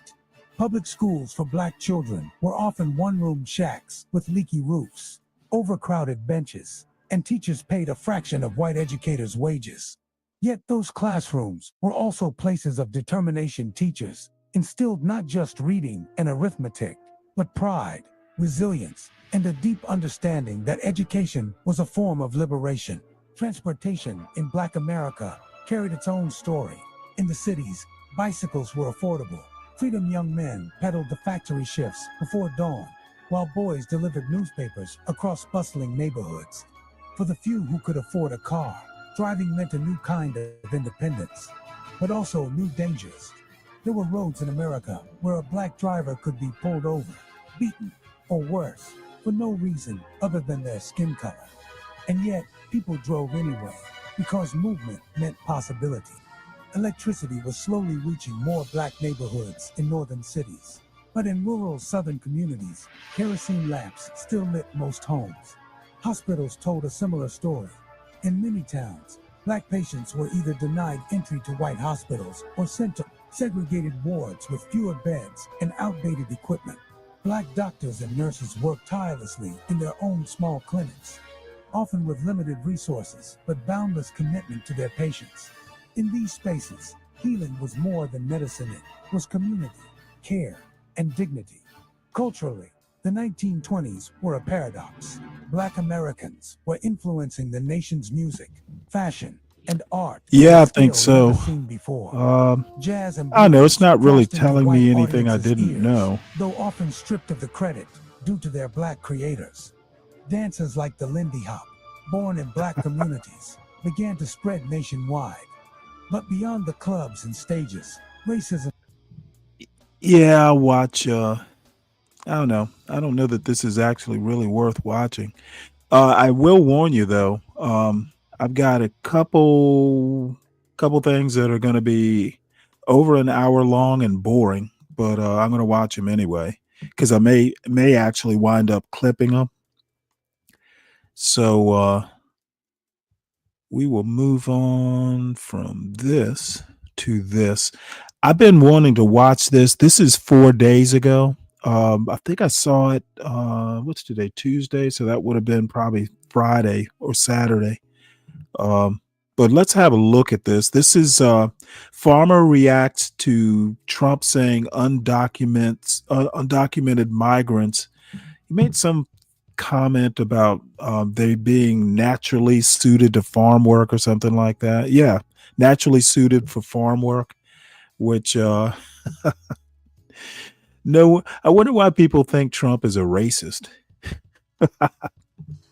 Speaker 16: Public schools for Black children were often one-room shacks with leaky roofs, overcrowded benches, and teachers paid a fraction of white educators' wages. Yet those classrooms were also places of determination. Teachers instilled not just reading and arithmetic, but pride, resilience, and a deep understanding that education was a form of liberation. Transportation in Black America carried its own story. In the cities, bicycles were affordable, Freedom young men peddled the factory shifts before dawn, while boys delivered newspapers across bustling neighborhoods. For the few who could afford a car, driving meant a new kind of independence, but also new dangers. There were roads in America where a black driver could be pulled over, beaten, or worse, for no reason other than their skin color. And yet, people drove anyway, because movement meant possibility. Electricity was slowly reaching more black neighborhoods in northern cities. But in rural southern communities, kerosene lamps still lit most homes. Hospitals told a similar story. In many towns, black patients were either denied entry to white hospitals or sent to segregated wards with fewer beds and outdated equipment. Black doctors and nurses worked tirelessly in their own small clinics, often with limited resources but boundless commitment to their patients. In these spaces, healing was more than medicine, it was community, care, and dignity. Culturally, the 1920s were a paradox. Black Americans were influencing the nation's music, fashion, and art.
Speaker 8: Yeah, I
Speaker 16: at a
Speaker 8: think
Speaker 16: scale never
Speaker 8: so.
Speaker 16: seen before. Jazz and
Speaker 8: I don't know. It's
Speaker 16: blues
Speaker 8: not really
Speaker 16: crossed into
Speaker 8: telling
Speaker 16: white
Speaker 8: me anything I
Speaker 16: audiences'
Speaker 8: didn't
Speaker 16: ears,
Speaker 8: know.
Speaker 16: though often stripped of the credit due to their black creators. Dances like the Lindy Hop, born in black communities, began to spread nationwide. But beyond the clubs and stages, racism.
Speaker 8: Yeah, I'll watch. I don't know. I don't know that this is actually really worth watching. I will warn you though. I've got a couple things that are going to be over an hour long and boring, but I'm going to watch them anyway because I may actually wind up clipping them. So we will move on from this to this. I've been wanting to watch this. This is 4 days ago. I think I saw it. What's today? Tuesday. So that would have been probably Friday or Saturday. But let's have a look at this. This is farmer reacts to Trump saying undocumented migrants. He made some comment about they being naturally suited to farm work or something like that. Yeah, naturally suited for farm work, which no, I wonder why people think Trump is a racist.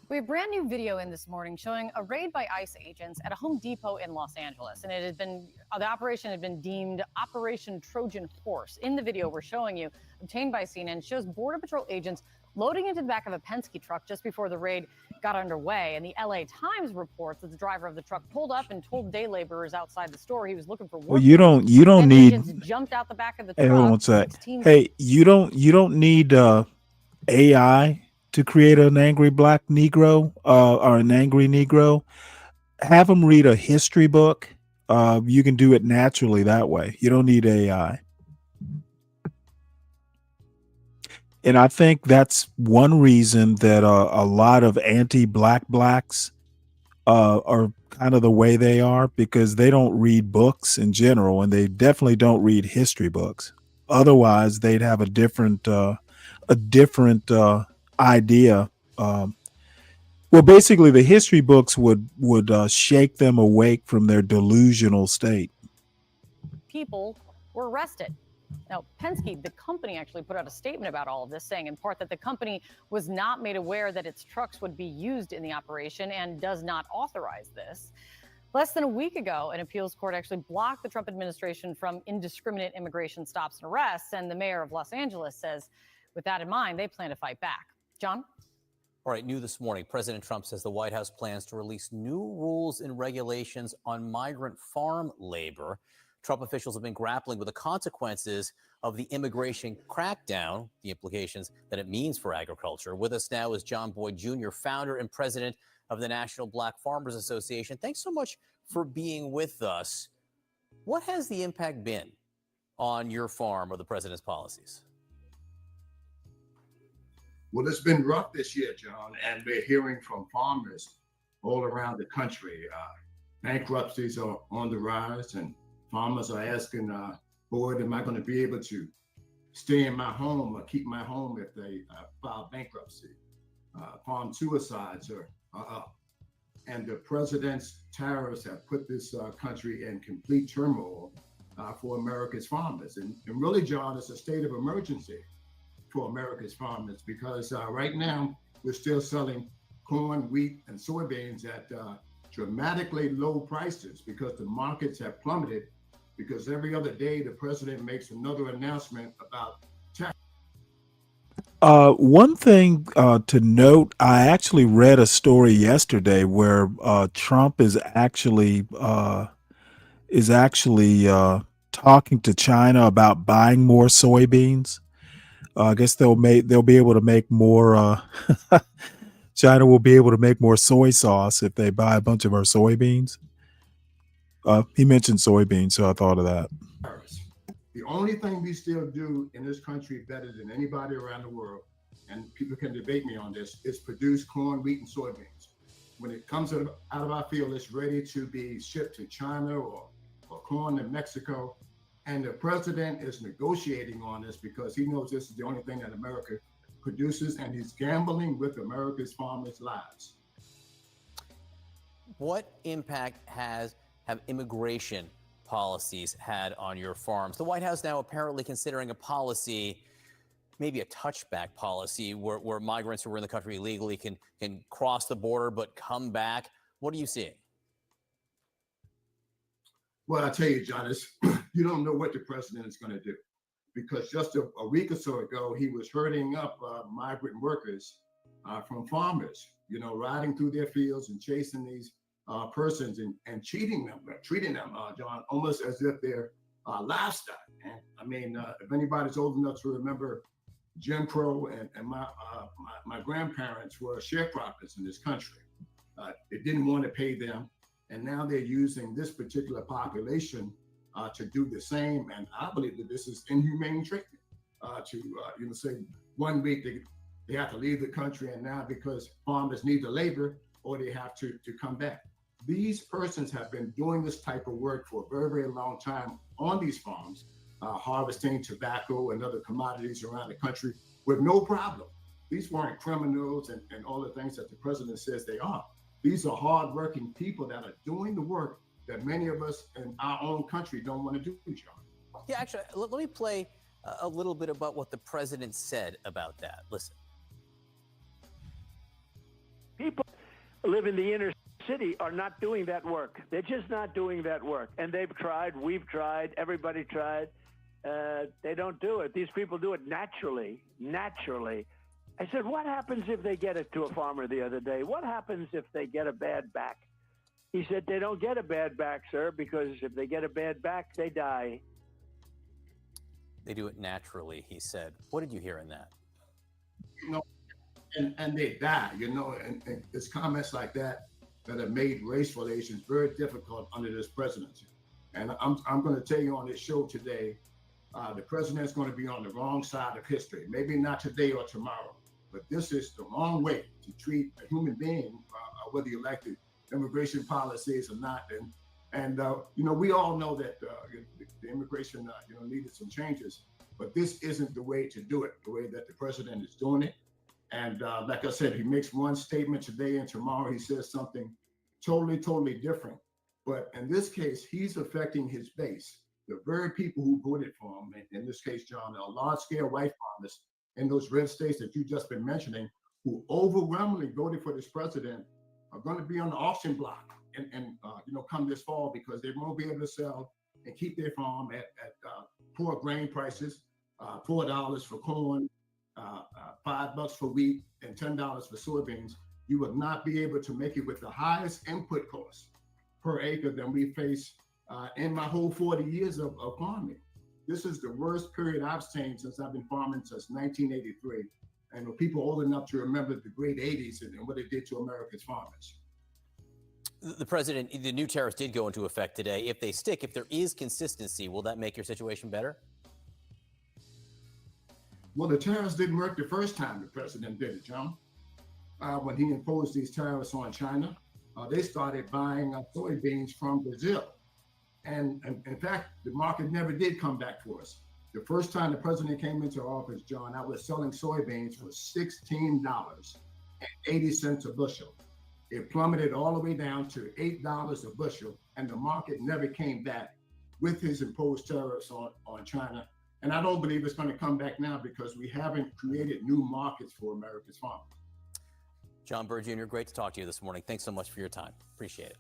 Speaker 22: We have brand new video in this morning showing a raid by ICE agents at a Home Depot in Los Angeles. And it had been, the operation had been deemed Operation Trojan Horse. In the video we're showing you, obtained by CNN, shows Border Patrol agents loading into the back of a Penske truck just before the raid got underway. And the LA Times reports that the driver of the truck pulled up and told day laborers outside the store he was looking for work.
Speaker 8: Well, you don't
Speaker 22: Then
Speaker 8: need.
Speaker 22: agents jumped out the back of the
Speaker 8: Hey,
Speaker 22: truck.
Speaker 8: hold on a sec.
Speaker 22: 16
Speaker 8: Hey, you don't need AI to create an angry black Negro or an angry Negro. Have them read a history book. You can do it naturally that way. You don't need AI. And I think that's one reason that a lot of anti-black blacks are kind of the way they are, because they don't read books in general, and they definitely don't read history books. Otherwise, they'd have a different idea. Well, basically, the history books would shake them awake from their delusional state.
Speaker 22: people were arrested. Now, Penske, the company, actually put out a statement about all of this, saying in part that the company was not made aware that its trucks would be used in the operation and does not authorize this. Less than a week ago, an appeals court actually blocked the Trump administration from indiscriminate immigration stops and arrests, and the mayor of Los Angeles says, with that in mind, they plan to fight back. John?
Speaker 2: All right, new this morning, President Trump says the White House plans to release new rules and regulations on migrant farm labor. Trump officials have been grappling with the consequences of the immigration crackdown, the implications that it means for agriculture. With us now is John Boyd Jr., founder and president of the National Black Farmers Association. Thanks so much for being with us. What has the impact been on your farm or the president's policies?
Speaker 18: Well, it's been rough this year, John, and we're hearing from farmers all around the country. Bankruptcies are on the rise, and farmers are asking, Boyd, am I going to be able to stay in my home or keep my home if they file bankruptcy? Farm suicides are up. And the president's tariffs have put this country in complete turmoil. for America's farmers. And really, John, it's a state of emergency for America's farmers because right now we're still selling corn, wheat, and soybeans at dramatically low prices because the markets have plummeted. Because every other day the president makes another announcement about tax.
Speaker 8: One thing to note, I actually read a story yesterday where Trump is actually talking to China about buying more soybeans. I guess they'll be able to make more. China will be able to make more soy sauce if they buy a bunch of our soybeans. He mentioned soybeans, so I thought of that.
Speaker 18: The only thing we still do in this country better than anybody around the world, and people can debate me on this, is produce corn, wheat, and soybeans. When it comes out of our field, it's ready to be shipped to China or corn in Mexico. And the president is negotiating on this because he knows this is the only thing that America produces, and he's gambling with America's farmers' lives.
Speaker 2: What impact have immigration policies had on your farms? The White House now apparently considering a policy, maybe a touchback policy, where migrants who are in the country illegally can cross the border but come back. What are you seeing?
Speaker 18: Well, I tell you, John, you don't know what the president is going to do, because just a week or so ago, he was herding up migrant workers from farmers, riding through their fields and chasing these persons and treating them, John, almost as if they're livestock. And I mean, if anybody's old enough to remember Jim Crow and my grandparents were sharecroppers in this country. They didn't want to pay them, and now they're using this particular population to do the same. And I believe that this is inhumane treatment. Say 1 week they have to leave the country, and now because farmers need the labor, or they have to come back. These persons have been doing this type of work for a very, very long time on these farms, harvesting tobacco and other commodities around the country with no problem. These weren't criminals and all the things that the president says they are. These are hardworking people that are doing the work that many of us in our own country don't want to do, John.
Speaker 2: Yeah, actually, let me play a little bit about what the president said about that. Listen.
Speaker 4: People who live in the inner city are not doing that work. They're just not doing that work. And they've tried, we've tried, everybody tried. They don't do it. These people do it naturally. I said, what happens if they get it to a farmer the other day? What happens if they get a bad back? He said, they don't get a bad back, sir, because if they get a bad back, they die.
Speaker 2: They do it naturally, he said. What did you hear in that?
Speaker 18: And they die, and it's comments like that have made race relations very difficult under this presidency. And I'm going to tell you on this show today, the president's going to be on the wrong side of history. Maybe not today or tomorrow, but this is the wrong way to treat a human being, whether you like the immigration policies or not. And we all know that the immigration, needed some changes, but this isn't the way to do it, the way that the president is doing it. And like I said, he makes one statement today and tomorrow he says something totally different. But in this case, he's affecting his base, the very people who voted for him. In this case, John, are large-scale white farmers in those red states that you've just been mentioning, who overwhelmingly voted for this president, are going to be on the auction block and come this fall, because they won't be able to sell and keep their farm at poor grain prices, $4 for corn, $5 for wheat, and $10 for soybeans. You will not be able to make it with the highest input costs per acre than we face in my whole 40 years of farming. This is the worst period I've seen since I've been farming since 1983. And people old enough to remember the great 80s and what it did to America's farmers.
Speaker 2: The president, the new tariffs did go into effect today. If they stick, if there is consistency, will that make your situation better?
Speaker 18: Well, the tariffs didn't work the first time the president did it, John. When he imposed these tariffs on China, they started buying soybeans from Brazil. And in fact, the market never did come back for us. The first time the president came into office, John, I was selling soybeans for $16.80 a bushel. It plummeted all the way down to $8 a bushel, and the market never came back. with his imposed tariffs on China. And I don't believe it's going to come back now because we haven't created new markets for America's farmers.
Speaker 2: John Burr Jr., great to talk to you this morning. Thanks so much for your time. Appreciate it.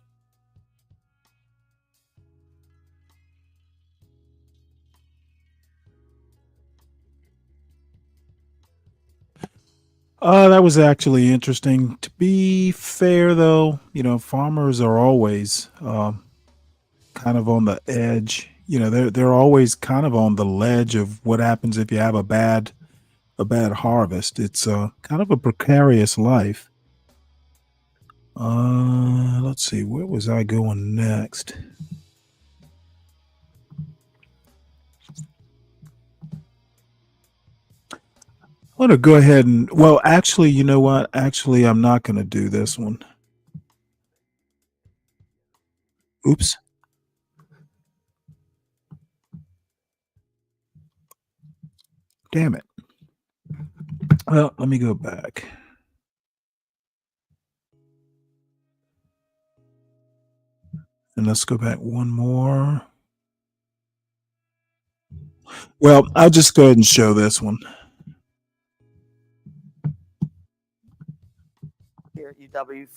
Speaker 8: That was actually interesting. To be fair, though, farmers are always kind of on the edge. They're always kind of on the ledge of what happens if you have a bad harvest. It's kind of a precarious life. Let's see, where was I going next? I want to go ahead and, well, actually, you know what? Actually, I'm not going to do this one. Oops. Damn it. Well, let me go back. And let's go back one more. Well, I'll just go ahead and show this one.
Speaker 5: Here at UW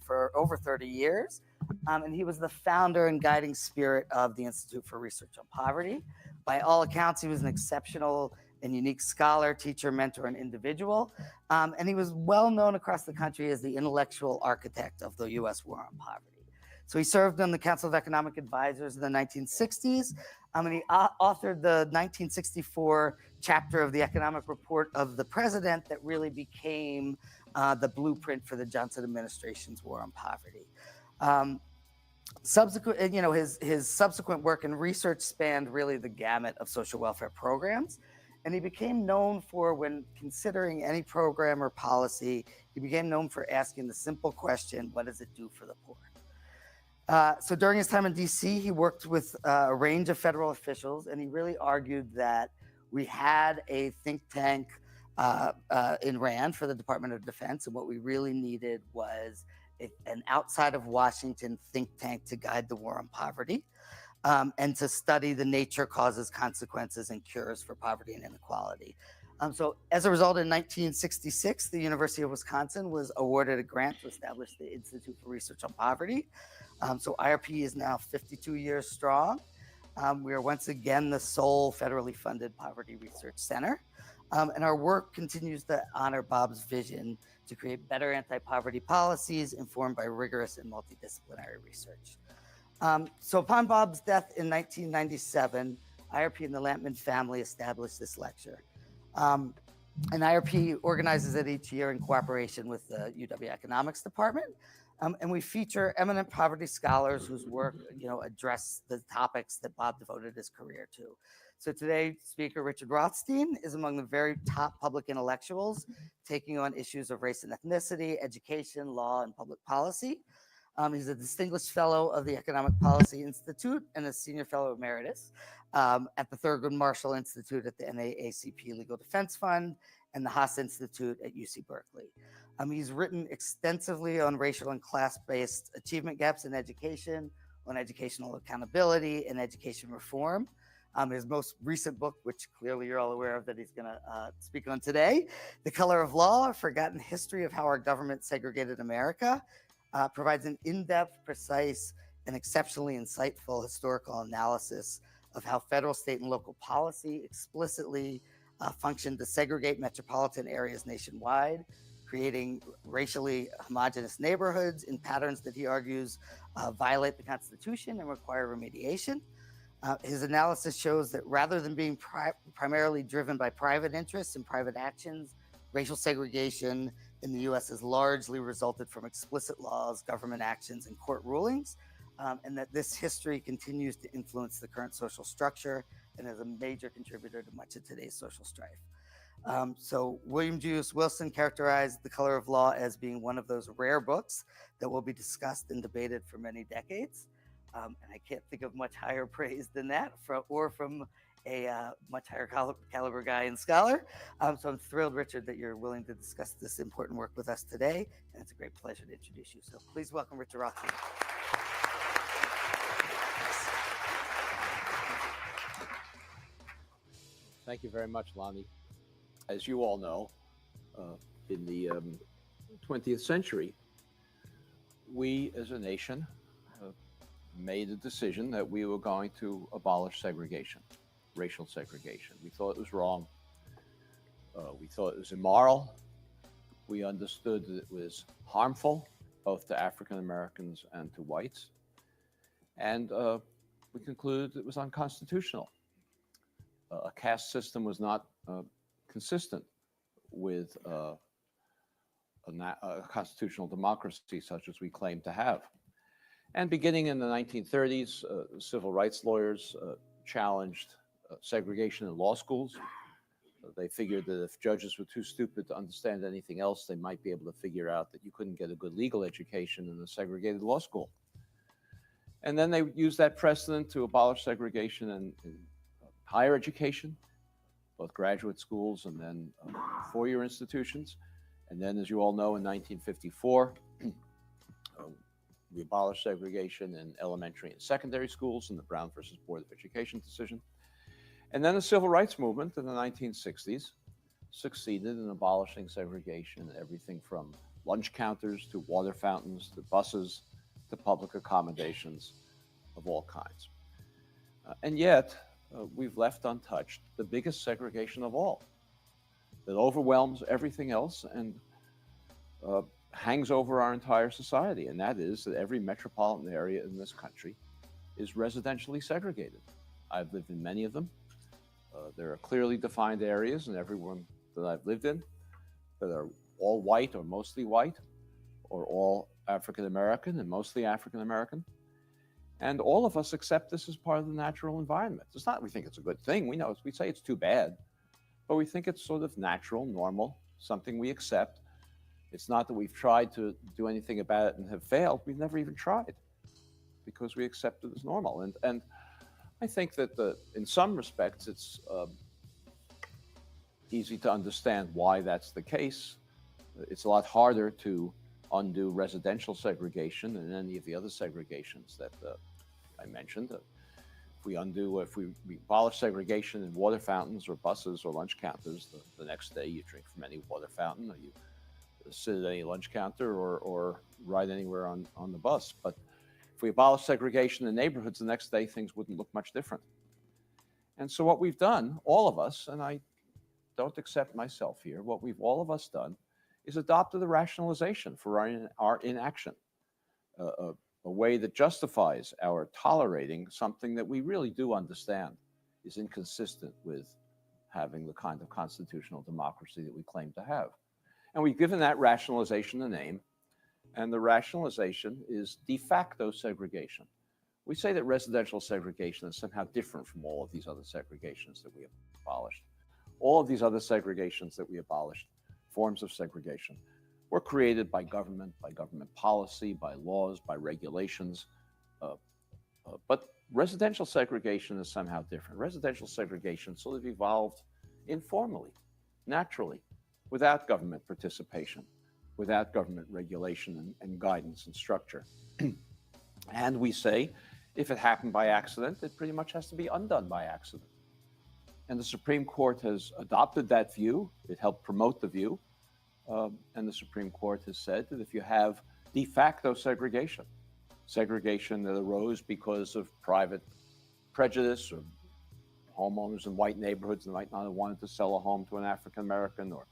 Speaker 5: for over 30 years, and he was the founder and guiding spirit of the Institute for Research on Poverty. By all accounts, he was an exceptional and unique scholar, teacher, mentor, and individual, and he was well known across the country as the intellectual architect of the U.S. war on poverty. So he served on the Council of Economic Advisors in the 1960s, and he authored the 1964 chapter of the Economic Report of the President that really became the blueprint for the Johnson administration's war on poverty. His subsequent work and research spanned really the gamut of social welfare programs, and he became known for, when considering any program or policy, he became known for asking the simple question, what does it do for the poor? So during his time in DC, he worked with a range of federal officials, and he really argued that we had a think tank in RAND for the Department of Defense, and what we really needed was an outside of Washington think tank to guide the war on poverty, and to study the nature, causes, consequences, and cures for poverty and inequality. So as a result, in 1966, the University of Wisconsin was awarded a grant to establish the Institute for Research on Poverty. So IRP is now 52 years strong. We are once again the sole federally funded poverty research center. And our work continues to honor Bob's vision to create better anti-poverty policies informed by rigorous and multidisciplinary research. So upon Bob's death in 1997, IRP and the Lampman family established this lecture. And IRP organizes it each year in cooperation with the UW Economics Department. And we feature eminent poverty scholars whose work, address the topics that Bob devoted his career to. So today, speaker Richard Rothstein is among the very top public intellectuals taking on issues of race and ethnicity, education, law, and public policy. He's a distinguished fellow of the Economic Policy Institute and a senior fellow emeritus at the Thurgood Marshall Institute at the NAACP Legal Defense Fund and the Haas Institute at UC Berkeley. He's written extensively on racial and class-based achievement gaps in education, on educational accountability and education reform. His most recent book, which clearly you're all aware of that he's going to speak on today, The Color of Law, A Forgotten History of How Our Government Segregated America, provides an in-depth, precise, and exceptionally insightful historical analysis of how federal, state, and local policy explicitly functioned to segregate metropolitan areas nationwide, creating racially homogenous neighborhoods in patterns that he argues violate the Constitution and require remediation. His analysis shows that rather than being primarily driven by private interests and private actions, racial segregation in the U.S. has largely resulted from explicit laws, government actions, and court rulings, and that this history continues to influence the current social structure and is a major contributor to much of today's social strife. So William Jewis Wilson characterized The Color of Law as being one of those rare books that will be discussed and debated for many decades. And I can't think of much higher praise than that from a much higher caliber guy and scholar. So I'm thrilled, Richard, that you're willing to discuss this important work with us today. And it's a great pleasure to introduce you. So please welcome Richard Rothstein.
Speaker 3: Thank you very much, Lonnie. As you all know, in the 20th century, we as a nation made a decision that we were going to abolish segregation, racial segregation. We thought it was wrong. We thought it was immoral. We understood that it was harmful, both to African Americans and to whites. And we concluded it was unconstitutional. A caste system was not consistent with a constitutional democracy such as we claim to have. And beginning in the 1930s, civil rights lawyers challenged segregation in law schools. They figured that if judges were too stupid to understand anything else, they might be able to figure out that you couldn't get a good legal education in a segregated law school. And then they used that precedent to abolish segregation in higher education, both graduate schools and then four-year institutions. And then, as you all know, in 1954, we abolished segregation in elementary and secondary schools in the Brown versus Board of Education decision. And then the civil rights movement in the 1960s succeeded in abolishing segregation in everything from lunch counters to water fountains to buses to public accommodations of all kinds. And yet, we've left untouched the biggest segregation of all that overwhelms everything else and hangs over our entire society, and that is that every metropolitan area in this country is residentially segregated. I've lived in many of them. There are clearly defined areas in every one that I've lived in that are all white or mostly white, or all African American and mostly African American. And all of us accept this as part of the natural environment. It's not we think it's a good thing. We know we say it's too bad, but we think it's sort of natural, normal, something we accept. It's not that we've tried to do anything about it and have failed. We've never even tried because we accept it as normal. And I think that in some respects, it's easy to understand why that's the case. It's a lot harder to undo residential segregation than any of the other segregations that I mentioned. If we abolish segregation in water fountains or buses or lunch counters, the next day you drink from any water fountain, or you sit at any lunch counter or ride anywhere on the bus. But if we abolish segregation in neighborhoods, the next day things wouldn't look much different. And so what we've done, all of us, and I don't accept myself here, what we've all of us done is adopted a rationalization for our inaction, a way that justifies our tolerating something that we really do understand is inconsistent with having the kind of constitutional democracy that we claim to have. And we've given that rationalization a name, and the rationalization is de facto segregation. We say that residential segregation is somehow different from all of these other segregations that we abolished. All of these other segregations that we abolished, forms of segregation, were created by government policy, by laws, by regulations. But residential segregation is somehow different. Residential segregation sort of evolved informally, naturally, without government participation, without government regulation and guidance and structure. And we say, if it happened by accident, it pretty much has to be undone by accident. And the Supreme Court has adopted that view. It helped promote the view. And the Supreme Court has said that if you have de facto segregation that arose because of private prejudice or homeowners in white neighborhoods that might not have wanted to sell a home to an African American, or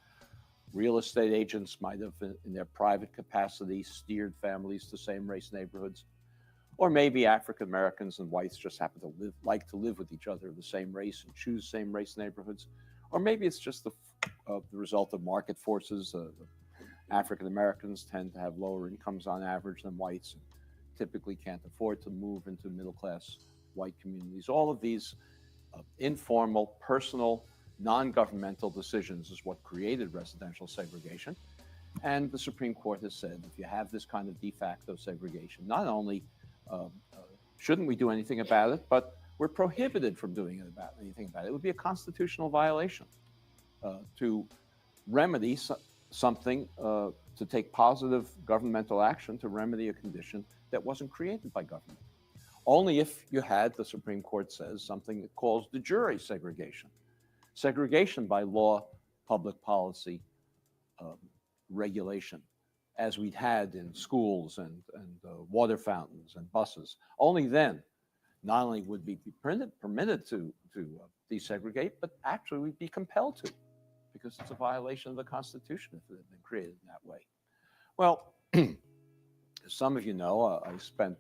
Speaker 3: real estate agents might have, in their private capacity, steered families to same-race neighborhoods. Or maybe African Americans and whites just happen to like to live with each other of the same race and choose same-race neighborhoods. Or maybe it's just the result of market forces. African Americans tend to have lower incomes on average than whites, and typically can't afford to move into middle-class white communities. All of these informal, personal, non-governmental decisions is what created residential segregation. And the Supreme Court has said, if you have this kind of de facto segregation, not only shouldn't we do anything about it, but we're prohibited from doing anything about it. It would be a constitutional violation to remedy something, to take positive governmental action to remedy a condition that wasn't created by government. Only if you had, the Supreme Court says, something that calls de jure segregation. segregation by law, public policy, regulation, as we'd had in schools and water fountains and buses. Only then, not only would we be permitted to desegregate, but actually we'd be compelled to, because it's a violation of the Constitution if it had been created in that way. Well, as some of you know, I spent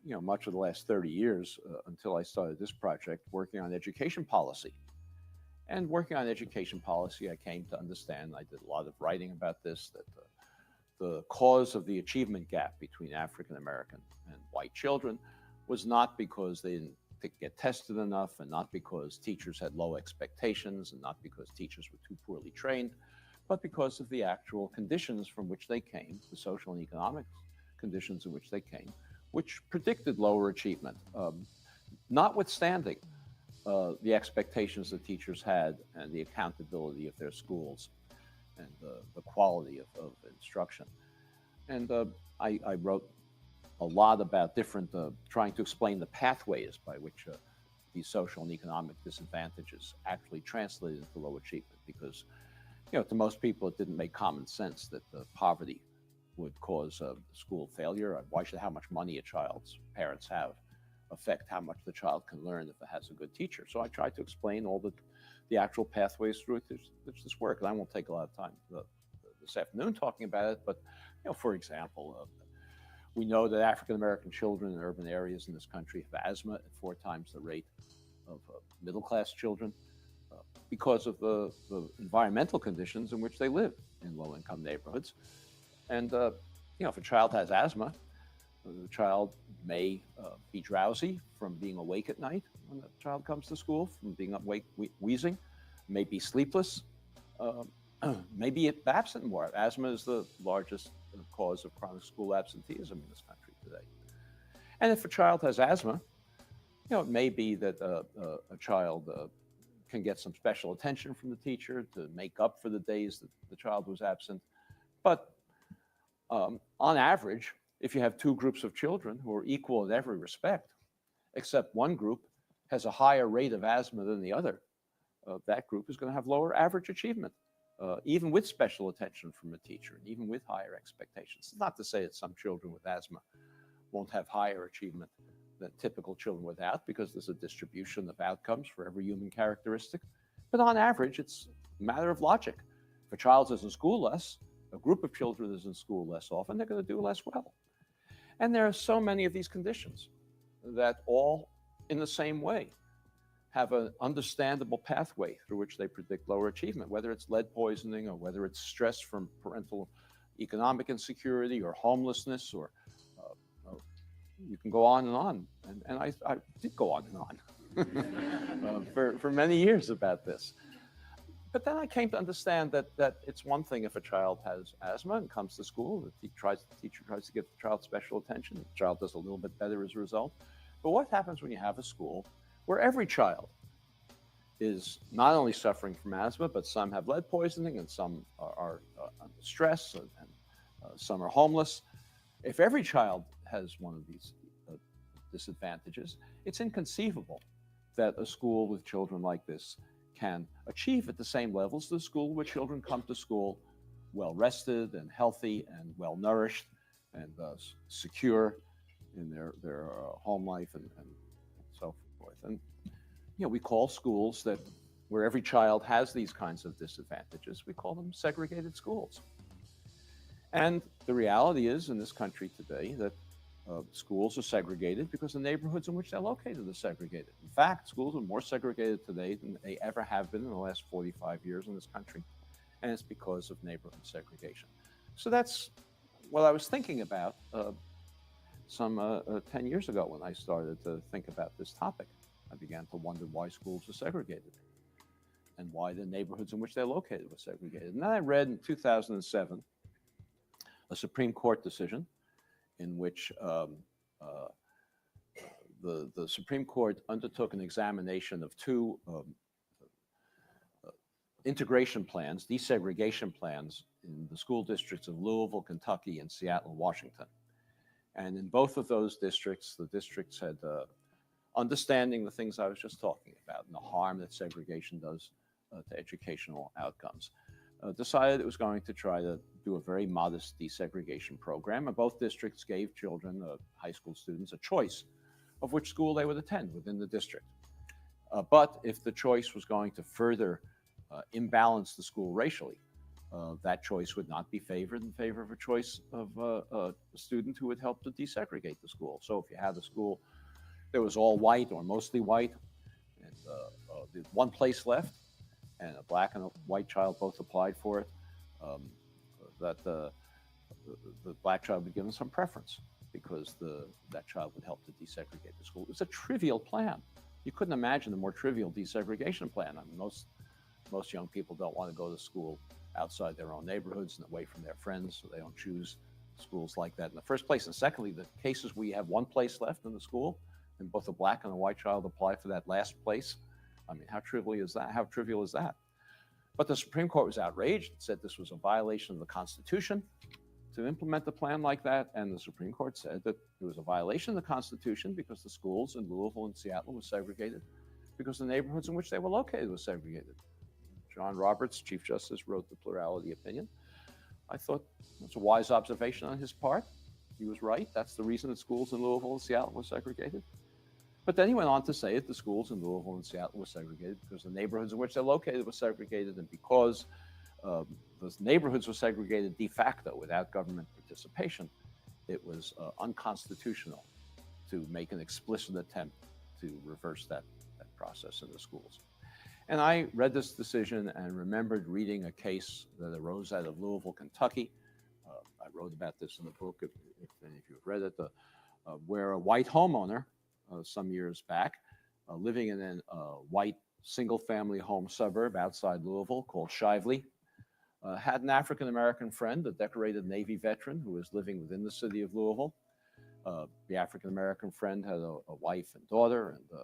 Speaker 3: much of the last 30 years until I started this project working on education policy. And working on education policy, I came to understand, I did a lot of writing about this, that the cause of the achievement gap between African American and white children was not because they didn't get tested enough, and not because teachers had low expectations, and not because teachers were too poorly trained, but because of the actual conditions from which they came, the social and economic conditions in which they came, which predicted lower achievement, notwithstanding the expectations that teachers had and the accountability of their schools and the quality of instruction. And I wrote a lot about different, trying to explain the pathways by which these social and economic disadvantages actually translated into low achievement, because to most people it didn't make common sense that poverty would cause school failure. Why should how much money a child's parents have affect how much the child can learn if it has a good teacher? So I tried to explain all the actual pathways through which this work, and I won't take a lot of time this afternoon talking about it, but for example, we know that African American children in urban areas in this country have asthma at 4 times the rate of middle-class children because of the environmental conditions in which they live in low-income neighborhoods. And if a child has asthma, the child may be drowsy from being awake at night when the child comes to school, from being awake wheezing, may be sleepless, may be absent more. Asthma is the largest cause of chronic school absenteeism in this country today. And if a child has asthma, it may be that a child can get some special attention from the teacher to make up for the days that the child was absent. But on average, if you have 2 groups of children who are equal in every respect, except one group has a higher rate of asthma than the other, that group is going to have lower average achievement, even with special attention from a teacher, and even with higher expectations. It's not to say that some children with asthma won't have higher achievement than typical children without, because there's a distribution of outcomes for every human characteristic. But on average, it's a matter of logic. If a child is in school less, a group of children is in school less often, they're going to do less well. And there are so many of these conditions that all, in the same way, have an understandable pathway through which they predict lower achievement, whether it's lead poisoning or whether it's stress from parental economic insecurity or homelessness, or you can go on and on. And I did go on and on for many years about this. But then I came to understand that it's one thing if a child has asthma and comes to school, the teacher tries to give the child special attention, the child does a little bit better as a result. But what happens when you have a school where every child is not only suffering from asthma, but some have lead poisoning, and some are under stress, and some are homeless? If every child has one of these disadvantages, it's inconceivable that a school with children like this can achieve at the same levels as the school where children come to school well rested and healthy and well nourished and secure in their home life and so forth. And we call schools that where every child has these kinds of disadvantages, we call them segregated schools. And the reality is in this country today that schools are segregated because the neighborhoods in which they're located are segregated. In fact, schools are more segregated today than they ever have been in the last 45 years in this country. And it's because of neighborhood segregation. So that's what I was thinking about some 10 years ago when I started to think about this topic. I began to wonder why schools are segregated and why the neighborhoods in which they're located were segregated. And then I read in 2007 a Supreme Court decision in which the Supreme Court undertook an examination of 2 integration plans, desegregation plans, in the school districts of Louisville, Kentucky, and Seattle, Washington. And in both of those districts, the districts had understanding the things I was just talking about and the harm that segregation does to educational outcomes, decided it was going to try to do a very modest desegregation program. And both districts gave children, high school students, a choice of which school they would attend within the district. But if the choice was going to further imbalance the school racially, that choice would not be favored in favor of a choice of a student who would help to desegregate the school. So if you had a school that was all white or mostly white, and the one place left, and a black and a white child both applied for it, that the black child would be given some preference because that child would help to desegregate the school. It was a trivial plan. You couldn't imagine a more trivial desegregation plan. I mean, most young people don't want to go to school outside their own neighborhoods and away from their friends, so they don't choose schools like that in the first place. And secondly, the cases where you have one place left in the school and both a black and a white child apply for that last place, I mean, how trivial is that? How trivial is that? But the Supreme Court was outraged, said this was a violation of the Constitution to implement a plan like that. And the Supreme Court said that it was a violation of the Constitution because the schools in Louisville and Seattle were segregated because the neighborhoods in which they were located were segregated. John Roberts, Chief Justice, wrote the plurality opinion. I thought that's a wise observation on his part. He was right. That's the reason that schools in Louisville and Seattle were segregated. But then he went on to say that the schools in Louisville and Seattle were segregated because the neighborhoods in which they're located were segregated, and because those neighborhoods were segregated de facto without government participation, it was unconstitutional to make an explicit attempt to reverse that process in the schools. And I read this decision and remembered reading a case that arose out of Louisville, Kentucky. I wrote about this in the book, if any of you have read it, where a white homeowner some years back, living in a white single-family home suburb outside Louisville called Shively, had an African-American friend, a decorated Navy veteran who was living within the city of Louisville. The African-American friend had a wife and daughter and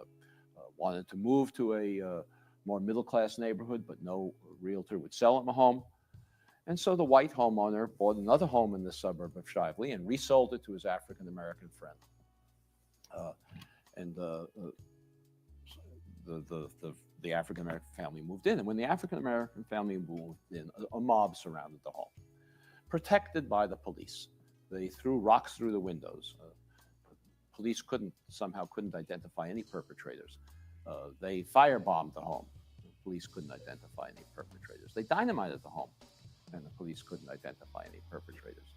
Speaker 3: wanted to move to a more middle-class neighborhood, but no realtor would sell him a home. And so the white homeowner bought another home in the suburb of Shively and resold it to his African-American friend. And the African-American family moved in. And when the African-American family moved in, a mob surrounded the home, protected by the police. They threw rocks through the windows. Police somehow couldn't identify any perpetrators. They firebombed the home. The police couldn't identify any perpetrators. They dynamited the home, and the police couldn't identify any perpetrators.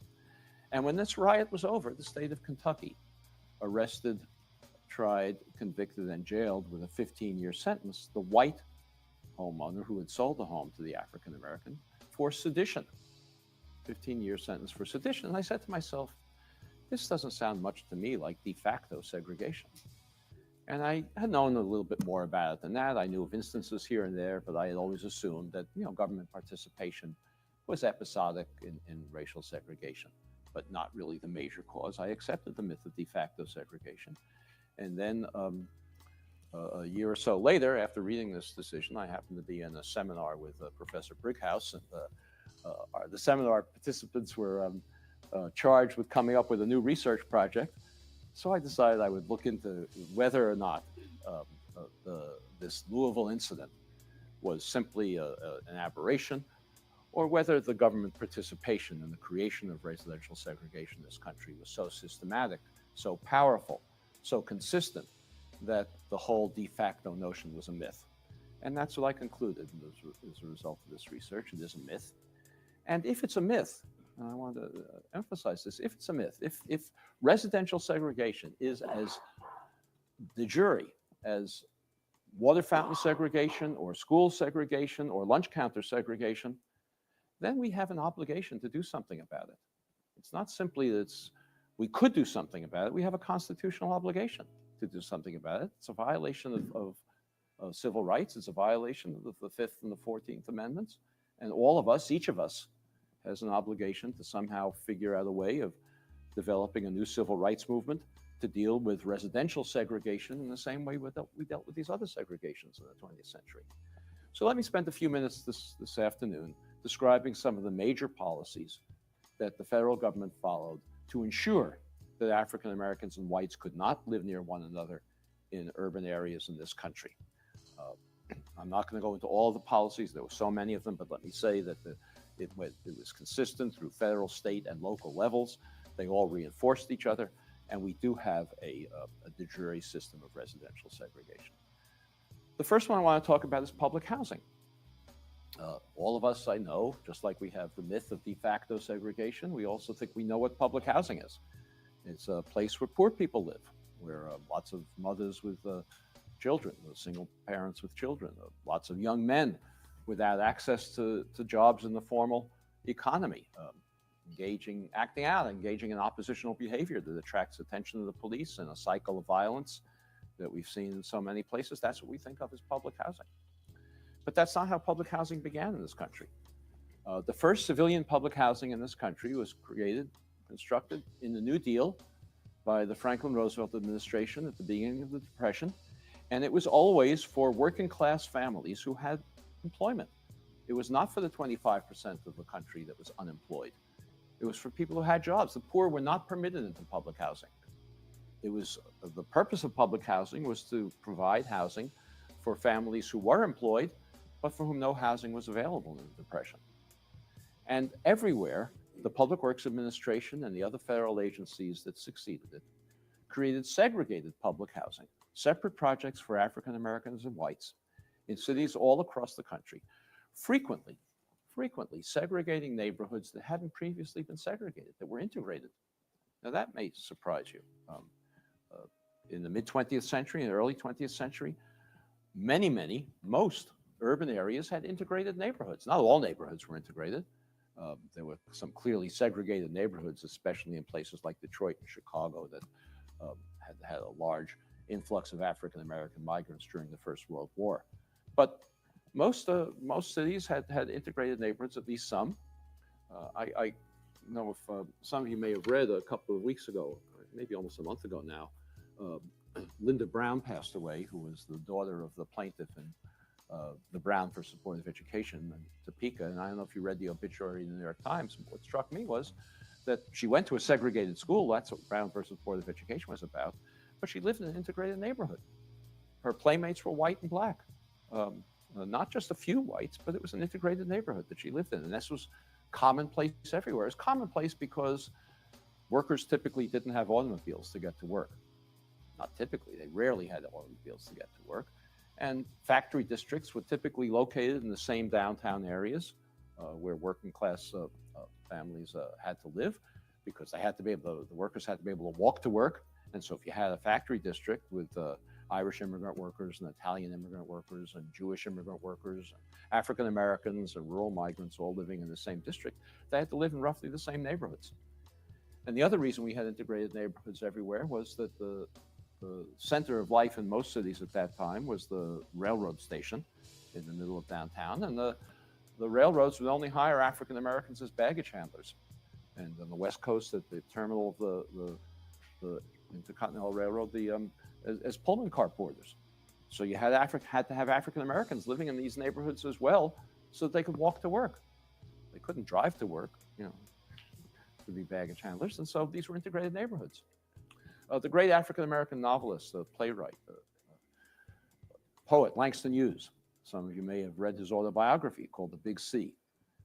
Speaker 3: And when this riot was over, the state of Kentucky arrested, tried, convicted, and jailed with a 15-year sentence the white homeowner who had sold the home to the African-American for sedition. 15-year sentence for sedition. And I said to myself, this doesn't sound much to me like de facto segregation. And I had known a little bit more about it than that. I knew of instances here and there, but I had always assumed that government participation was episodic in racial segregation, but not really the major cause. I accepted the myth of de facto segregation. And then a year or so later, after reading this decision, I happened to be in a seminar with Professor Brighouse, and the seminar participants were charged with coming up with a new research project. So I decided I would look into whether or not this Louisville incident was simply an aberration, or whether the government participation in the creation of residential segregation in this country was so systematic, so powerful, so consistent, that the whole de facto notion was a myth. And that's what I concluded as a result of this research. It is a myth. And if it's a myth, and I want to emphasize this, if it's a myth, if residential segregation is as de jure as water fountain segregation or school segregation or lunch counter segregation, then we have an obligation to do something about it. It's not simply that we could do something about it. We have a constitutional obligation to do something about it. It's a violation of civil rights. It's a violation of the 5th and the 14th Amendments. And all of us, each of us, has an obligation to somehow figure out a way of developing a new civil rights movement to deal with residential segregation in the same way we dealt with these other segregations in the 20th century. So let me spend a few minutes this afternoon describing some of the major policies that the federal government followed to ensure that African Americans and whites could not live near one another in urban areas in this country. I'm not going to go into all the policies. There were so many of them, but let me say that it was consistent through federal, state, and local levels. They all reinforced each other, and we do have a de jure system of residential segregation. The first one I want to talk about is public housing. All of us, I know, just like we have the myth of de facto segregation, we also think we know what public housing is. It's a place where poor people live, where lots of mothers with children, single parents with children, lots of young men without access to jobs in the formal economy, acting out, engaging in oppositional behavior that attracts attention to the police and a cycle of violence that we've seen in so many places. That's what we think of as public housing. But that's not how public housing began in this country. The first civilian public housing in this country was constructed in the New Deal by the Franklin Roosevelt administration at the beginning of the Depression. And it was always for working class families who had employment. It was not for the 25% of the country that was unemployed. It was for people who had jobs. The poor were not permitted into public housing. It was the purpose of public housing was to provide housing for families who were employed, but for whom no housing was available in the Depression. And everywhere, the Public Works Administration and the other federal agencies that succeeded it created segregated public housing, separate projects for African Americans and whites in cities all across the country, frequently segregating neighborhoods that hadn't previously been segregated, that were integrated. Now that may surprise you. In the mid-20th century and early 20th century, most urban areas had integrated neighborhoods. Not all neighborhoods were integrated. There were some clearly segregated neighborhoods, especially in places like Detroit and Chicago that had a large influx of African American migrants during the First World War. But most cities had integrated neighborhoods, at least some. I know if some of you may have read a couple of weeks ago, maybe almost a month ago now, Linda Brown passed away, who was the daughter of the plaintiff in the Brown for Supportive Education in Topeka. And I don't know if you read the obituary in the New York Times. What struck me was that she went to a segregated school. That's what Brown for Supportive Education was about. But she lived in an integrated neighborhood. Her playmates were white and black. Not just a few whites, but it was an integrated neighborhood that she lived in. And this was commonplace everywhere. It's commonplace because workers typically didn't have automobiles to get to work. Not typically, they rarely had automobiles to get to work. And factory districts were typically located in the same downtown areas where working class families had to live, because they had to be able to, the workers had to be able to walk to work. And so if you had a factory district with Irish immigrant workers and Italian immigrant workers and Jewish immigrant workers, and African Americans and rural migrants all living in the same district, they had to live in roughly the same neighborhoods. And the other reason we had integrated neighborhoods everywhere was that the center of life in most cities at that time was the railroad station in the middle of downtown. And the railroads would only hire African Americans as baggage handlers. And on the West Coast at the terminal of the Intercontinental Railroad, as Pullman car porters. So you had to have African Americans living in these neighborhoods as well, so that they could walk to work. They couldn't drive to work, to be baggage handlers. And so these were integrated neighborhoods. The great African American novelist, playwright, poet Langston Hughes. Some of you may have read his autobiography called The Big C.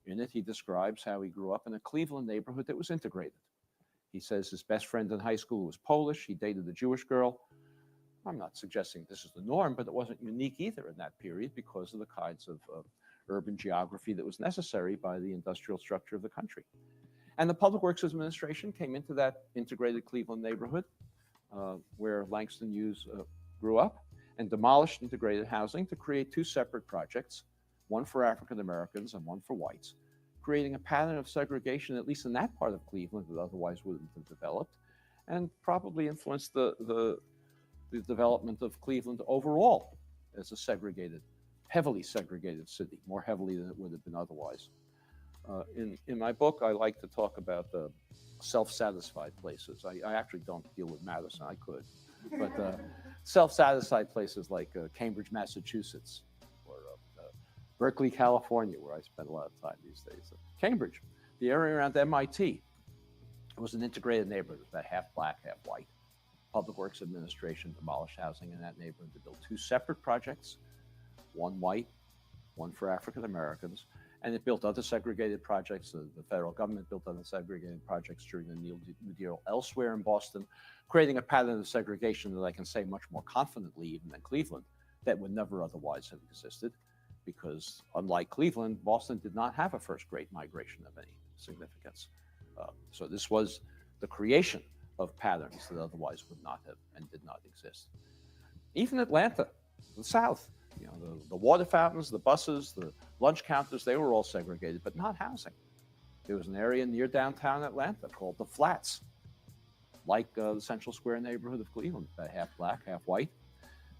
Speaker 3: In it, he describes how he grew up in a Cleveland neighborhood that was integrated. He says his best friend in high school was Polish. He dated a Jewish girl. I'm not suggesting this is the norm, but it wasn't unique either in that period because of the kinds of urban geography that was necessary by the industrial structure of the country. And the Public Works Administration came into that integrated Cleveland neighborhood where Langston Hughes grew up and demolished integrated housing to create two separate projects, one for African Americans and one for whites, creating a pattern of segregation, at least in that part of Cleveland, that otherwise wouldn't have developed, and probably influenced the development of Cleveland overall as a segregated, heavily segregated city, more heavily than it would have been otherwise. In my book, I like to talk about the self-satisfied places. I actually don't deal with Madison, I could, but self-satisfied places like Cambridge, Massachusetts, or Berkeley, California, where I spend a lot of time these days. Cambridge, the area around MIT, it was an integrated neighborhood, about half black, half white. Public Works Administration demolished housing in that neighborhood to build 2 separate projects, one white, one for African Americans, and it built other segregated projects. The federal government built other segregated projects during the New Deal elsewhere in Boston, creating a pattern of segregation that I can say much more confidently even than Cleveland, that would never otherwise have existed, because unlike Cleveland, Boston did not have a first Great Migration of any significance. So this was the creation of patterns that otherwise would not have and did not exist. Even Atlanta, the South, the water fountains, the buses, the lunch counters, they were all segregated, but not housing. There was an area near downtown Atlanta called the Flats, like the Central Square neighborhood of Cleveland, half black, half white.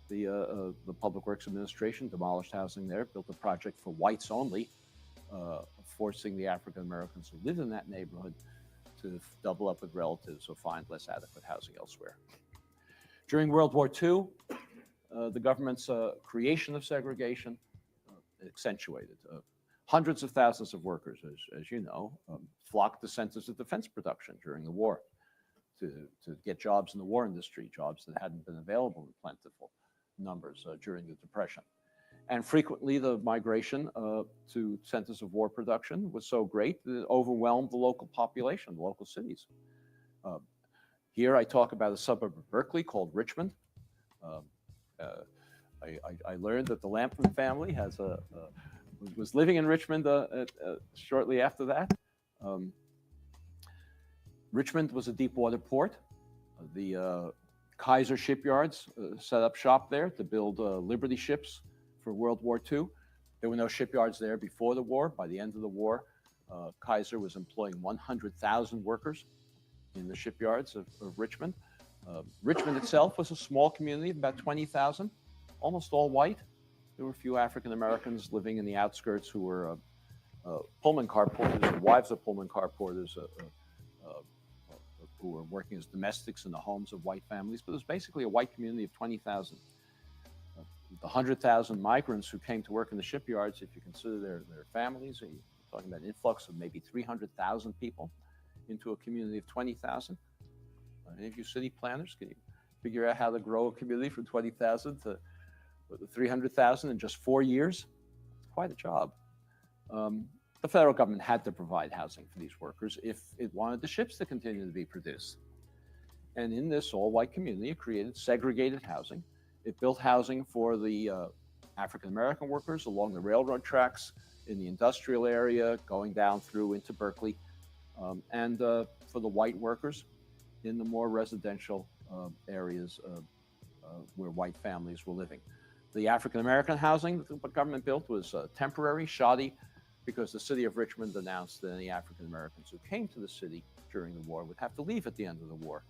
Speaker 3: The Public Works Administration demolished housing there, built a project for whites only, forcing the African Americans who lived in that neighborhood to double up with relatives or find less adequate housing elsewhere. During World War II, the government's creation of segregation accentuated. Hundreds of thousands of workers, as you know, flocked to centers of defense production during the war to get jobs in the war industry, jobs that hadn't been available in plentiful numbers during the Depression. And frequently the migration to centers of war production was so great that it overwhelmed the local population, the local cities. Here I talk about a suburb of Berkeley called Richmond. I learned that the Lampton family was living in Richmond shortly after that. Richmond was a deep water port. The Kaiser shipyards set up shop there to build Liberty ships for World War II. There were no shipyards there before the war. By the end of the war, Kaiser was employing 100,000 workers in the shipyards of Richmond. Richmond itself was a small community of about 20,000, almost all white. There were a few African Americans living in the outskirts who were Pullman car porters, or wives of Pullman car porters, who were working as domestics in the homes of white families. But it was basically a white community of 20,000. The 100,000 migrants who came to work in the shipyards, if you consider their families, you're talking about an influx of maybe 300,000 people into a community of 20,000. Any of you city planners, can you figure out how to grow a community from 20,000 to 300,000 in just 4 years? Quite a job. The federal government had to provide housing for these workers if it wanted the ships to continue to be produced. And in this all-white community, it created segregated housing. It built housing for the African-American workers along the railroad tracks, in the industrial area, going down through into Berkeley, and for the white workers in the more residential areas where white families were living. The African-American housing that the government built was temporary, shoddy, because the city of Richmond announced that any African-Americans who came to the city during the war would have to leave at the end of the war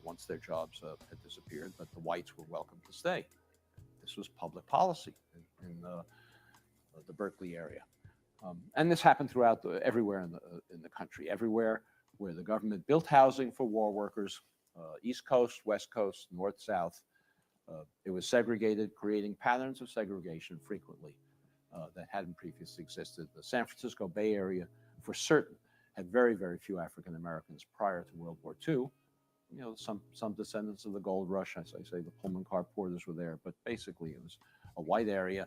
Speaker 3: once their jobs had disappeared, but the whites were welcome to stay. This was public policy in the Berkeley area. And this happened throughout everywhere in the country, everywhere where the government built housing for war workers, East Coast, West Coast, North, South. It was segregated, creating patterns of segregation frequently that hadn't previously existed. The San Francisco Bay Area, for certain, had very, very few African Americans prior to World War II. You know, some descendants of the gold rush, as I say, the Pullman car porters were there, but basically it was a white area.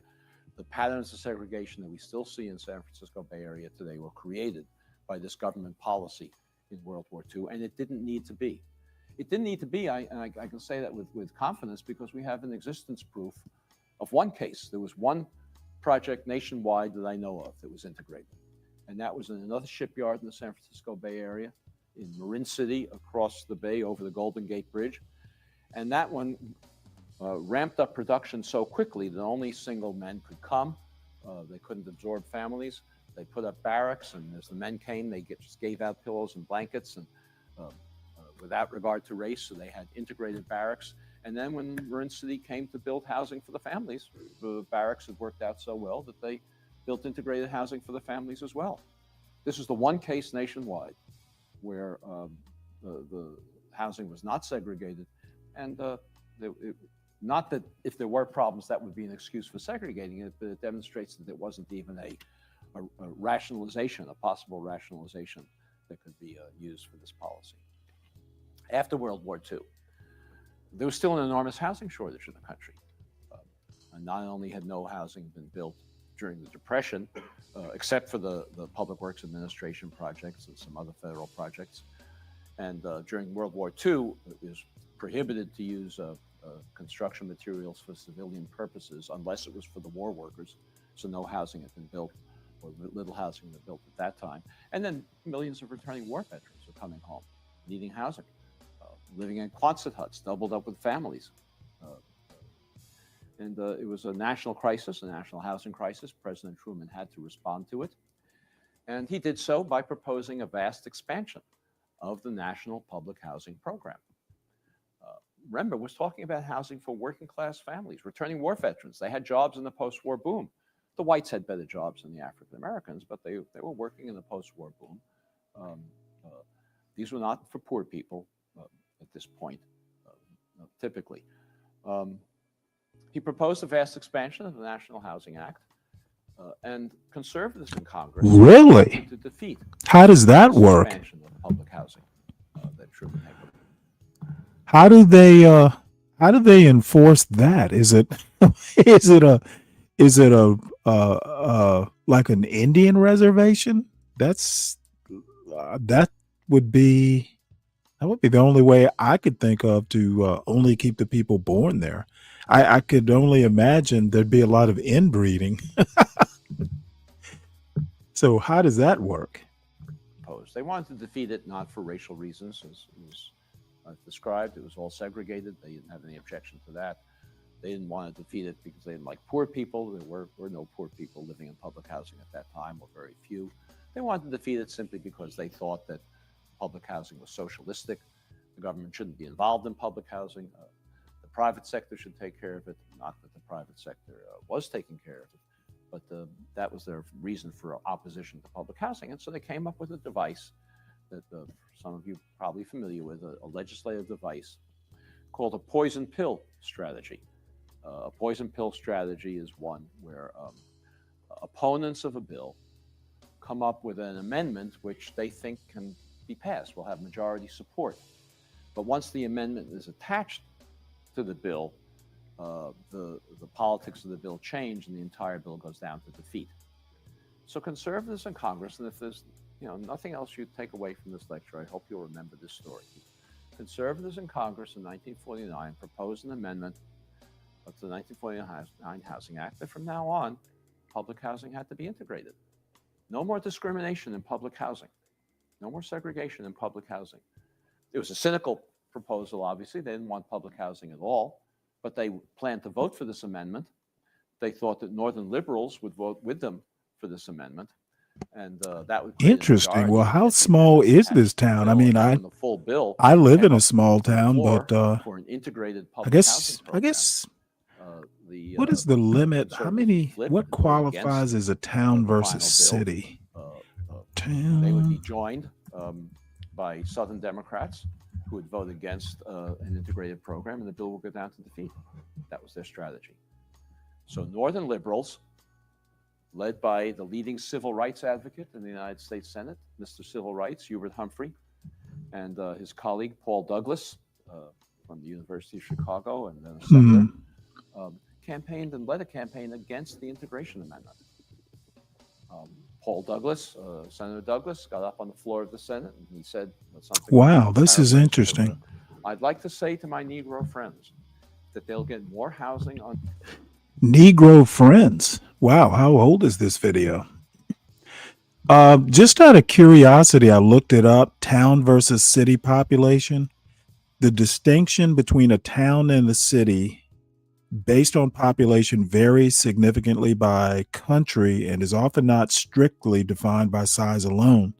Speaker 3: The patterns of segregation that we still see in San Francisco Bay Area today were created by this government policy in World War II, and it didn't need to be. It didn't need to be, I can say that with confidence, because we have an existence proof of one case. There was one project nationwide that I know of that was integrated, and that was in another shipyard in the San Francisco Bay Area, in Marin City, across the bay over the Golden Gate Bridge. And that one ramped up production so quickly that only single men could come. They couldn't absorb families. They put up barracks, and as the men came, they just gave out pillows and blankets, and without regard to race, so they had integrated barracks. And then when Marin City came to build housing for the families, the barracks had worked out so well that they built integrated housing for the families as well. This is the one case nationwide where the housing was not segregated, and not that if there were problems that would be an excuse for segregating it, but it demonstrates that there wasn't even a rationalization, a possible rationalization that could be used for this policy. After World War II, there was still an enormous housing shortage in the country. And not only had no housing been built during the Depression, except for the Public Works Administration projects and some other federal projects. And during World War II, it was prohibited to use construction materials for civilian purposes unless it was for the war workers. So no housing had been built, or little housing had been built at that time. And then millions of returning war veterans were coming home, needing housing, living in Quonset huts, doubled up with families. And it was a national crisis, a national housing crisis. President Truman had to respond to it. And he did so by proposing a vast expansion of the national public housing program. Remember, we're talking about housing for working class families, returning war veterans. They had jobs in the post-war boom. The whites had better jobs than the African Americans, but they were working in the post-war boom. These were not for poor people at this point, typically. He proposed a vast expansion of the National Housing Act, and conservatives in Congress
Speaker 8: Really?
Speaker 3: to defeat
Speaker 8: How does that
Speaker 3: this
Speaker 8: work?
Speaker 3: expansion of public housing that Truman had proposed.
Speaker 8: How do they enforce that? Is it is it a like an Indian reservation? That would be the only way I could think of to only keep the people born there. I could only imagine there'd be a lot of inbreeding. So how does that work?
Speaker 3: They wanted to defeat it not for racial reasons, as described. It was all segregated. They didn't have any objection to that. They didn't want to defeat it because they didn't like poor people. There were no poor people living in public housing at that time, or very few. They wanted to defeat it simply because they thought that public housing was socialistic. The government shouldn't be involved in public housing. The private sector should take care of it. Not that the private sector was taking care of it, but that was their reason for opposition to public housing. And so they came up with a device that some of you are probably familiar with, a legislative device called a poison pill strategy. A poison pill strategy is one where opponents of a bill come up with an amendment which they think can be passed, will have majority support. But once the amendment is attached to the bill, the politics of the bill change and the entire bill goes down to defeat. So conservatives in Congress, and if there's nothing else you take away from this lecture, I hope you'll remember this story. Conservatives in Congress in 1949 proposed an amendment to the 1949 Housing Act that from now on, public housing had to be integrated. No more discrimination in public housing. No more segregation in public housing. It was a cynical proposal, obviously. They didn't want public housing at all, but they planned to vote for this amendment. They thought that Northern liberals would vote with them for this amendment. And that would
Speaker 8: Interesting. Well, how small is this town? I mean, I live in a small town, but
Speaker 3: for an integrated
Speaker 8: I
Speaker 3: public
Speaker 8: guess
Speaker 3: the
Speaker 8: what is the limit? How many?
Speaker 3: flipped
Speaker 8: What
Speaker 3: and voted against
Speaker 8: qualifies as a town
Speaker 3: the
Speaker 8: versus
Speaker 3: final bill.
Speaker 8: city?
Speaker 3: They would be
Speaker 8: Town.
Speaker 3: joined by Southern Democrats who would vote against an integrated program, and the bill would go down to defeat. That was their strategy. So Northern liberals, led by the leading civil rights advocate in the United States Senate, Mr. Civil Rights, Hubert Humphrey, and his colleague, Paul Douglas, from the University of Chicago, and then a senator, campaigned and led a campaign against the integration amendment. Paul Douglas, Senator Douglas, got up on the floor of the Senate and he said something.
Speaker 8: Wow, this is interesting.
Speaker 3: I'd like to say to my Negro friends that they'll get more housing on.
Speaker 8: Negro friends. Wow, how old is this video? Just out of curiosity, I looked it up. Town versus city population. The distinction between a town and a city based on population varies significantly by country and is often not strictly defined by size alone.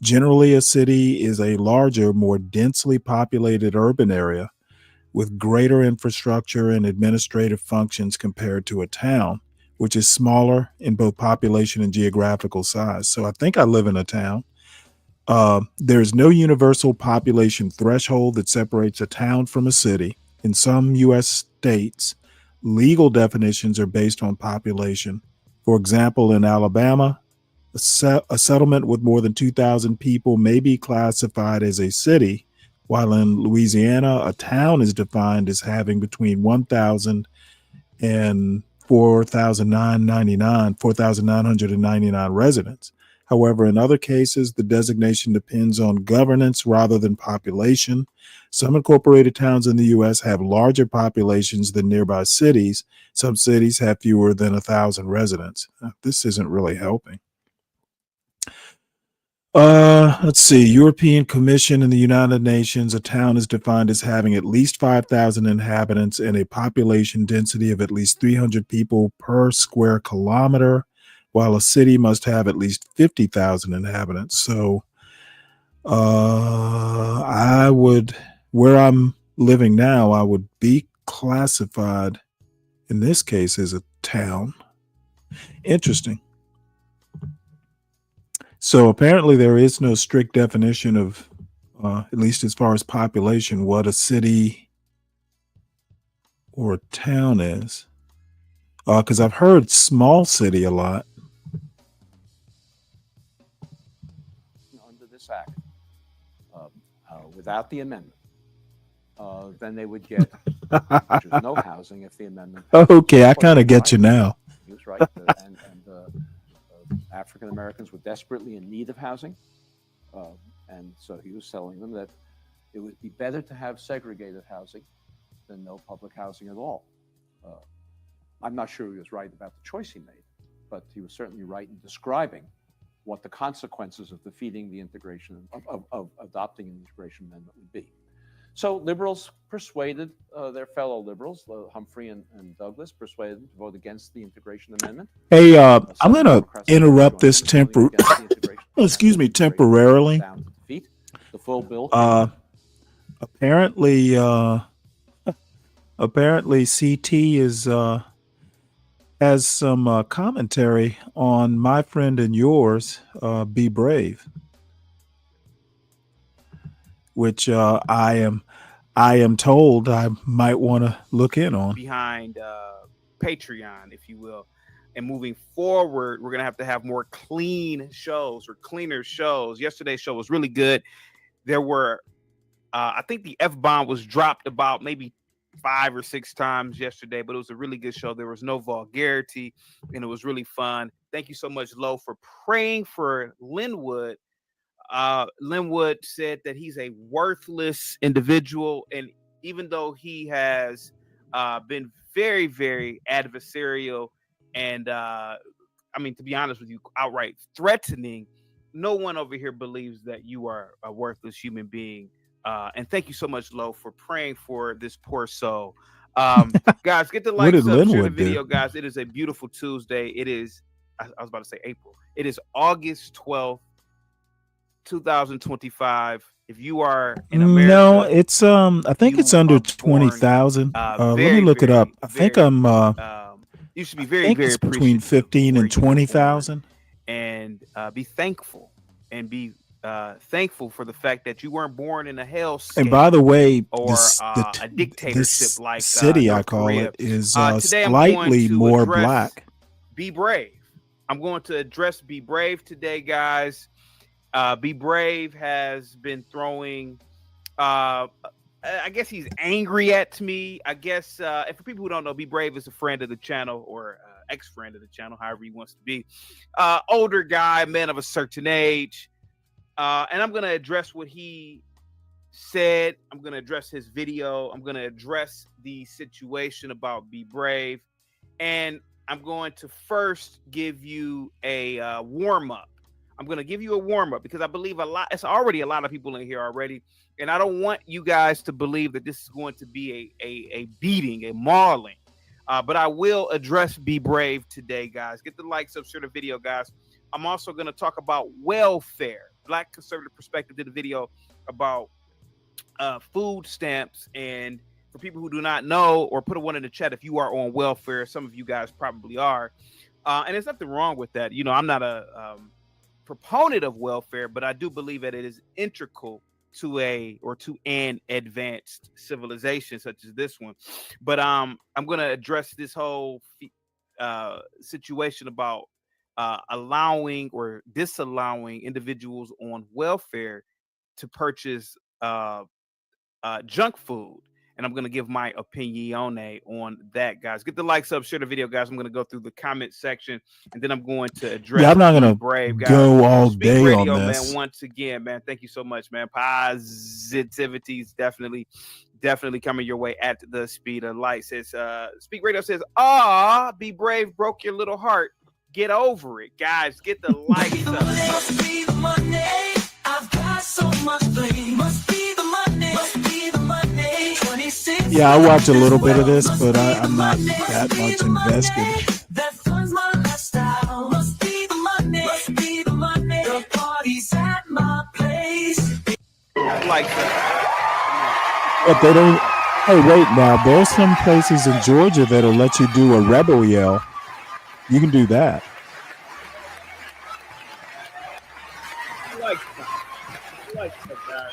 Speaker 8: Generally, a city is a larger, more densely populated urban area with greater infrastructure and administrative functions compared to a town, which is smaller in both population and geographical size. So I think I live in a town. There's no universal population threshold that separates a town from a city. In some U.S. states, legal definitions are based on population. For example, in Alabama, a settlement with more than 2,000 people may be classified as a city, while in Louisiana, a town is defined as having between 1,000 and 4,999 residents. However, in other cases, the designation depends on governance rather than population. Some incorporated towns in the U.S. have larger populations than nearby cities. Some cities have fewer than 1,000 residents. This isn't really helping. Let's see. European Commission and the United Nations, a town is defined as having at least 5,000 inhabitants and a population density of at least 300 people per square kilometer, while a city must have at least 50,000 inhabitants. So where I'm living now, I would be classified in this case as a town. Interesting. So apparently there is no strict definition of, at least as far as population, what a city or a town is. Because I've heard small city a lot.
Speaker 3: Under this act, without the amendment, then they would get there's no housing if the amendment.
Speaker 8: Okay, I kind of get you now.
Speaker 3: He was right, and African Americans were desperately in need of housing, and so he was telling them that it would be better to have segregated housing than no public housing at all. I'm not sure he was right about the choice he made, but he was certainly right in describing what the consequences of defeating the integration of adopting an integration amendment would be. So liberals persuaded their fellow liberals, Humphrey and Douglas, persuaded them to vote against the integration amendment.
Speaker 8: Hey, I'm going to interrupt this temporarily.
Speaker 3: The full bill.
Speaker 8: Apparently CT has some commentary on my friend and yours, Be Brave, which I am told I might want to look in on.
Speaker 11: Behind Patreon, if you will. And moving forward, we're going to have more clean shows or cleaner shows. Yesterday's show was really good. There were, I think the F-bomb was dropped about maybe 5 or 6 times yesterday, but it was a really good show. There was no vulgarity, and it was really fun. Thank you so much, Lo, for praying for Linwood. Linwood said that he's a worthless individual, and even though he has been very, very adversarial and, I mean, to be honest with you, outright threatening, no one over here believes that you are a worthless human being. And thank you so much, Lo, for praying for this poor soul. Guys, get the likes up, share the video, guys. It is a beautiful Tuesday. It is, I was about to say April. It is August 12th, 2025. If you are in America,
Speaker 8: no, it's I think it's under 20,000. Let me look it up. I think I'm
Speaker 11: you should be very, very
Speaker 8: it's between 15 and 20,000.
Speaker 11: And be thankful and be thankful for the fact that you weren't born in a hellscape.
Speaker 8: And by the way,
Speaker 11: or a dictatorship like
Speaker 8: city,
Speaker 11: North
Speaker 8: I call
Speaker 11: Korea.
Speaker 8: it, is
Speaker 11: Today
Speaker 8: slightly more black.
Speaker 11: Be brave. I'm going to address Be Brave today, guys. Be Brave has been throwing I guess he's angry at me. I guess and for people who don't know, Be Brave is a friend of the channel or ex-friend of the channel, however he wants to be. Older guy, man of a certain age. And I'm going to address what he said. I'm going to address his video. I'm going to address the situation about Be Brave. And I'm going to first give you a warm-up. I'm going to give you a warm-up because I believe it's already a lot of people in here already. And I don't want you guys to believe that this is going to be a beating, a mauling. But I will address Be Brave today, guys. Get the likes up, share the video, guys. I'm also going to talk about welfare. Black Conservative Perspective did a video about food stamps. And for people who do not know, or put a one in the chat if you are on welfare, some of you guys probably are. And there's nothing wrong with that. You know, I'm not a proponent of welfare, but I do believe that it is integral to an advanced civilization such as this one. But I'm going to address this whole situation about allowing or disallowing individuals on welfare to purchase junk food. And I'm going to give my opinion on that, guys. Get the likes up, share the video, guys. I'm going to go through the comment section, and then I'm going to address
Speaker 8: Yeah, I'm not
Speaker 11: Be
Speaker 8: gonna
Speaker 11: Brave, guys.
Speaker 8: go all
Speaker 11: Speak
Speaker 8: day on
Speaker 11: Radio,
Speaker 8: this.
Speaker 11: man, once again, man. Thank you so much, man. Positivity is definitely coming your way at the speed of light. Says Speak Radio says, Be Brave broke your little heart. Get over it, guys. Get the likes up.
Speaker 6: Must be the money. I've got so much blame. Must be the money. Must be the money. 26.
Speaker 8: Yeah, I watch a little bit of this, but I'm not that much invested.
Speaker 6: That funds my lifestyle. Must be the money. Must be the money. The party's at my place.
Speaker 11: Like that.
Speaker 8: But they don't. Hey, wait now. There's some places in Georgia that'll let you do a rebel yell. You can do that.
Speaker 11: Like that, guys.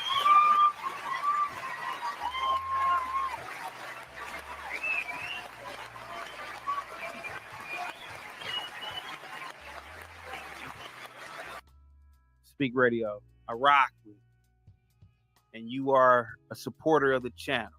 Speaker 11: Speak Radio, I rock with you. And you are a supporter of the channel.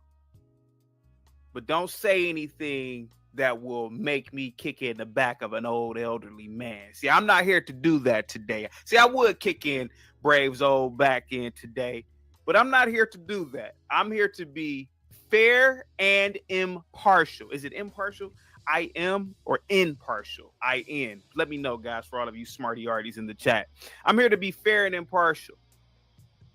Speaker 11: But don't say anything that will make me kick in the back of an old elderly man. See, I'm not here to do that today. See, I would kick in Brave's old back end today, but I'm not here to do that. I'm here to be fair and impartial. Is it impartial? I am, or impartial? I N. Let me know, guys, for all of you smarty arties in the chat. I'm here to be fair and impartial.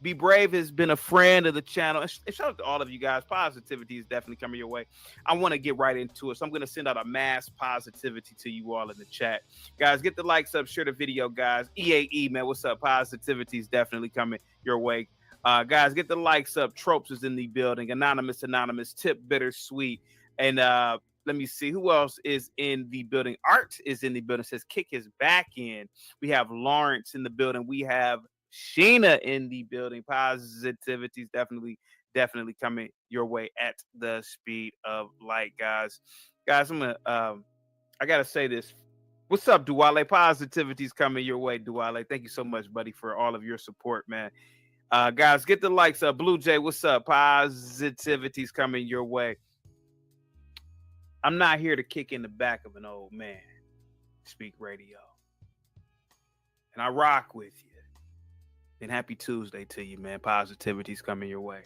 Speaker 11: Be Brave has been a friend of the channel. And shout out to all of you guys. Positivity is definitely coming your way. I want to get right into it. So I'm going to send out a mass positivity to you all in the chat. Guys, get the likes up. Share the video, guys. EAE, man, what's up? Positivity is definitely coming your way. Guys, get the likes up. Tropes is in the building. Anonymous, Tip, Bittersweet. And let me see who else is in the building. Art is in the building. Says kick his back in. We have Lawrence in the building. We have Sheena in the building. Positivity is definitely coming your way at the speed of light, guys. Guys, I'm gonna I gotta say this. What's up, Duale? Positivity is coming your way, Duale. Thank you so much, buddy, for all of your support, man. Guys, get the likes up. Blue Jay, what's up? Positivity is coming your way. I'm not here to kick in the back of an old man. Speak Radio. And I rock with you. And happy Tuesday to you, man. Positivity's coming your way.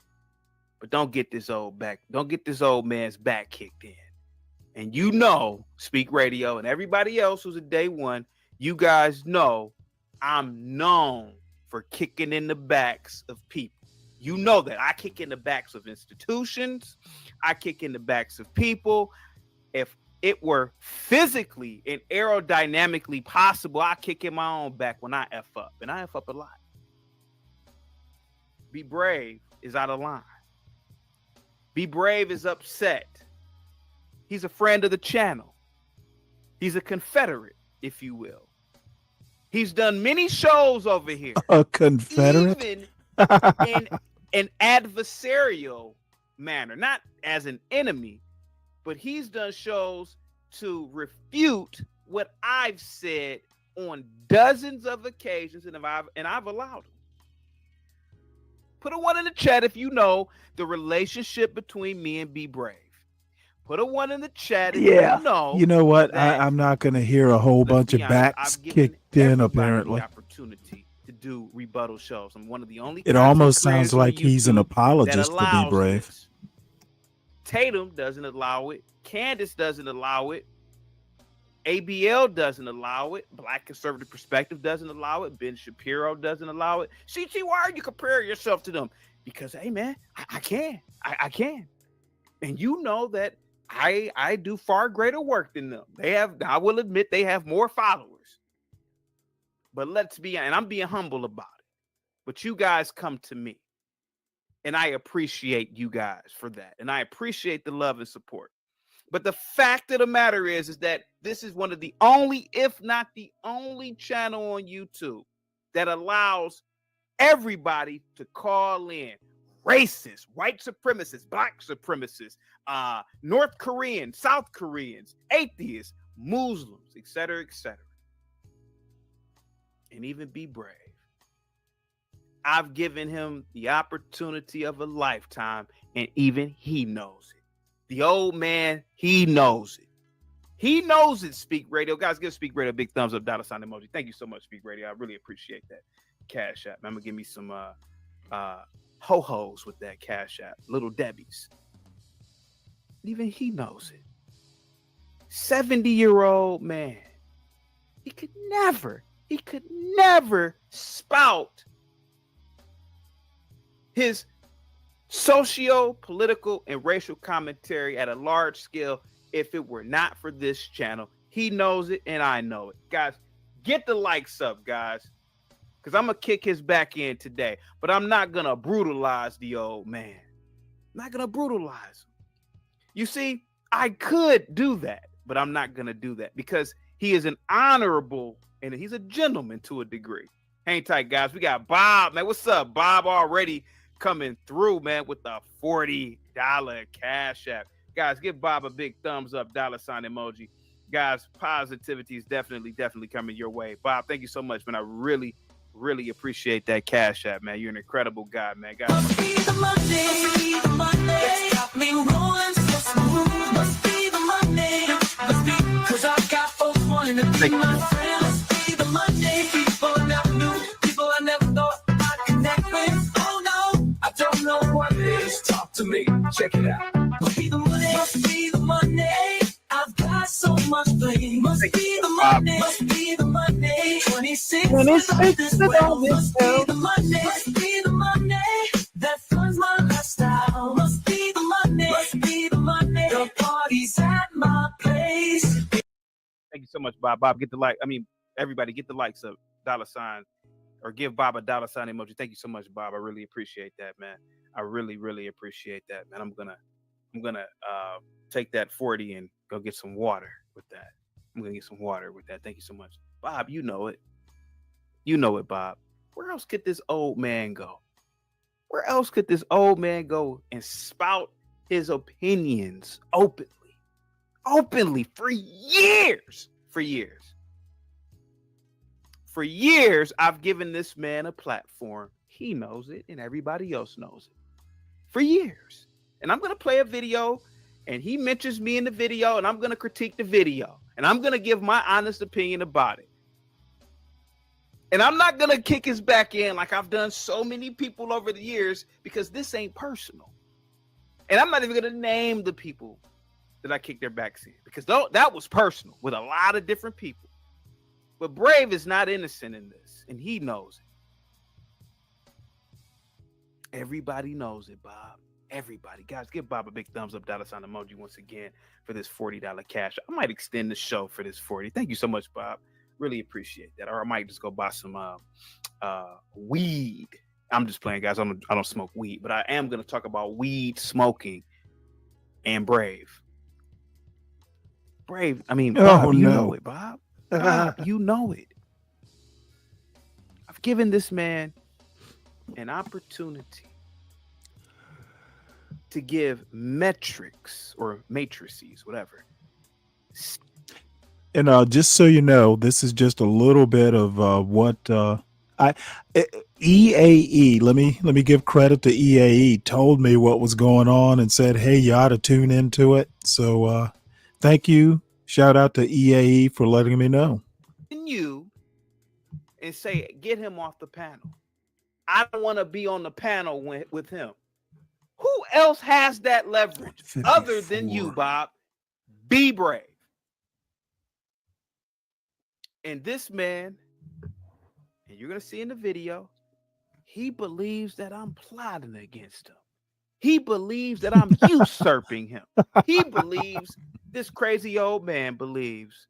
Speaker 11: But don't get this old man's back kicked in. And you know, Speak Radio and everybody else who's a day one, you guys know I'm known for kicking in the backs of people. You know that. I kick in the backs of institutions. I kick in the backs of people. If it were physically and aerodynamically possible, I kick in my own back when I F up. And I F up a lot. Be Brave is out of line. Be Brave is upset. He's a friend of the channel. He's a Confederate, if you will. He's done many shows over here.
Speaker 8: A Confederate?
Speaker 11: Even in an adversarial manner, not as an enemy, but he's done shows to refute what I've said on dozens of occasions, and I've allowed him. Put a 1 in the chat if you know the relationship between me and Be Brave. Put a 1 in the chat if you know.
Speaker 8: You know what? I'm not going to hear a whole bunch of backs kicked in, apparently.
Speaker 11: Opportunity to do rebuttal shows. I'm one of the only.
Speaker 8: It almost sounds like he's an apologist to Be Brave.
Speaker 11: This. Tatum doesn't allow it. Candace doesn't allow it. ABL doesn't allow it. Black Conservative Perspective doesn't allow it. Ben Shapiro doesn't allow it. CT, why are you comparing yourself to them? Because, hey, man, I can. I can. And you know that I do far greater work than them. I will admit they have more followers. But let's be, and I'm being humble about it. But you guys come to me. And I appreciate you guys for that. And I appreciate the love and support. But the fact of the matter is that this is one of the only, if not the only channel on YouTube that allows everybody to call in. Racists, white supremacists, black supremacists, North Koreans, South Koreans, atheists, Muslims, etc., etc. And even Be Brave.
Speaker 1: I've given him the opportunity of a lifetime, and even he knows it. The old man, he knows it. He knows it, Speak Radio. Guys, give Speak Radio a big thumbs up, $ emoji. Thank you so much, Speak Radio. I really appreciate that. Cash App. I'm going to give me some ho-hos with that Cash App. Little Debbie's. Even he knows it. 70-year-old man. He could never spout his socio-political and racial commentary at a large scale if it were not for this channel. He knows it, and I know it. Guys, get the likes up, guys, because I'm going to kick his back end today, but I'm not going to brutalize the old man. I'm not going to brutalize him. You see, I could do that, but I'm not going to do that because he is an honorable and he's a gentleman to a degree. Hang tight, guys. We got Bob, man. What's up? Bob already coming through, man, with the $40 Cash App. Guys, give Bob a big thumbs up, $ emoji. Guys, positivity is definitely coming your way. Bob, thank you so much, man. I really appreciate that Cash App, man. You're an incredible guy, man. Guys,
Speaker 6: must be the Monday. It's got me rolling so smooth. Must be the Monday. Must be, 'cause I've got folks wanting to be my friend. Must be the Monday. People I never knew, people I never thought I'd connect with. Oh no, I don't know what it is. Talk to me, check it out. Must be the Monday. Must be the Monday. I've got so much blame. Must be the Monday. Must be the Monday. 26 without this well. Must be the Monday. Must be the Monday. That funds my lifestyle. Must be the Monday. Must be the Monday. The party's at my place.
Speaker 1: thank you so much, Bob. Bob, get the like. I mean, everybody, get the likes up, $, or give Bob a $ emoji. Thank you so much, Bob. I really appreciate that, man. I really appreciate that, man. I'm gonna take that 40 and go get some water with that. I'm gonna get some water with that. Thank you so much, Bob. You know it. You know it, Bob. Where else could this old man go? Where else could this old man go and spout his opinions openly for years? For years, I've given this man a platform. He knows it, and everybody else knows it. For years. And I'm going to play a video, and he mentions me in the video, and I'm going to critique the video, and I'm going to give my honest opinion about it. And I'm not going to kick his back in like I've done so many people over the years, because this ain't personal. And I'm not even going to name the people that I kicked their backs in, because that was personal with a lot of different people. But Brave is not innocent in this, and he knows it. Everybody knows it, Bob. Everybody. Guys, give Bob a big thumbs up, $ emoji once again for this $40 cash. I might extend the show for this 40. Thank you so much, Bob. Really appreciate that. Or I might just go buy some weed. I'm just playing, guys. I don't smoke weed, but I am going to talk about weed smoking and Brave. Brave. I mean, Bob, you know it, Bob. Bob, you know it. I've given this man an opportunity to give metrics or matrices, whatever.
Speaker 8: And just so you know, this is just a little bit of what EAE. Let me give credit to EAE. Told me what was going on and said, "Hey, you ought to tune into it." So thank you. Shout out to EAE for letting me know.
Speaker 1: You and say, get him off the panel. I don't want to be on the panel with him. Who else has that leverage other than you, Bob? Be brave. And this man, and you're going to see in the video, he believes that I'm plotting against him. He believes that I'm usurping him. He believes, this crazy old man believes,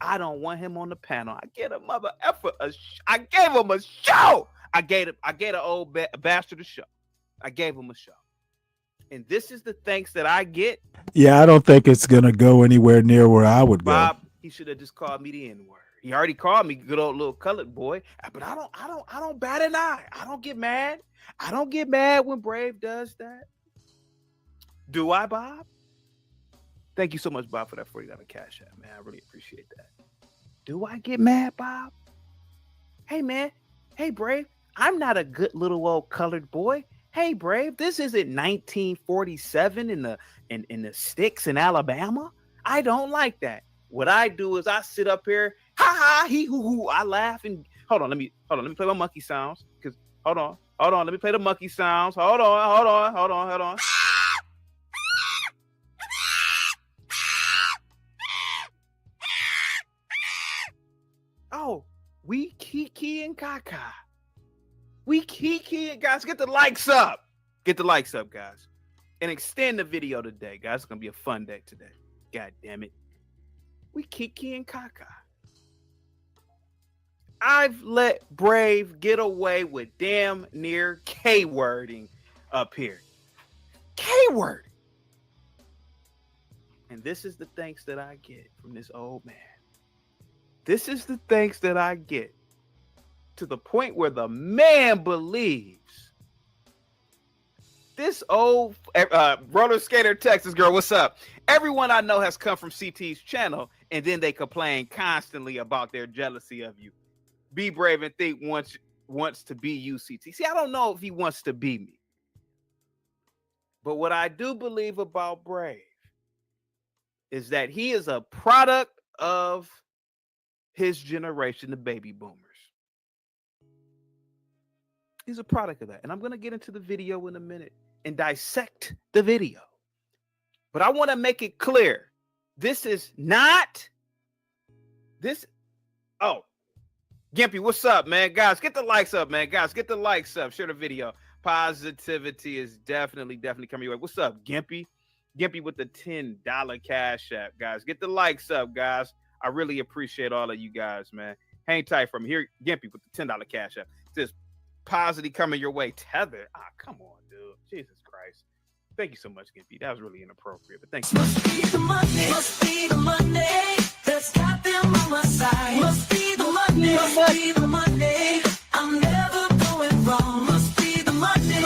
Speaker 1: I don't want him on the panel. I get a mother effort. I gave him a show. I gave an old bastard a show. I gave him a show. And this is the thanks that I get.
Speaker 8: Yeah, I don't think it's going to go anywhere near where I would go.
Speaker 1: Bob, he should have just called me the N-word. He already called me good old little colored boy, but I don't bat an eye. I don't get mad. I don't get mad when Brave does that. Do I, Bob? Thank you so much, Bob, for that $40 cash app, man. I really appreciate that. Do I get mad, Bob? Hey, man. Hey, Brave. I'm not a good little old colored boy. Hey, Brave, this isn't 1947 in the sticks in Alabama. I don't like that. What I do is I sit up here, ha ha, he hoo hoo. I laugh and hold on. Let me play my monkey sounds. Cause hold on. Let me play the monkey sounds. Hold on. Oh, we Kiki and Kaka. We Kiki and guys, get the likes up. Get the likes up, guys. And extend the video today, guys. It's gonna be a fun day today. God damn it. We Kiki and Kaka. I've let Brave get away with damn near K-wording up here. K-word. And this is the thanks that I get from this old man. This is the thanks that I get, to the point where the man believes this old roller skater Texas girl. What's up? Everyone I know has come from CT's channel, and then they complain constantly about their jealousy of you. Be Brave and think wants to be you, CT. See, I don't know if he wants to be me, but what I do believe about Brave is that he is a product of his generation, the baby boomers. He's a product of that. And I'm going to get into the video in a minute and dissect the video. But I want to make it clear. This is not this. Oh, Gimpy, what's up, man? Guys, get the likes up, man. Guys, get the likes up. Share the video. Positivity is definitely coming your way. What's up, Gimpy? Gimpy with the $10 cash app, guys. Get the likes up, guys. I really appreciate all of you guys, man. Hang tight from here. Gimpy with the $10 cash app. Just positive coming your way. Tether. Ah, come on, dude. Jesus Christ. Thank you so much, Gimpy. That was really inappropriate, but thank you.
Speaker 6: Must be the Monday that's got them on my side. Must be the Monday. I'm never going wrong. Must be the Monday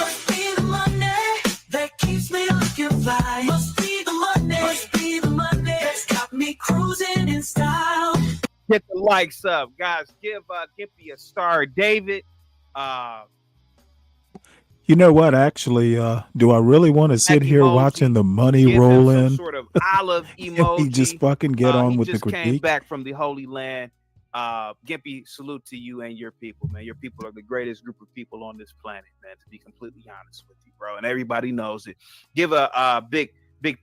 Speaker 6: that keeps me looking fly. Must be the Monday that's got me cruising in style.
Speaker 1: Get the likes up, guys. Give Gimpy a star. David,
Speaker 8: You know what? Actually, do I really want to sit here
Speaker 1: emoji.
Speaker 8: watching the money
Speaker 1: Give
Speaker 8: roll
Speaker 1: him
Speaker 8: in?
Speaker 1: some sort of olive
Speaker 8: He
Speaker 1: emoji.
Speaker 8: just fucking get on
Speaker 1: He
Speaker 8: with the
Speaker 1: just came
Speaker 8: critique.
Speaker 1: back from the Holy Land. Gimpy, salute to you and your people, man. Your people are the greatest group of people on this planet, man, to be completely honest with you, bro. And everybody knows it. Give a big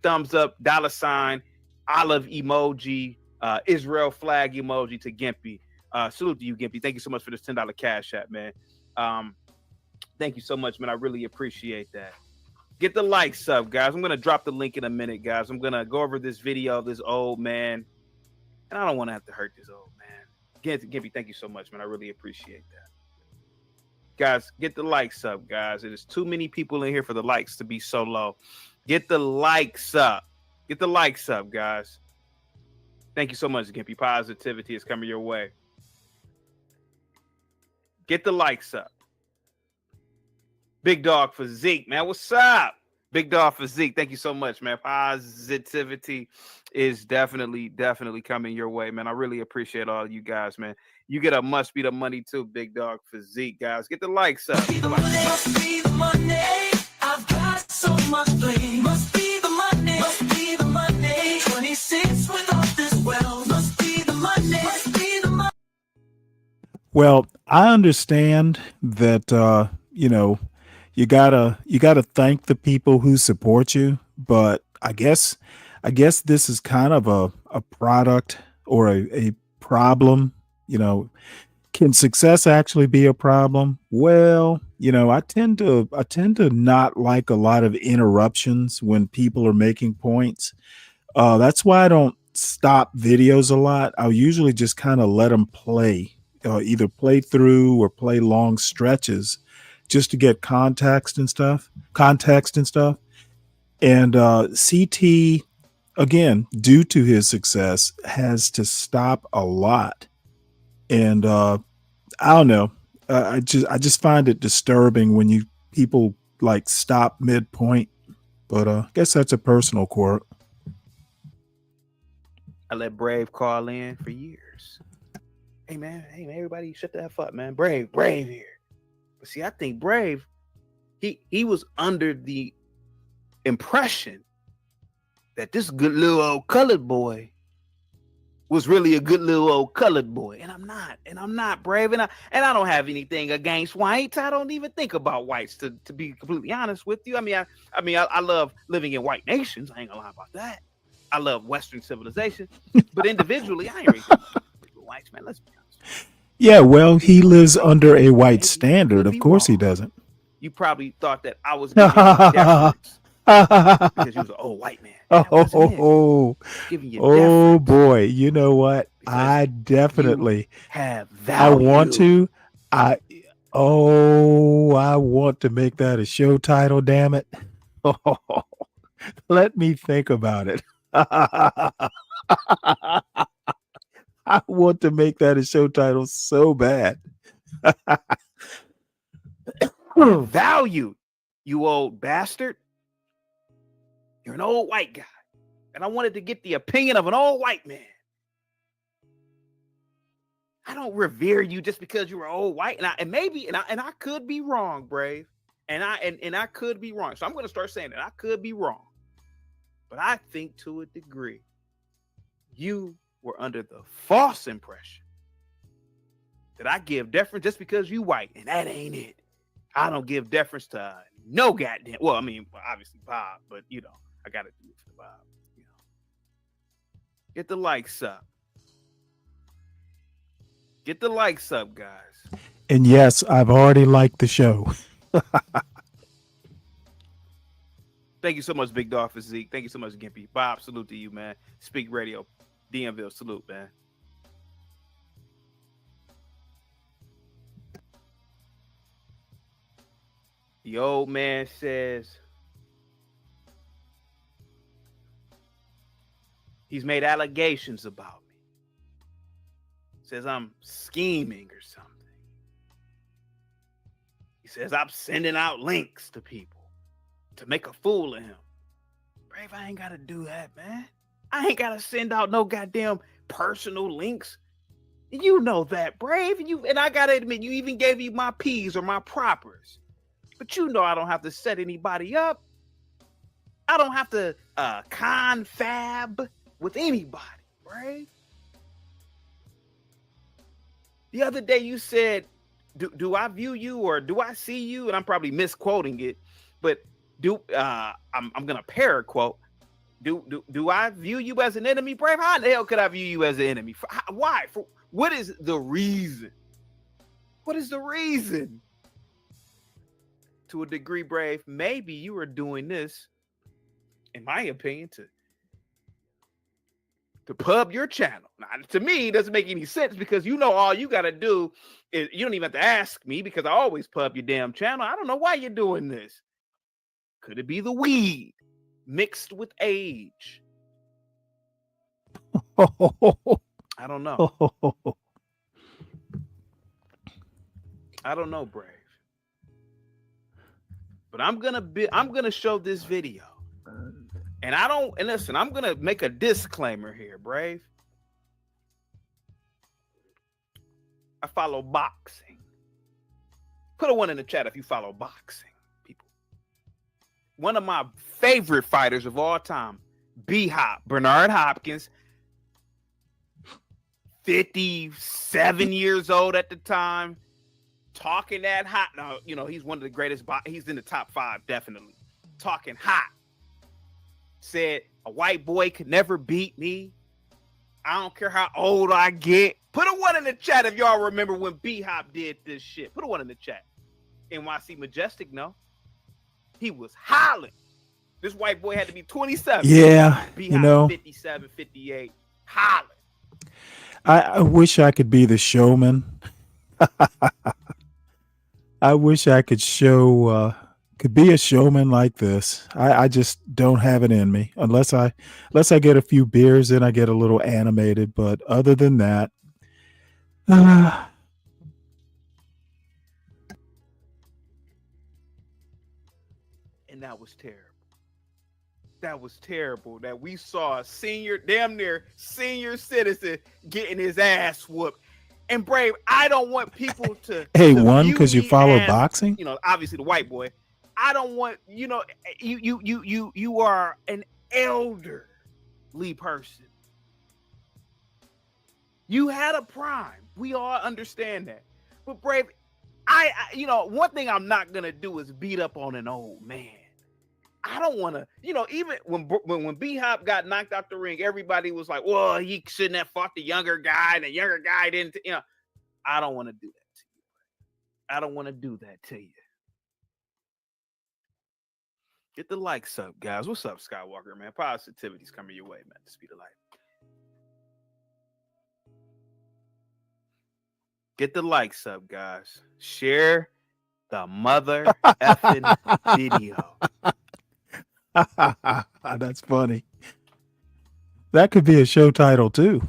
Speaker 1: thumbs up, $, olive emoji, Israel flag emoji to Gimpy. Salute to you, Gimpy. Thank you so much for this $10 cash app, man. Thank you so much, man. I really appreciate that. Get the likes up, guys. I'm going to drop the link in a minute, guys. I'm going to go over this video of this old man. And I don't want to have to hurt this old man. Gimpy, thank you so much, man. I really appreciate that. Guys, get the likes up, guys. There's too many people in here for the likes to be so low. Get the likes up. Get the likes up, guys. Thank you so much, Gimpy. Positivity is coming your way. Get the likes up. Big dog for Zeke, man. What's up? Big dog for Zeke. Thank you so much, man. Positivity is definitely coming your way, man. I really appreciate all of you guys, man. You get a must be the money too, big dog for Zeke, guys. Get the likes up.
Speaker 6: Must be the Monday. I've got so much blame. Must be the Monday. 26 without this well. Must be the Monday.
Speaker 8: Well, I understand that you gotta thank the people who support you, but I guess this is kind of a product or a problem. Can success actually be a problem? Well, I tend to not like a lot of interruptions when people are making points. That's why I don't stop videos a lot. I'll usually just kind of let them play, either play through or play long stretches, just to get context and stuff. And CT, again, due to his success, has to stop a lot. And I don't know. I just find it disturbing when people like stop midpoint. But I guess that's a personal quirk.
Speaker 1: I let Brave call in for years. Hey man, everybody shut the F up, man. Brave here. See, I think Brave, he was under the impression that this good little old colored boy was really a good little old colored boy, and I'm not Brave, and I don't have anything against whites. I don't even think about whites, to be completely honest with you. I love living in white nations. I ain't gonna lie about that. I love Western civilization, but individually, I ain't really think about whites, man. Let's be honest.
Speaker 8: Yeah, well, he lives under a white standard. Of course he doesn't.
Speaker 1: You probably thought that I was giving you deference because you was an old white man. Giving you
Speaker 8: Oh boy, you know what? I definitely
Speaker 1: have
Speaker 8: I want
Speaker 1: value.
Speaker 8: to. I want to make that a show title, damn it. Let me think about it. I want to make that a show title so bad.
Speaker 1: Value, you old bastard. You're an old white guy. And I wanted to get the opinion of an old white man. I don't revere you just because you're old white. And I could be wrong, Brave. And I could be wrong. So I'm going to start saying that I could be wrong. But I think to a degree, you were under the false impression that I give deference just because you white. And that ain't it. I don't give deference to no goddamn. Well, I mean, obviously Bob, but I got to do it for Bob. Get the likes up. Get the likes up, guys.
Speaker 8: And yes, I've already liked the show.
Speaker 1: Thank you so much, Big Dog Physique. Thank you so much, Gimpy. Bob, salute to you, man. Speak Radio, DMville, salute, man. The old man says he's made allegations about me. Says I'm scheming or something. He says I'm sending out links to people to make a fool of him. Brave, I ain't got to do that, man. I ain't got to send out no goddamn personal links. You know that, Brave. And I got to admit, you even gave me my P's or my propers. But you know I don't have to set anybody up. I don't have to confab with anybody, Brave. The other day you said, do I view you or do I see you? And I'm probably misquoting it, but I'm gonna parrot quote. Do I view you as an enemy, Brave? How the hell could I view you as an enemy? Why? What is the reason? What is the reason? To a degree, Brave, maybe you are doing this, in my opinion, to pub your channel. Now, to me, it doesn't make any sense because all you got to do is you don't even have to ask me because I always pub your damn channel. I don't know why you're doing this. Could it be the weed mixed with age? I don't know. I don't know, Brave. But I'm gonna show this video. And listen, I'm gonna make a disclaimer here, Brave. I follow boxing. Put a 1 in the chat if you follow boxing, people. One of my favorite fighters of all time, B-Hop, Bernard Hopkins, 57 years old at the time, talking that hot. Now, he's one of the greatest. He's in the top 5, definitely. Talking hot. Said a white boy could never beat me. I don't care how old I get. Put a 1 in the chat if y'all remember when B-Hop did this shit. Put a 1 in the chat. NYC Majestic, no. He was hollering. This white boy had to be 27.
Speaker 8: Yeah,
Speaker 1: B-Hop 57, 58, hollering.
Speaker 8: I wish I could be the showman. I wish I could could be a showman like this. I just don't have it in me unless I get a few beers and I get a little animated. But other than that,
Speaker 1: And that was terrible. That was terrible that we saw a damn near senior citizen getting his ass whooped. And Brave, I don't want people to
Speaker 8: Hey,
Speaker 1: to
Speaker 8: one,
Speaker 1: view
Speaker 8: because you
Speaker 1: me
Speaker 8: follow
Speaker 1: as,
Speaker 8: boxing.
Speaker 1: obviously the white boy. I don't want, you are an elderly person. You had a prime. We all understand that. But Brave, I one thing I'm not gonna do is beat up on an old man. I don't want to, even when B-Hop got knocked out the ring, everybody was like, well, he shouldn't have fought the younger guy, and the younger guy didn't, I don't want to do that to you. I don't want to do that to you. Get the likes up, guys. What's up, Skywalker, man? Positivity's coming your way, man. The speed of light. Get the likes up, guys. Share the mother effing video.
Speaker 8: That's funny. That could be a show title too.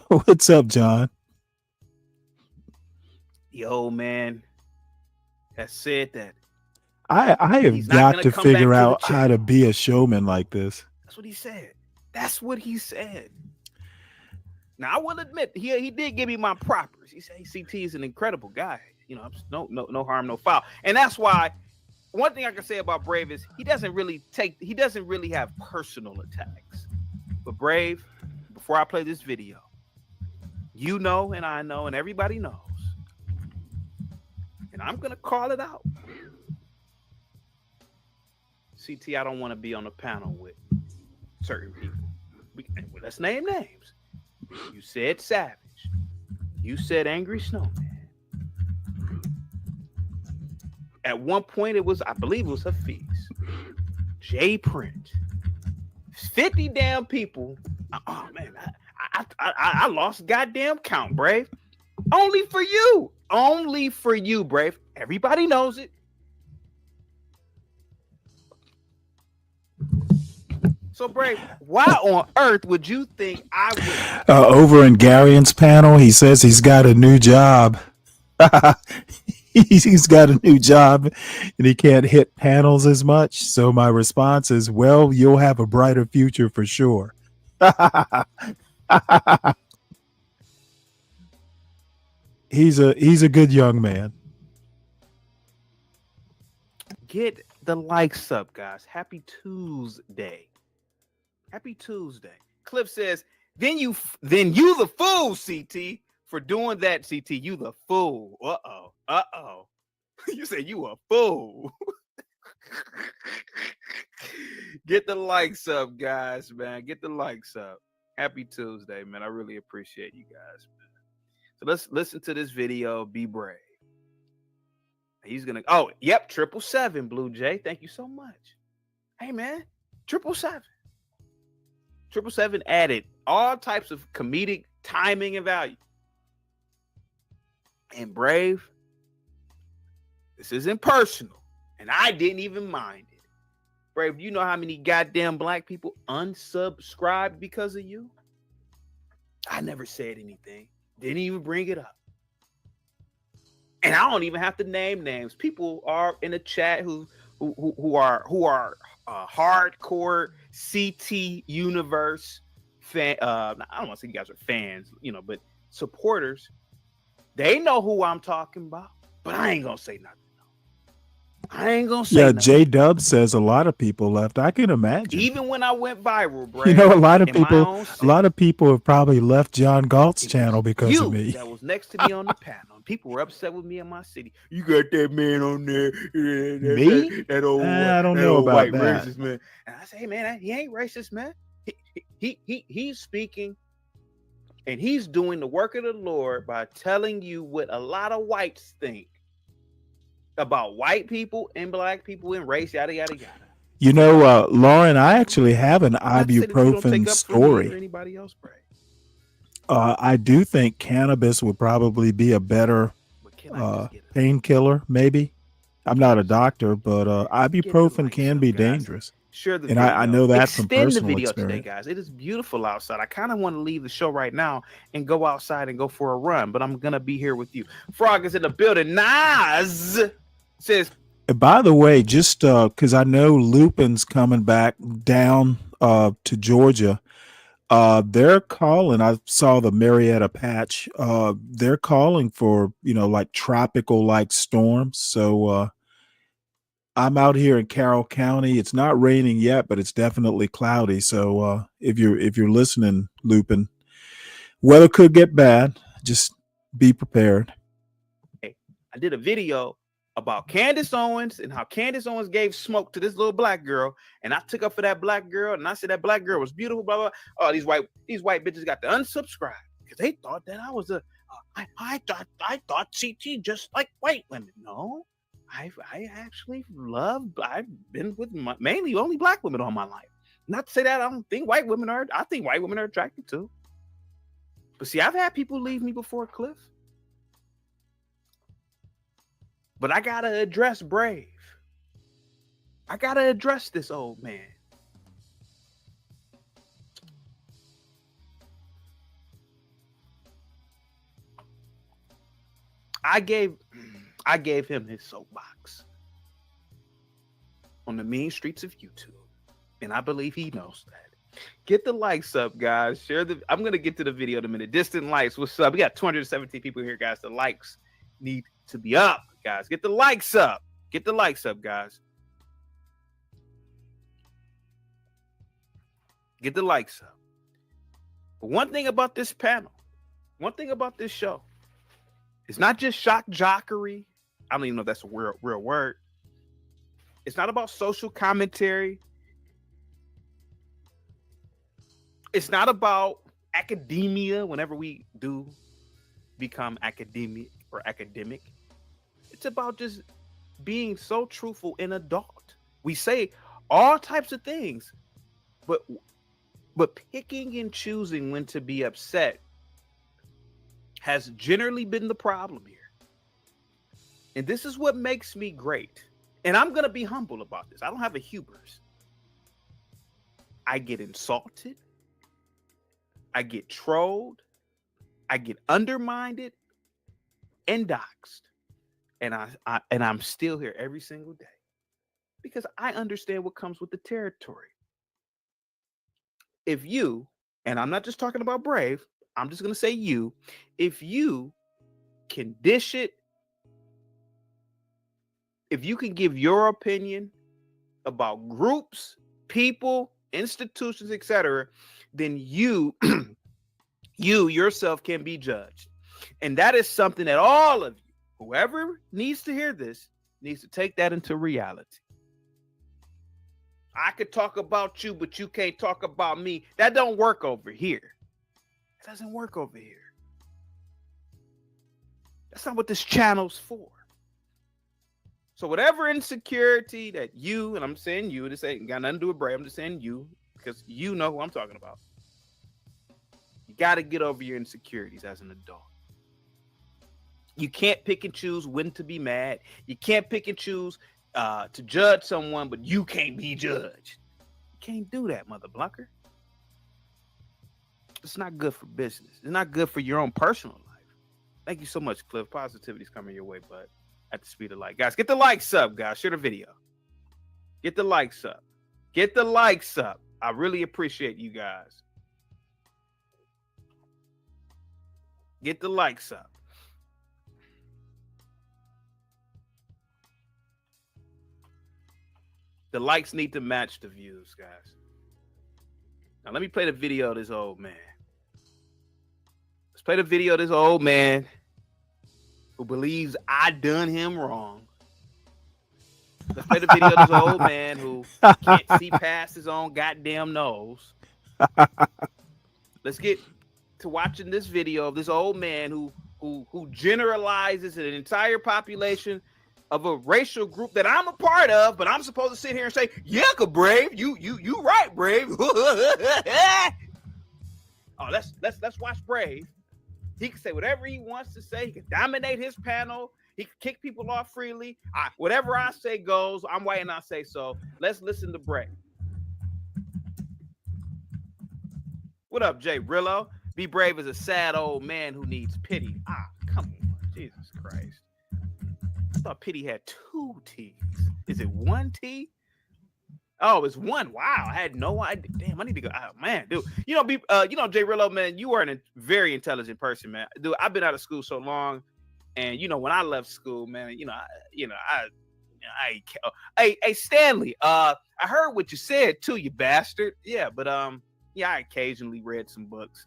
Speaker 8: What's up, John?
Speaker 1: Yo, man, that said that.
Speaker 8: I have got to figure out how to be a showman like this.
Speaker 1: That's what he said. That's what he said. Now I will admit he did give me my propers. He said CT is an incredible guy. No harm, no foul. And that's why one thing I can say about Brave is he doesn't really have personal attacks. But Brave, before I play this video, and I know, and everybody knows, and I'm gonna call it out. CT, I don't want to be on a panel with certain people. Let's name names. You said Savage. You said Angry Snowman. At one point, I believe it was Hafiz. Jay Print. 50 damn people. Oh man, I lost goddamn count, Brave. Only for you. Only for you, Brave. Everybody knows it. So, Brave, why on earth would you think I would?
Speaker 8: Over in Garion's panel, he says he's got a new job. He's got a new job and he can't hit panels as much. So my response is, well, you'll have a brighter future for sure. He's a good young man.
Speaker 1: Get the likes up, guys. Happy Tuesday. Happy Tuesday. Cliff says, then you the fool, CT, for doing that, CT. You the fool. Uh-oh. You said you a fool. Get the likes up, guys, man. Get the likes up. Happy Tuesday, man. I really appreciate you guys, man. So let's listen to this video. Be brave. He's gonna. Oh, yep. 777 Blue Jay. Thank you so much. Hey, man. 777. 777 added all types of comedic timing and value. And Brave, this isn't personal, and I didn't even mind it. Brave, you know how many goddamn black people unsubscribed because of you? I never said anything. Didn't even bring it up. And I don't even have to name names. People are in the chat who are hardcore CT universe fan. I don't want to say you guys are fans, but supporters. They know who I'm talking about, but I ain't gonna say nothing. I ain't gonna say nothing.
Speaker 8: J Dub says a lot of people left. I can imagine.
Speaker 1: Even when I went viral, bro.
Speaker 8: A lot of people have probably left John Galt's channel because of me.
Speaker 1: That was next to me on the panel. People were upset with me in my city. You got that man on there.
Speaker 8: Me?
Speaker 1: That old
Speaker 8: I don't know about
Speaker 1: white
Speaker 8: that.
Speaker 1: Racist man. And I say, hey man, he ain't racist, man. He's speaking and he's doing the work of the Lord by telling you what a lot of whites think about white people and black people and race, yada yada yada.
Speaker 8: Lauren, I actually have an ibuprofen story.
Speaker 1: Anybody else, Bray?
Speaker 8: I do think cannabis would probably be a better painkiller, maybe. I'm not a doctor, but ibuprofen can be dangerous.
Speaker 1: Share the
Speaker 8: and
Speaker 1: video.
Speaker 8: I know that from
Speaker 1: Extend
Speaker 8: personal
Speaker 1: the video
Speaker 8: experience.
Speaker 1: today, guys. It is beautiful outside. I kind of want to leave the show right now and go outside and go for a run, but I'm gonna be here with you. Frog is in the building. Nas says,
Speaker 8: By the way, just because I know Lupin's coming back down to Georgia, They're calling. I saw the Marietta patch. They're calling for, like tropical like storms. So I'm out here in Carroll County. It's not raining yet, but it's definitely cloudy. So if you're listening, Lupin, weather could get bad. Just be prepared.
Speaker 1: I did a video about Candace Owens and how Candace Owens gave smoke to this little black girl, and I took up for that black girl, and I said that black girl was beautiful, blah blah. Oh, these white bitches got to unsubscribe because they thought that I was I thought CT just like white women. No, I actually I've been with mainly only black women all my life. Not to say that I don't think white women are. I think white women are attractive too. But see, I've had people leave me before, Cliff. But I gotta address Brave. I gotta address this old man. I gave him his soapbox on the mean streets of YouTube, and I believe he knows that. Get the likes up, guys. Share the. I'm gonna get to the video in a minute. Distant likes. What's up? We got 217 people here, guys. The likes need to be up, guys. Get the likes up. Get the likes up, guys. Get the likes up. But one thing about this panel, one thing about this show, it's not just shock jockery. I don't even know if that's a real word. It's not about social commentary. It's not about academia whenever we do become academic or academic. It's about just being so truthful and adult. We say all types of things, but picking and choosing when to be upset has generally been the problem here. And this is what makes me great. And I'm going to be humble about this. I don't have a hubris. I get insulted. I get trolled. I get undermined and doxxed. And I'm still here every single day because I understand what comes with the territory. If you, and I'm not just talking about Brave, I'm just going to say you, if you can dish it, if you can give your opinion about groups, people, institutions, etc., then you yourself can be judged. And that is something that all of you, whoever needs to hear this, needs to take that into reality. I could talk about you, but you can't talk about me. That don't work over here. It doesn't work over here. That's not what this channel's for. So whatever insecurity that you, and I'm saying you, this ain't got nothing to do with Bray, I'm just saying you, because you know who I'm talking about. You got to get over your insecurities as an adult. You can't pick and choose when to be mad. You can't pick and choose to judge someone, but you can't be judged. You can't do that, mother blocker. It's not good for business. It's not good for your own personal life. Thank you so much, Cliff. Positivity's coming your way, bud. At the speed of light. Guys, get the likes up, guys. Share the video. Get the likes up. Get the likes up. I really appreciate you guys. Get the likes up. The likes need to match the views, guys. Now, let me play the video of this old man. Let's play the video of this old man who believes I done him wrong. Let's play the video of this old man who can't see past his own goddamn nose. Let's get to watching this video of this old man who generalizes an entire population of a racial group that I'm a part of, but I'm supposed to sit here and say, yeah, Brave, you right, Brave. Oh, let's watch Brave. He can say whatever he wants to say. He can dominate his panel. He can kick people off freely. Whatever I say goes. I'm white and I say so. Let's listen to Brave. What up, Jay Rillo? Be Brave is a sad old man who needs pity. Come on. Jesus Christ. I thought pity had two T's. Is it one T? Oh, it's one. Wow, I had no idea. Damn, I need to go. Oh, man, dude. Jay Rillo, man, you are a very intelligent person, man. Dude, I've been out of school so long, and when I left school, man, hey, Stanley, I heard what you said too, you bastard. Yeah, but yeah, I occasionally read some books,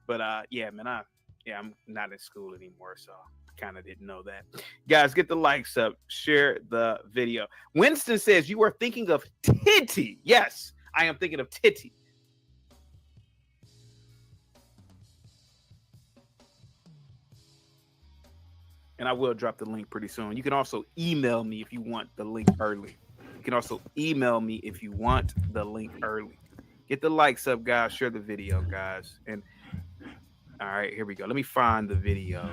Speaker 1: but yeah, man, I'm not in school anymore, so I kind of didn't know that. Guys, get the likes up, share the video. Winston says you are thinking of Titty. Yes, I am thinking of Titty. And I will drop the link pretty soon. You can also email me if you want the link early. You can also email me if you want the link early. Get the likes up, guys. Share the video, guys. And all right, here we go. Let me find the video.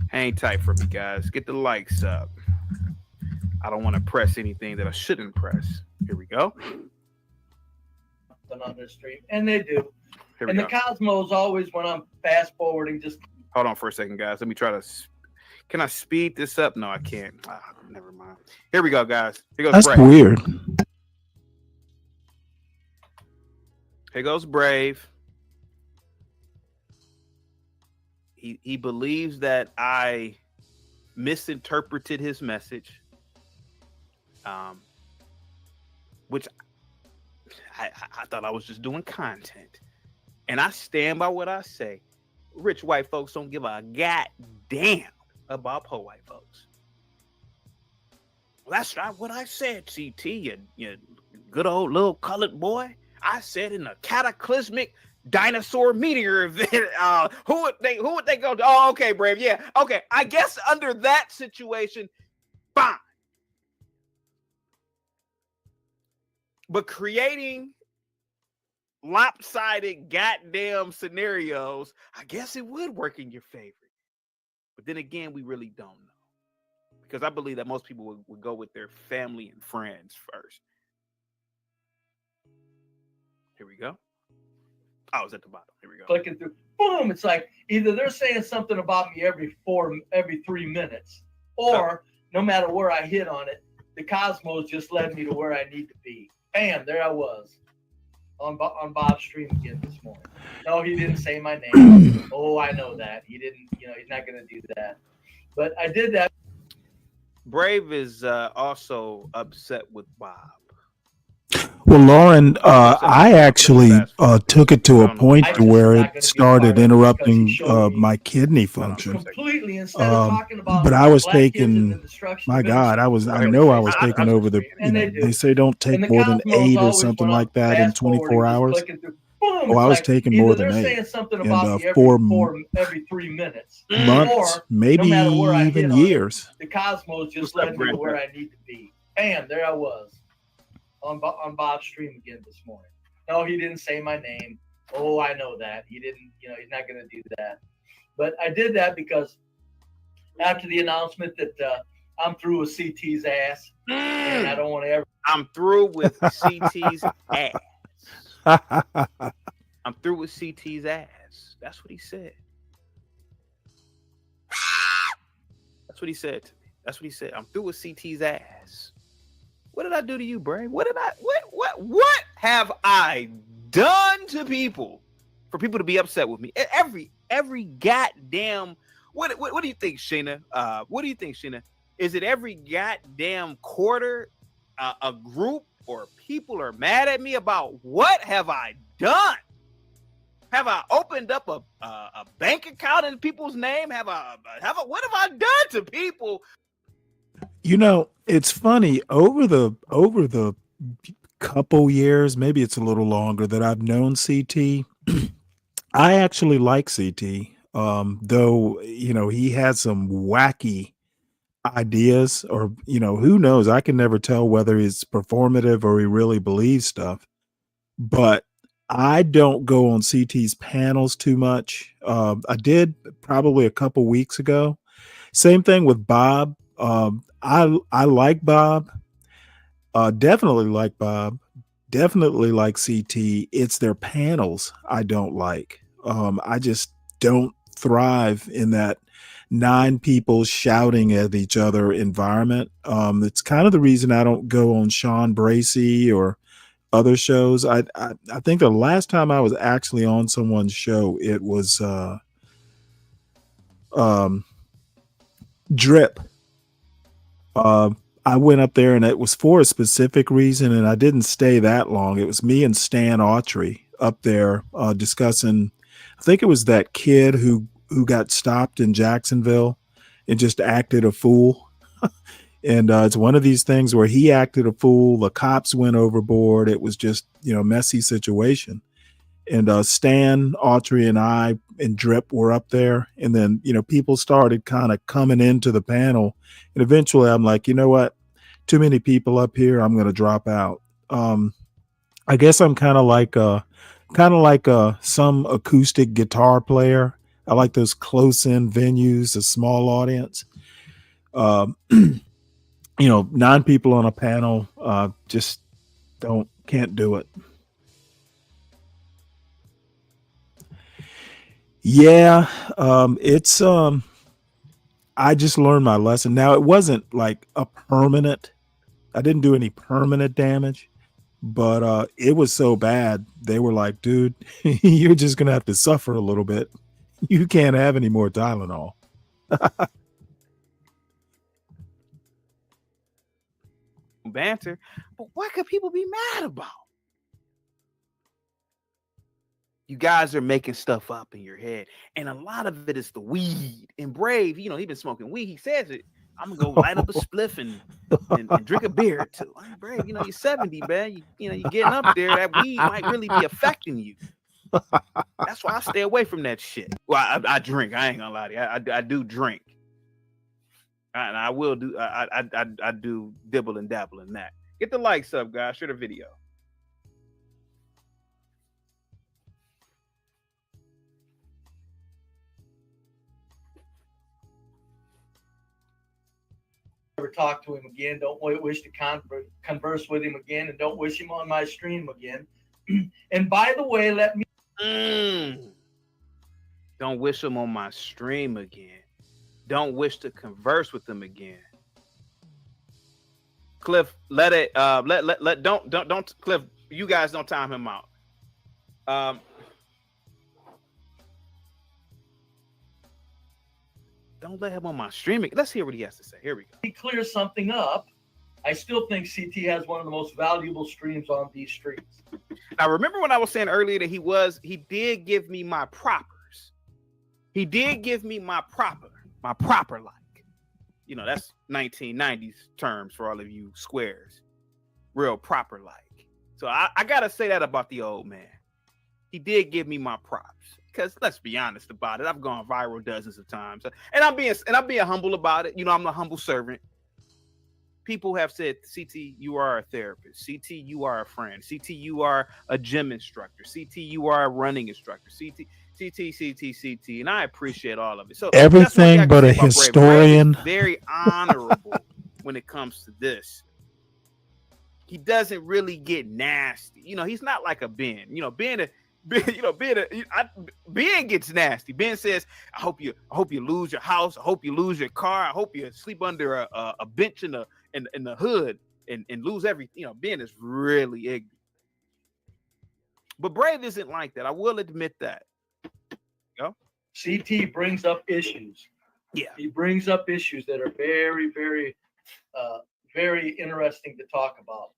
Speaker 1: Hang tight for me, guys. Get the likes up. I don't want to press anything that I shouldn't press. Here we go.
Speaker 19: On their stream, and they do.
Speaker 1: Here we
Speaker 19: and
Speaker 1: go.
Speaker 19: The Cosmos always, when I'm fast forwarding, just
Speaker 1: hold on for a second, guys. Let me try to. Can I speed this up? No, I can't. Never mind. Here we go, guys. Here goes
Speaker 8: That's
Speaker 1: Brave.
Speaker 8: weird.
Speaker 1: Here goes Brave. He believes that I misinterpreted his message, which I thought I was just doing content, and I stand by what I say. Rich white folks don't give a goddamn about poor white folks. Well, that's not what I said, CT, you good old little colored boy. I said in a cataclysmic dinosaur meteor event. Who would they go to? Oh, okay, Brave. Yeah, okay. I guess under that situation, fine. But creating lopsided goddamn scenarios, I guess it would work in your favor. But then again, we really don't know. Because I believe that most people would go with their family and friends first. Here we go. Oh, it's at the bottom. Here we go.
Speaker 19: clicking through. Boom! It's like either they're saying something about me every 3 minutes, or no matter where I hit on it, the Cosmos just led me to where I need to be. Bam! There I was on Bob's stream again this morning. No, he didn't say my name. Oh, I know that. He didn't. He's not going to do that. But I did that.
Speaker 1: Brave is also upset with Bob.
Speaker 8: Well, Lauren, I actually took it to a point to where it started interrupting my kidney function.
Speaker 19: Completely instead of talking about
Speaker 8: but I was
Speaker 19: black kids
Speaker 8: taking,
Speaker 19: and the destruction
Speaker 8: my
Speaker 19: of
Speaker 8: God, I know I was taking over the, they say don't take more than 8 or something like that in 24 hours. Oh, I was taking more than 8 in 4
Speaker 19: every 3 minutes.
Speaker 8: months, maybe even years.
Speaker 19: The Cosmos just led me to where I need to be. Bam! There I was on Bob's stream again this morning. No, he didn't say my name. Oh, I know that. He didn't. He's not going to do that. But I did that because after the announcement that I'm through with CT's ass, and I don't want to ever.
Speaker 1: I'm through with CT's ass. I'm through with CT's ass. That's what he said. That's what he said to me. That's what he said. I'm through with CT's ass. What did I do to you, Bray? What have I done to people for people to be upset with me? Every goddamn what do you think, Sheena? What do you think, Sheena? Is it every goddamn quarter a group or people are mad at me about what have I done? Have I opened up a bank account in people's name? What have I done to people?
Speaker 8: It's funny over the couple years, maybe it's a little longer that I've known CT. I actually like CT, though, he had some wacky ideas or, who knows? I can never tell whether it's performative or he really believes stuff, but I don't go on CT's panels too much. I did probably a couple weeks ago. Same thing with Bob. I like Bob. Definitely like Bob. Definitely like CT. It's their panels I don't like. I just don't thrive in that 9 people shouting at each other environment. It's kind of the reason I don't go on Sean Bracey or other shows. I think the last time I was actually on someone's show, it was Drip. I went up there and it was for a specific reason, and I didn't stay that long. It was me and Stan Autry up there discussing, I think it was that kid who got stopped in Jacksonville and just acted a fool. And it's one of these things where he acted a fool. The cops went overboard. It was just, messy situation. And Stan, Autry, and I and Drip were up there. And then, people started kind of coming into the panel. And eventually I'm like, you know what? Too many people up here. I'm going to drop out. I guess I'm kind of like some acoustic guitar player. I like those close-in venues, a small audience. 9 people on a panel, just can't do it. Yeah, it's I just learned my lesson. Now, it wasn't like a permanent. I didn't do any permanent damage, but it was so bad. They were like, dude, you're just going to have to suffer a little bit. You can't have any more Tylenol.
Speaker 1: Banter, but what could people be mad about? You guys are making stuff up in your head, and a lot of it is the weed. And Brave, he been smoking weed. He says it. I'm gonna go light up a spliff and drink a beer or two. I'm Brave, you're 70, man. You're getting up there. That weed might really be affecting you. That's why I stay away from that shit. Well, I drink. I ain't gonna lie to you. I do drink. And I will do. I do dibble and dabble in that. Get the likes up, guys. Share the video.
Speaker 19: Never talk to him again. Don't wish to converse with him again, and don't wish him on my stream again. And by the way, let me.
Speaker 1: Don't wish him on my stream again. Don't wish to converse with him again. Cliff, let it don't Cliff, you guys don't time him out. Don't let him on my streaming. Let's hear what he has to say. Here we go.
Speaker 19: He clears something up. I still think CT has one of the most valuable streams on these streets.
Speaker 1: Now, remember when I was saying earlier that he did give me my propers. He did give me my proper like. That's 1990s terms for all of you squares. Real proper like. So I gotta say that about the old man. He did give me my props. Because let's be honest about it, I've gone viral dozens of times, and I'm being humble about it. I'm a humble servant. People have said, CT, you are a therapist. CT, you are a friend. CT, you are a gym instructor. CT, you are a running instructor. CT, and I appreciate all of it. So
Speaker 8: everything but a historian.
Speaker 1: Brave is very honorable when it comes to this. He doesn't really get nasty. He's not like a Ben. Ben gets nasty. Ben says, I hope you lose your house. I hope you lose your car. I hope you sleep under a bench in the hood and lose everything. Ben is really ignorant. But Brave isn't like that. I will admit that.
Speaker 19: CT brings up issues.
Speaker 1: Yeah.
Speaker 19: He brings up issues that are very, very, very interesting to talk about.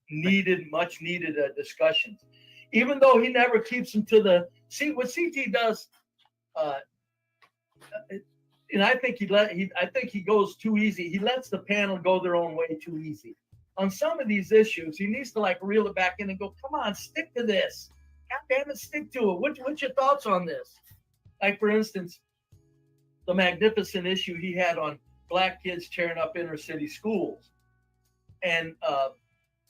Speaker 19: Much needed discussions. Even though he never keeps them to the what CT does, and I think he goes too easy. He lets the panel go their own way too easy. On some of these issues, he needs to reel it back in and go, come on, stick to this. God damn it, stick to it. What's your thoughts on this? Like, for instance, the magnificent issue he had on black kids tearing up inner city schools. And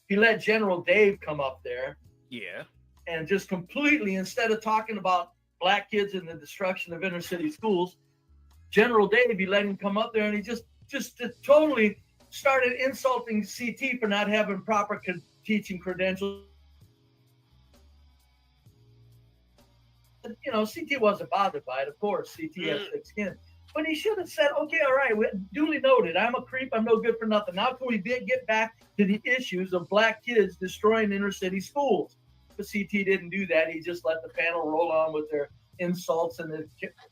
Speaker 19: he let General Dave come up there.
Speaker 1: Yeah.
Speaker 19: And just completely, instead of talking about black kids and the destruction of inner city schools, General Dave, he let him come up there and he just totally started insulting CT for not having proper teaching credentials. CT wasn't bothered by it. Of course, CT has thick skin. when he should have said, okay, all right, duly noted. I'm a creep. I'm no good for nothing. Now can we get back to the issues of black kids destroying inner city schools? But CT didn't do that. He just let the panel roll on with their insults and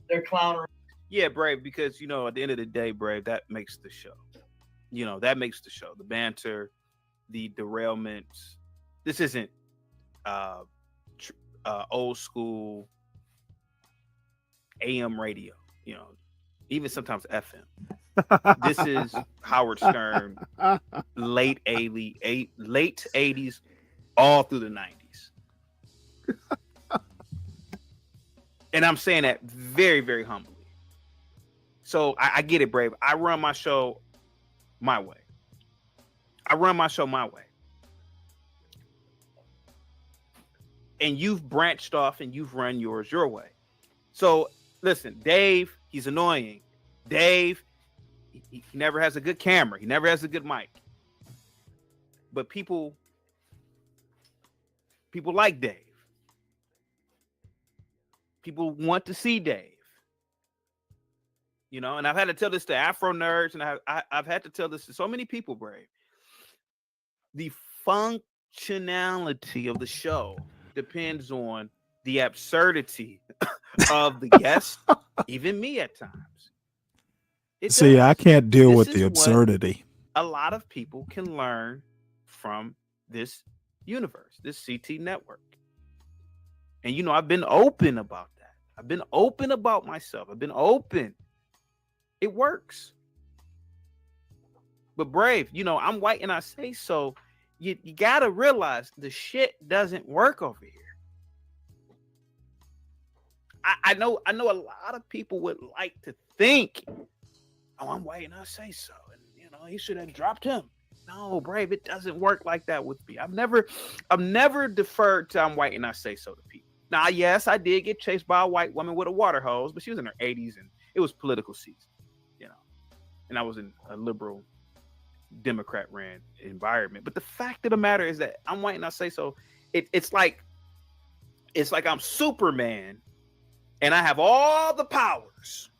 Speaker 19: their clownery.
Speaker 1: Yeah, Brave, because, you know, at the end of the day, Brave, that makes the show. You know, that makes the show. The banter, the derailments. This isn't old school AM radio, you know, even sometimes FM. This is Howard Stern, late 80s, all through the 90s. And I'm saying that very, very humbly. So I get it, Brave. I run my show my way. And you've branched off and you've run yours your way. So listen, Dave, he's annoying. Dave, he never has a good camera. He never has a good mic. But people like Dave. People want to see Dave. You know, and I've had to tell this to Afro nerds, and I've had to tell this to so many people, Brave. The functionality of the show depends on the absurdity of the guest, even me at times.
Speaker 8: See, I can't deal with the absurdity.
Speaker 1: A lot of people can learn from this universe, this CT network. And, you know, I've been open about that. I've been open about myself. I've been open. It works. But Brave, you know, I'm white and I say so. You got to realize the shit doesn't work over here. I know a lot of people would like to think, oh, I'm white and I say so. And, you know, he should have dropped him. No, Brave, it doesn't work like that with me. I've never deferred to I'm white and I say so to people. Now, yes, I did get chased by a white woman with a water hose, but she was in her 80s and it was political season, you know, and I was in a liberal Democrat ran environment. But the fact of the matter is that I'm white and I say so. It's like I'm Superman and I have all the powers.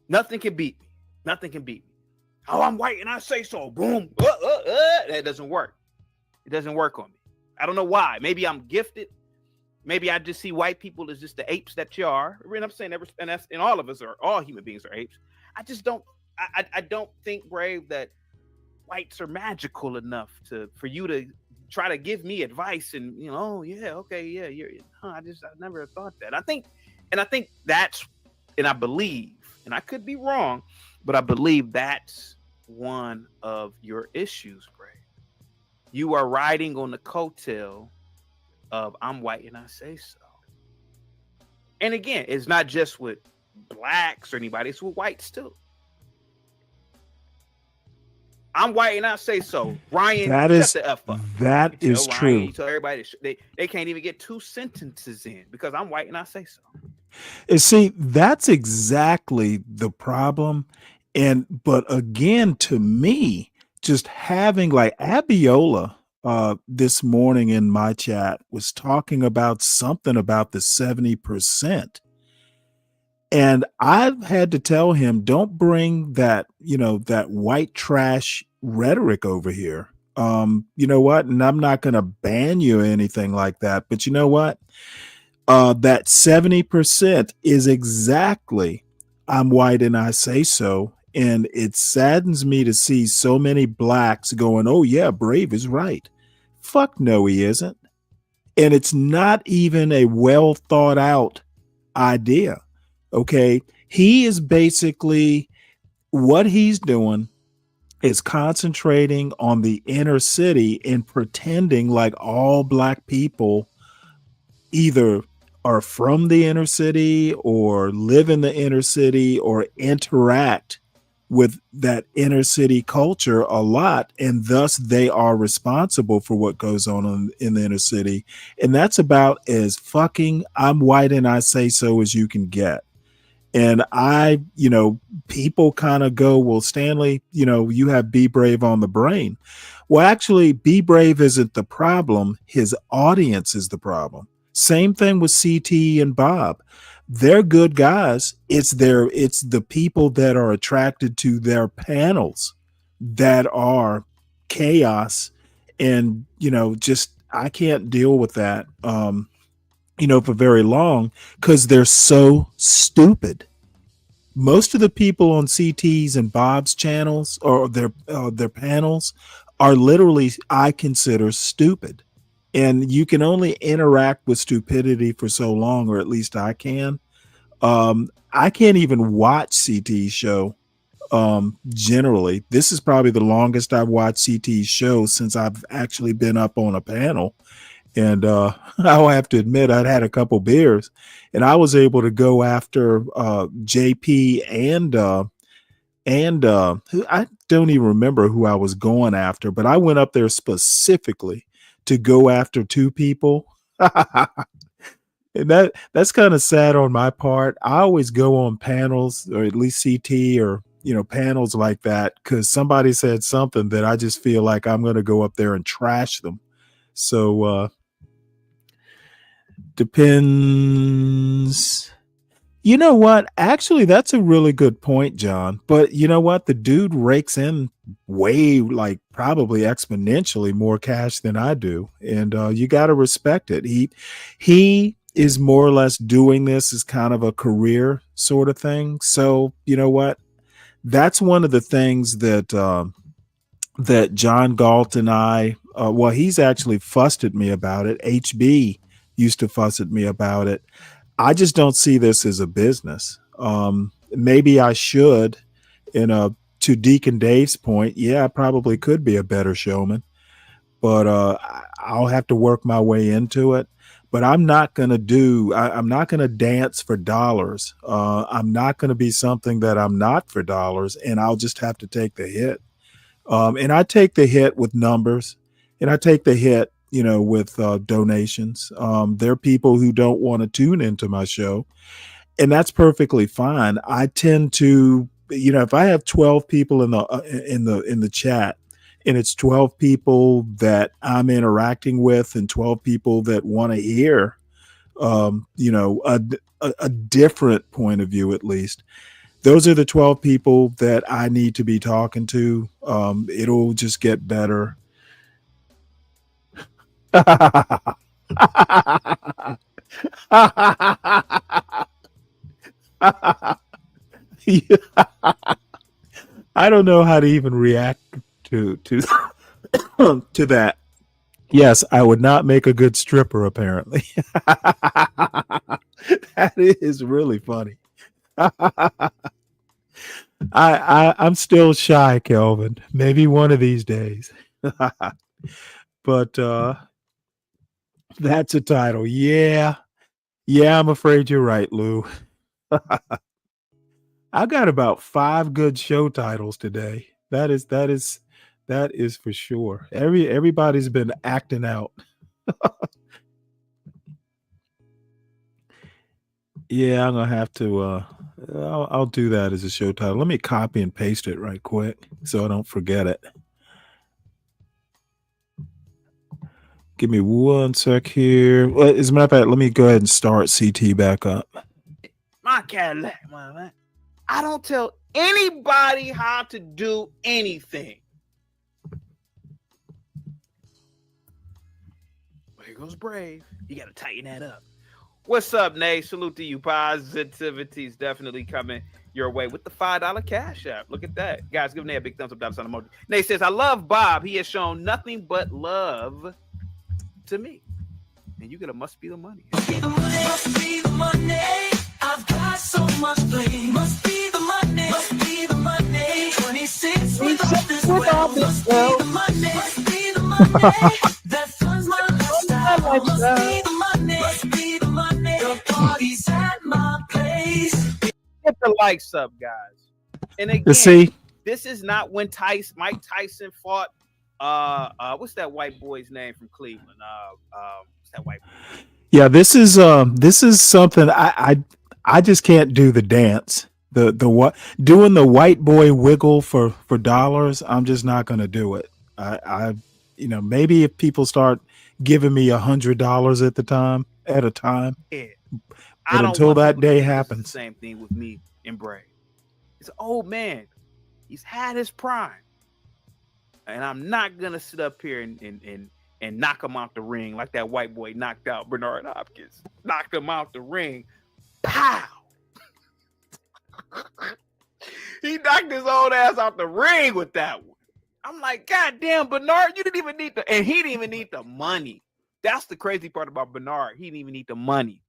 Speaker 1: Nothing can beat me. Nothing can beat me. Oh, I'm white and I say so. Boom. That doesn't work. It doesn't work on me. I don't know why. Maybe I'm gifted. Maybe I just see white people as just the apes that you are. And I'm saying and all of us are, all human beings are apes. I just don't. I don't think, Brave, that whites are magical enough for you to try to give me advice and, you know, oh yeah, okay, yeah, I never thought that. I think that's, and I believe, and I could be wrong, but I believe that's one of your issues, Brave. You are riding on the coattail of I'm white and I say so. And again, it's not just with blacks or anybody, it's with whites too. I'm white and I say so. Ryan, shut the F up.
Speaker 8: That is
Speaker 1: Ryan,
Speaker 8: true.
Speaker 1: you tell everybody they can't even get 2 sentences in because I'm white and I say so.
Speaker 8: And see, that's exactly the problem. But again, to me, just having like Abiola this morning in my chat was talking about something about the 70%. And I've had to tell him, don't bring that, you know, that white trash rhetoric over here. You know what? And I'm not going to ban you or anything like that. But you know what? That 70% is exactly I'm white and I say so. And it saddens me to see so many blacks going, oh, yeah, Brave is right. Fuck no, he isn't. And it's not even a well thought out idea. Okay. He is basically, what he's doing is concentrating on the inner city and pretending like all black people either are from the inner city or live in the inner city or interact with that inner city culture a lot, and thus they are responsible for what goes on in the inner city. And that's about as fucking I'm white and I say so as you can get. And people kind of go, well, Stanley, you have Be Brave on the brain. Well, actually, Be Brave isn't the problem. His audience is the problem. Same thing with CT and Bob. They're good guys. It's the people that are attracted to their panels that are chaos. And, just I can't deal with that, for very long, because they're so stupid. Most of the people on CT's and Bob's channels or their panels are literally, I consider, stupid. And you can only interact with stupidity for so long, or at least I can. I can't even watch CT's show. Generally, this is probably the longest I've watched CT's show since I've actually been up on a panel. And I'll have to admit, I'd had a couple beers, and I was able to go after JP and I don't even remember who I was going after, but I went up there specifically to go after two people. And that's kind of sad on my part. I always go on panels, or at least CT, or panels like that, because somebody said something that I just feel like I'm going to go up there and trash them. So depends. You know what? Actually, that's a really good point, John. But you know what? The dude rakes in way, like, probably exponentially more cash than I do, and you got to respect it. He is more or less doing this as kind of a career sort of thing. So you know what? That's one of the things that that John Galt and I, well, he's actually fussed at me about it. HB used to fuss at me about it. I just don't see this as a business. Maybe I should, to Deacon Dave's point, yeah, I probably could be a better showman, but I'll have to work my way into it. But I'm not going to I'm not going to dance for dollars. I'm not going to be something that I'm not for dollars, and I'll just have to take the hit. And I take the hit with numbers, and I take the hit, with donations. There are people who don't want to tune into my show, and that's perfectly fine. I tend to, if I have 12 people in the chat, and it's 12 people that I'm interacting with, and 12 people that want to hear, a different point of view, at least. Those are the 12 people that I need to be talking to. It'll just get better. I don't know how to even react to to that. Yes, I would not make a good stripper, apparently. That is really funny. I'm still shy, Kelvin. Maybe one of these days. But that's a title. Yeah. Yeah, I'm afraid you're right, Lou. I got about 5 good show titles today. That is for sure. Everybody's been acting out. Yeah, I'm gonna have to. I'll do that as a show title. Let me copy and paste it right quick so I don't forget it. Give me one sec here. Well, as a matter of fact, let me go ahead and start CT back up.
Speaker 1: My Cadillac, man. I don't tell anybody how to do anything. Well, here goes Brave. You got to tighten that up. What's up, Nay? Salute to you. Positivity is definitely coming your way with the $5 cash app. Look at that. Guys, give Nay a big thumbs up, $. Emoji. Nay says, I love Bob. He has shown nothing but love to me. And you get a must be the money.
Speaker 6: Must be the money. I've got so much blame. Must be the money. Must be the money. 26 without this well. Must be the money. Must be the money. That funds my lifestyle. Must be the money. Must be the money. The party's at my place.
Speaker 1: Get the likes up, guys. And again, this is not when Mike Tyson fought what's that white boy's name from Cleveland? What's that white boy?
Speaker 8: Yeah, this is something I just can't do the dance. The what doing the white boy wiggle for dollars, I'm just not gonna do it. I maybe if people start giving me $100 at a time,
Speaker 1: Yeah. I don't
Speaker 8: until
Speaker 1: want
Speaker 8: that
Speaker 1: people to
Speaker 8: day
Speaker 1: think this is
Speaker 8: happens.
Speaker 1: the same thing with me and Bray. He's an old man. He's had his prime. And I'm not gonna sit up here and knock him out the ring like that white boy knocked out Bernard Hopkins. Knocked him out the ring. Pow! He knocked his old ass out the ring with that one. I'm like, God damn, Bernard, you didn't even need and he didn't even need the money. That's the crazy part about Bernard. He didn't even need the money.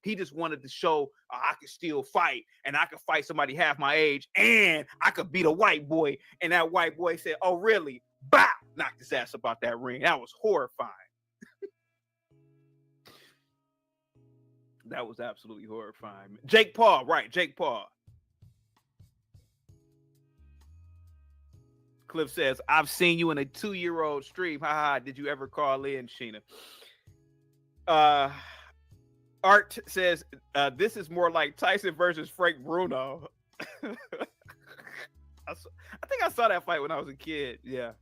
Speaker 1: He just wanted to show I could still fight, and I could fight somebody half my age, and I could beat a white boy. And that white boy said, "Oh, really?" Bow! Knocked his ass about that ring. That was horrifying. That was absolutely horrifying. Jake Paul, right? Jake Paul. Cliff says, "I've seen you in a 2-year-old stream. Haha, did you ever call in, Sheena?" Art says, "This is more like Tyson versus Frank Bruno." I think I saw that fight when I was a kid. Yeah.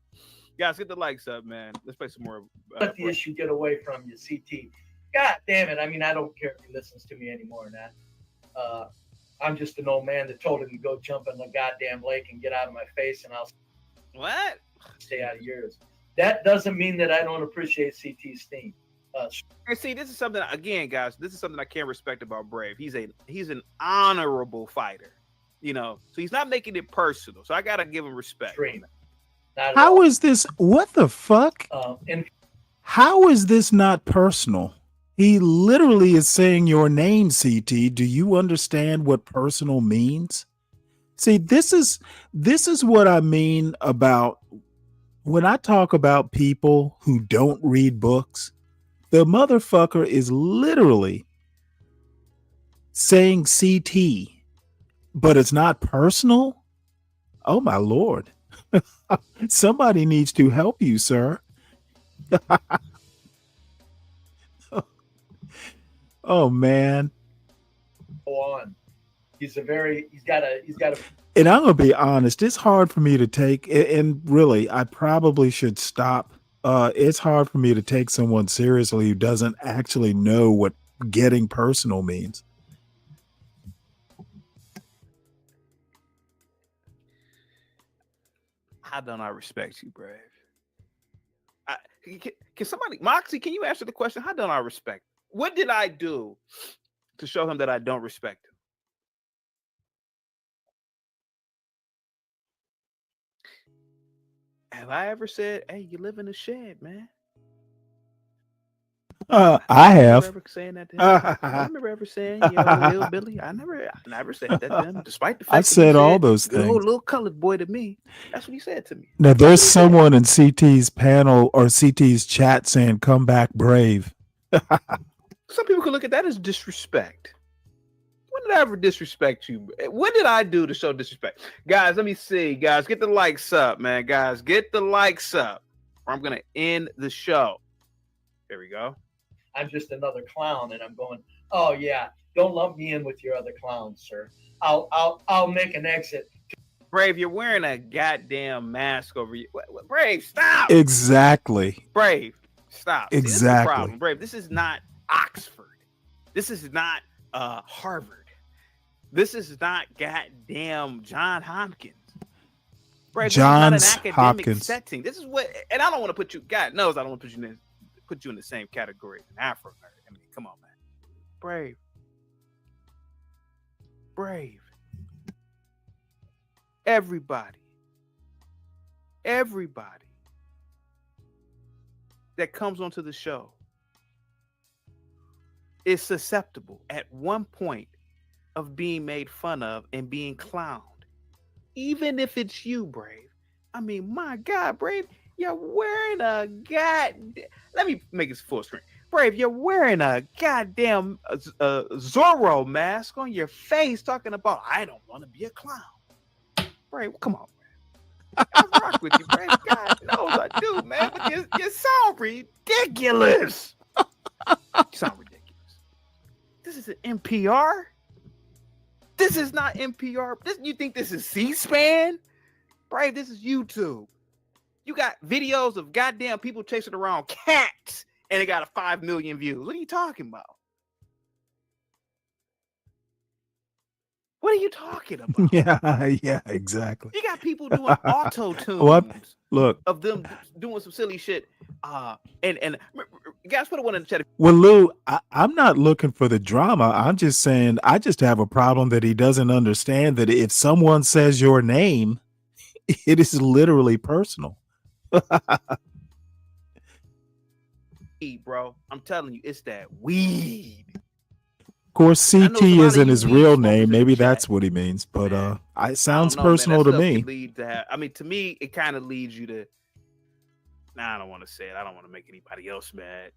Speaker 1: Guys, get the likes up, man. Let's play some more.
Speaker 19: Let the issue get away from you, CT. God damn it. I mean, I don't care if he listens to me anymore, man. I'm just an old man that told him to go jump in the goddamn lake and get out of my face, and I'll stay out of yours. That doesn't mean that I don't appreciate CT's theme.
Speaker 1: And see, this is something, again, guys, this is something I can't respect about Brave. He's an honorable fighter, you know, so he's not making it personal. So I got to give him respect.
Speaker 8: How is this? What the fuck? How is this not personal? He literally is saying your name, CT. Do you understand what personal means? See, this is what I mean about when I talk about people who don't read books. The motherfucker is literally saying CT, but it's not personal. Oh my Lord. Somebody needs to help you, sir. Oh man.
Speaker 19: Go on. He's got a
Speaker 8: And I'm gonna be honest, it's hard for me to take, and really, I probably should stop. It's hard for me to take someone seriously who doesn't actually know what getting personal means.
Speaker 1: How don't I respect you, Brave? Can somebody, Moxie, can you answer the question? How don't I respect? What did I do to show him that I don't respect him? Have I ever said, "Hey, you live in a shed, man"?
Speaker 8: I have.
Speaker 1: Ever saying that to him? I remember ever saying, "You know, hillbilly." I never said that to him, despite the fact
Speaker 8: I
Speaker 1: that
Speaker 8: said
Speaker 1: he
Speaker 8: all those
Speaker 1: "Good old
Speaker 8: things.
Speaker 1: little colored boy" to me. That's what he said to me.
Speaker 8: Now there's someone in CT's panel or CT's chat saying, "Come back, Brave."
Speaker 1: Some people could look at that as disrespect. When did I ever disrespect you? What did I do to show disrespect? Guys, let me see. Guys, get the likes up, man. Guys, get the likes up, or I'm gonna end the show. There we go.
Speaker 19: I'm just another clown, and I'm going, oh yeah, don't lump me in with your other clowns, sir. I'll make an exit.
Speaker 1: Brave, you're wearing a goddamn mask over you. Brave, stop.
Speaker 8: Exactly.
Speaker 1: Brave, stop. See, this is the
Speaker 8: Exactly.
Speaker 1: problem. Brave, this is not Oxford. This is not Harvard. This is not goddamn John Hopkins. Brave,
Speaker 8: Johns
Speaker 1: this is not an academic
Speaker 8: Hopkins.
Speaker 1: setting. This is what, and I don't want to put you. God knows I don't want to put you in the same category as an Afro nerd. I mean, come on, man. Brave. Everybody that comes onto the show is susceptible at one point of being made fun of and being clowned. Even if it's you, Brave. I mean, my God, Brave, you're wearing a let me make it full screen. Brave, you're wearing a goddamn Zorro mask on your face talking about, I don't want to be a clown. Brave, come on, man. I rock with you, Brave. God knows I do, man. But you sound ridiculous. You sound ridiculous. This is an NPR? This is not NPR. You think this is C-SPAN? Brave, this is YouTube. You got videos of goddamn people chasing around cats and it got 5 million views. What are you talking about? What are you talking about?
Speaker 8: Yeah, exactly.
Speaker 1: You got people doing auto
Speaker 8: What?
Speaker 1: tunes
Speaker 8: Look,
Speaker 1: of them doing some silly shit. And guys, put one in the chat.
Speaker 8: well, Lou, I'm not looking for the drama. I'm just saying I just have a problem that he doesn't understand that if someone says your name, it is literally personal.
Speaker 1: Bro, I'm telling you, it's that weed.
Speaker 8: Of course,
Speaker 1: I know
Speaker 8: CT
Speaker 1: there's a lot of
Speaker 8: isn't
Speaker 1: you
Speaker 8: his
Speaker 1: weed
Speaker 8: real
Speaker 1: smokers
Speaker 8: name.
Speaker 1: in the
Speaker 8: Maybe
Speaker 1: chat.
Speaker 8: that's what he means, but it
Speaker 1: I
Speaker 8: sounds
Speaker 1: don't know, man.
Speaker 8: personal
Speaker 1: That
Speaker 8: to
Speaker 1: stuff
Speaker 8: me.
Speaker 1: could lead to have, I mean, to me, it kind of leads you to. Nah, I don't want to say it. I don't want to make anybody else mad.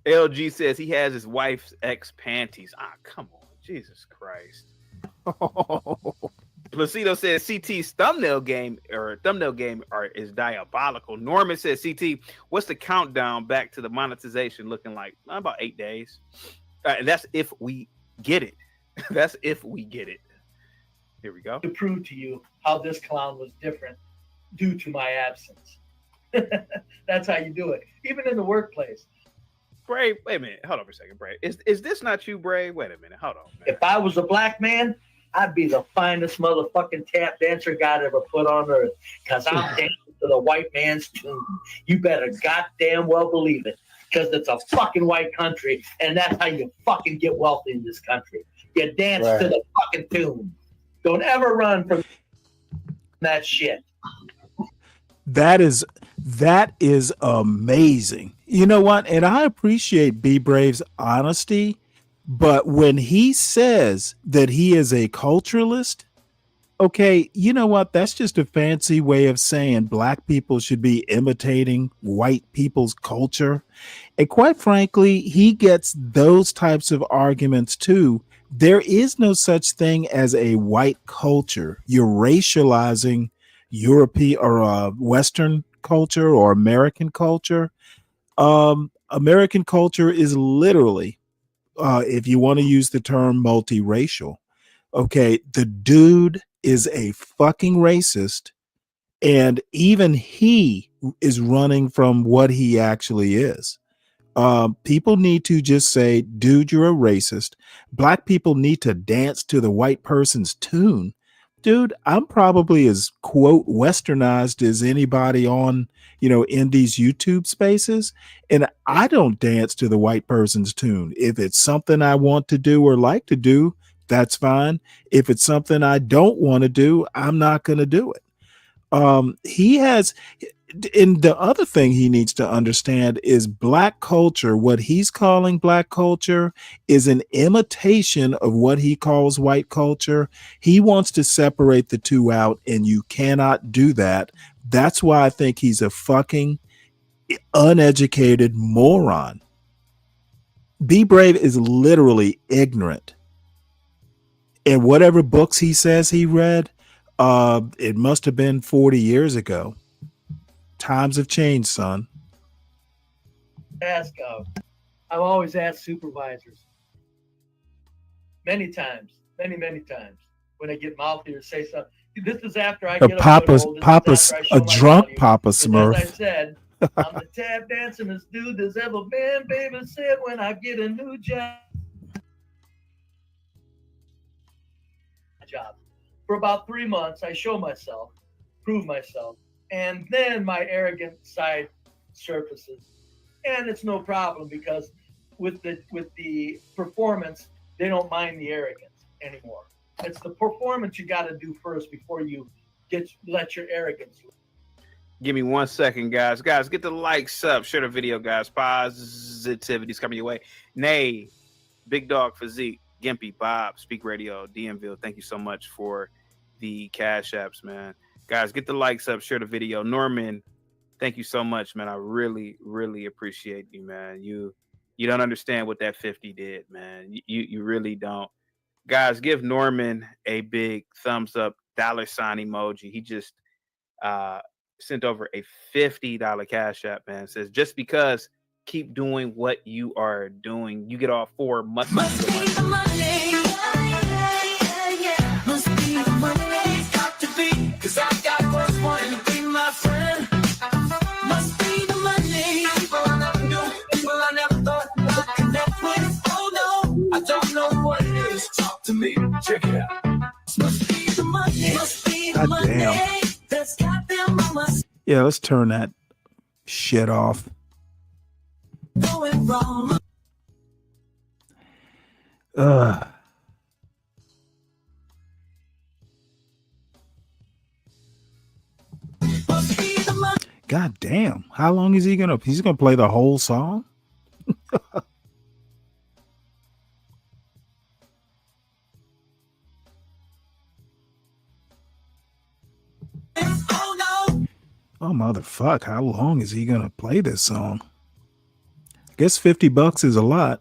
Speaker 1: LG says he has his wife's ex panties. Ah, come on, Jesus Christ. Placido says CT's thumbnail game is diabolical. Norman says CT, what's the countdown back to the monetization looking like? About 8 days. And that's if we get it. That's if we get it. Here we go.
Speaker 19: To prove to you how this clown was different due to my absence. That's how you do it. Even in the workplace.
Speaker 1: Bray, wait a minute. Hold on for a second, Bray. Is this not you, Bray? Wait a minute. Hold on, man.
Speaker 19: If I was a black man, I'd be the finest motherfucking tap dancer God ever put on earth. Because I'm dancing to the white man's tune. You better goddamn well believe it. Because it's a fucking white country, and that's how you fucking get wealthy in this country. You dance to the fucking tune. Don't ever run from that shit.
Speaker 8: That is amazing. You know what? And I appreciate B Brave's honesty, but when he says that he is a culturalist, okay, you know what? That's just a fancy way of saying black people should be imitating white people's culture. And quite frankly, he gets those types of arguments too. There is no such thing as a white culture. You're racializing European or Western culture or American culture. American culture is literally, if you want to use the term multiracial, okay, the dude is a fucking racist, and even he is running from what he actually is. People need to just say, dude, you're a racist. Black people need to dance to the white person's tune. Dude, I'm probably as quote westernized as anybody on, in these YouTube spaces. And I don't dance to the white person's tune. If it's something I want to do or like to do, that's fine. If it's something I don't want to do, I'm not going to do it. And the other thing he needs to understand is black culture. What he's calling black culture is an imitation of what he calls white culture. He wants to separate the two out, and you cannot do that. That's why I think he's a fucking uneducated moron. Be Brave is literally ignorant. And whatever books he says he read, it must have been 40 years ago. Times have changed, son.
Speaker 19: I've always asked supervisors many times, many times, when they get mouthy or say something. This is after I get
Speaker 8: Papa's
Speaker 19: a
Speaker 8: drunk Papa Smurf.
Speaker 19: As I said, I'm the tap dancingest dude there's ever been. Baby said when I get a new job. For about 3 months, I show myself, prove myself, and then my arrogant side surfaces. And it's no problem because with the performance, they don't mind the arrogance anymore. It's the performance you got to do first before you let your arrogance.
Speaker 1: Give me 1 second, guys. Guys, get the likes up. Share the video, guys. Positivity's coming your way. Nay, Big Dog Physique, Gimpy, Bob, Speak Radio, DMville. Thank you so much for the cash apps, man. Guys, get the likes up. Share the video. Norman, thank you so much, man. I really, really appreciate you, man. You don't understand what that 50 did, man. You really don't. Guys, give Norman a big thumbs up, $sign emoji. He just sent over a $50 cash app, man. It says, just because, keep doing what you are doing. You get all four must be the money.
Speaker 6: Must be the money. Got to be, 'cause I got what's wanting to be my friend. Must be the money. People I never knew, people I never thought I could connect with. Oh no, I don't know
Speaker 8: damn. Yeah, let's turn that shit off. Ugh. God damn. How long is he's gonna play the whole song? Oh motherfuck, how long is he gonna play this song? I guess $50 is a lot.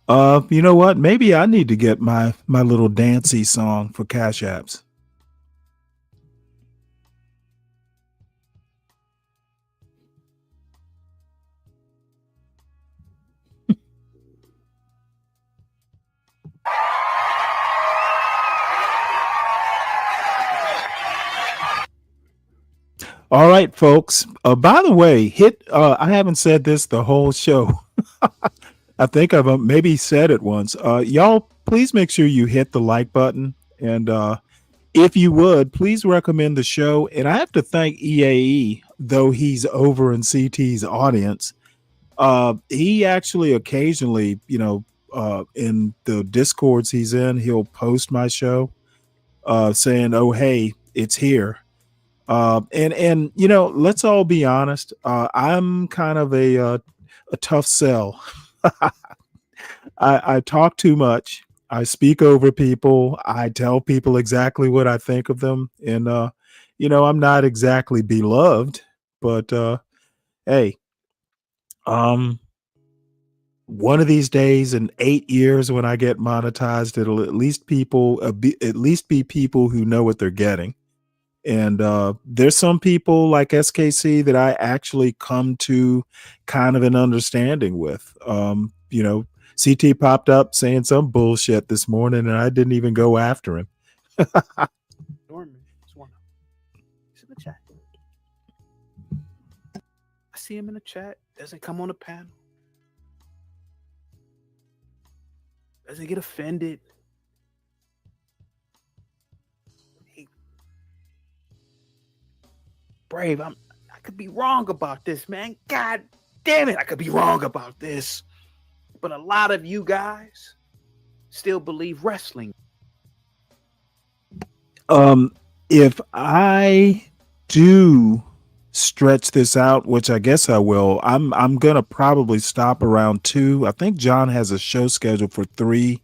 Speaker 8: You know what? Maybe I need to get my little dancey song for Cash Apps. All right, folks. By the way, I haven't said this the whole show. I think I've maybe said it once. Y'all, please make sure you hit the like button. And if you would, please recommend the show. And I have to thank EAE, though he's over in CT's audience. He actually occasionally, in the Discords he's in, he'll post my show saying, oh, hey, it's here. And let's all be honest. I'm kind of a tough sell. I talk too much. I speak over people. I tell people exactly what I think of them. And, I'm not exactly beloved, but hey, one of these days in 8 years when I get monetized, it'll at least be people who know what they're getting. And there's some people like SKC that I actually come to kind of an understanding with. CT popped up saying some bullshit this morning, and I didn't even go after him.
Speaker 1: Norman, he's in the chat. I see him in the chat. Doesn't come on the panel. Doesn't get offended. Brave, I could be wrong about this, man. God damn it, I could be wrong about this. But a lot of you guys still believe wrestling.
Speaker 8: If I do stretch this out, which I guess I will, I'm gonna probably stop around 2. I think John has a show scheduled for 3.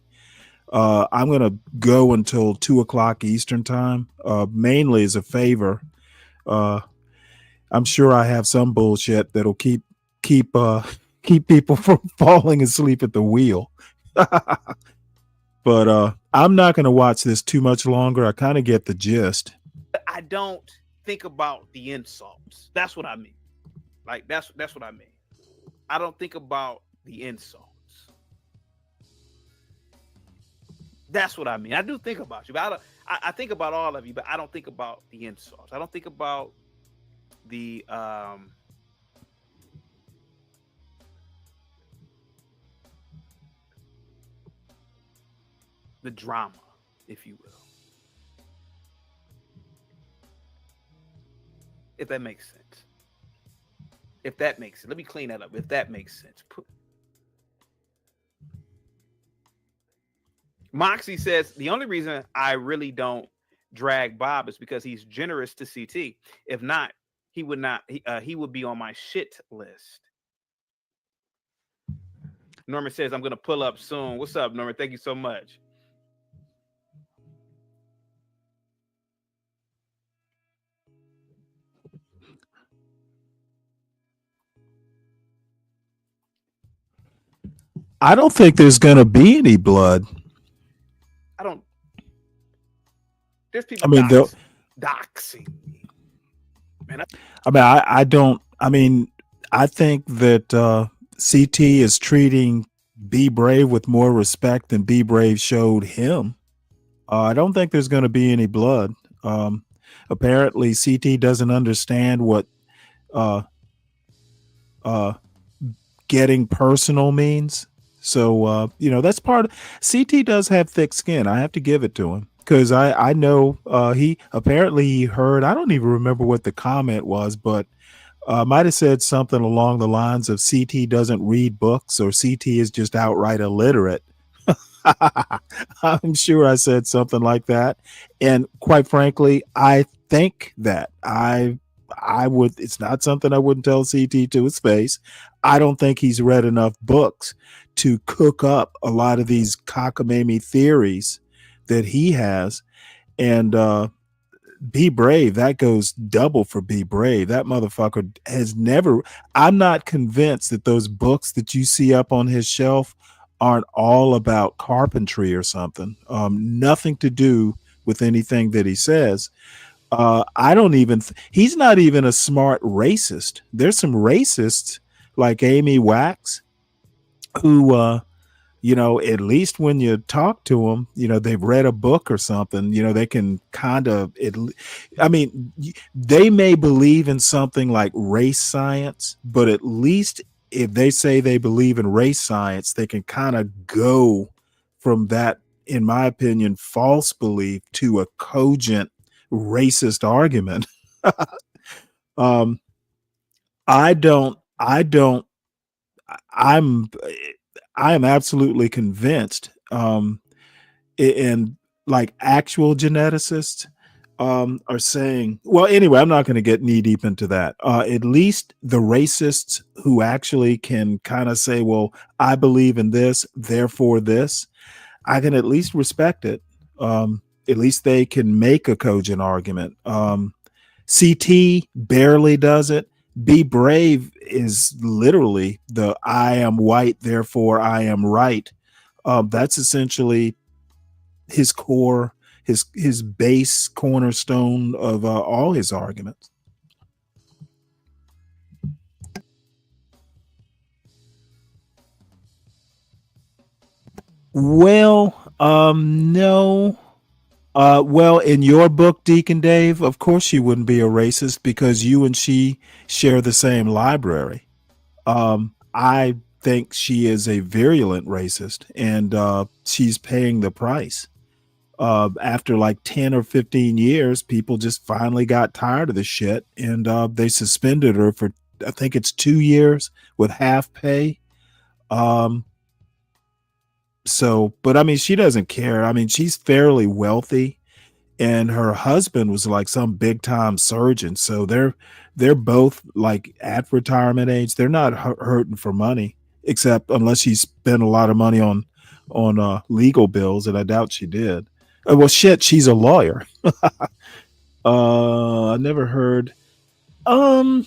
Speaker 8: I'm gonna go until 2:00 Eastern time, mainly as a favor. I'm sure I have some bullshit that'll keep people from falling asleep at the wheel. But I'm not going to watch this too much longer. I kind of get the gist.
Speaker 1: I don't think about the insults. That's what I mean. Like that's what I mean. I don't think about the insults. That's what I mean. I do think about you, but I think about all of you, but I don't think about the insults. I don't think about the drama, if you will. If that makes sense. Let me clean that up. If that makes sense. Moxie says the only reason I really don't drag Bob is because he's generous to CT. If not, he would not. He would be on my shit list. Norman says I'm gonna pull up soon. What's up, Norman? Thank you so much.
Speaker 8: I don't think there's gonna be any blood.
Speaker 1: I don't. There's people.
Speaker 8: I mean,
Speaker 1: doxing. Man,
Speaker 8: I don't. I mean, I think that CT is treating Be Brave with more respect than Be Brave showed him. I don't think there's going to be any blood. Apparently, CT doesn't understand what getting personal means. So that's part of CT does have thick skin. I have to give it to him because I know he heard. I don't even remember what the comment was, but might have said something along the lines of CT doesn't read books or CT is just outright illiterate. I'm sure I said something like that. And quite frankly, I think that I would, it's not something I wouldn't tell CT to his face. I don't think he's read enough books to cook up a lot of these cockamamie theories that he has. And Be Brave, that goes double for Be Brave. That motherfucker has never, I'm not convinced that those books that you see up on his shelf aren't all about carpentry or something. Nothing to do with anything that he says. I don't even, he's not even a smart racist. There's some racists like Amy Wax who, at least when you talk to them, they've read a book or something, they can kind of, they may believe in something like race science, but at least if they say they believe in race science, they can kind of go from that, in my opinion, false belief to a cogent racist argument. I am absolutely convinced, and like actual geneticists are saying, well, anyway, I'm not going to get knee deep into that. At least the racists who actually can kind of say, well, I believe in this, therefore this, I can at least respect it. At least they can make a cogent argument. CT barely does it. Be Brave is literally the I am white, therefore I am right. That's essentially his core, his base cornerstone of all his arguments. Well, no. Well, in your book, Deacon Dave, of course she wouldn't be a racist because you and she share the same library. I think she is a virulent racist, and she's paying the price. After like 10 or 15 years, people just finally got tired of the shit, and they suspended her for, I think it's 2 years with half pay. But I mean, she doesn't care. I mean, she's fairly wealthy, and her husband was like some big time surgeon. So they're both like at retirement age. They're not hurting for money, except unless she spent a lot of money on legal bills, and I doubt she did. Well, shit, she's a lawyer. I never heard. I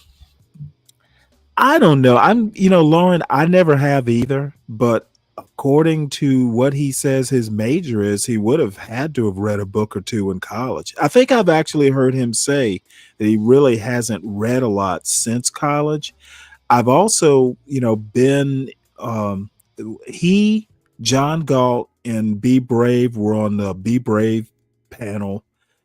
Speaker 8: don't know. Lauren, I never have either, but according to what he says his major is, he would have had to have read a book or two in college. I think I've actually heard him say that he really hasn't read a lot since college. I've also, been John Galt and Be Brave were on the Be Brave panel.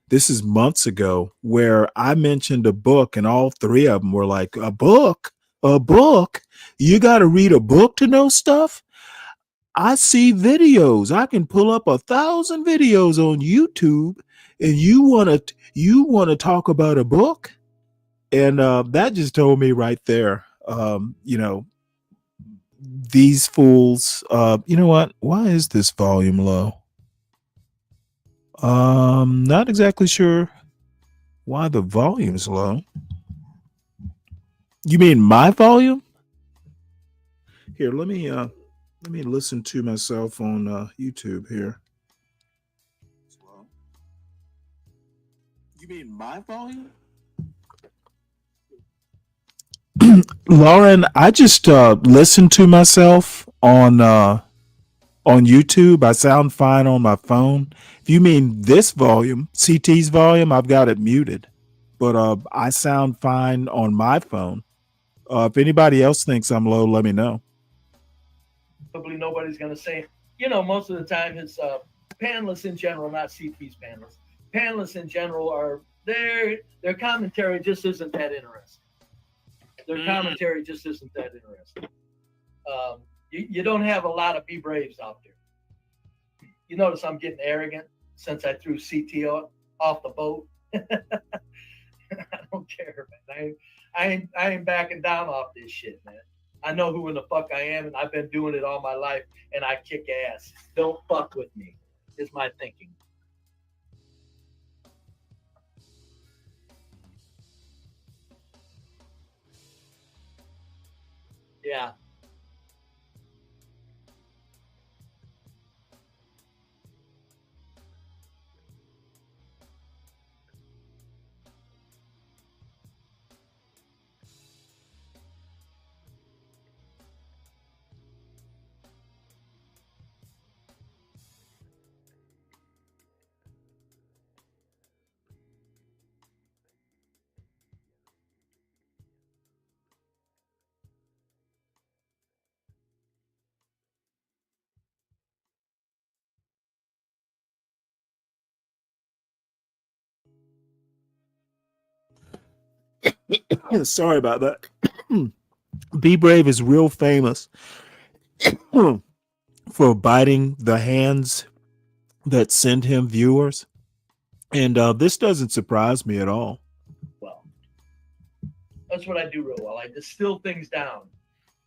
Speaker 8: This is months ago, where I mentioned a book and all three of them were like, a book? You got to read a book to know stuff? I see videos. I can pull up 1,000 videos on YouTube, and you want to talk about a book? And that just told me right there, these fools. You know what? Why is this volume low? Not exactly sure why the volume's low. You mean my volume? Here, let me listen to myself on YouTube here. You mean my volume? Lauren, I just listened to myself on YouTube. I sound fine on my phone. If you mean this volume, CT's volume, I've got it muted. But I sound fine on my phone. If anybody else thinks I'm low, let me know.
Speaker 19: Probably nobody's going to say, most of the time it's panelists in general, not CT's panelists. Panelists in general are their commentary just isn't that interesting. Their commentary just isn't that interesting. You don't have a lot of Be Braves out there. You notice I'm getting arrogant. since I threw CT off the boat. I don't care, man. I ain't backing down off this shit, man. I know who in the fuck I am, and I've been doing it all my life, and I kick ass. Don't fuck with me, is my thinking. Yeah.
Speaker 8: Sorry about that. Be Brave is real famous for biting the hands that send him viewers. And this doesn't surprise me at all.
Speaker 19: Well, that's what I do real well. I distill things down.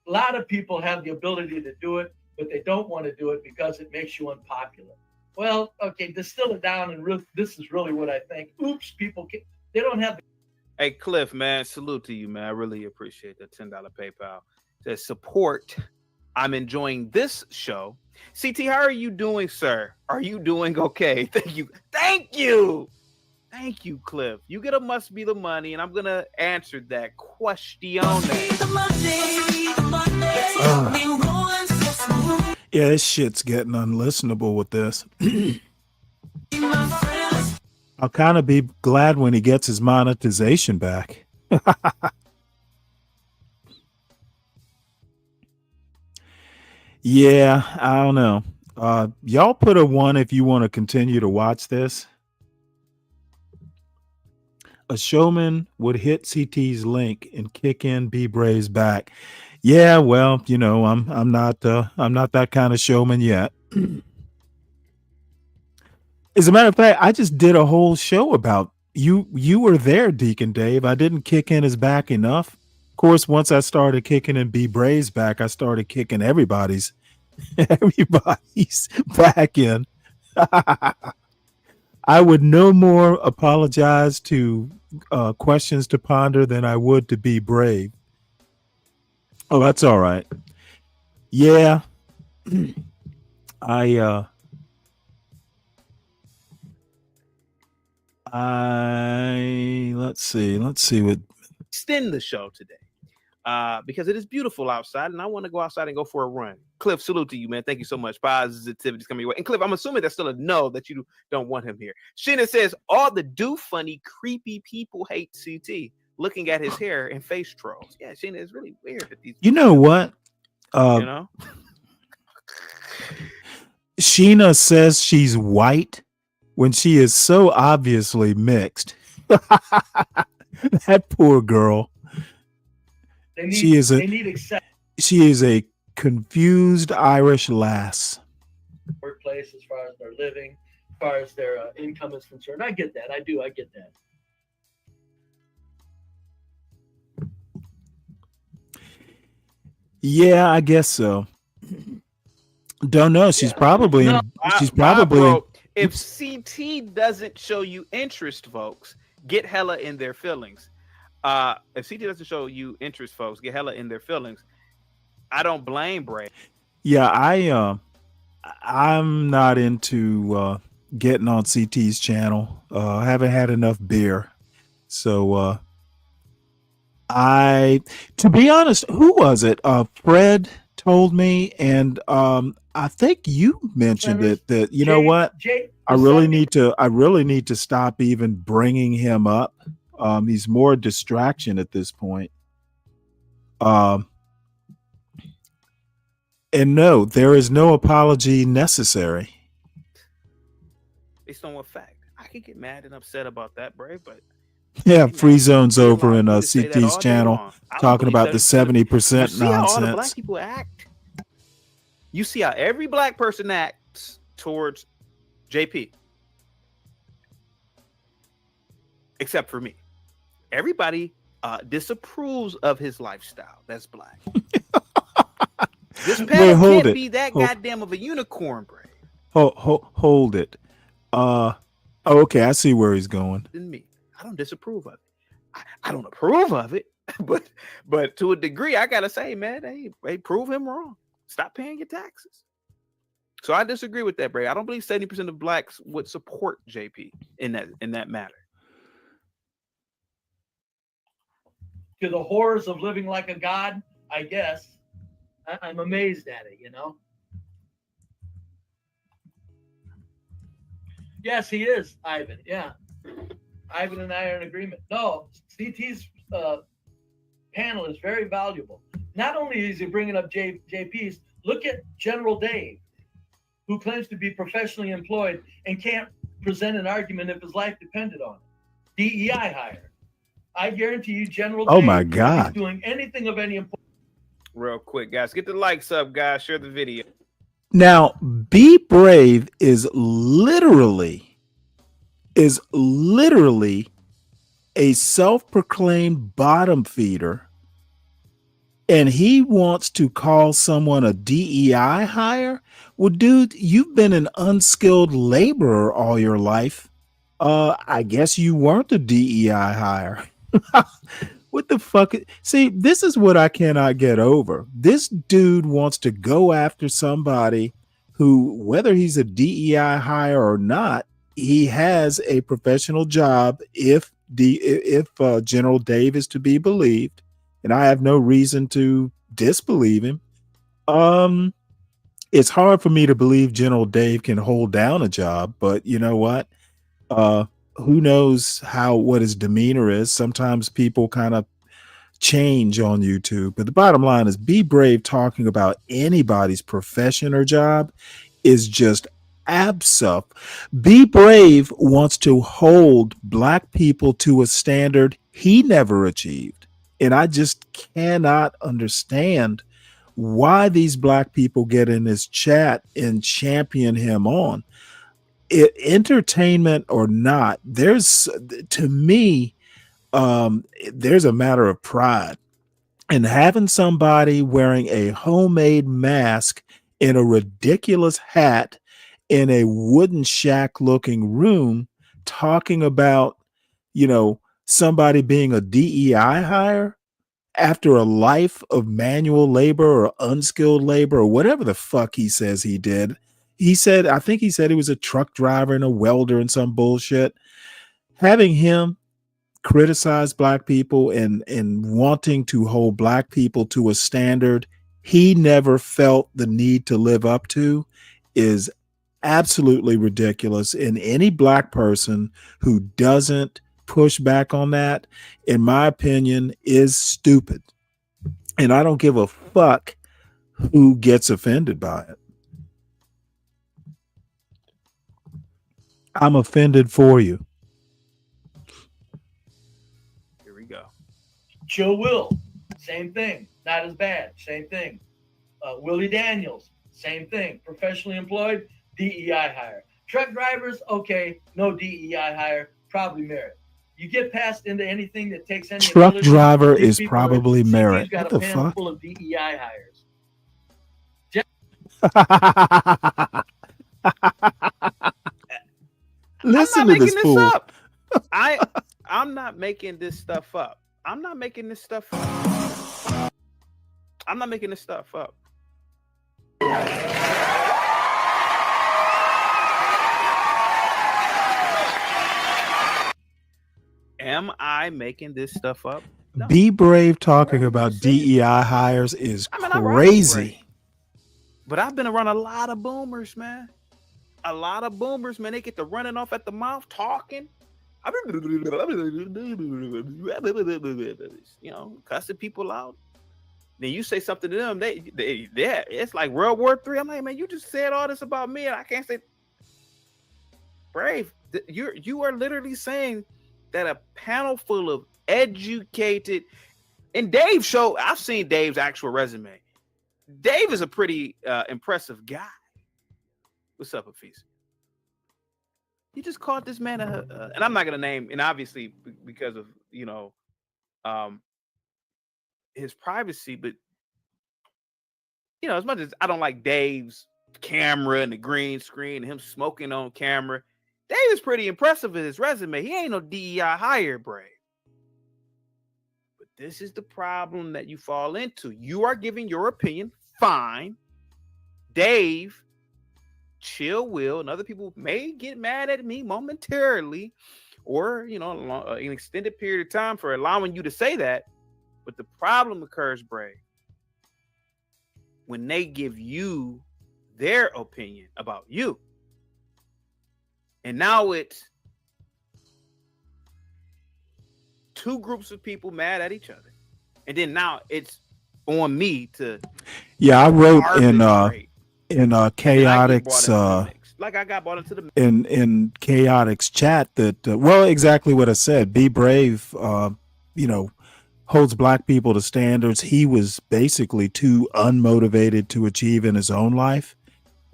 Speaker 19: A lot of people have the ability to do it, but they don't want to do it because it makes you unpopular. Well, okay, distill it down, and this is really what I think. Oops, they don't have.
Speaker 1: Hey, Cliff, man, salute to you, man. I really appreciate that $10 PayPal. Says support. I'm enjoying this show. CT, how are you doing, sir? Are you doing okay? Thank you. Thank you. Thank you, Cliff. You get a must be the money, and I'm going to answer that question.
Speaker 8: Yeah, this shit's getting unlistenable with this. I'll kind of be glad when he gets his monetization back. Yeah, I don't know. Y'all put a 1 if you want to continue to watch this. A showman would hit CT's link and kick in B Brave's back. Yeah, well, you know, I'm not that kind of showman yet. As a matter of fact, I just did a whole show about you. You were there, Deacon Dave. I didn't kick in his back enough. Of course, once I started kicking in B Brave's back, I started kicking everybody's back in. I would no more apologize to Questions to Ponder than I would to Be Brave. Oh, that's all right. Yeah. Let's see what
Speaker 1: Extend the show today because it is beautiful outside, and I want to go outside and go for a run. Cliff, salute to you, man. Thank you so much. Positivity's coming your way. And Cliff, I'm assuming that's still a no that you don't want him here. Sheena says all the funny, creepy people hate CT. Looking at his hair and face trolls. Yeah, Sheena, it's really weird that these.
Speaker 8: You know what?
Speaker 1: You know.
Speaker 8: Sheena says she's white when she is so obviously mixed. That poor girl. She is a confused Irish lass.
Speaker 19: Workplace, as far as their living, as far as their income is concerned. I get that. I get that.
Speaker 8: Yeah, I guess so. Don't know. She's probably
Speaker 1: bro, if CT doesn't show you interest, folks, get hella in their feelings. If CT doesn't show you interest, folks, get hella in their feelings. I don't blame Bray.
Speaker 8: Yeah, I'm not into getting on CT's channel. I haven't had enough beer. So to be honest, who was it? Fred told me, and I think you mentioned it, that you know what? I really need to stop even bringing him up. He's more a distraction at this point. And no, there is no apology necessary.
Speaker 1: Based on what fact? I could get mad and upset about that, Bray, but
Speaker 8: yeah, Free Zone's over in CT's channel talking about the 70%
Speaker 1: see how all the black
Speaker 8: nonsense.
Speaker 1: people act. You see how every black person acts towards JP. except for me. Everybody disapproves of his lifestyle. That's black. This panel
Speaker 8: hold
Speaker 1: can't
Speaker 8: it.
Speaker 1: be that goddamn of a unicorn, Brave.
Speaker 8: Hold it. Okay, I see where he's going.
Speaker 1: Than me. I don't disapprove of it. I don't approve of it, but to a degree, I gotta say, man, they prove him wrong. Stop paying your taxes. So I disagree with that, Bray. I don't believe 70% of blacks would support JP in that matter.
Speaker 19: To the horrors of living like a god, I guess. I'm amazed at it, you know. Yes, he is, Ivan. Yeah. Ivan and I are in agreement. No, CT's panel is very valuable. Not only is he bringing up JP's, look at General Dave, who claims to be professionally employed and can't present an argument if his life depended on it. DEI hire. I guarantee you, General Dave,
Speaker 8: my
Speaker 19: if
Speaker 8: God.
Speaker 19: he's doing anything of any importance.
Speaker 1: Real quick, guys, get the likes up, guys. Share the video.
Speaker 8: Now, Be Brave is literally a self-proclaimed bottom feeder, and he wants to call someone a DEI hire. Well, dude, you've been an unskilled laborer all your life. I guess you weren't a DEI hire. What the fuck? See, this is what I cannot get over. This dude wants to go after somebody who, whether he's a DEI hire or not, he has a professional job if General Dave is to be believed, and I have no reason to disbelieve him. It's hard for me to believe General Dave can hold down a job, but you know what? Who knows what his demeanor is? Sometimes people kind of change on YouTube. But the bottom line is, Be Brave talking about anybody's profession or job is just absurd. Be Brave wants to hold black people to a standard he never achieved. And I just cannot understand why these black people get in this chat and champion him on. Entertainment or not, to me, there's a matter of pride, and having somebody wearing a homemade mask in a ridiculous hat in a wooden shack looking room talking about, somebody being a DEI hire after a life of manual labor or unskilled labor or whatever the fuck he says he did. I think he said he was a truck driver and a welder and some bullshit. Having him criticize black people and wanting to hold black people to a standard he never felt the need to live up to is absolutely ridiculous. And any black person who doesn't push back on that, in my opinion, is stupid. And I don't give a fuck who gets offended by it. I'm offended for you.
Speaker 1: Here we go.
Speaker 19: Joe Will, same thing. Not as bad. Same thing. Willie Daniels, same thing. Professionally employed, DEI hire. Truck drivers, okay, no DEI hire, probably merit. You get past into anything that takes any
Speaker 8: Truck
Speaker 19: ability,
Speaker 8: driver
Speaker 19: these
Speaker 8: is
Speaker 19: people
Speaker 8: probably merit.
Speaker 19: CT's got
Speaker 8: What
Speaker 19: a
Speaker 8: the
Speaker 19: panel
Speaker 8: fuck?
Speaker 19: full of DEI hires.
Speaker 8: Listen
Speaker 1: I'm
Speaker 8: to
Speaker 1: not
Speaker 8: this
Speaker 1: making
Speaker 8: fool.
Speaker 1: this up. I'm not making this stuff up. I'm not making this stuff up. I'm not making this stuff up. Am I making this stuff up? No.
Speaker 8: Be Brave talking about DEI hires is crazy.
Speaker 1: But I've been around a lot of boomers, man. A lot of boomers, man. They get to running off at the mouth, talking. Cussing people out. Then you say something to them, they it's like World War III. I'm like, man, you just said all this about me, and I can't say. Brave, you are literally saying that a panel full of educated, and Dave's show, I've seen Dave's actual resume. Dave is a pretty impressive guy. What's up, Afisa? You just called this man and I'm not gonna name, and obviously because of um, his privacy, but as much as I don't like Dave's camera and the green screen and him smoking on camera, Dave is pretty impressive with his resume. He ain't no DEI hire, Brave. But this is the problem that you fall into. You are giving your opinion, fine. Dave, chill, Will, and other people may get mad at me momentarily, or an extended period of time for allowing you to say that. But the problem occurs, Brave, when they give you their opinion about you. And now it's two groups of people mad at each other. And then now it's on me to
Speaker 8: I wrote in
Speaker 1: Chaotic's
Speaker 8: Chaotic's
Speaker 1: like I got brought into the
Speaker 8: in Chaotic's chat that exactly what I said. Be brave, holds black people to standards he was basically too unmotivated to achieve in his own life.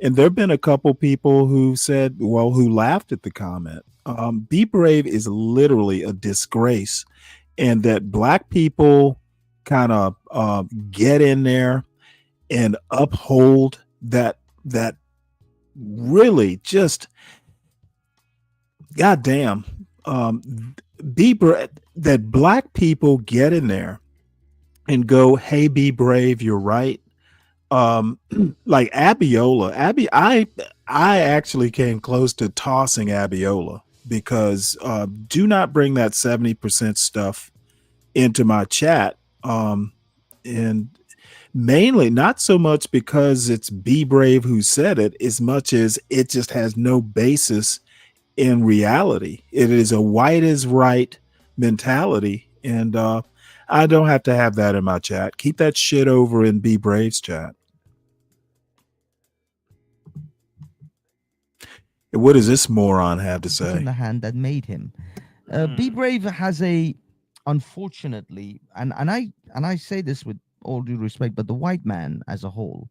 Speaker 8: And there have been a couple people who said, who laughed at the comment. Be brave is literally a disgrace, and that black people kind of get in there and uphold that really just goddamn be brave, that black people get in there and go, hey, be brave, you're right. Like Abiola. I actually came close to tossing Abiola because do not bring that 70% stuff into my chat. And mainly not so much because it's Be Brave who said it, as much as it just has no basis in reality. It is a white is right mentality. And I don't have to have that in my chat. Keep that shit over in Be Brave's chat. What does this moron have to say?
Speaker 7: In the hand that made him. Be Brave has unfortunately, and I say this with all due respect, but the white man as a whole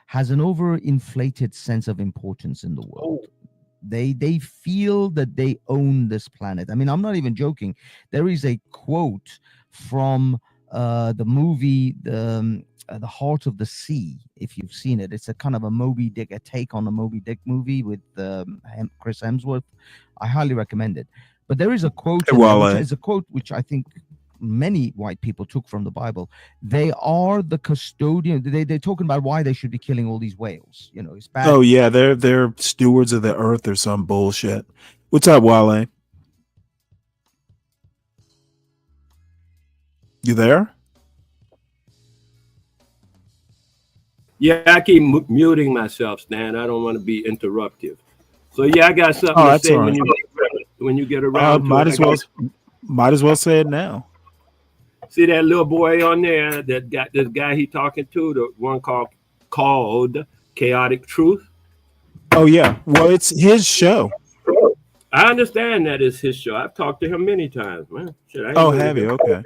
Speaker 7: has an overinflated sense of importance in the world. They feel that they own this planet. I mean, I'm not even joking. There is a quote from the movie The Heart of the Sea, if you've seen it. It's a kind of a Moby Dick, a take on the Moby Dick movie with Chris Hemsworth. I highly recommend it. But there is a quote, which I think many white people took from the Bible. They are the custodian. They're talking about why they should be killing all these whales. It's bad.
Speaker 8: Oh yeah, they're stewards of the earth or some bullshit. What's up, Wale? You there?
Speaker 20: Yeah, I keep muting myself, Stan. I don't want to be interruptive. So yeah, I got something to say when you get around.
Speaker 8: Might as well say it now.
Speaker 20: See that little boy on there that got this guy he talking to, the one called Chaotic Truth?
Speaker 8: Oh yeah. Well, it's his show.
Speaker 20: I understand that it's his show. I've talked to him many times, man.
Speaker 8: Have you? Okay.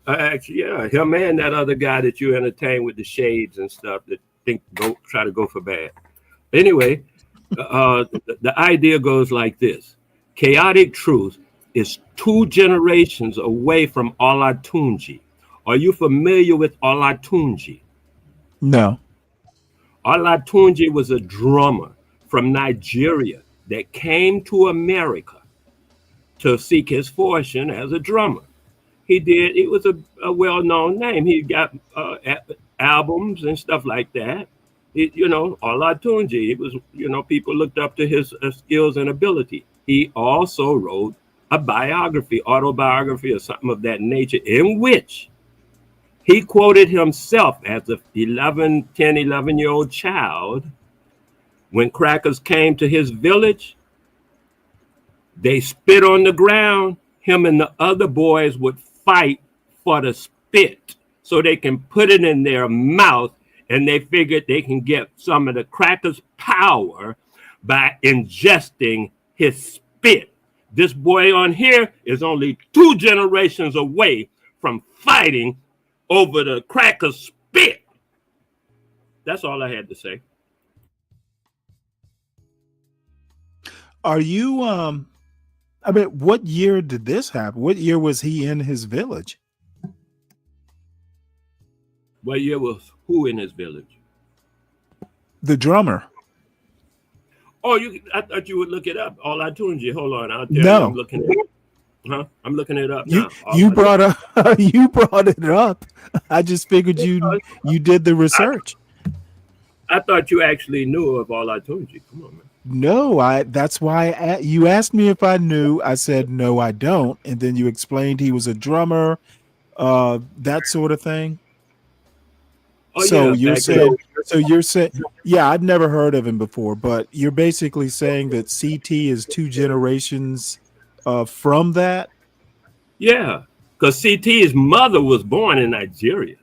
Speaker 20: Actually, yeah, him and that other guy that you entertain with the shades and stuff that try to go for bad. Anyway, the idea goes like this: Chaotic Truth is 2 generations away from Olatunji. Are you familiar with Olatunji?
Speaker 8: No.
Speaker 20: Olatunji was a drummer from Nigeria that came to America to seek his fortune as a drummer. It was a well-known name. He got albums and stuff like that. Olatunji, it was, people looked up to his skills and ability. He also wrote a autobiography or something of that nature, in which he quoted himself as a 11-year-old child. When crackers came to his village, they spit on the ground. Him and the other boys would fight for the spit so they can put it in their mouth, and they figured they can get some of the crackers' power by ingesting his spit. This boy on here is only 2 generations away from fighting over the crackers' spit. That's all I had to say.
Speaker 8: Are you I mean, what year did this happen? What year was he in his village?
Speaker 20: What year was who in his village?
Speaker 8: The drummer.
Speaker 20: Oh, I thought you would look it up. All I told you. Hold on, I'll tell you. I'm
Speaker 8: No.
Speaker 20: looking it up. Huh? I'm looking it up
Speaker 8: You
Speaker 20: now.
Speaker 8: you brought up you brought it up. I just figured you did the research.
Speaker 20: I thought you actually knew of all I told you. Come on, man.
Speaker 8: No, that's why you asked me if I knew. I said no, I don't, and then you explained he was a drummer, that sort of thing.
Speaker 20: Oh
Speaker 8: So
Speaker 20: yeah,
Speaker 8: you're saying, yeah, I'd never heard of him before, but you're basically saying that CT is two generations from that.
Speaker 20: yeah, because CT's mother was born in Nigeria,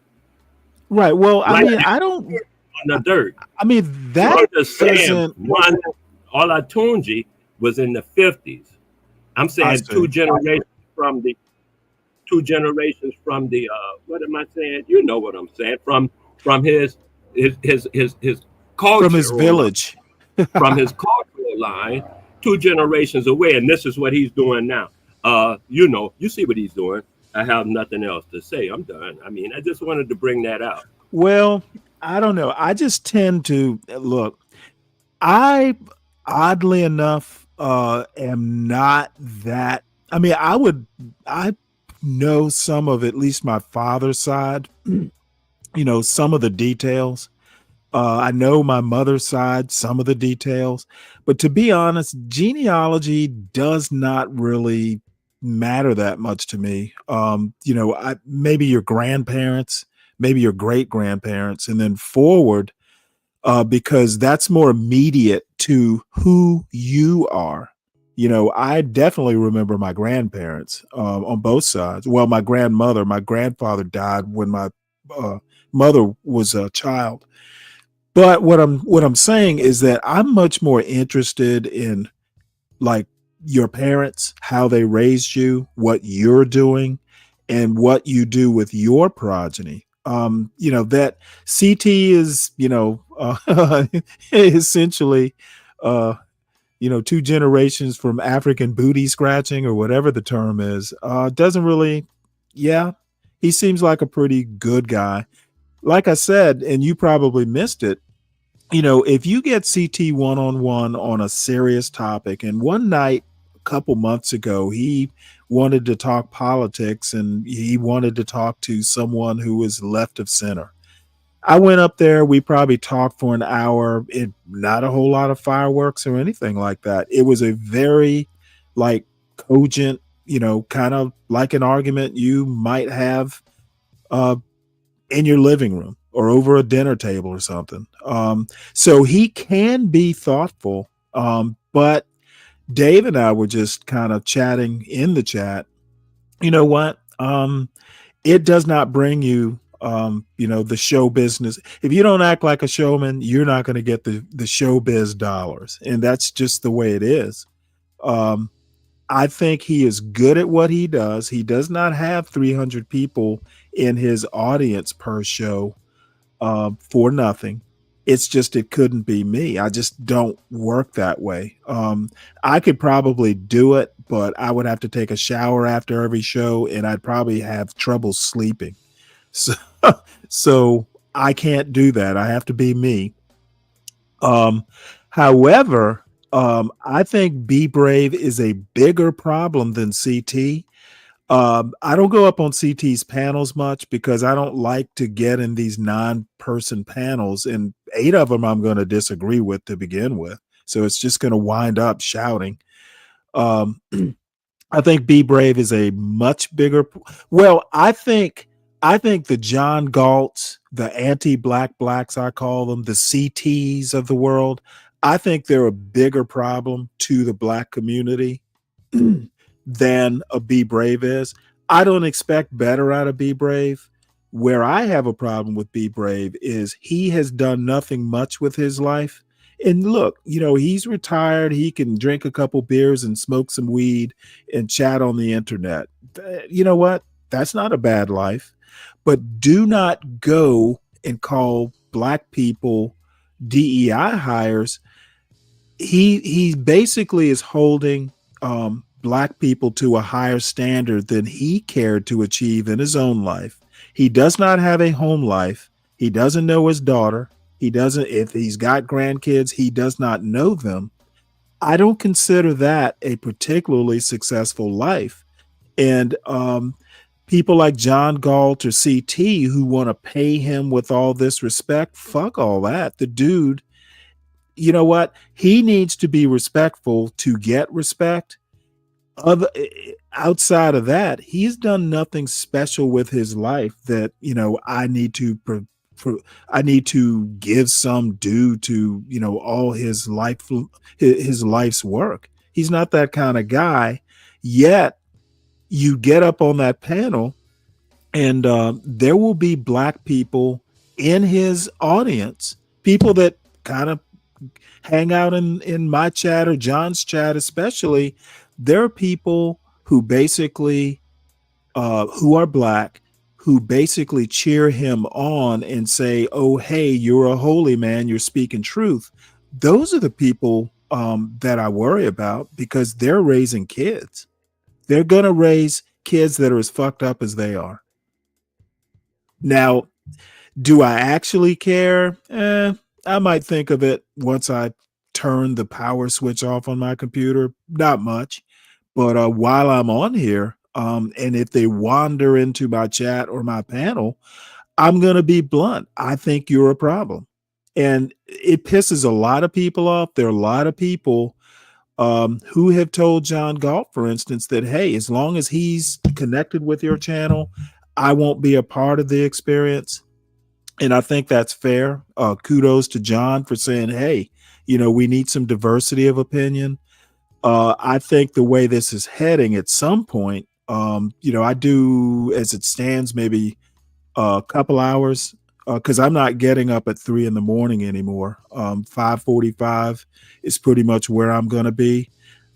Speaker 8: Right. Well, I
Speaker 20: like
Speaker 8: mean, I don't.
Speaker 20: on the dirt.
Speaker 8: I mean,
Speaker 20: So I'm
Speaker 8: that
Speaker 20: just saying,
Speaker 8: doesn't.
Speaker 20: one Olatunji was in the 50s. I'm
Speaker 8: I
Speaker 20: saying
Speaker 8: see.
Speaker 20: from the what am I saying? You know what I'm saying? From his
Speaker 8: From his
Speaker 20: cultural line,
Speaker 8: village.
Speaker 20: from his cultural line, 2 generations away, and this is what he's doing now. You see what he's doing. I have nothing else to say. I'm done. I mean, I just wanted to bring that out.
Speaker 8: Well, I don't know. I just tend to look. I oddly enough am not that. I mean, I know some of at least my father's side, some of the details. I know my mother's side, some of the details, but to be honest, genealogy does not really matter that much to me. Maybe your grandparents, maybe your great grandparents, and then forward, because that's more immediate to who you are. I definitely remember my grandparents on both sides. Well, my grandfather died when my mother was a child. But what I'm saying is that I'm much more interested in like your parents, how they raised you, what you're doing, and what you do with your progeny. That CT is, essentially, 2 generations from African booty scratching or whatever the term is. Doesn't really, yeah, he seems like a pretty good guy. Like I said, and you probably missed it, if you get CT one-on-one on a serious topic, and one night a couple months ago, he wanted to talk politics and he wanted to talk to someone who was left of center. I went up there. We probably talked for an hour. Not a whole lot of fireworks or anything like that. It was a very like cogent, kind of like an argument you might have in your living room or over a dinner table or something. So he can be thoughtful. But Dave and I were just kind of chatting in the chat. You know what? It does not bring you, the show business. If you don't act like a showman, you're not going to get the showbiz dollars. And that's just the way it is. I think he is good at what he does. He does not have 300 people in his audience per show for nothing. It's just it couldn't be me. I just don't work that way. I could probably do it, but I would have to take a shower after every show, and I'd probably have trouble sleeping. So I can't do that. I have to be me. However, I think Be Brave is a bigger problem than CT. I don't go up on CT's panels much because I don't like to get in these non-person panels, and 8 of them I'm going to disagree with to begin with. So it's just going to wind up shouting. I think Be Brave is a much bigger. Well, I think the John Galts, the anti-black blacks, I call them, the CTs of the world, I think they're a bigger problem to the black community than a Be Brave is. I don't expect better out of Be Brave. Where I have a problem with Be Brave is he has done nothing much with his life. And look, he's retired. He can drink a couple beers and smoke some weed and chat on the internet. You know what? That's not a bad life. But do not go and call black people DEI hires he basically is holding black people to a higher standard than he cared to achieve in his own life. He does not have a home life. He doesn't know his daughter. He doesn't, if he's got grandkids, he does not know them. I don't consider that a particularly successful life. And people like John Galt or CT who want to pay him with all this respect, fuck all that. The dude, you know what? He needs to be respectful to get respect. Other outside of that, he's done nothing special with his life that, you know, I need to I need to give some due to, you know, all his his life's work. He's not that kind of guy. Yet you get up on that panel and there will be black people in his audience, people that kind of hang out in my chat or John's chat especially. There are people who basically who are black, who basically cheer him on and say, oh, hey, you're a holy man, you're speaking truth. Those are the people that I worry about, because they're raising kids. They're going to raise kids that are as fucked up as they are. Now, do I actually care? I might think of it once I turn the power switch off on my computer. Not much. But while I'm on here, and if they wander into my chat or my panel, I'm going to be blunt. I think you're a problem. And it pisses a lot of people off. There are a lot of people who have told John Galt, for instance, that, hey, as long as he's connected with your channel, I won't be a part of the experience. And I think that's fair. Kudos to John for saying, hey, you know, we need some diversity of opinion. I think the way this is heading at some point, you know, I do, as it stands, maybe a couple hours, because I'm not getting up at 3 a.m. anymore. 5:45 is pretty much where I'm going to be.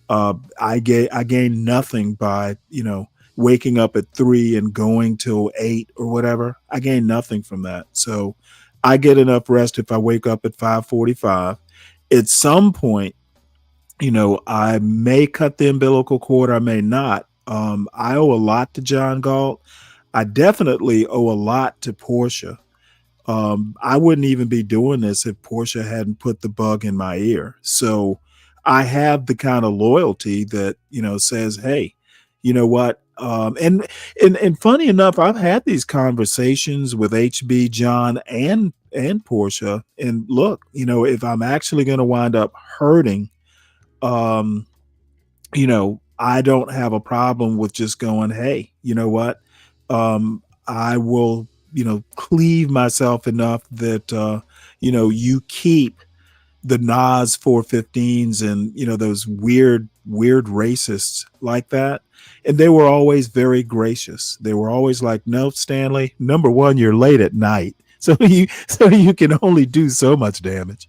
Speaker 8: I gain nothing by, you know, waking up at 3 and going till 8 or whatever. I gain nothing from that. So I get enough rest if I wake up at 5:45. At some point, you know, I may cut the umbilical cord, I may not. I owe a lot to John Galt. I definitely owe a lot to Portia. I wouldn't even be doing this if Portia hadn't put the bug in my ear. So I have the kind of loyalty that, you know, says, hey, you know what? And funny enough, I've had these conversations with HB, John, and Portia. And look, you know, if I'm actually going to wind up hurting, you know, I don't have a problem with just going, hey, you know what? I will, you know, cleave myself enough that, you know, you keep the Nas 415s and, you know, those weird racists like that. And they were always very gracious. They were always like, no, Stanley, number one, you're late at night. So you can only do so much damage.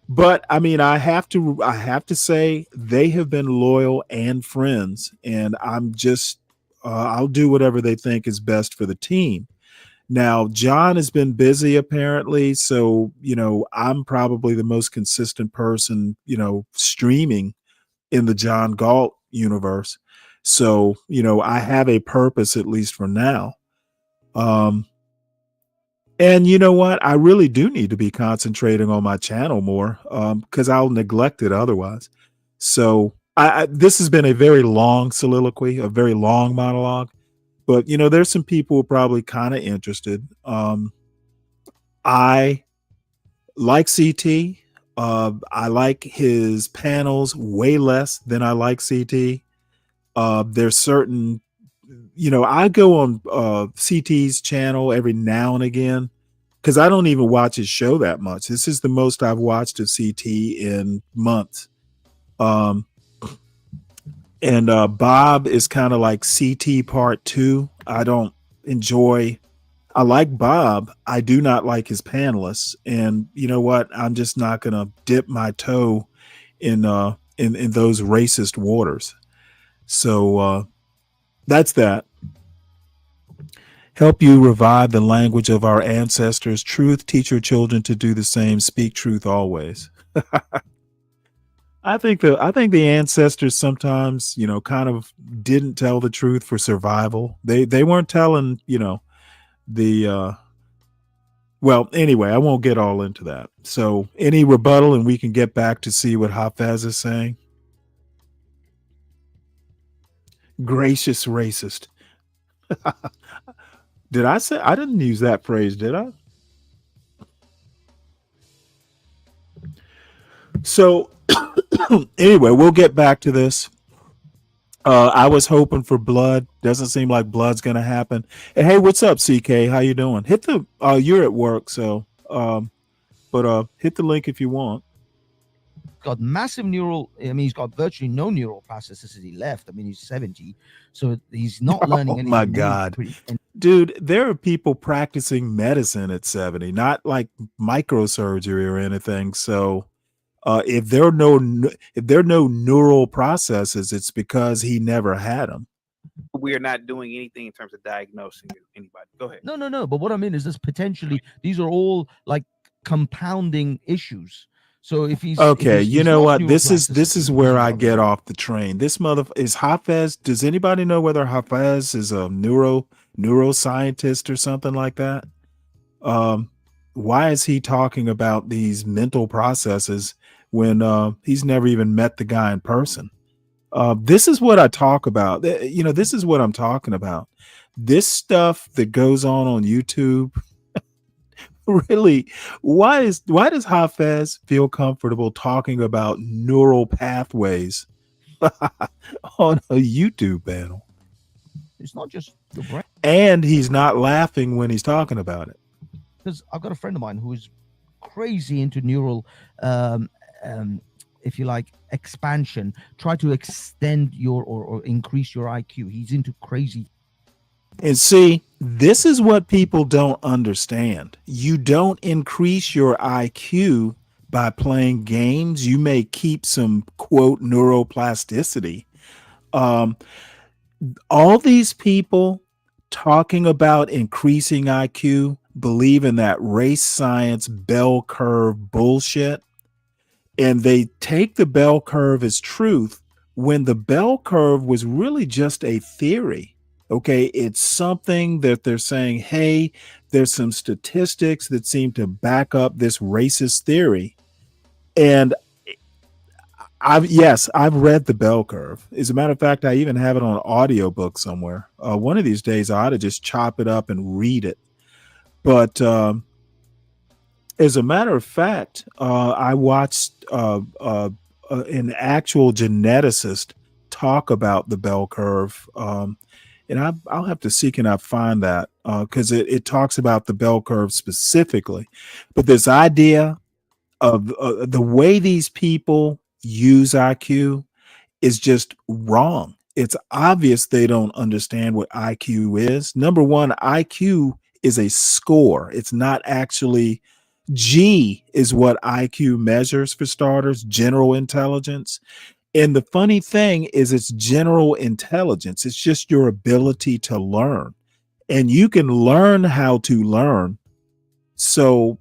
Speaker 8: But I mean, I have to say they have been loyal and friends, and I'm just, I'll do whatever they think is best for the team. Now, John has been busy apparently, so, you know, I'm probably the most consistent person, you know, streaming in the John Galt universe. So, you know, I have a purpose, at least for now. And you know what? I really do need to be concentrating on my channel more, because I'll neglect it otherwise. So this has been a very long soliloquy, a very long monologue. But, you know, there's some people who are probably kind of interested. I like CT. I like his panels way less than I like CT. There's certain, you know, I go on CT's channel every now and again because I don't even watch his show that much. This is the most I've watched of CT in months. And Bob is kind of like CT part 2. I don't enjoy. I like Bob. I do not like his panelists. And you know what? I'm just not going to dip my toe in those racist waters. So that's that. Help you revive the language of our ancestors. Truth, teach your children to do the same. Speak truth always. I think the ancestors sometimes, kind of didn't tell the truth for survival. They weren't telling, the well, anyway, I won't get all into that. So any rebuttal and we can get back to see what Hafez is saying. Gracious racist. Did I say? I didn't use that phrase, did I? So anyway, we'll get back to this. I was hoping for blood. Doesn't seem like blood's gonna happen. And hey, what's up, CK? How you doing? Hit the you're at work, so but hit the link if you want.
Speaker 7: Got massive neural. I mean, he's got virtually no neural plasticity left. I mean, he's 70, so he's not learning anything.
Speaker 8: Oh my God, dude! There are people practicing medicine at 70, not like microsurgery or anything. So, if there are no neural processes, it's because he never had them.
Speaker 1: We are not doing anything in terms of diagnosing anybody. Go ahead.
Speaker 7: No. But what I mean is, this potentially, these are all like compounding issues. So if he's
Speaker 8: okay,
Speaker 7: if he's
Speaker 8: you know what?
Speaker 7: neuroplasticity,
Speaker 8: This is where I get off the train. This mother is Hafez. Does anybody know whether Hafez is a neuroscientist or something like that? Why is he talking about these mental processes when he's never even met the guy in person? This is what I talk about. This is what I'm talking about. This stuff that goes on YouTube. Really, why does Hafez feel comfortable talking about neural pathways on a YouTube panel?
Speaker 7: It's not just your brain.
Speaker 8: And he's not laughing when he's talking about it.
Speaker 7: Because I've got a friend of mine who is crazy into neural, if you like, expansion. Try to extend your or increase your IQ. He's into crazy.
Speaker 8: And see, this is what people don't understand. You don't increase your IQ by playing games. You may keep some, quote, neuroplasticity. All these people talking about increasing IQ believe in that race science bell curve bullshit. And they take the bell curve as truth when the bell curve was really just a theory. Okay, it's something that they're saying, hey, there's some statistics that seem to back up this racist theory. And I've read the bell curve. As a matter of fact, I even have it on audiobook somewhere. One of these days I ought to just chop it up and read it. But as a matter of fact, I watched an actual geneticist talk about the bell curve. And I'll have to see, can I find that? Because it talks about the bell curve specifically. But this idea of the way these people use IQ is just wrong. It's obvious they don't understand what IQ is. Number one, IQ is a score. It's not actually G is what IQ measures for starters, general intelligence. And the funny thing is it's general intelligence. It's just your ability to learn. And you can learn how to learn. So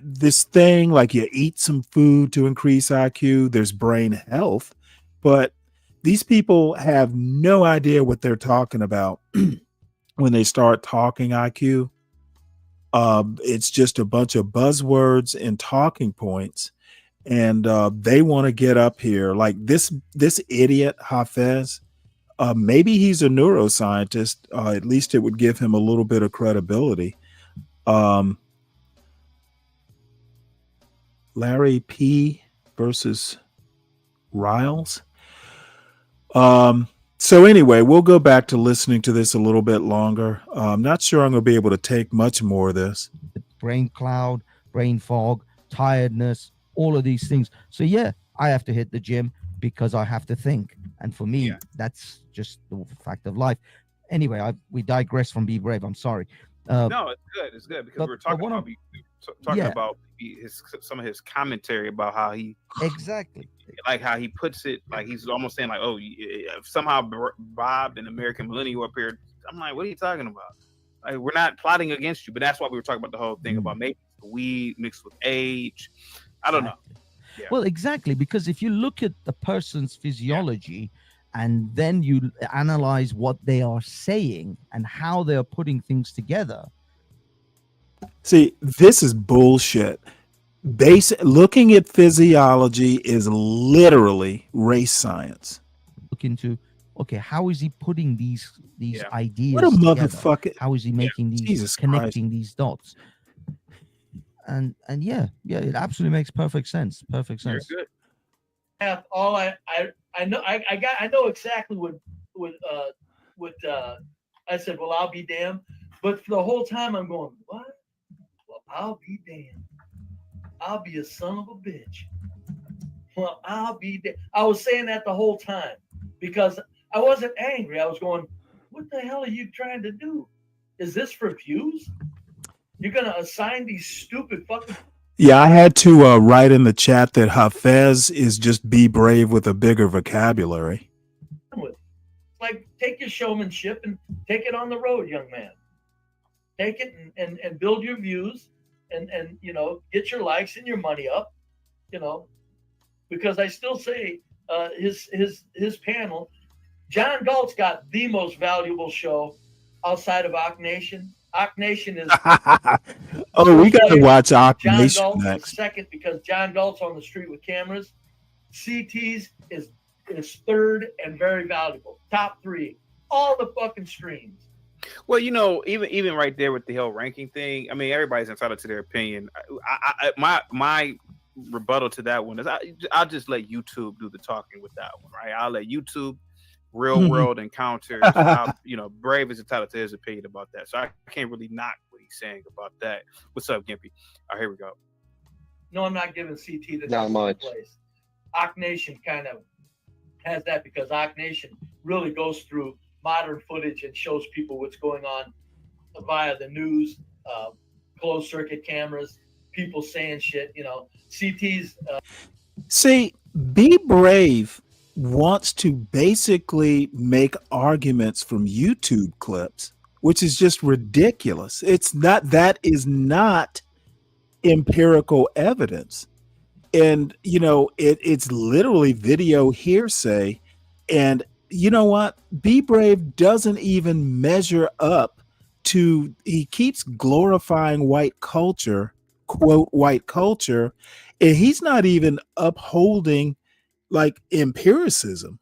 Speaker 8: this thing like you eat some food to increase IQ, there's brain health, but these people have no idea what they're talking about when they start talking IQ. It's just a bunch of buzzwords and talking points. And they want to get up here like this idiot Hafez. Maybe he's a neuroscientist. At least it would give him a little bit of credibility. Larry P versus Riles. So anyway, we'll go back to listening to this a little bit longer. I'm not sure I'm going to be able to take much more of this.
Speaker 7: Brain cloud, brain fog, tiredness, all of these things. So yeah, I have to hit the gym because I have to think. And for me, that's just the fact of life. Anyway, we digress from Be Brave. I'm sorry.
Speaker 1: No, it's good. It's good because we're talking about some of his commentary about how he
Speaker 7: exactly
Speaker 1: like how he puts it, like he's almost saying like, oh, somehow Bob and American Millennial up here I'm like, what are you talking about? Like, we're not plotting against you, but that's why we were talking about the whole thing about maybe weed mixed with age. I don't know. Yeah.
Speaker 7: Well, exactly, because if you look at the person's physiology and then you analyze what they are saying and how they are putting things together.
Speaker 8: See, this is bullshit. Looking at physiology is literally race science.
Speaker 7: Look into, okay, how is he putting these ideas
Speaker 8: What a
Speaker 7: together?
Speaker 8: motherfucker.
Speaker 7: How is he making these,
Speaker 8: Jesus
Speaker 7: connecting these dots? And yeah, it absolutely makes perfect sense. Perfect sense.
Speaker 1: You're good.
Speaker 19: All I know I know exactly what I said. Well, I'll be damned. But for the whole time I'm going, what? Well, I'll be damned. I'll be a son of a bitch. Well, I'll be damned. I was saying that the whole time because I wasn't angry. I was going, what the hell are you trying to do? Is this for views? You're gonna assign these stupid fucking.
Speaker 8: Yeah, I had to write in the chat that Hafez is just be brave with a bigger vocabulary.
Speaker 19: Like, take your showmanship and take it on the road, young man. Take it and build your views and get your likes and your money up, because I still say his panel, John Galt's got the most valuable show outside of Ock Nation. Ock Nation is
Speaker 8: we got to watch Ock
Speaker 19: John
Speaker 8: Nation
Speaker 19: Galt
Speaker 8: next.
Speaker 19: is second because John Galt's on the street with cameras. CT's is third and very valuable. Top 3, all the fucking streams.
Speaker 1: Well, even right there with the whole ranking thing, I mean, everybody's entitled to their opinion. My rebuttal to that one is I'll just let YouTube do the talking with that one, right? I'll let YouTube real world encounters. Brave is entitled to his opinion about that, so I can't really knock what he's saying about that. What's up, Gimpy? All right, here we go.
Speaker 19: No, I'm not giving CT the
Speaker 9: Not much.
Speaker 19: place. Ock Nation kind of has that because Ock Nation really goes through modern footage and shows people what's going on via the news, closed circuit cameras, people saying shit. CT's.
Speaker 8: See, Be Brave wants to basically make arguments from YouTube clips, which is just ridiculous. That is not empirical evidence. And, it's literally video hearsay. And you know what? Be Brave doesn't even measure up to, he keeps glorifying white culture, quote, white culture, and he's not even upholding like empiricism.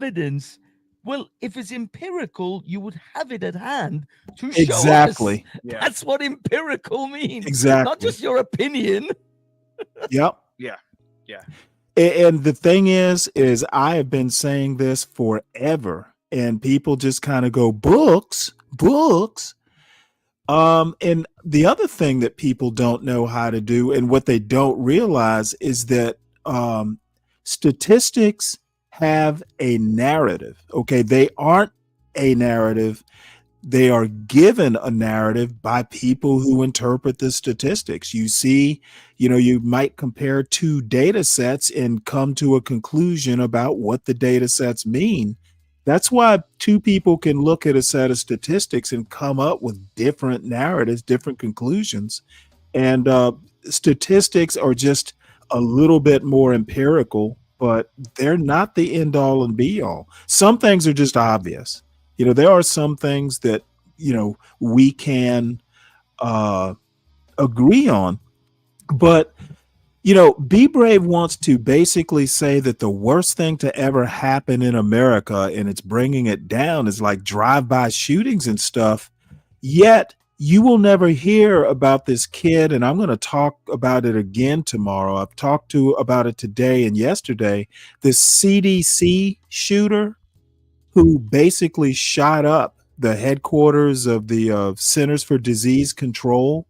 Speaker 7: Evidence. Well, if it's empirical, you would have it at hand to show
Speaker 8: Exactly.
Speaker 7: us. Yeah. That's what empirical means.
Speaker 8: Exactly.
Speaker 7: Not just your opinion.
Speaker 8: Yep.
Speaker 1: Yeah.
Speaker 8: And the thing is I have been saying this forever, and people just kind of go, books. And the other thing that people don't know how to do, and what they don't realize, is that statistics have a narrative. Okay, they aren't a narrative. They are given a narrative by people who interpret the statistics. You see, you might compare 2 data sets and come to a conclusion about what the data sets mean. That's why 2 people can look at a set of statistics and come up with different narratives, different conclusions. And statistics are just a little bit more empirical, but they're not the end all and be all. Some things are just obvious. There are some things that, we can agree on, but, Be Brave wants to basically say that the worst thing to ever happen in America, and it's bringing it down, is like drive-by shootings and stuff. Yet you will never hear about this kid, and I'm going to talk about it again tomorrow. I've talked about it today and yesterday. This CDC shooter who basically shot up the headquarters of the Centers for Disease Control.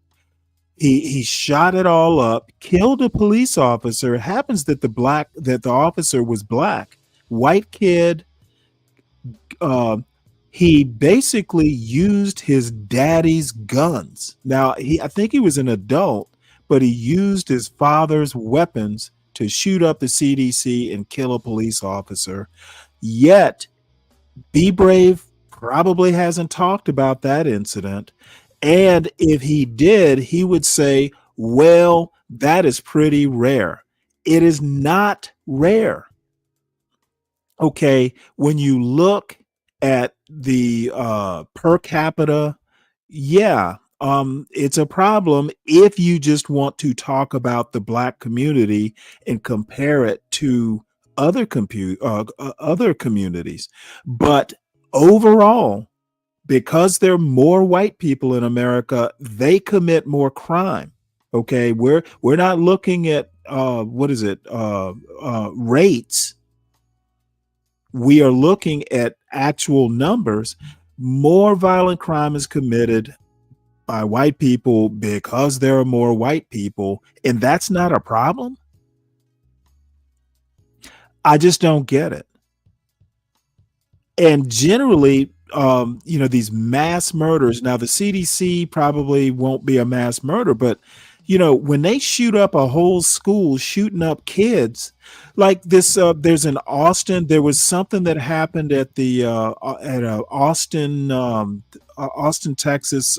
Speaker 8: He shot it all up, killed a police officer. It happens that the officer was black, white kid. He basically used his daddy's guns. Now, I think he was an adult, but he used his father's weapons to shoot up the CDC and kill a police officer. Yet Be Brave probably hasn't talked about that incident. And if he did, he would say, well, that is pretty rare. It is not rare. Okay, when you look at the per capita, yeah, it's a problem if you just want to talk about the black community and compare it to other communities. But overall, because there are more white people in America, they commit more crime. Okay, we're not looking at rates. We are looking at actual numbers. More violent crime is committed by white people because there are more white people, and that's not a problem. I just don't get it. And generally, these mass murders. Now, the CDC probably won't be a mass murder, but when they shoot up a whole school, shooting up kids, like this, there's in Austin. There was something that happened at the Austin, Texas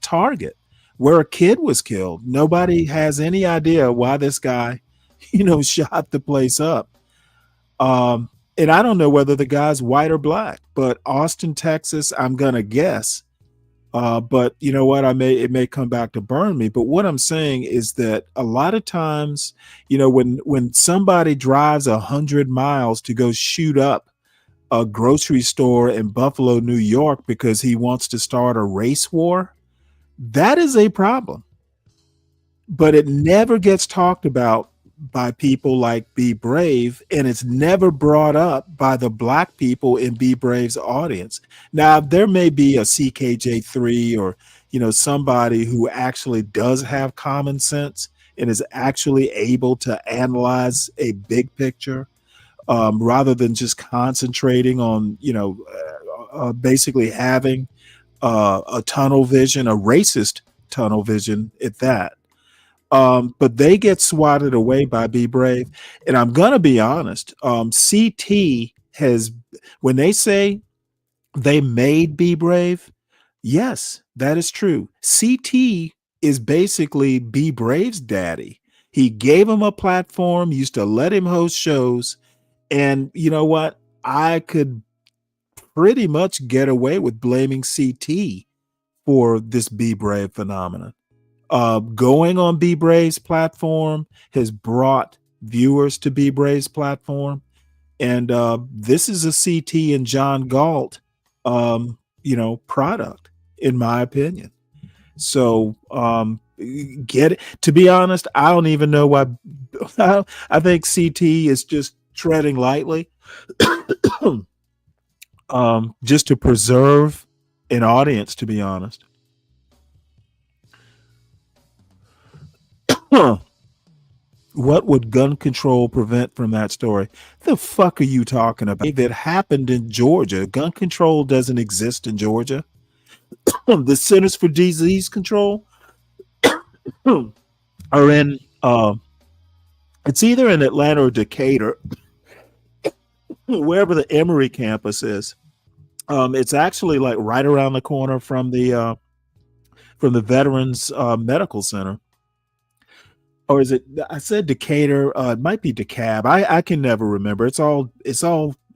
Speaker 8: Target, where a kid was killed. Nobody has any idea why this guy, shot the place up. And I don't know whether the guy's white or black, but Austin, Texas, I'm gonna guess. But you know what? It may come back to burn me. But what I'm saying is that a lot of times, when somebody drives 100 miles to go shoot up a grocery store in Buffalo, New York, because he wants to start a race war, that is a problem. But it never gets talked about by people like Be Brave, and it's never brought up by the black people in Be Brave's audience. Now, there may be a CKJ3 or somebody who actually does have common sense and is actually able to analyze a big picture, rather than just concentrating on basically having a tunnel vision, a racist tunnel vision at that. But they get swatted away by Be Brave. And I'm going to be honest, CT has, when they say they made Be Brave, yes, that is true. CT is basically Be Brave's daddy. He gave him a platform, used to let him host shows. And you know what? I could pretty much get away with blaming CT for this Be Brave phenomenon. Going on Be Brave's platform has brought viewers to Be Brave's platform. And this is a CT and John Galt, product, in my opinion. So get it. To be honest, I don't even know why. I think CT is just treading lightly, just to preserve an audience, to be honest. What would gun control prevent from that story? The fuck are you talking about? That happened in Georgia. Gun control doesn't exist in Georgia. The Centers for Disease Control are in it's either in Atlanta or Decatur, wherever the Emory campus is. It's actually like right around the corner from the Veterans Medical Center. Or is it? I said Decatur. It might be DeKalb. I can never remember. It's all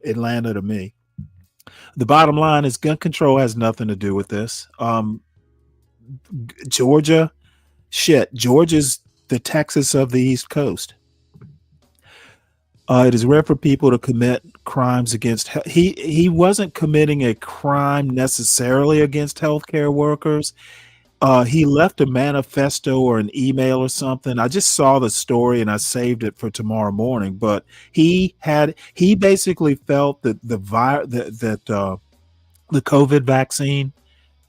Speaker 8: Atlanta to me. The bottom line is gun control has nothing to do with this. Georgia, Georgia's the Texas of the East Coast. It is rare for people to commit crimes against. He wasn't committing a crime necessarily against healthcare workers. He left a manifesto or an email or something. I just saw the story and I saved it for tomorrow morning. But he basically felt that the COVID vaccine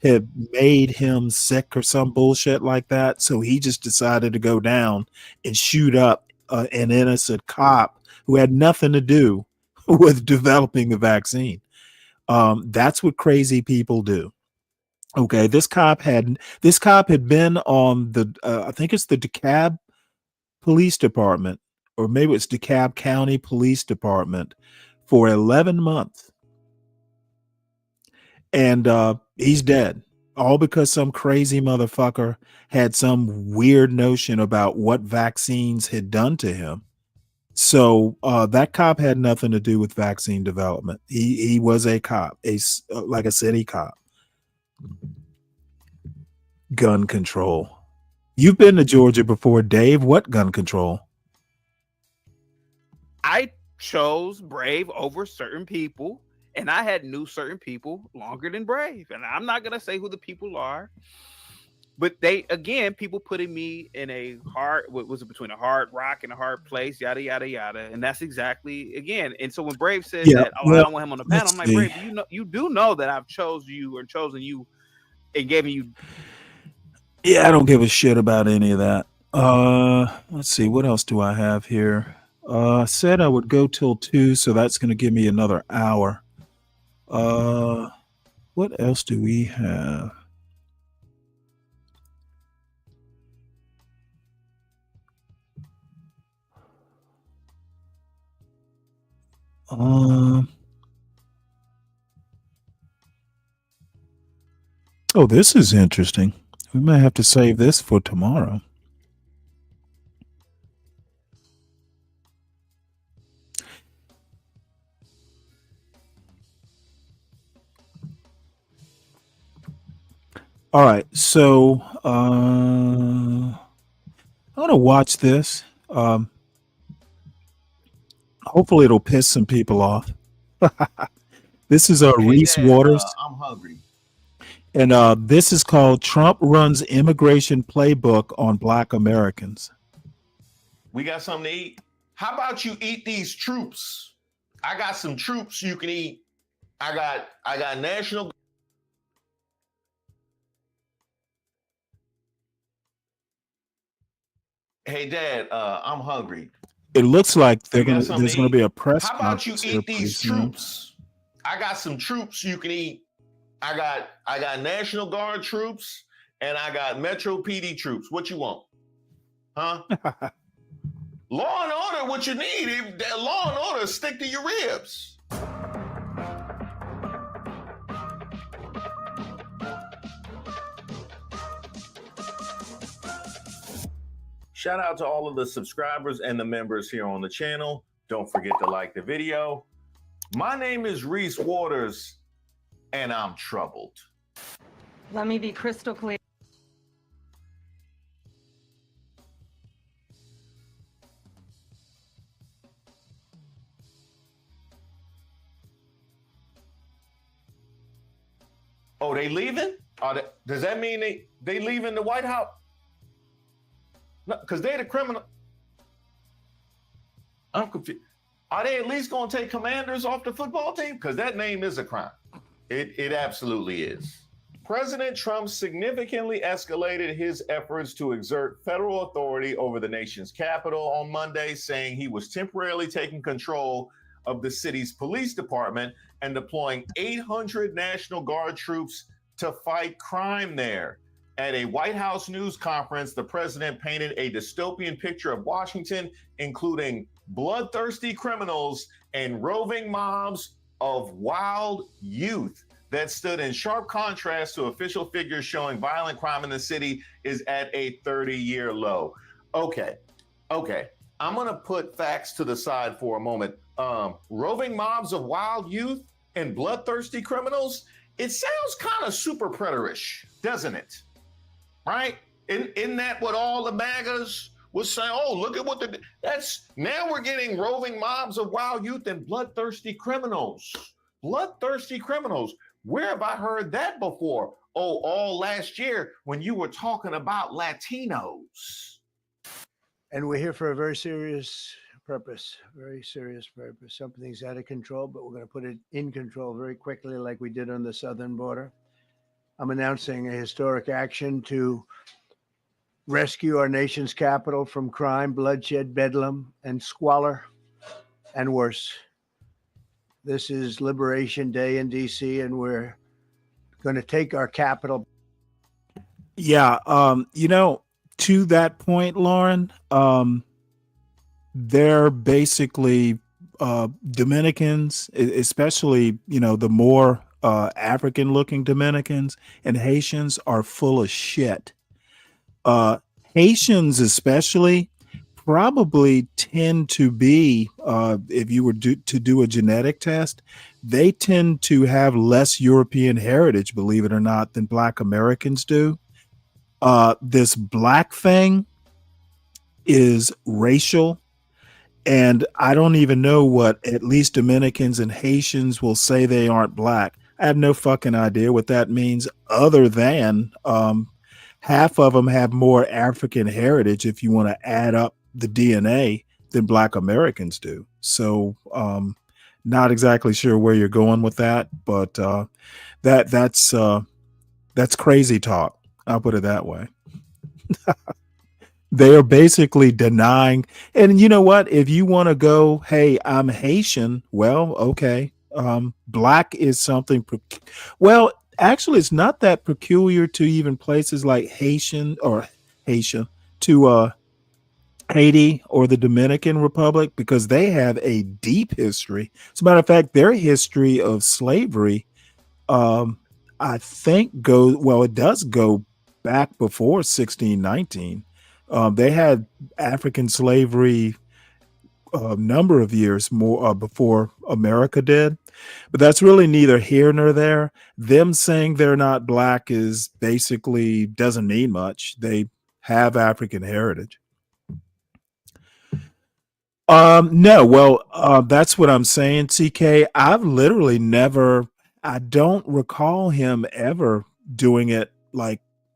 Speaker 8: had made him sick or some bullshit like that. So he just decided to go down and shoot up an innocent cop who had nothing to do with developing the vaccine. That's what crazy people do. Okay, this cop had been on the I think it's the DeKalb Police Department, or maybe it's DeKalb County Police Department, for 11 months. and he's dead. All because some crazy motherfucker had some weird notion about what vaccines had done to him. So that cop had nothing to do with vaccine development. He was a cop, like a city cop. Gun control. You've been to Georgia before, Dave. What gun control?
Speaker 1: I chose Brave over certain people, and I had knew certain people longer than Brave. And I'm not gonna say who the people are, but people putting me in a hard, what was it, between a hard rock and a hard place, yada yada yada. And that's exactly again. And so when Brave says that, I don't want him on the panel, I'm like, Brave, you do know that I've chosen you and given you.
Speaker 8: Yeah, I don't give a shit about any of that. Let's see, what else do I have here? I said I would go till 2, so that's going to give me another hour. What else do we have? Oh, this is interesting. We might have to save this for tomorrow. All right, so I want to watch this. Hopefully, it'll piss some people off. This is Reese Waters.
Speaker 9: I'm hungry.
Speaker 8: And this is called Trump Runs Immigration Playbook on Black Americans.
Speaker 9: We got something to eat. How about you eat these troops? I got some troops you can eat. I got national. Hey, Dad, I'm hungry.
Speaker 8: It looks like there's going to be a press
Speaker 9: How about you
Speaker 8: conference here
Speaker 9: eat these
Speaker 8: pretty soon.
Speaker 9: troops? I got some troops you can eat. I got National Guard troops and I got Metro PD troops. What you want? Huh? Law and order, what you need. That law and order, stick to your ribs. Shout out to all of the subscribers and the members here on the channel. Don't forget to like the video. My name is Reese Waters, and I'm troubled.
Speaker 10: Let me be crystal clear.
Speaker 9: Oh, they leaving? Does that mean they leaving the White House? No, because they're the criminal. I'm confused. Are they at least going to take Commanders off the football team? Because that name is a crime. It absolutely is. President Trump significantly escalated his efforts to exert federal authority over the nation's capital on Monday, saying he was temporarily taking control of the city's police department and deploying 800 National Guard troops to fight crime there. At a White House news conference, the president painted a dystopian picture of Washington, including bloodthirsty criminals and roving mobs of wild youth that stood in sharp contrast to official figures showing violent crime in the city is at a 30-year low. Okay. I'm going to put facts to the side for a moment. Roving mobs of wild youth and bloodthirsty criminals, it sounds kind of super predatorish, doesn't it? Right? Isn't that what all the MAGAs was saying? Oh, look at what now we're getting roving mobs of wild youth and bloodthirsty criminals. Bloodthirsty criminals. Where have I heard that before? Oh, all last year when you were talking about Latinos.
Speaker 21: And we're here for a very serious purpose, Something's out of control, but we're going to put it in control very quickly like we did on the southern border. I'm announcing a historic action to rescue our nation's capital from crime, bloodshed, bedlam, and squalor, and worse. This is Liberation Day in D.C., and we're going to take our capital.
Speaker 8: Yeah, to that point, Lauren, they're basically Dominicans, especially, the more African looking Dominicans, and Haitians are full of shit. Haitians, especially, probably tend to be, if you were to do a genetic test, they tend to have less European heritage, believe it or not, than Black Americans do. This black thing is racial. And I don't even know what at least Dominicans and Haitians will say they aren't black. I have no fucking idea what that means, other than half of them have more African heritage, if you want to add up the DNA, than Black Americans do. So not exactly sure where you're going with that, but that's crazy talk. I'll put it that way. They are basically denying. And you know what? If you want to go, hey, I'm Haitian, well, okay. Black is something. Well, actually, it's not that peculiar to even places like Haitian to Haiti or the Dominican Republic, because they have a deep history. As a matter of fact, their history of slavery, I think, it does go back before 1619. They had African slavery a number of years more before America did, but that's really neither here nor there. Them saying they're not black is basically doesn't mean much. They have African heritage. No, well, that's what I'm saying, CK. I've literally I don't recall him ever doing it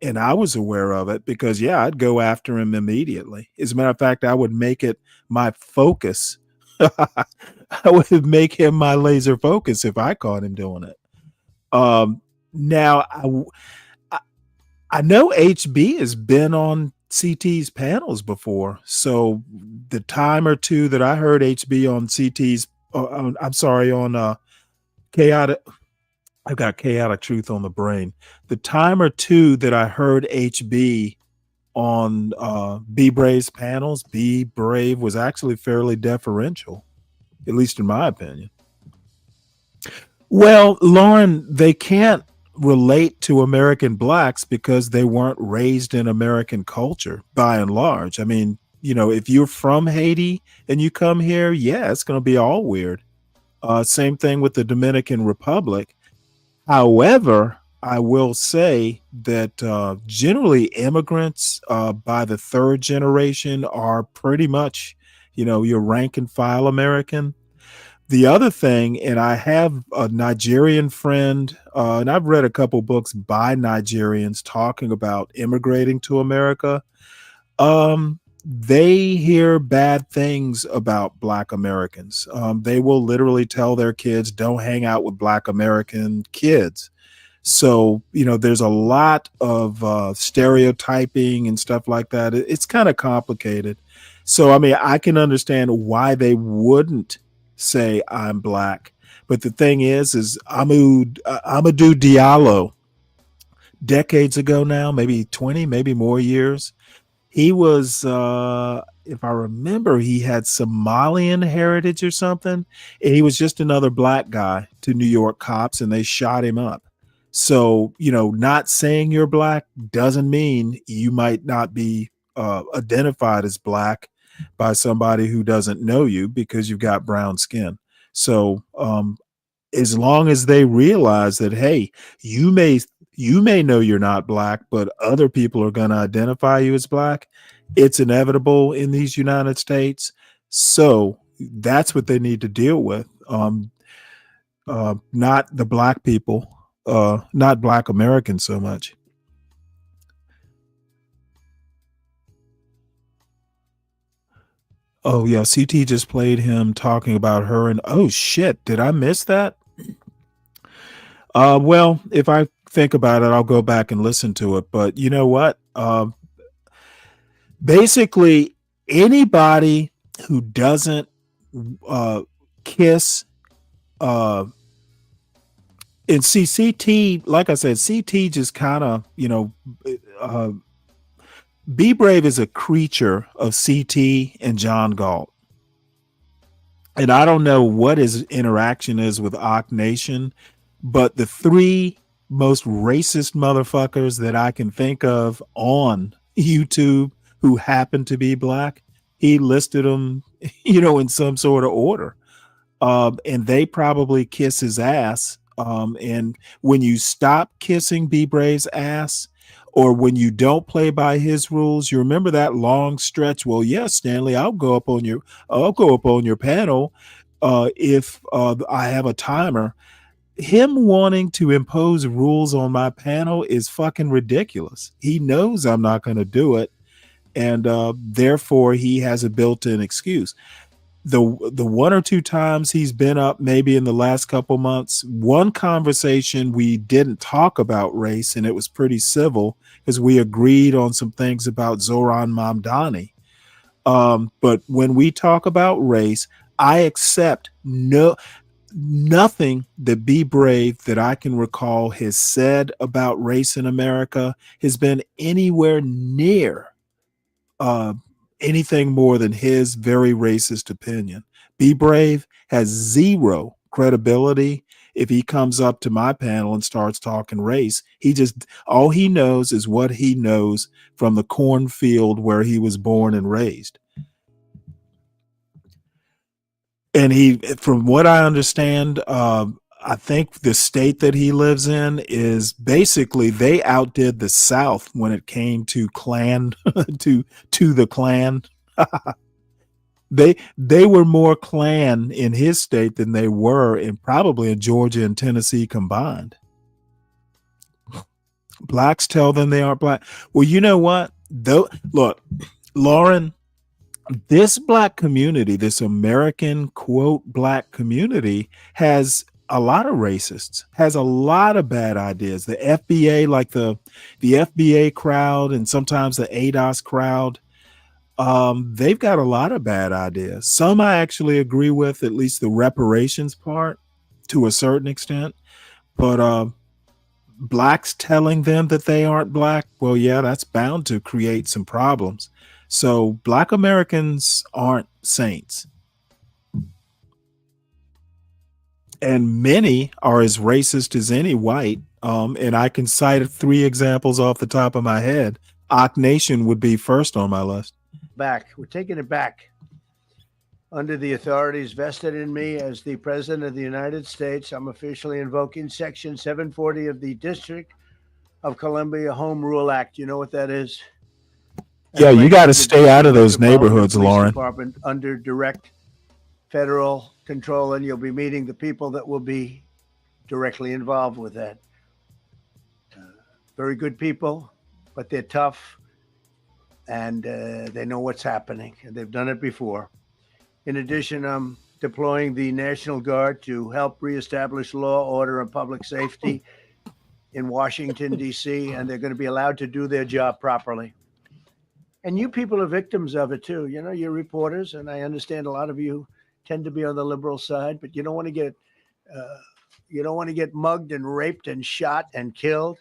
Speaker 8: and I was aware of it, because I'd go after him immediately. As a matter of fact, I would make it my focus. I would make him my laser focus if I caught him doing it. Now I know HB has been on CT's panels before, so the time or two that I heard HB on CT's, on Chaotic. I've got Chaotic Truth on the brain. The time or two that I heard HB on Be Brave's panels, Be Brave was actually fairly deferential, at least in my opinion. Well, Lauren, they can't relate to American blacks because they weren't raised in American culture by and large. I mean, if you're from Haiti and you come here, it's going to be all weird. Same thing with the Dominican Republic. However, I will say that generally immigrants by the third generation are pretty much, your rank and file American. The other thing, and I have a Nigerian friend, and I've read a couple books by Nigerians talking about immigrating to America. They hear bad things about Black Americans. They will literally tell their kids, don't hang out with Black American kids. So, there's a lot of stereotyping and stuff like that. It's kind of complicated. So, I mean, I can understand why they wouldn't say I'm Black. But the thing is Amadou Diallo, decades ago now, maybe 20, maybe more years, he was, if I remember, he had Somalian heritage or something, and he was just another Black guy to New York cops, and they shot him up. So, not saying you're Black doesn't mean you might not be identified as Black by somebody who doesn't know you because you've got brown skin. So, as long as they realize that, hey, you may know you're not Black, but other people are going to identify you as Black, it's inevitable in these United States. So that's what they need to deal with. Not the Black people, not Black Americans so much. Oh yeah, CT just played him talking about her, and oh shit, did I miss that? Well, if I think about it, I'll go back and listen to it. But you know what? Basically, anybody who doesn't kiss, and see, CT, like I said, CT just kind of, Be Brave is a creature of CT and John Galt. And I don't know what his interaction is with Ock Nation, but the three most racist motherfuckers that I can think of on YouTube who happen to be black, he listed them, in some sort of order. And they probably kiss his ass. And when you stop kissing B Brave's ass, or when you don't play by his rules, you remember that long stretch. Well, yes, Stanley, I'll go up on your panel if I have a timer. Him wanting to impose rules on my panel is fucking ridiculous. He knows I'm not going to do it, and therefore he has a built-in excuse. The one or two times he's been up, maybe in the last couple months, one conversation we didn't talk about race, and it was pretty civil because we agreed on some things about Zoran Mamdani. But when we talk about race, I accept nothing that Be Brave that I can recall has said about race in America has been anywhere near anything more than his very racist opinion. Be Brave has zero credibility if he comes up to my panel and starts talking race. All he knows is what he knows from the cornfield where he was born and raised. And from what I understand, I think the state that he lives in is basically they outdid the South when it came to Klan to the Klan. They were more Klan in his state than they were probably in Georgia and Tennessee combined. Blacks tell them they aren't black. Well, you know what? Look, Lauren, this black community, this American quote black community, has a lot of racists, has a lot of bad ideas. The FBA, like the FBA crowd, and sometimes the ADOS crowd, they've got a lot of bad ideas. Some I actually agree with, at least the reparations part to a certain extent, but blacks telling them that they aren't black, well, yeah, that's bound to create some problems. So black Americans aren't saints. And many are as racist as any white. And I can cite 3 examples off the top of my head. Ak Nation would be first on my list.
Speaker 21: We're taking it back. Under the authorities vested in me as the President of the United States, I'm officially invoking Section 740 of the District of Columbia Home Rule Act. You know what that is?
Speaker 8: Yeah, you got to stay out of those neighborhoods, Lauren.
Speaker 21: Department under direct federal control, and you'll be meeting the people that will be directly involved with that. Very good people, but they're tough, and they know what's happening, and they've done it before. In addition, I'm deploying the National Guard to help reestablish law, order, and public safety in Washington, D.C., and they're going to be allowed to do their job properly. And you people are victims of it too. You know, you're reporters, and I understand a lot of you tend to be on the liberal side, but you don't want to get mugged and raped and shot and killed.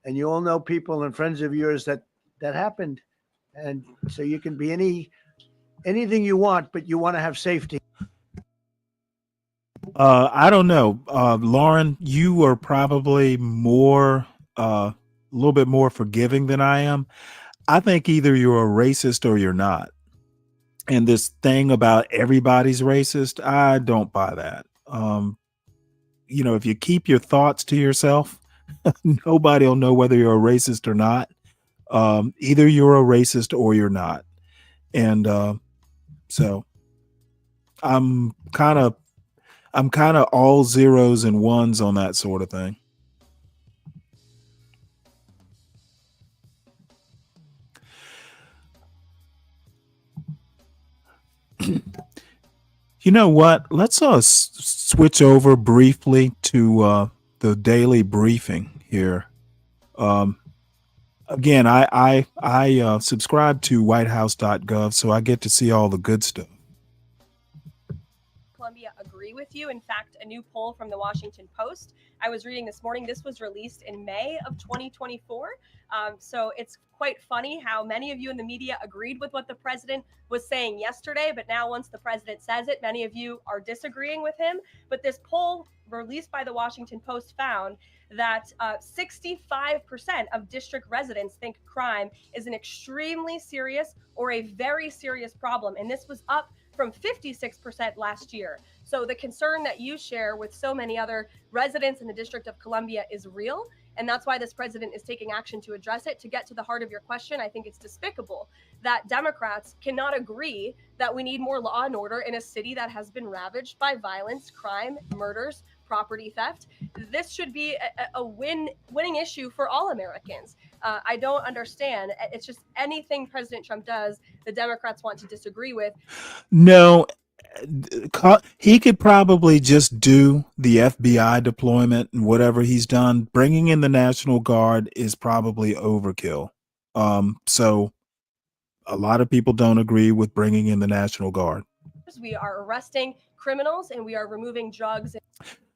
Speaker 21: And you all know people and friends of yours that happened. And so you can be anything you want, but you want to have safety.
Speaker 8: I don't know, Lauren. You are probably a little bit more forgiving than I am. I think either you're a racist or you're not. And this thing about everybody's racist, I don't buy that. If you keep your thoughts to yourself, nobody will know whether you're a racist or not. Either you're a racist or you're not. And so I'm kind of all zeros and ones on that sort of thing. You know what? Let's switch over briefly to the daily briefing here. Again, I subscribe to whitehouse.gov, so I get to see all the good stuff.
Speaker 12: Columbia agree with you. In fact, a new poll from the Washington Post I was reading this morning, this was released in May of 2024. So it's quite funny how many of you in the media agreed with what the president was saying yesterday, but now once the president says it, many of you are disagreeing with him. But this poll released by the Washington Post found that 65% of district residents think crime is an extremely serious or a very serious problem. And this was up from 56% last year. So the concern that you share with so many other residents in the District of Columbia is real. And that's why this president is taking action to address it. To get to the heart of your question, I think it's despicable that Democrats cannot agree that we need more law and order in a city that has been ravaged by violence, crime, murders, property theft. This should be a winning issue for all Americans. I don't understand. It's just anything President Trump does, the Democrats want to disagree with.
Speaker 8: No, he could probably just do the FBI deployment and whatever he's done. Bringing in the National Guard is probably overkill. So a lot of people don't agree with bringing in the National Guard.
Speaker 12: We are arresting criminals and we are removing drugs.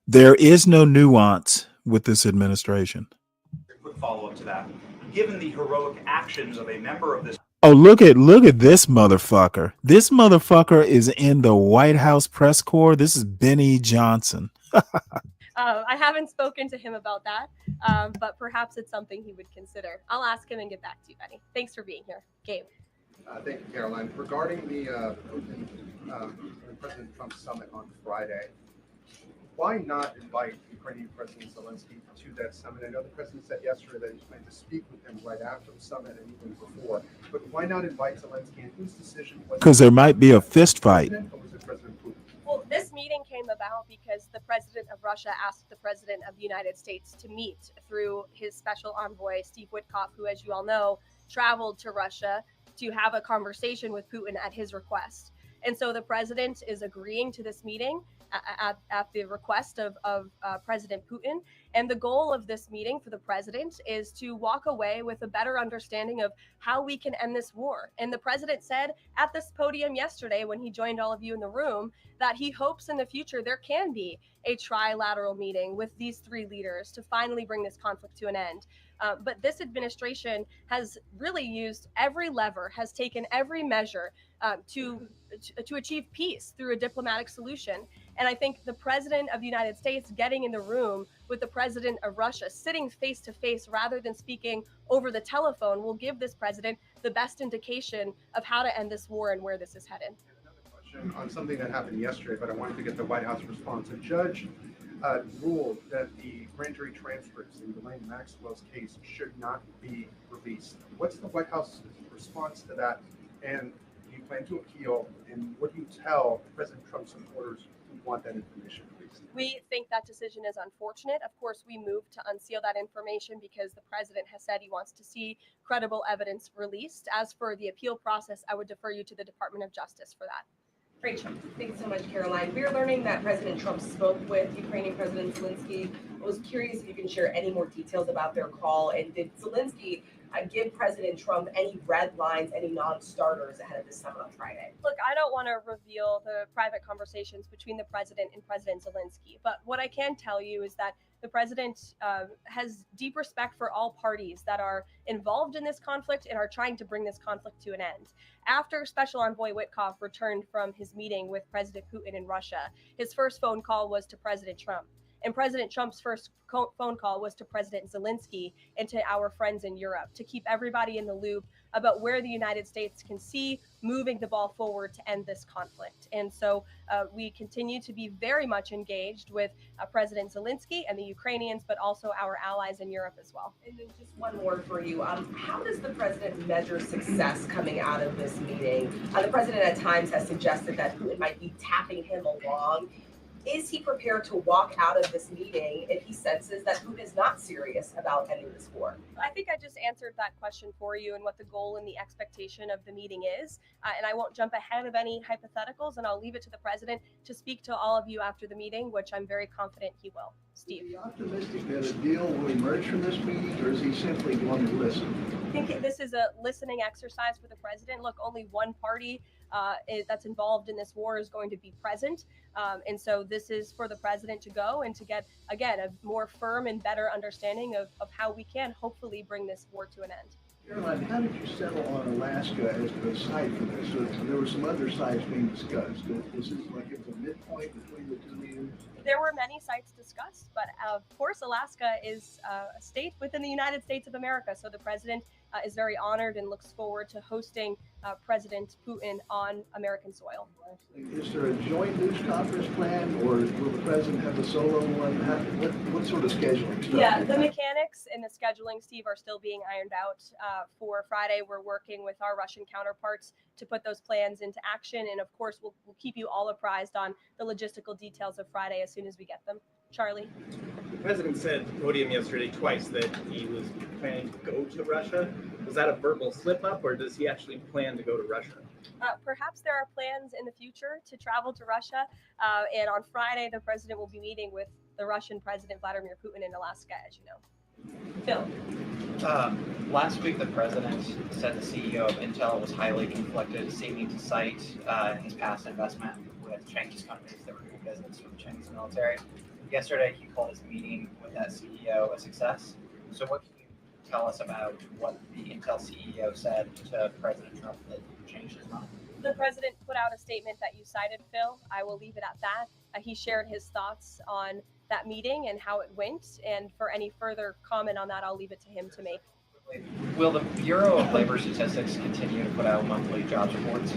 Speaker 8: There is no nuance with this administration.
Speaker 13: Quick follow-up to that. Given the heroic actions of a member of this.
Speaker 8: Oh, look at this motherfucker. This motherfucker is in the White House press corps. This is Benny Johnson.
Speaker 12: I haven't spoken to him about that, but perhaps it's something he would consider. I'll ask him and get back to you, Benny. Thanks for being here. Gabe.
Speaker 14: Thank you, Caroline. Regarding the Putin and President Trump summit on Friday, why not invite Ukrainian President Zelensky to that summit? I know the president said yesterday that he's planning to speak with him right after the summit and even before, but why not invite Zelensky? And whose decision was it?
Speaker 8: Because there might be a fist fight.
Speaker 14: Or was it President Putin?
Speaker 12: Well, this meeting came about because the president of Russia asked the president of the United States to meet through his special envoy, Steve Witkoff, who, as you all know, traveled to Russia to have a conversation with Putin at his request. And so the president is agreeing to this meeting at the request of President Putin. And the goal of this meeting for the president is to walk away with a better understanding of how we can end this war. And the president said at this podium yesterday, when he joined all of you in the room, that he hopes in the future there can be a trilateral meeting with these three leaders to finally bring this conflict to an end. But this administration has really used every lever, has taken every measure to achieve peace through a diplomatic solution. And I think the president of the United States getting in the room with the president of Russia, sitting face to face rather than speaking over the telephone, will give this president the best indication of how to end this war and where this is headed.
Speaker 14: On something that happened yesterday, but I wanted to get the White House response. A judge ruled that the grand jury transcripts in Ghislaine Maxwell's case should not be released. What's the White House response to that? And do you plan to appeal? And what do you tell President Trump supporters who want that information released?
Speaker 12: We think that decision is unfortunate. Of course, we moved to unseal that information because the president has said he wants to see credible evidence released. As for the appeal process, I would defer you to the Department of Justice for that.
Speaker 23: Rachel, thanks so much, Caroline. We're learning that President Trump spoke with Ukrainian President Zelensky. I was curious if you can share any more details about their call, and did Zelensky give President Trump any red lines, any non-starters ahead of this summit on Friday?
Speaker 12: Look, I don't want to reveal the private conversations between the president and President Zelensky, but what I can tell you is that the president has deep respect for all parties that are involved in this conflict and are trying to bring this conflict to an end. After Special Envoy Witkoff returned from his meeting with President Putin in Russia, his first phone call was to President Trump. And President Trump's first phone call was to President Zelensky and to our friends in Europe to keep everybody in the loop about where the United States can see moving the ball forward to end this conflict. And so we continue to be very much engaged with President Zelensky and the Ukrainians, but also our allies in Europe as well.
Speaker 23: And then just one more for you. How does the president measure success coming out of this meeting? The president at times has suggested that Putin might be tapping him along. Is he prepared to walk out of this meeting if he senses that Putin is not serious about ending this war?
Speaker 12: I think I just answered that question for you and what the goal and the expectation of the meeting is. And I won't jump ahead of any hypotheticals, and I'll leave it to the president to speak to all of you after the meeting, which I'm very confident he will. Steve.
Speaker 24: Are you optimistic that a deal will emerge from this meeting, or is he simply going to listen?
Speaker 12: I think this is a listening exercise for the president. Look, only one party that's involved in this war is going to be present. And so this is for the president to go and to get, again, a more firm and better understanding of how we can hopefully bring this war to an end.
Speaker 24: Caroline, how did you settle on Alaska as the site for this? So there were some other sites being discussed. Is this like it's a midpoint between the two leaders?
Speaker 12: There were many sites discussed, but of course, Alaska is a state within the United States of America. So the president is very honored and looks forward to hosting President Putin on American soil.
Speaker 24: Is there a joint news conference planned, or will the president have a solo one? What sort of scheduling stuff?
Speaker 12: Yeah, the mechanics and the scheduling, Steve, are still being ironed out. For Friday, we're working with our Russian counterparts to put those plans into action. And of course, we'll keep you all apprised on the logistical details of Friday as soon as we get them. Charlie?
Speaker 15: The president said at the podium yesterday twice that he was planning to go to Russia. Was that a verbal slip up, or does he actually plan to go to Russia?
Speaker 12: Perhaps there are plans in the future to travel to Russia. And on Friday, the president will be meeting with the Russian President Vladimir Putin in Alaska, as you know. Phil?
Speaker 16: Last week, the president said the CEO of Intel was highly conflicted, seeming to cite his past investment with Chinese companies that were doing business with the Chinese military. Yesterday, he called his meeting with that CEO a success. So what can you tell us about what the Intel CEO said to President Trump that changed his mind?
Speaker 12: The president put out a statement that you cited, Phil. I will leave it at that. He shared his thoughts on that meeting and how it went. And for any further comment on that, I'll leave it to him to make.
Speaker 16: Will the Bureau of Labor Statistics continue to put out monthly jobs reports?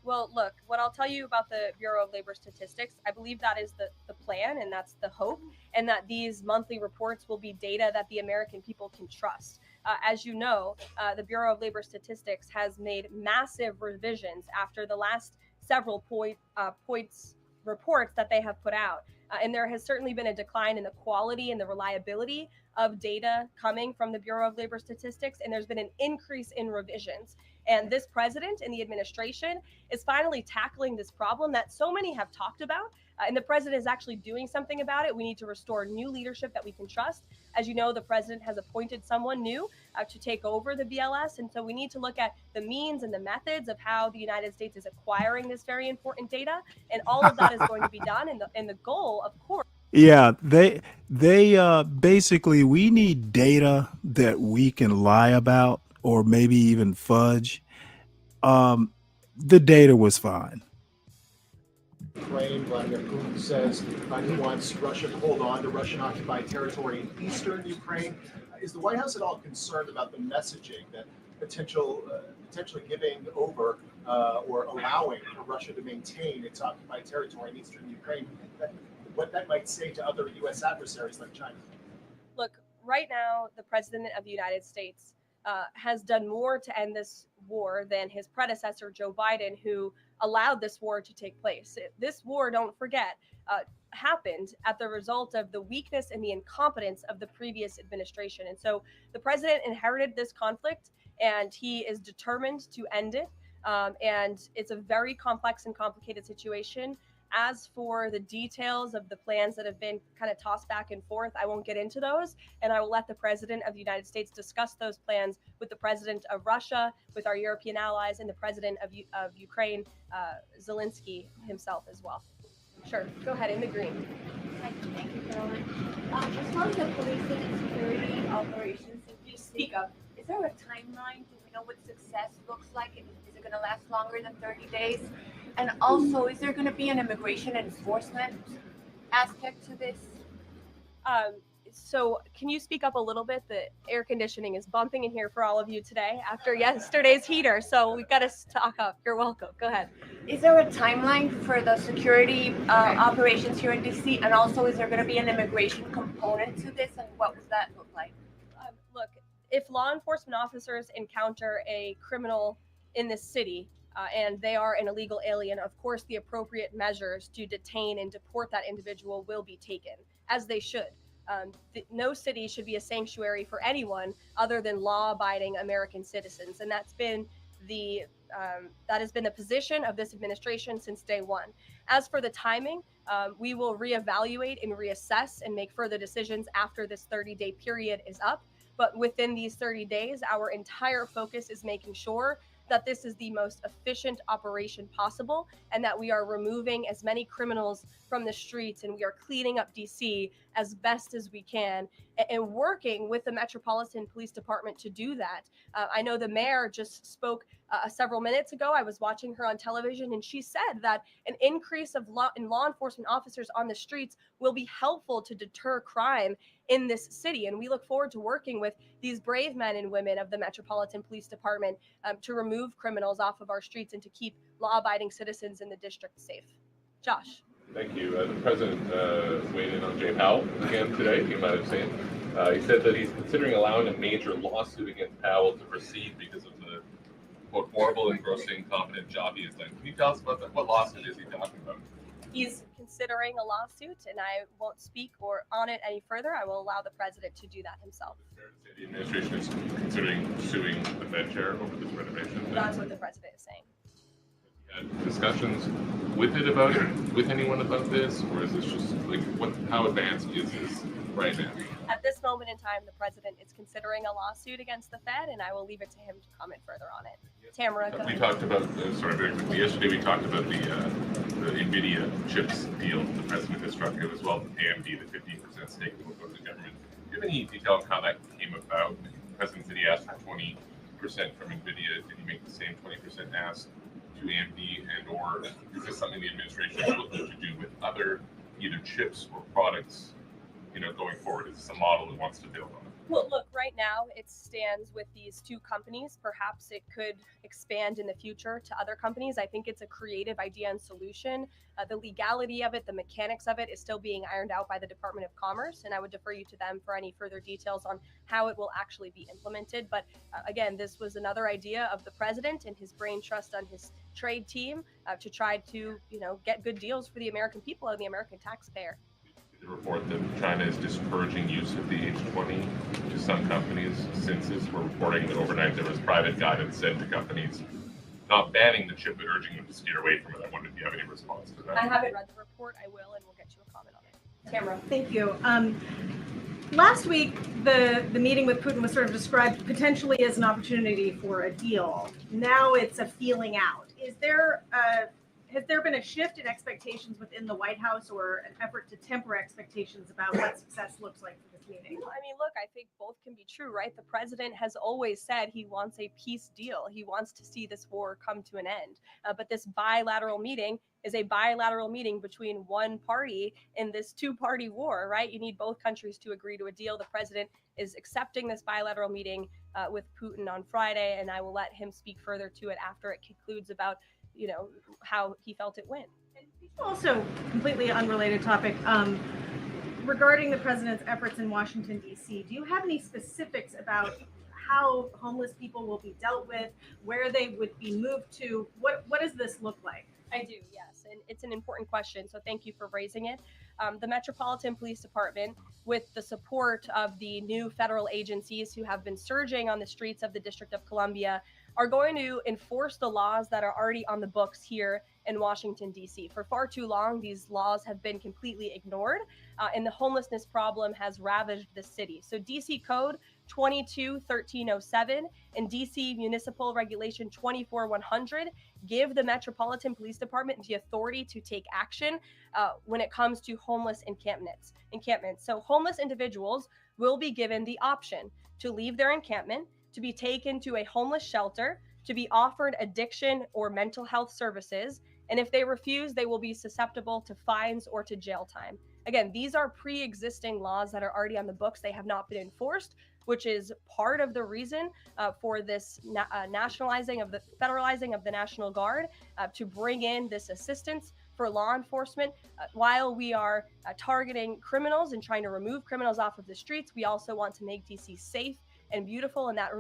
Speaker 12: Well, look, what I'll tell you about the Bureau of Labor Statistics, I believe that is the plan and that's the hope, and that these monthly reports will be data that the American people can trust. As you know, the Bureau of Labor Statistics has made massive revisions after the last several points reports that they have put out. And there has certainly been a decline in the quality and the reliability of data coming from the Bureau of Labor Statistics, and there's been an increase in revisions. And this president and the administration is finally tackling this problem that so many have talked about. And the president is actually doing something about it. We need to restore new leadership that we can trust. As you know, the president has appointed someone new to take over the BLS. And so we need to look at the means and the methods of how the United States is acquiring this very important data. And all of that is going to be done. And the goal, of course.
Speaker 8: Yeah, they basically, we need data that we can lie about or maybe even fudge. The data was fine.
Speaker 17: Ukraine, Vladimir Putin says he wants Russia to hold on to Russian-occupied territory in eastern Ukraine. Is the White House at all concerned about the messaging that potentially giving over or allowing for Russia to maintain its occupied territory in eastern Ukraine, what that might say to other U.S. adversaries like China?
Speaker 12: Look, right now, the president of the United States has done more to end this war than his predecessor, Joe Biden, who allowed this war to take place. This war, don't forget, happened at the result of the weakness and the incompetence of the previous administration. And so the president inherited this conflict, and he is determined to end it. And it's a very complex and complicated situation. As for the details of the plans that have been kind of tossed back and forth, I won't get into those. And I will let the president of the United States discuss those plans with the president of Russia, with our European allies, and the president of Ukraine, Zelensky himself as well. Sure, go ahead, in the green.
Speaker 22: Thank you, Caroline. As far as the policing and security operations, if you speak up, is there a timeline? Do we know what success looks like? Is it going to last longer than 30 days? And also, is there going to be an immigration enforcement aspect to this?
Speaker 12: So can you speak up a little bit? The air conditioning is bumping in here for all of you today after yesterday's heater. So we've got to talk up. You're welcome. Go ahead.
Speaker 22: Is there a timeline for the security operations here in DC? And also, is there going to be an immigration component to this? And what would that look like?
Speaker 12: Look, if law enforcement officers encounter a criminal in this city, and they are an illegal alien, of course, the appropriate measures to detain and deport that individual will be taken, as they should. No city should be a sanctuary for anyone other than law-abiding American citizens, and that has been the position of this administration since day one. As for the timing, we will reevaluate and reassess and make further decisions after this 30-day period is up. But within these 30 days, our entire focus is making sure that this is the most efficient operation possible and that we are removing as many criminals from the streets and we are cleaning up DC as best as we can and working with the Metropolitan Police Department to do that. I know the mayor just spoke several minutes ago. I was watching her on television and she said that an increase of law enforcement officers on the streets will be helpful to deter crime in this city. And we look forward to working with these brave men and women of the Metropolitan Police Department to remove criminals off of our streets and to keep law-abiding citizens in the district safe. Josh.
Speaker 2: Thank you. The president weighed in on Jay Powell again today. You might have seen. He said that he's considering allowing a major lawsuit against Powell to proceed because of the quote horrible and grossly incompetent job he has done. Can you tell us about that? What lawsuit is he talking about?
Speaker 12: He's considering a lawsuit, and I won't speak on it any further. I will allow the president to do that himself.
Speaker 2: The administration is considering suing the Fed chair over this renovation.
Speaker 12: That's what the president is saying.
Speaker 2: Had discussions with anyone about this, or is this just like how advanced is this right now?
Speaker 12: At this moment in time, the president is considering a lawsuit against the Fed, and I will leave it to him to comment further on it. Tamara, go
Speaker 2: We
Speaker 12: ahead.
Speaker 2: talked about yesterday. We talked about the NVIDIA chips deal the president has struck out, as well as AMD, the 15% stake that will go to the government. Do you have any detail on how that came about? The president said he asked for 20% from NVIDIA. Did he make the same 20% ask to AMD, and/or is this something the administration is looking to do with other either chips or products, going forward? Is this a model it wants to build on?
Speaker 12: Well, look, right now it stands with these two companies. Perhaps it could expand in the future to other companies. I think it's a creative idea and solution. The legality of it, the mechanics of it is still being ironed out by the Department of Commerce, and I would defer you to them for any further details on how it will actually be implemented. But again, this was another idea of the president and his brain trust on his trade team to try to, get good deals for the American people and the American taxpayer.
Speaker 2: The report that China is discouraging use of the H20 to some companies. Since we're reporting that overnight there was private guidance sent to companies not banning the chip but urging them to steer away from it. I wonder if you have any response to that.
Speaker 12: I haven't read the report. I will, and we'll get you a comment on it. Tamara.
Speaker 4: Thank you. Last week, the meeting with Putin was sort of described potentially as an opportunity for a deal. Now it's a feeling out. Has there been a shift in expectations within the White House or an effort to temper expectations about what success looks like for this meeting?
Speaker 12: Well, I mean, look, I think both can be true, right? The president has always said he wants a peace deal. He wants to see this war come to an end. But this bilateral meeting is a bilateral meeting between one party in this two-party war, right? You need both countries to agree to a deal. The president is accepting this bilateral meeting with Putin on Friday, and I will let him speak further to it after it concludes about how he felt it went.
Speaker 4: Also, completely unrelated topic. Regarding the president's efforts in Washington, D.C., do you have any specifics about how homeless people will be dealt with, where they would be moved to? What does this look like?
Speaker 12: I do, yes. And it's an important question, so thank you for raising it. The Metropolitan Police Department, with the support of the new federal agencies who have been surging on the streets of the District of Columbia, are going to enforce the laws that are already on the books here in Washington, D.C. For far too long, these laws have been completely ignored, and the homelessness problem has ravaged the city. So D.C. Code 22-1307 and D.C. Municipal Regulation 24-100 give the Metropolitan Police Department the authority to take action when it comes to homeless encampments. So homeless individuals will be given the option to leave their encampment, to be taken to a homeless shelter, to be offered addiction or mental health services, and if they refuse, they will be susceptible to fines or to jail time. Again, these are pre-existing laws that are already on the books. They have not been enforced, which is part of the reason for this federalizing of the National Guard to bring in this assistance for law enforcement. While we are targeting criminals and trying to remove criminals off of the streets, we also want to make DC safe and beautiful, and that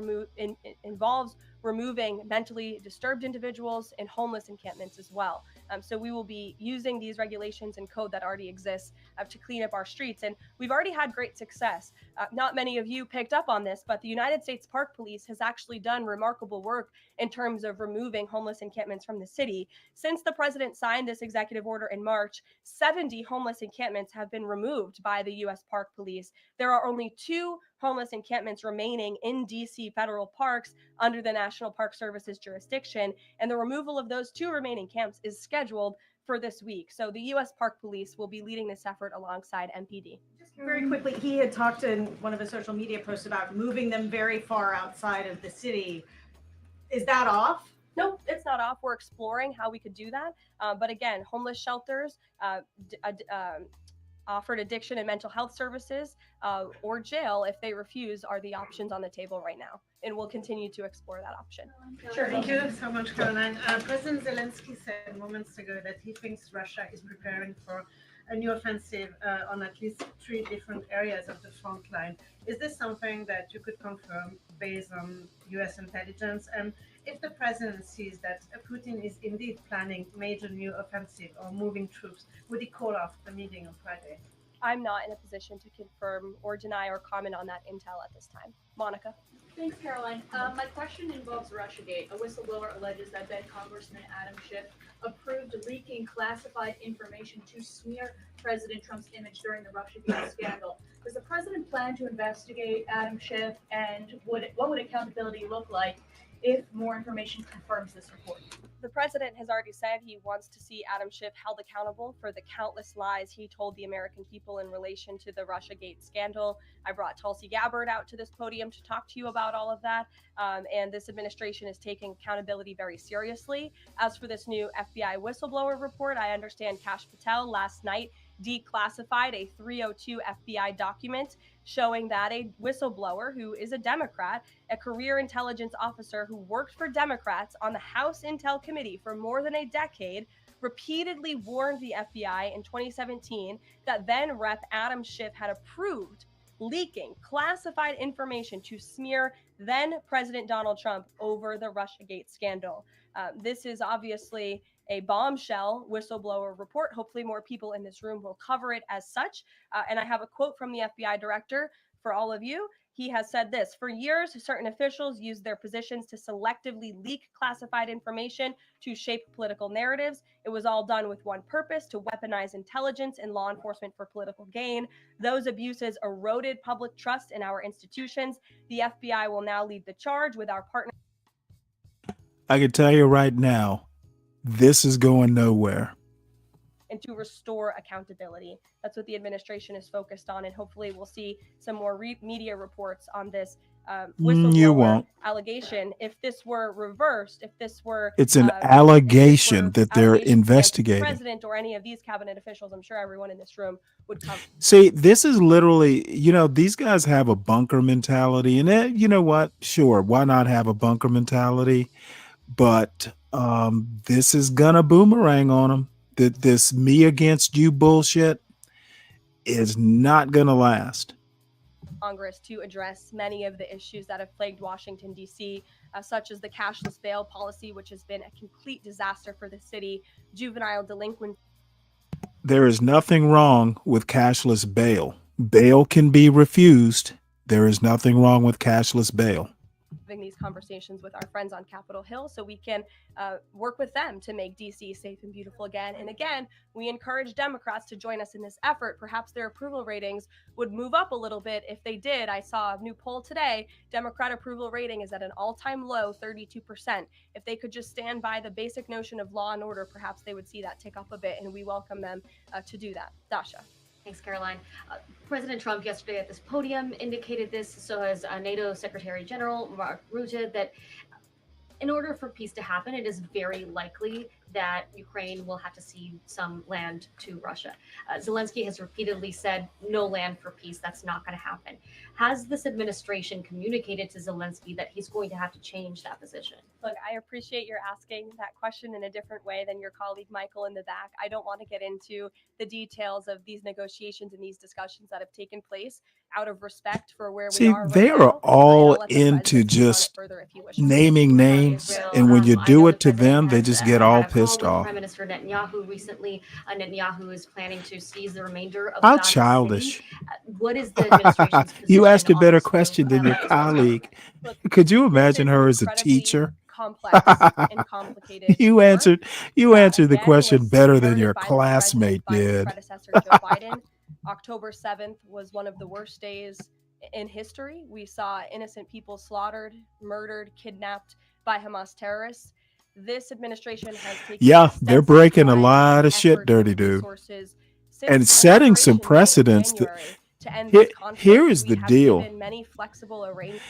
Speaker 12: involves removing mentally disturbed individuals and homeless encampments as well. So we will be using these regulations and code that already exists to clean up our streets. And we've already had great success. Not many of you picked up on this, but the United States Park Police has actually done remarkable work in terms of removing homeless encampments from the city. Since the president signed this executive order in March, 70 homeless encampments have been removed by the U.S. Park Police. There are only 2 homeless encampments remaining in DC federal parks under the National Park Service's jurisdiction. And the removal of those 2 remaining camps is scheduled for this week. So the U.S. Park Police will be leading this effort alongside MPD.
Speaker 4: Just very quickly, he had talked in one of his social media posts about moving them very far outside of the city. Is that off?
Speaker 12: Nope, it's not off. We're exploring how we could do that. But again, homeless shelters, offered addiction and mental health services, or jail if they refuse are the options on the table right now. And we'll continue to explore that option.
Speaker 3: Sure. Thank you so much, Caroline. President Zelensky said moments ago that he thinks Russia is preparing for a new offensive on at least 3 different areas of the front line. Is this something that you could confirm based on U.S. intelligence? And if the president sees that Putin is indeed planning major new offensive or moving troops, would he call off the meeting on Friday?
Speaker 12: I'm not in a position to confirm or deny or comment on that intel at this time. Monica.
Speaker 5: Thanks, Caroline. My question involves Russiagate. A whistleblower alleges that then Congressman Adam Schiff approved leaking classified information to smear President Trump's image during the Russiagate scandal. Does the president plan to investigate Adam Schiff, and what would accountability look like if more information confirms this report?
Speaker 12: The president has already said he wants to see Adam Schiff held accountable for the countless lies he told the American people in relation to the Russiagate scandal. I brought Tulsi Gabbard out to this podium to talk to you about all of that. And this administration is taking accountability very seriously. As for this new FBI whistleblower report, I understand Kash Patel last night declassified a 302 FBI document showing that a whistleblower who is a Democrat, a career intelligence officer who worked for Democrats on the House Intel Committee for more than a decade, repeatedly warned the FBI in 2017 that then Rep. Adam Schiff had approved leaking classified information to smear then President Donald Trump over the Russiagate scandal. This is obviously a bombshell whistleblower report. Hopefully more people in this room will cover it as such. And I have a quote from the FBI director for all of you. He has said this: for years, certain officials used their positions to selectively leak classified information to shape political narratives. It was all done with one purpose: to weaponize intelligence and law enforcement for political gain. Those abuses eroded public trust in our institutions. The FBI will now lead the charge with our partner.
Speaker 8: I can tell you right now, this is going nowhere.
Speaker 12: And to restore accountability. That's what the administration is focused on, and hopefully we'll see some more media reports on this
Speaker 8: You won't.
Speaker 12: allegation. If this were reversed, if this were
Speaker 8: It's an allegation that they're
Speaker 12: allegations against the
Speaker 8: investigating.
Speaker 12: president or any of these cabinet officials, I'm sure everyone in this room would come.
Speaker 8: See, this is literally, these guys have a bunker mentality, and you know what? Sure, why not have a bunker mentality? But this is gonna boomerang on them. This me against you bullshit is not gonna last.
Speaker 12: Congress to address many of the issues that have plagued Washington, D.C., such as the cashless bail policy, which has been a complete disaster for the city, juvenile delinquency.
Speaker 8: There is nothing wrong with cashless bail. Bail can be refused. There is nothing wrong with cashless bail.
Speaker 12: Having these conversations with our friends on Capitol Hill so we can work with them to make DC safe and beautiful again. And again, we encourage Democrats to join us in this effort. Perhaps their approval ratings would move up a little bit if they did. I saw a new poll today. Democrat approval rating is at an all-time low, 32%. If they could just stand by the basic notion of law and order, perhaps they would see that tick up a bit, and we welcome them to do that. Dasha.
Speaker 11: Thanks, Caroline. President Trump yesterday at this podium indicated this, so has NATO Secretary General Mark Rutte, that in order for peace to happen, it is very likely that Ukraine will have to cede some land to Russia. Zelensky has repeatedly said no land for peace. That's not going to happen. Has this administration communicated to Zelensky that he's going to have to change that position?
Speaker 12: Look, I appreciate you're asking that question in a different way than your colleague Michael in the back. I don't want to get into the details of these negotiations and these discussions that have taken place out of respect for where
Speaker 8: See,
Speaker 12: we are.
Speaker 8: they
Speaker 12: right
Speaker 8: are
Speaker 12: now.
Speaker 8: all into just naming names, and when you do it to them, they just get all pissed off.
Speaker 11: Prime Minister Netanyahu recently. Netanyahu is planning to seize the remainder of
Speaker 8: How
Speaker 11: Gaza
Speaker 8: childish.
Speaker 11: City. What is the administration's position?
Speaker 8: You asked a better question than your colleague. Could you imagine her as a teacher?
Speaker 12: Complex and complicated.
Speaker 8: You answered the
Speaker 12: again,
Speaker 8: question
Speaker 12: was
Speaker 8: better than
Speaker 12: started
Speaker 8: your
Speaker 12: by the
Speaker 8: classmate
Speaker 12: president, by his
Speaker 8: did.
Speaker 12: predecessor Joe Biden. October 7th was one of the worst days in history. We saw innocent people slaughtered, murdered, kidnapped by Hamas terrorists. This administration has taken
Speaker 8: Yeah, they're
Speaker 12: extensive
Speaker 8: breaking a
Speaker 12: time,
Speaker 8: lot of shit,
Speaker 12: efforts,
Speaker 8: dirty
Speaker 12: and
Speaker 8: dude,
Speaker 12: resources
Speaker 8: and
Speaker 12: since
Speaker 8: setting some
Speaker 12: Operation Day in
Speaker 8: precedents.
Speaker 12: January to end
Speaker 8: Here,
Speaker 12: this conflict.
Speaker 8: here is
Speaker 12: We
Speaker 8: the
Speaker 12: have
Speaker 8: deal.
Speaker 12: given many flexible arrangements.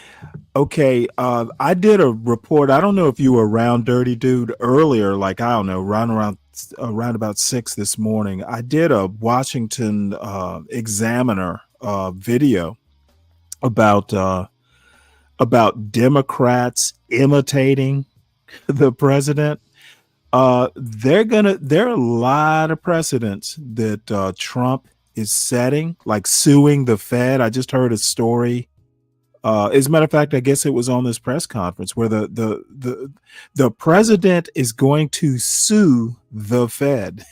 Speaker 8: Okay, I did a report. I don't know if you were around, dirty dude, earlier. Like I don't know, around about 6 this morning. I did a Washington Examiner video about Democrats imitating the president. There are a lot of precedents that Trump is setting, like suing the Fed. I just heard a story. As a matter of fact, I guess it was on this press conference where the president is going to sue the Fed.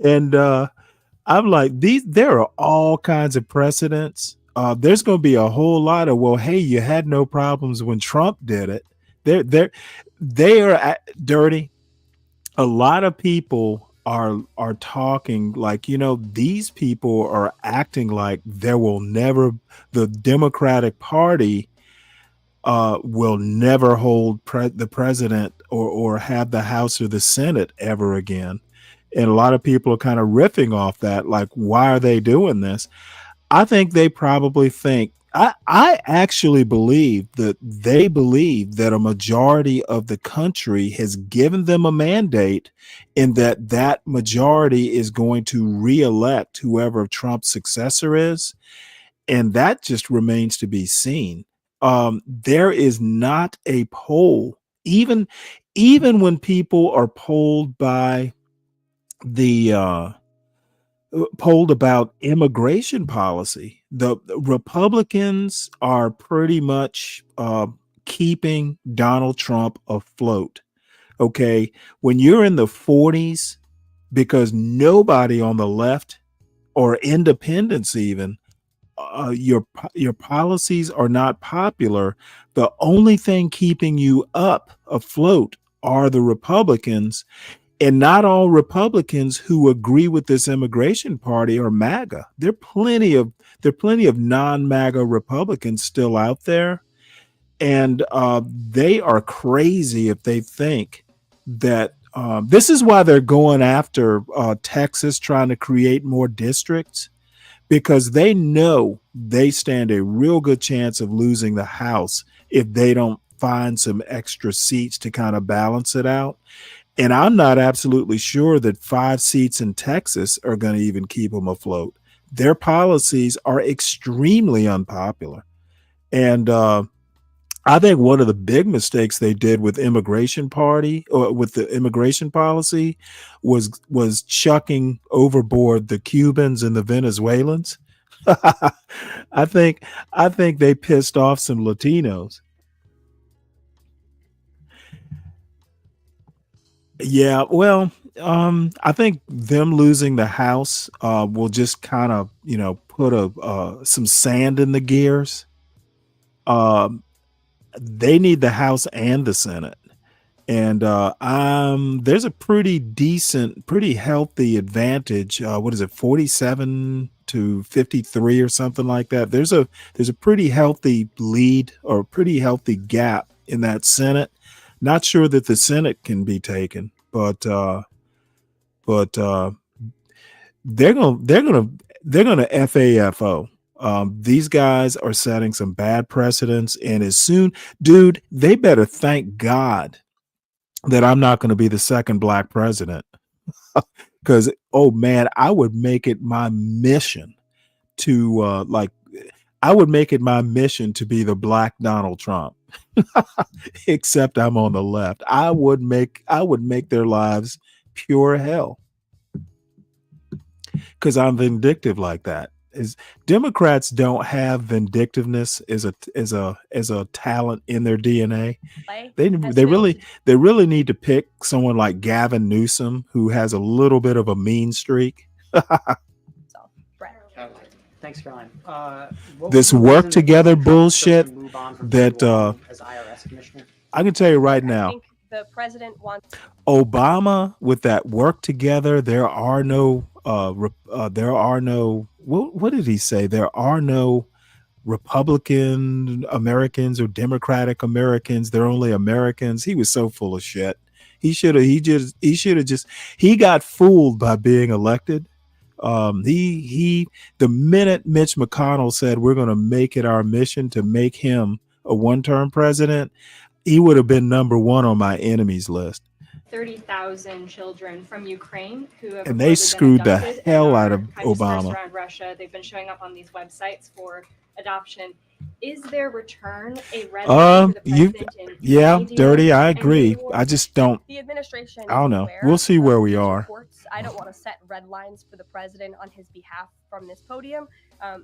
Speaker 8: And I'm like, there are all kinds of precedents. There's going to be a whole lot of, well, hey, you had no problems when Trump did it. They are dirty. A lot of people are talking like, these people are acting like the Democratic Party will never hold the president or have the House or the Senate ever again. And a lot of people are kind of riffing off that, like, why are they doing this? I think they probably think, I actually believe that they believe that a majority of the country has given them a mandate, and that majority is going to reelect whoever Trump's successor is. And that just remains to be seen. There is not a poll, even when people are polled by the polled about immigration policy, the Republicans are pretty much keeping Donald Trump afloat. Okay, when you're in the 40s, because nobody on the left or independents even, your policies are not popular. The only thing keeping you up afloat are the Republicans. And not all Republicans who agree with this immigration party are MAGA. There are plenty of non-MAGA Republicans still out there, and they are crazy if they think that this is why they're going after Texas, trying to create more districts, because they know they stand a real good chance of losing the House if they don't find some extra seats to kind of balance it out. And I'm not absolutely sure that 5 seats in Texas are going to even keep them afloat. Their policies are extremely unpopular. And I think one of the big mistakes they did with the immigration policy was chucking overboard the Cubans and the Venezuelans. I think they pissed off some Latinos. Yeah, well, I think them losing the House will just kind of, put some sand in the gears. They need the House and the Senate, and there's a pretty healthy advantage. What is it, 47 to 53 or something like that? There's a pretty healthy lead or pretty healthy gap in that Senate. Not sure that the Senate can be taken, but they're gonna FAFO. These guys are setting some bad precedents, and dude, they better thank God that I'm not going to be the second black president, because oh man, I would make it my mission to be the black Donald Trump. Except I'm on the left. I would make their lives pure hell, because I'm vindictive like that. Democrats don't have vindictiveness as a talent in their DNA. They really need to pick someone like Gavin Newsom, who has a little bit of a mean streak.
Speaker 6: Thanks, Caroline.
Speaker 8: This work together bullshit that
Speaker 6: as IRS commissioner?
Speaker 8: I can tell you right now.
Speaker 12: I think the president wants
Speaker 8: Obama with that work together. There are no what did he say? There are no Republican Americans or Democratic Americans. They're only Americans. He was so full of shit. He got fooled by being elected. The minute Mitch McConnell said we're going to make it our mission to make him a one-term president, he would have been number one on my enemies list.
Speaker 7: 30,000 children from Ukraine who have
Speaker 8: And they
Speaker 7: reportedly
Speaker 8: screwed
Speaker 7: been
Speaker 8: the
Speaker 7: abducted
Speaker 8: hell
Speaker 7: and
Speaker 8: out
Speaker 7: are
Speaker 8: of
Speaker 7: kind of dispersed
Speaker 8: Obama.
Speaker 7: around Russia. They've been showing up on these websites for adoption. Is their return a red line for the president in
Speaker 8: Yeah,
Speaker 7: any deal
Speaker 8: Dirty, I
Speaker 7: and
Speaker 8: agree.
Speaker 7: war?
Speaker 8: I just don't,
Speaker 12: The administration
Speaker 8: I don't
Speaker 12: is
Speaker 8: know.
Speaker 12: aware
Speaker 8: We'll see where
Speaker 12: of
Speaker 8: we
Speaker 12: these
Speaker 8: are.
Speaker 12: reports. I don't want to set red lines for the president on his behalf from this podium.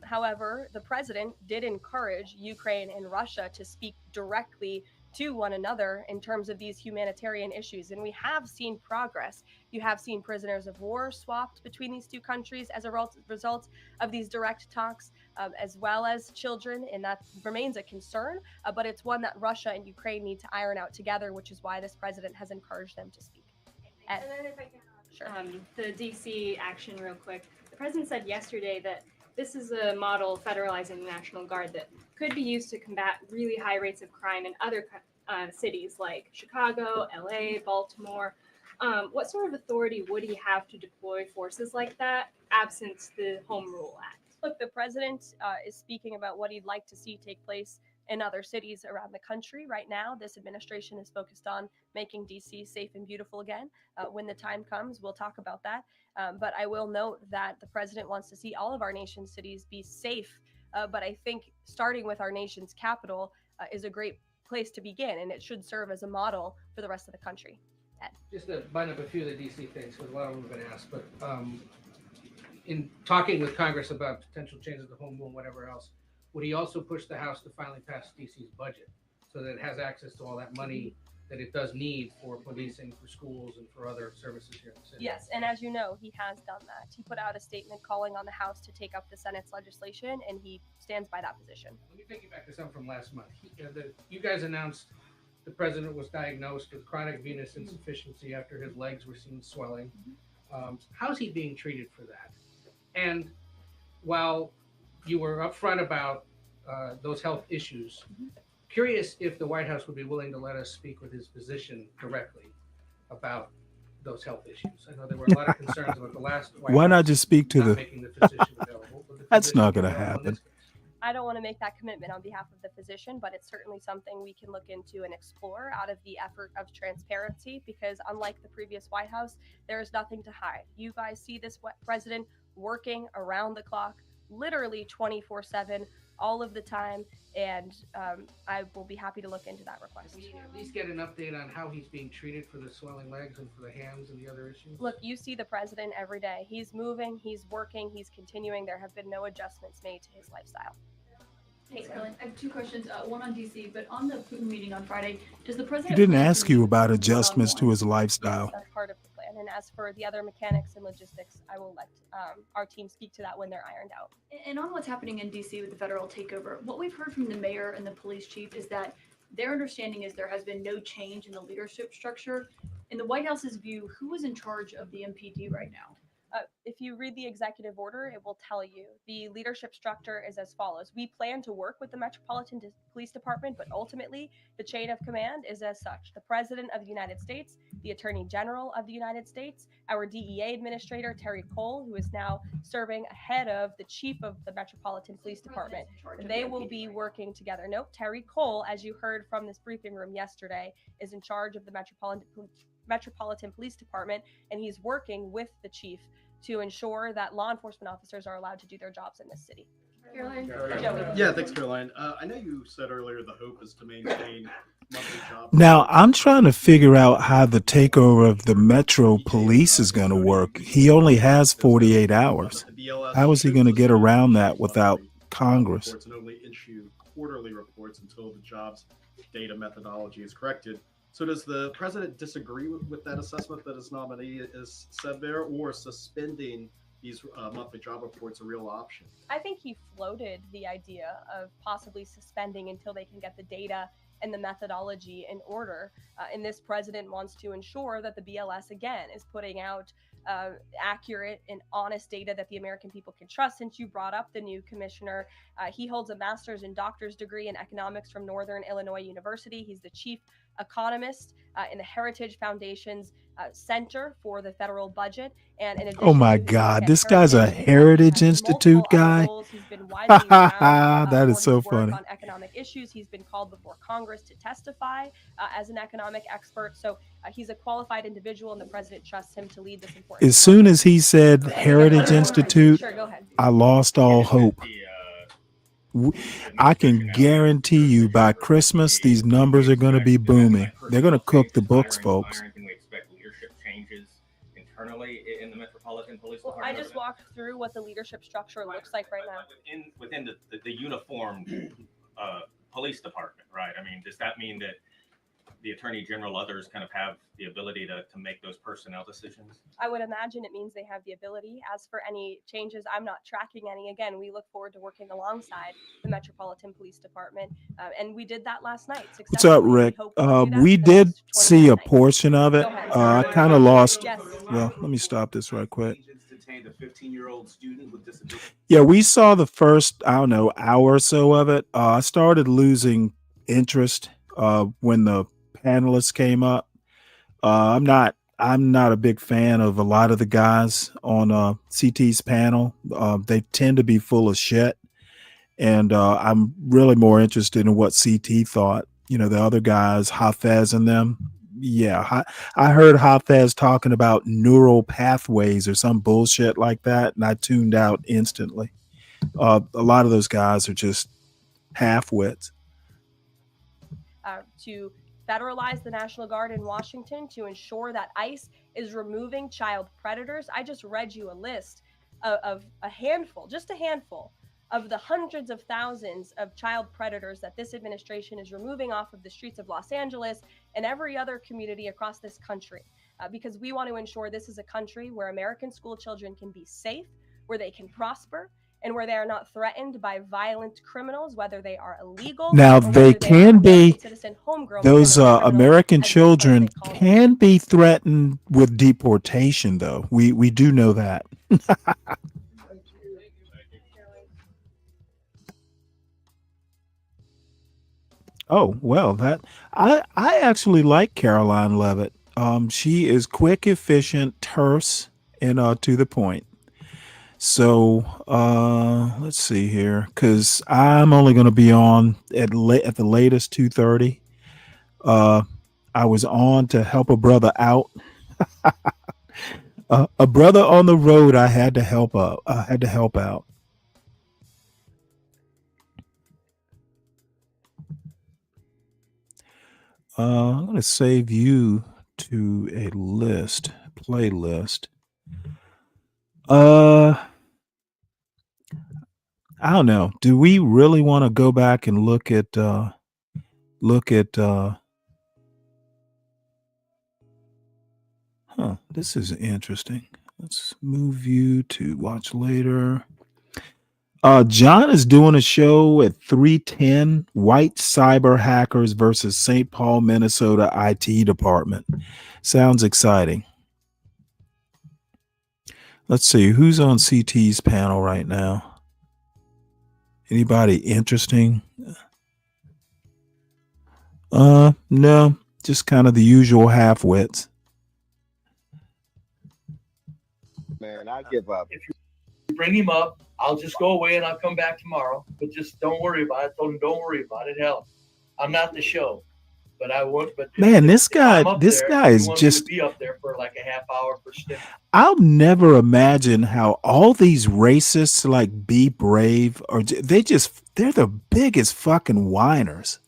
Speaker 12: However, the president did encourage Ukraine and Russia to speak directly to one another in terms of these humanitarian issues. And we have seen progress. You have seen prisoners of war swapped between these two countries as a result of these direct talks, as well as children. And that remains a concern, but it's one that Russia and Ukraine need to iron out together, which is why this president has encouraged them to speak.
Speaker 7: And then if I can, the DC action real quick. The president said yesterday that this is a model federalizing the National Guard that could be used to combat really high rates of crime in other cities like Chicago, LA, Baltimore. What sort of authority would he have to deploy forces like that absent the Home Rule Act?
Speaker 12: Look, the president is speaking about what he'd like to see take place in other cities around the country. Right now, this administration is focused on making DC safe and beautiful again. When the time comes, we'll talk about that. But I will note that the president wants to see all of our nation's cities be safe. But I think starting with our nation's capital is a great place to begin, and it should serve as a model for the rest of the country. Ed.
Speaker 18: Just to bind up a few of the DC things, because a lot of them have been asked, but in talking with Congress about potential changes to the home rule and whatever else, would he also push the House to finally pass DC's budget so that it has access to all that money that it does need for policing, for schools, and for other services here in the city?
Speaker 12: Yes, and as you know, he has done that. He put out a statement calling on the House to take up the Senate's legislation, and he stands by that position.
Speaker 18: Let me take you back to something from last month. You guys announced the president was diagnosed with chronic venous insufficiency after his legs were seen swelling. How's he being treated for that? And while you were upfront about those health issues, curious if the White House would be willing to let us speak with his physician directly about those health issues. I know there were a lot of concerns about the last White
Speaker 8: Why
Speaker 18: House
Speaker 8: not just speak to
Speaker 18: not
Speaker 8: the?
Speaker 18: making the physician available. But the
Speaker 8: That's
Speaker 18: physician
Speaker 8: not going to
Speaker 18: available in
Speaker 8: happen.
Speaker 18: this case.
Speaker 12: I don't want to make that commitment on behalf of the physician, but it's certainly something we can look into and explore out of the effort of transparency, because unlike the previous White House, there is nothing to hide. You guys see this president working around the clock, literally 24/7, all of the time, and I will be happy to look into that request.
Speaker 18: Can we at least get an update on how he's being treated for the swelling legs and for the hands and the other issues?
Speaker 12: Look, you see the president every day. He's moving, he's working, he's continuing. There have been no adjustments made to his lifestyle.
Speaker 5: Hey, Caroline, I have two questions. One on DC, but on the Putin meeting on Friday, does the
Speaker 8: He
Speaker 5: president?
Speaker 8: didn't
Speaker 5: plan to
Speaker 8: ask you
Speaker 5: meet
Speaker 8: about
Speaker 5: with
Speaker 8: adjustments to
Speaker 5: one-on-one?
Speaker 8: his lifestyle.
Speaker 12: That's part of the plan. And as for the other mechanics and logistics, I will let our team speak to that when they're ironed out.
Speaker 5: And on what's happening in DC with the federal takeover, what we've heard from the mayor and the police chief is that their understanding is there has been no change in the leadership structure. In the White House's view, who is in charge of the MPD right now?
Speaker 12: If you read the executive order, it will tell you the leadership structure is as follows. We plan to work with the Metropolitan Police Department, but ultimately the chain of command is as such. The President of the United States, the Attorney General of the United States, our DEA Administrator, Terry Cole, who is now serving ahead of the Chief of the Metropolitan Police Department. They will be working together. Nope, Terry Cole, as you heard from this briefing room yesterday, is in charge of the Metropolitan Police Department, and he's working with the chief to ensure that law enforcement officers are allowed to do their jobs in this city.
Speaker 5: Caroline?
Speaker 12: Joey.
Speaker 19: Yeah, thanks, Caroline. I know you said earlier the hope is to maintain monthly job.
Speaker 8: Now, I'm trying to figure out how the takeover of the Metro Police is going to work. He only has 48 hours. How is he going to get around that without Congress?
Speaker 19: And only issue quarterly reports until the jobs data methodology is corrected. So does the president disagree with that assessment that his nominee is said there, or suspending these monthly job reports a real option?
Speaker 12: I think he floated the idea of possibly suspending until they can get the data and the methodology in order. And this president wants to ensure that the BLS, again, is putting out accurate and honest data that the American people can trust. Since you brought up the new commissioner, he holds a master's and doctor's degree in economics from Northern Illinois University. He's the chief economist in the Heritage Foundation's Center for the Federal Budget. And in
Speaker 8: Oh
Speaker 12: addition
Speaker 8: my
Speaker 12: to his work
Speaker 8: God,
Speaker 12: at
Speaker 8: this guy's a
Speaker 12: Heritage,
Speaker 8: Heritage
Speaker 12: he has
Speaker 8: Institute
Speaker 12: multiple other
Speaker 8: guy.
Speaker 12: roles. He's been widely renowned
Speaker 8: That
Speaker 12: for
Speaker 8: is so
Speaker 12: his work
Speaker 8: funny.
Speaker 12: on economic issues. He's been called before Congress to testify as an economic expert. So he's a qualified individual, and the president trusts him to lead this important.
Speaker 8: As soon as he said Heritage Institute,
Speaker 12: Sure, go ahead.
Speaker 8: I lost all hope. I can guarantee you by Christmas, these numbers are going to be booming. They're going to cook the books, folks.
Speaker 1: Can we expect leadership changes internally in the Metropolitan Police
Speaker 12: Well,
Speaker 1: Department?
Speaker 12: I just walked through what the leadership structure looks like right now.
Speaker 1: Within the uniformed police department, right? I mean, does that mean that the attorney general, others kind of have the ability to make those personnel decisions?
Speaker 12: I would imagine it means they have the ability. As for any changes, I'm not tracking any. Again, we look forward to working alongside the Metropolitan Police Department, and we did that last night.
Speaker 8: What's up, Rick? We did see a portion of it. I kind of lost. Well, let me stop this right quick.
Speaker 9: Detained a 15-year-old student with disability.
Speaker 8: Yeah, we saw the first, I don't know, hour or so of it. I started losing interest when the panelists came up. I'm not a big fan of a lot of the guys on CT's panel. They tend to be full of shit, and I'm really more interested in what CT thought. You know, the other guys, Hafez and them. Yeah, I heard Hafez talking about neural pathways or some bullshit like that, and I tuned out instantly. A lot of those guys are just half-wits.
Speaker 12: To federalize the National Guard in Washington, to ensure that ICE is removing child predators. I just read you a list of a handful, just a handful, of the hundreds of thousands of child predators that this administration is removing off of the streets of Los Angeles and every other community across this country. Because we want to ensure this is a country where American school children can be safe, where they can prosper, and where they are not threatened by violent criminals, whether they are illegal.
Speaker 8: Now they can be, those American children can be threatened with deportation, though. We do know that. Oh, well, that I actually like Caroline Levitt. She is quick, efficient, terse, and to the point. So let's see here, because I'm only going to be on at the latest 2:30. I was on to help a brother out. A brother on the road. I had to help out. I'm going to save you to a playlist. I don't know. Do we really want to go back and look at this is interesting. Let's move you to watch later. John is doing a show at 3:10, White Cyber Hackers versus St. Paul, Minnesota IT Department. Sounds exciting. Let's see, who's on CT's panel right now? Anybody interesting? No, just kind of the usual half-wits.
Speaker 10: Man, I give up.
Speaker 20: If you bring him up, I'll just go away and I'll come back tomorrow. But just don't worry about it. Told him, don't worry about it. Hell, I'm not the show, but I won't. But
Speaker 8: man, this guy is
Speaker 20: you want
Speaker 8: just.
Speaker 20: me to be up there for like a half hour for stint.
Speaker 8: I'll never imagine how all these racists like Be Brave or they're the biggest fucking whiners.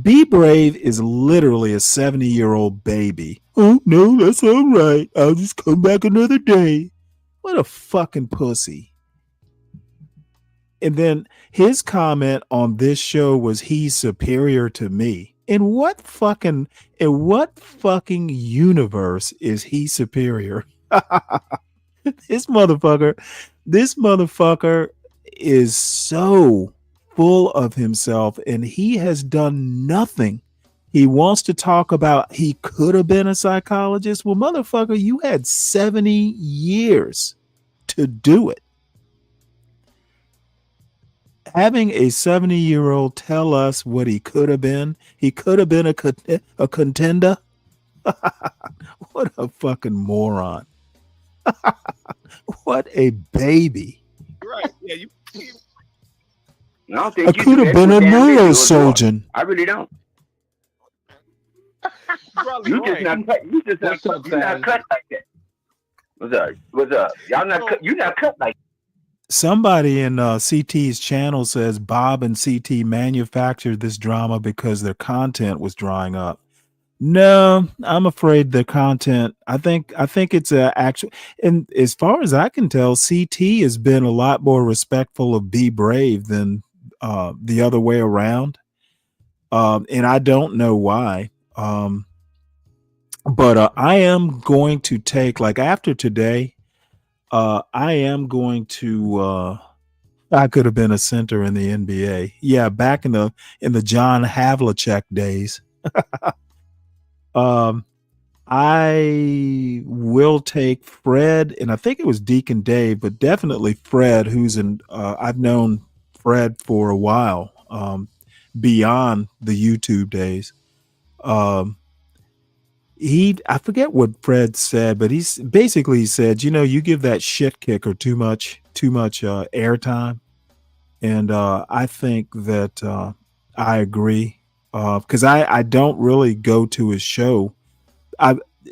Speaker 8: Be Brave is literally a 70-year-old baby. Oh no, that's all right. I'll just come back another day. What a fucking pussy. And then his comment on this show was he's superior to me. In what fucking universe is he superior? This motherfucker is so full of himself, and he has done nothing. He wants to talk about he could have been a psychologist. Well, motherfucker, you had 70 years to do it. Having a 70-year-old tell us what he could have been a contender. What a fucking moron. What a baby.
Speaker 10: Right. Yeah, you
Speaker 13: I don't
Speaker 8: I
Speaker 13: think you
Speaker 8: could
Speaker 13: do
Speaker 8: have
Speaker 13: that
Speaker 8: been
Speaker 13: for
Speaker 8: a
Speaker 13: damn visuals, do I?
Speaker 8: neurosurgeon.
Speaker 13: I really don't.
Speaker 10: probably
Speaker 13: You just
Speaker 10: right.
Speaker 13: not cut. You just not.
Speaker 10: What's up,
Speaker 13: You not
Speaker 10: Saz?
Speaker 13: cut like that. What's up? What's up? Y'all not cut. You not cut like.
Speaker 8: Somebody in CT's channel says Bob and CT manufactured this drama because their content was drying up. No, I'm afraid the content. I think it's a actual. And as far as I can tell, CT has been a lot more respectful of Be Brave than the other way around. And I don't know why. But I am going to take, like, after today. I am going to. I could have been a center in the NBA. Yeah, back in the John Havlicek days. I will take Fred, and I think it was Deacon Dave, but definitely Fred, who's in. I've known Fred for a while, beyond the YouTube days. I forget what Fred said, but he said, you give that shit kicker too much airtime, and I think that I agree, because I don't really go to his show.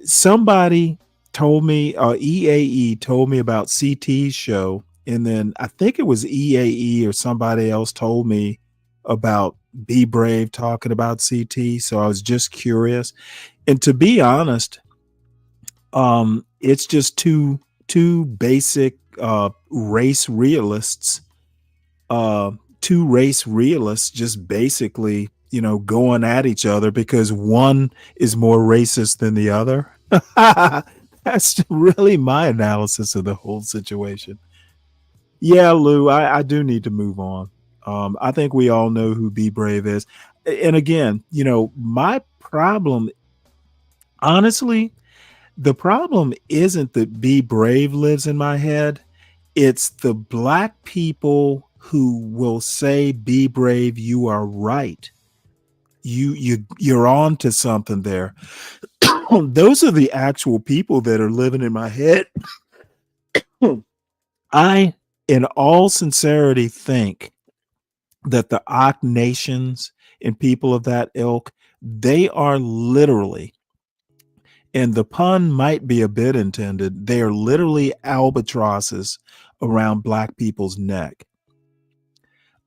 Speaker 8: Somebody told me, EAE told me about CT's show, and then I think it was EAE or somebody else told me about Be Brave talking about CT, so I was just curious. And to be honest, it's just two basic race realists, just basically, going at each other because one is more racist than the other. That's really my analysis of the whole situation. Yeah, Lou, I do need to move on. I think we all know who Be Brave is. And again, my problem, honestly, the problem isn't that Be Brave lives in my head. It's the black people who will say, Be Brave, you are right. You're on to something there. Those are the actual people that are living in my head. I, in all sincerity, think that the Ak nations and people of that ilk, they are literally, and the pun might be a bit intended, they are literally albatrosses around black people's neck.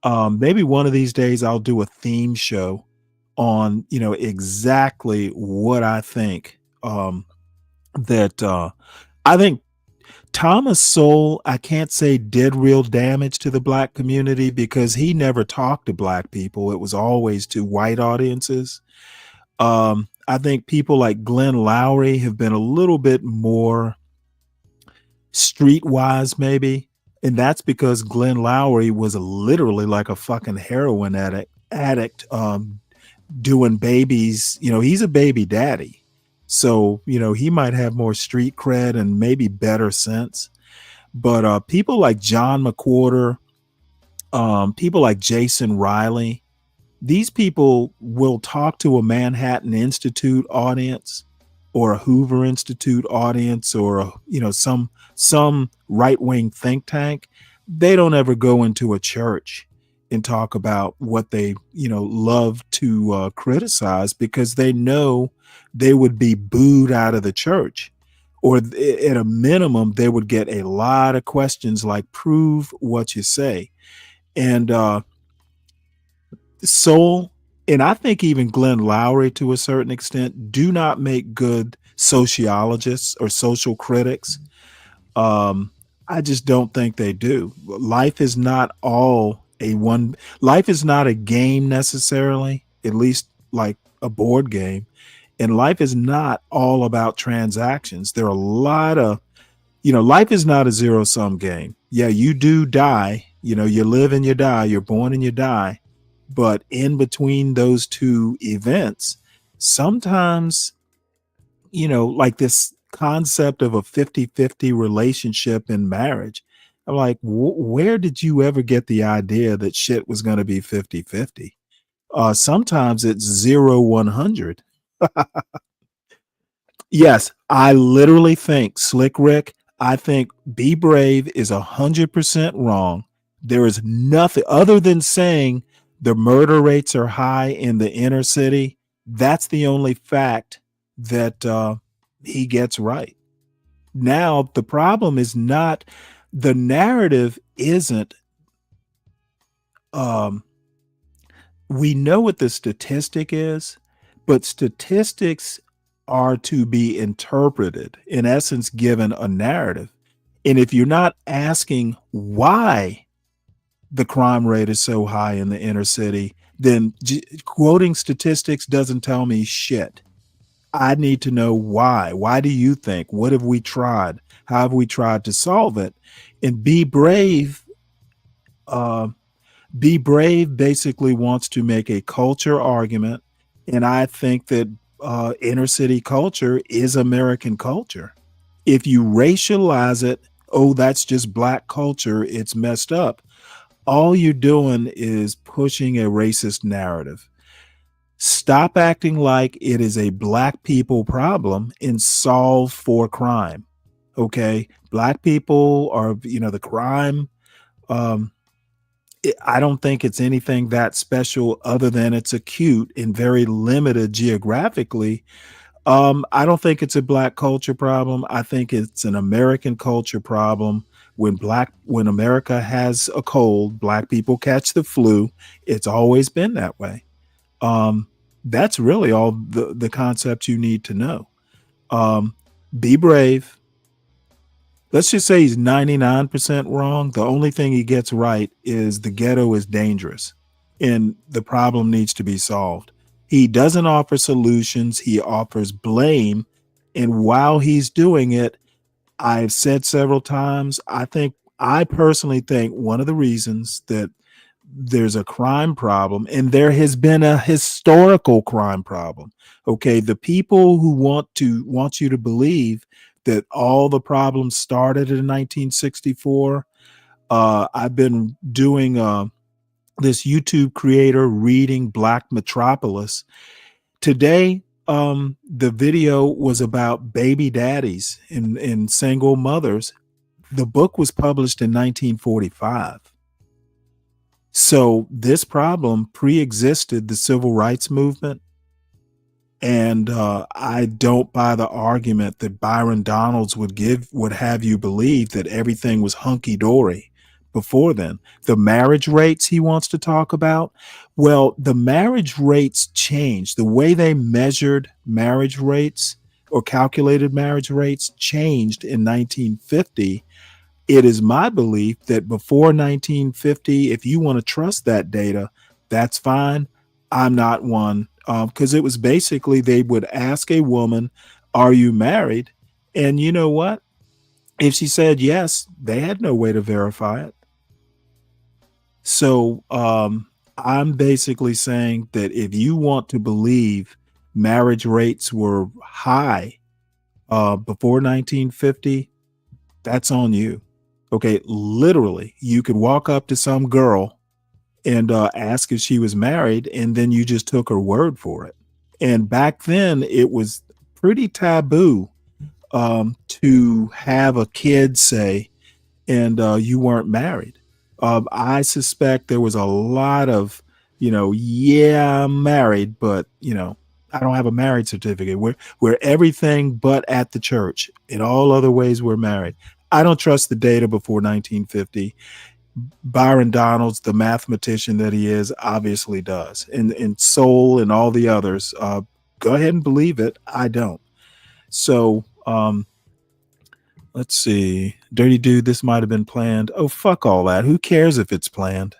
Speaker 8: Maybe one of these days I'll do a theme show on, exactly what I think. That I think Thomas Sowell, I can't say did real damage to the black community because he never talked to black people. It was always to white audiences. I think people like Glenn Lowry have been a little bit more streetwise, maybe. And that's because Glenn Lowry was literally like a fucking heroin addict, doing babies. He's a baby daddy. So, he might have more street cred and maybe better sense. But people like John McWhorter, people like Jason Riley, these people will talk to a Manhattan Institute audience or a Hoover Institute audience or some right-wing think tank. They don't ever go into a church and talk about what they love to criticize because they know they would be booed out of the church, or at a minimum they would get a lot of questions like prove what you say. And Soul, and I think even Glenn Lowry to a certain extent, do not make good sociologists or social critics. I just don't think they do. Life is not life is not a game necessarily, at least like a board game. And life is not all about transactions. There are a lot of, life is not a zero-sum game. Yeah, you do die, You live and you die, you're born and you die. But in between those two events, sometimes, like this concept of a 50-50 relationship in marriage. I'm like, where did you ever get the idea that shit was going to be 50-50? Sometimes it's 0-100. Yes, I literally think, Slick Rick, I think Be Brave is 100% wrong. There is nothing other than saying the murder rates are high in the inner city. That's the only fact that he gets right. Now, the problem is not, the narrative isn't, we know what the statistic is, but statistics are to be interpreted, in essence, given a narrative. And if you're not asking why the crime rate is so high in the inner city, then quoting statistics doesn't tell me shit. I need to know why. Why do you think? What have we tried? How have we tried to solve it? And Be Brave, Be Brave basically wants to make a culture argument. And I think that inner city culture is American culture. If you racialize it, oh, that's just black culture, it's messed up. All you're doing is pushing a racist narrative. Stop acting like it is a black people problem and solve for crime. Okay. Black people are, the crime. I don't think it's anything that special other than it's acute and very limited geographically. I don't think it's a black culture problem. I think it's an American culture problem. When America has a cold, black people catch the flu. It's always been that way. That's really all the concept you need to know. Be brave. Let's just say he's 99% wrong. The only thing he gets right is the ghetto is dangerous and the problem needs to be solved. He doesn't offer solutions. He offers blame. And while he's doing it, I've said several times, I personally think one of the reasons that there's a crime problem, and there has been a historical crime problem. Okay. The people who want you to believe that all the problems started in 1964. I've been doing this YouTube creator reading Black Metropolis. Today, the video was about baby daddies and single mothers. The book was published in 1945. So this problem pre-existed the civil rights movement. And I don't buy the argument that Byron Donalds would have you believe that everything was hunky-dory before then. The marriage rates he wants to talk about, well, the marriage rates changed. The way they measured marriage rates or calculated marriage rates changed in 1950. It is my belief that before 1950, if you want to trust that data, that's fine. I'm not one, because it was basically they would ask a woman, are you married? And you know what? If she said yes, they had no way to verify it. So I'm basically saying that if you want to believe marriage rates were high before 1950, that's on you. Okay, literally, you could walk up to some girl and ask if she was married, and then you just took her word for it. And back then, it was pretty taboo to have a kid say, and you weren't married. I suspect there was a lot of, yeah, I'm married, but, I don't have a marriage certificate. We're everything but at the church. In all other ways, we're married. I don't trust the data before 1950. Byron Donalds, the mathematician that he is, obviously does. And Soul and all the others, go ahead and believe it. I don't. So let's see. Dirty Dude, this might have been planned. Oh, fuck all that. Who cares if it's planned?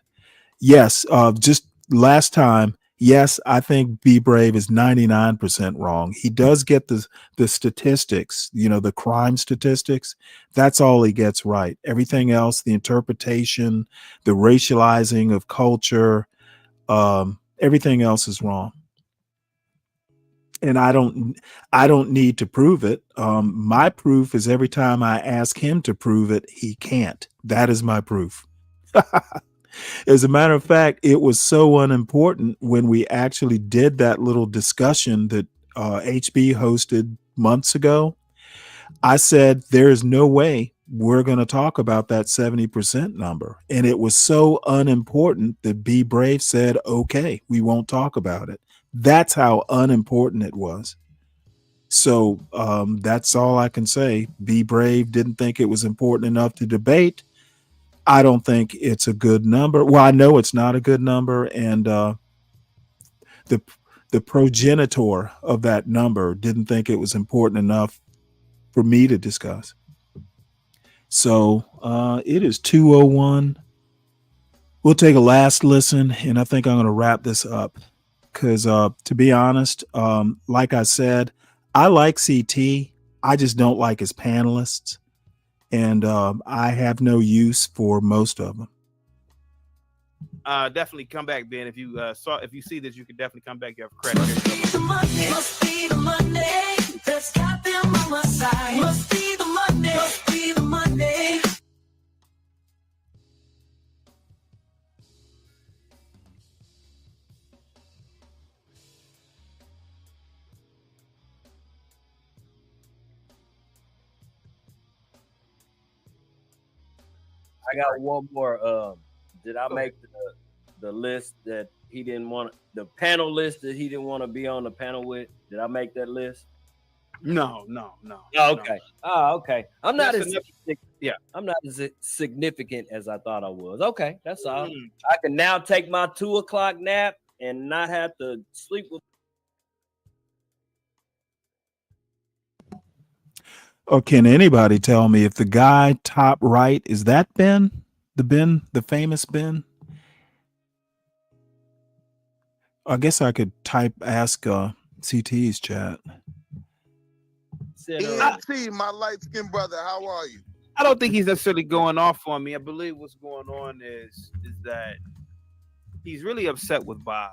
Speaker 8: Yes, just last time, Yes, I think Be Brave is 99% wrong. He does get the statistics, the crime statistics. That's all he gets right. Everything else, the interpretation, the racializing of culture, everything else is wrong. And I don't need to prove it. My proof is every time I ask him to prove it, he can't. That is my proof. As a matter of fact, it was so unimportant when we actually did that little discussion that HB hosted months ago. I said, there is no way we're going to talk about that 70% number. And it was so unimportant that Be Brave said, okay, we won't talk about it. That's how unimportant it was. So that's all I can say. Be Brave didn't think it was important enough to debate. I don't think it's a good number. Well, I know it's not a good number. And the progenitor of that number didn't think it was important enough for me to discuss. So it is 2:01. We'll take a last listen, and I think I'm going to wrap this up because, to be honest, like I said, I like CT. I just don't like his panelists, and I have no use for most of them.
Speaker 10: Definitely come back, Ben. If you see this, you can definitely come back. You have credit.
Speaker 14: Must be the Monday that's got them on my side. Must be the Monday. Must be the Monday.
Speaker 21: I got one more. Did I make the list that he didn't want, the panel list that he didn't want to be on the panel with? Did I make that list?
Speaker 10: No.
Speaker 21: Oh, okay. Okay. I'm not as significant as I thought I was. Okay, that's all. I can now take my 2 o'clock nap and not have to sleep with.
Speaker 8: Or can anybody tell me if the guy top right, is that Ben? The famous Ben? I guess I could ask CT's chat.
Speaker 23: ET, my light-skinned brother, how are you?
Speaker 10: I don't think he's necessarily going off on me. I believe what's going on is that he's really upset with Bob,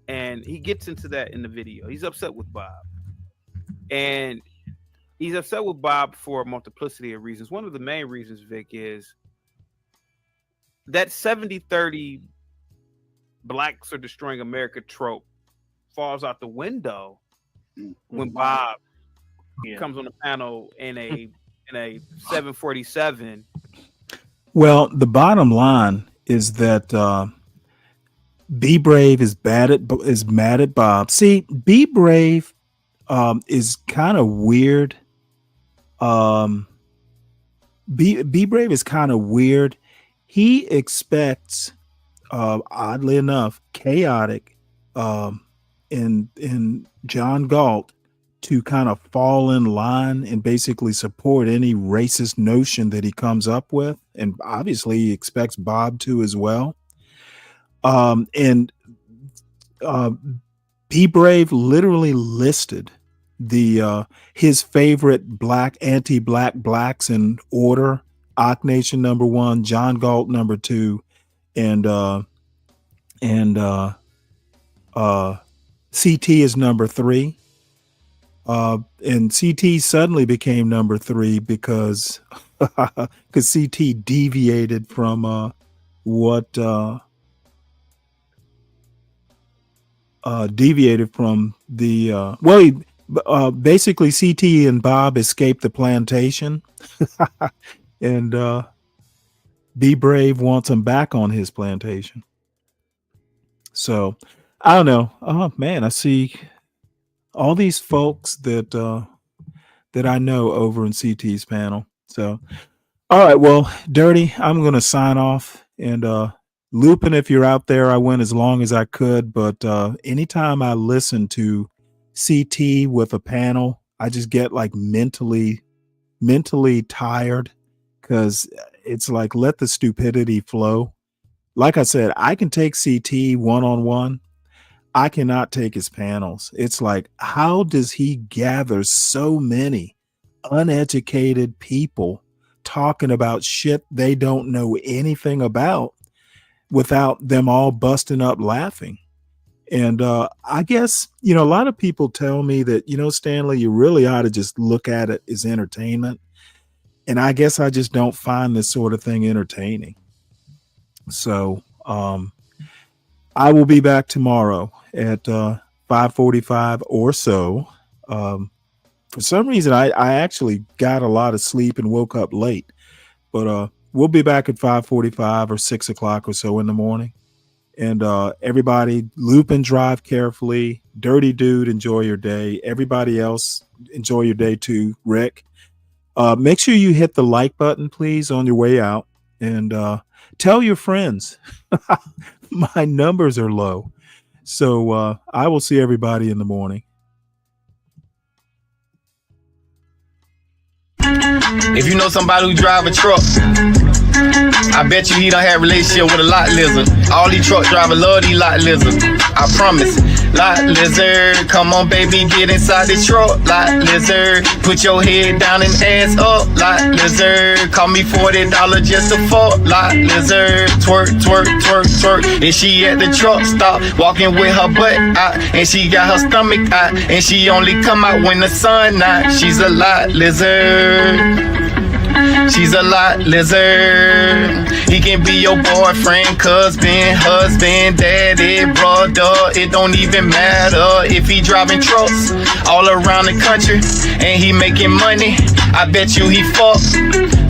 Speaker 10: and he gets into that in the video. He's upset with Bob, and he's upset with Bob for a multiplicity of reasons. One of the main reasons, Vic, is that 70-30 blacks are destroying America trope falls out the window when Bob comes on the panel in a 747.
Speaker 8: Well, the bottom line is that Be Brave is mad at Bob. See, Be Brave is kind of weird. Be Brave is kind of weird. He expects, oddly enough, chaotic in John Galt to kind of fall in line and basically support any racist notion that he comes up with. And obviously he expects Bob to as well. Be Brave literally listed his favorite anti-black blacks in order: Ock Nation number 1, John Galt number 2, and CT is number 3. And CT suddenly became number 3 because CT deviated from basically CT and Bob escaped the plantation, and Be Brave wants him back on his plantation. So I don't know. Oh man, I see all these folks that I know over in CT's panel. So, all right, well, Dirty, I'm going to sign off. And Lupin, if you're out there, I went as long as I could. But anytime I listen to CT with a panel, I just get like mentally tired, because it's like, let the stupidity flow. Like I said, I can take CT one-on-one. I cannot take his panels. It's like, how does he gather so many uneducated people talking about shit they don't know anything about without them all busting up laughing? And I guess, a lot of people tell me that, Stanley, you really ought to just look at it as entertainment. And I guess I just don't find this sort of thing entertaining. So I will be back tomorrow at 5:45 or so. For some reason, I actually got a lot of sleep and woke up late. But we'll be back at 5:45 or 6 o'clock or so in the morning. And everybody, loop and drive carefully. Dirty dude, enjoy your day. Everybody else, enjoy your day too. Rick, make sure you hit the like button, please, on your way out. And tell your friends. My numbers are low. So I will see everybody in the morning.
Speaker 15: If you know somebody who drive a truck, I bet you he don't have a relationship with a lot lizard. All these truck drivers love these lot lizards. I promise. Lot lizard, come on baby, get inside the truck. Lot lizard, put your head down and ass up. Lot lizard, call me $40 just to fuck. Lot lizard, twerk, twerk, twerk, twerk. And she at the truck stop, walking with her butt out, and she got her stomach out, and she only come out when the sun out. She's a lot lizard. She's a lot lizard. He can be your boyfriend, cousin, husband, daddy, brother. It don't even matter if he driving trucks all around the country and he making money. I bet you he fuck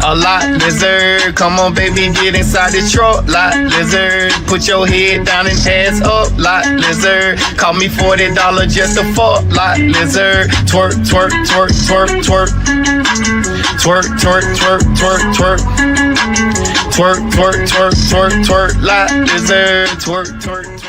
Speaker 15: a lot lizard. Come on baby, get inside the truck. Lot lizard, put your head down and ass up. Lot lizard, call me $40 just to fuck. Lot lizard, twerk, twerk, twerk, twerk, twerk. Twerk, twerk, twerk, twerk, twerk. Twerk, twerk, twerk, twerk, twerk. Lot lizard, twerk, twerk, twerk.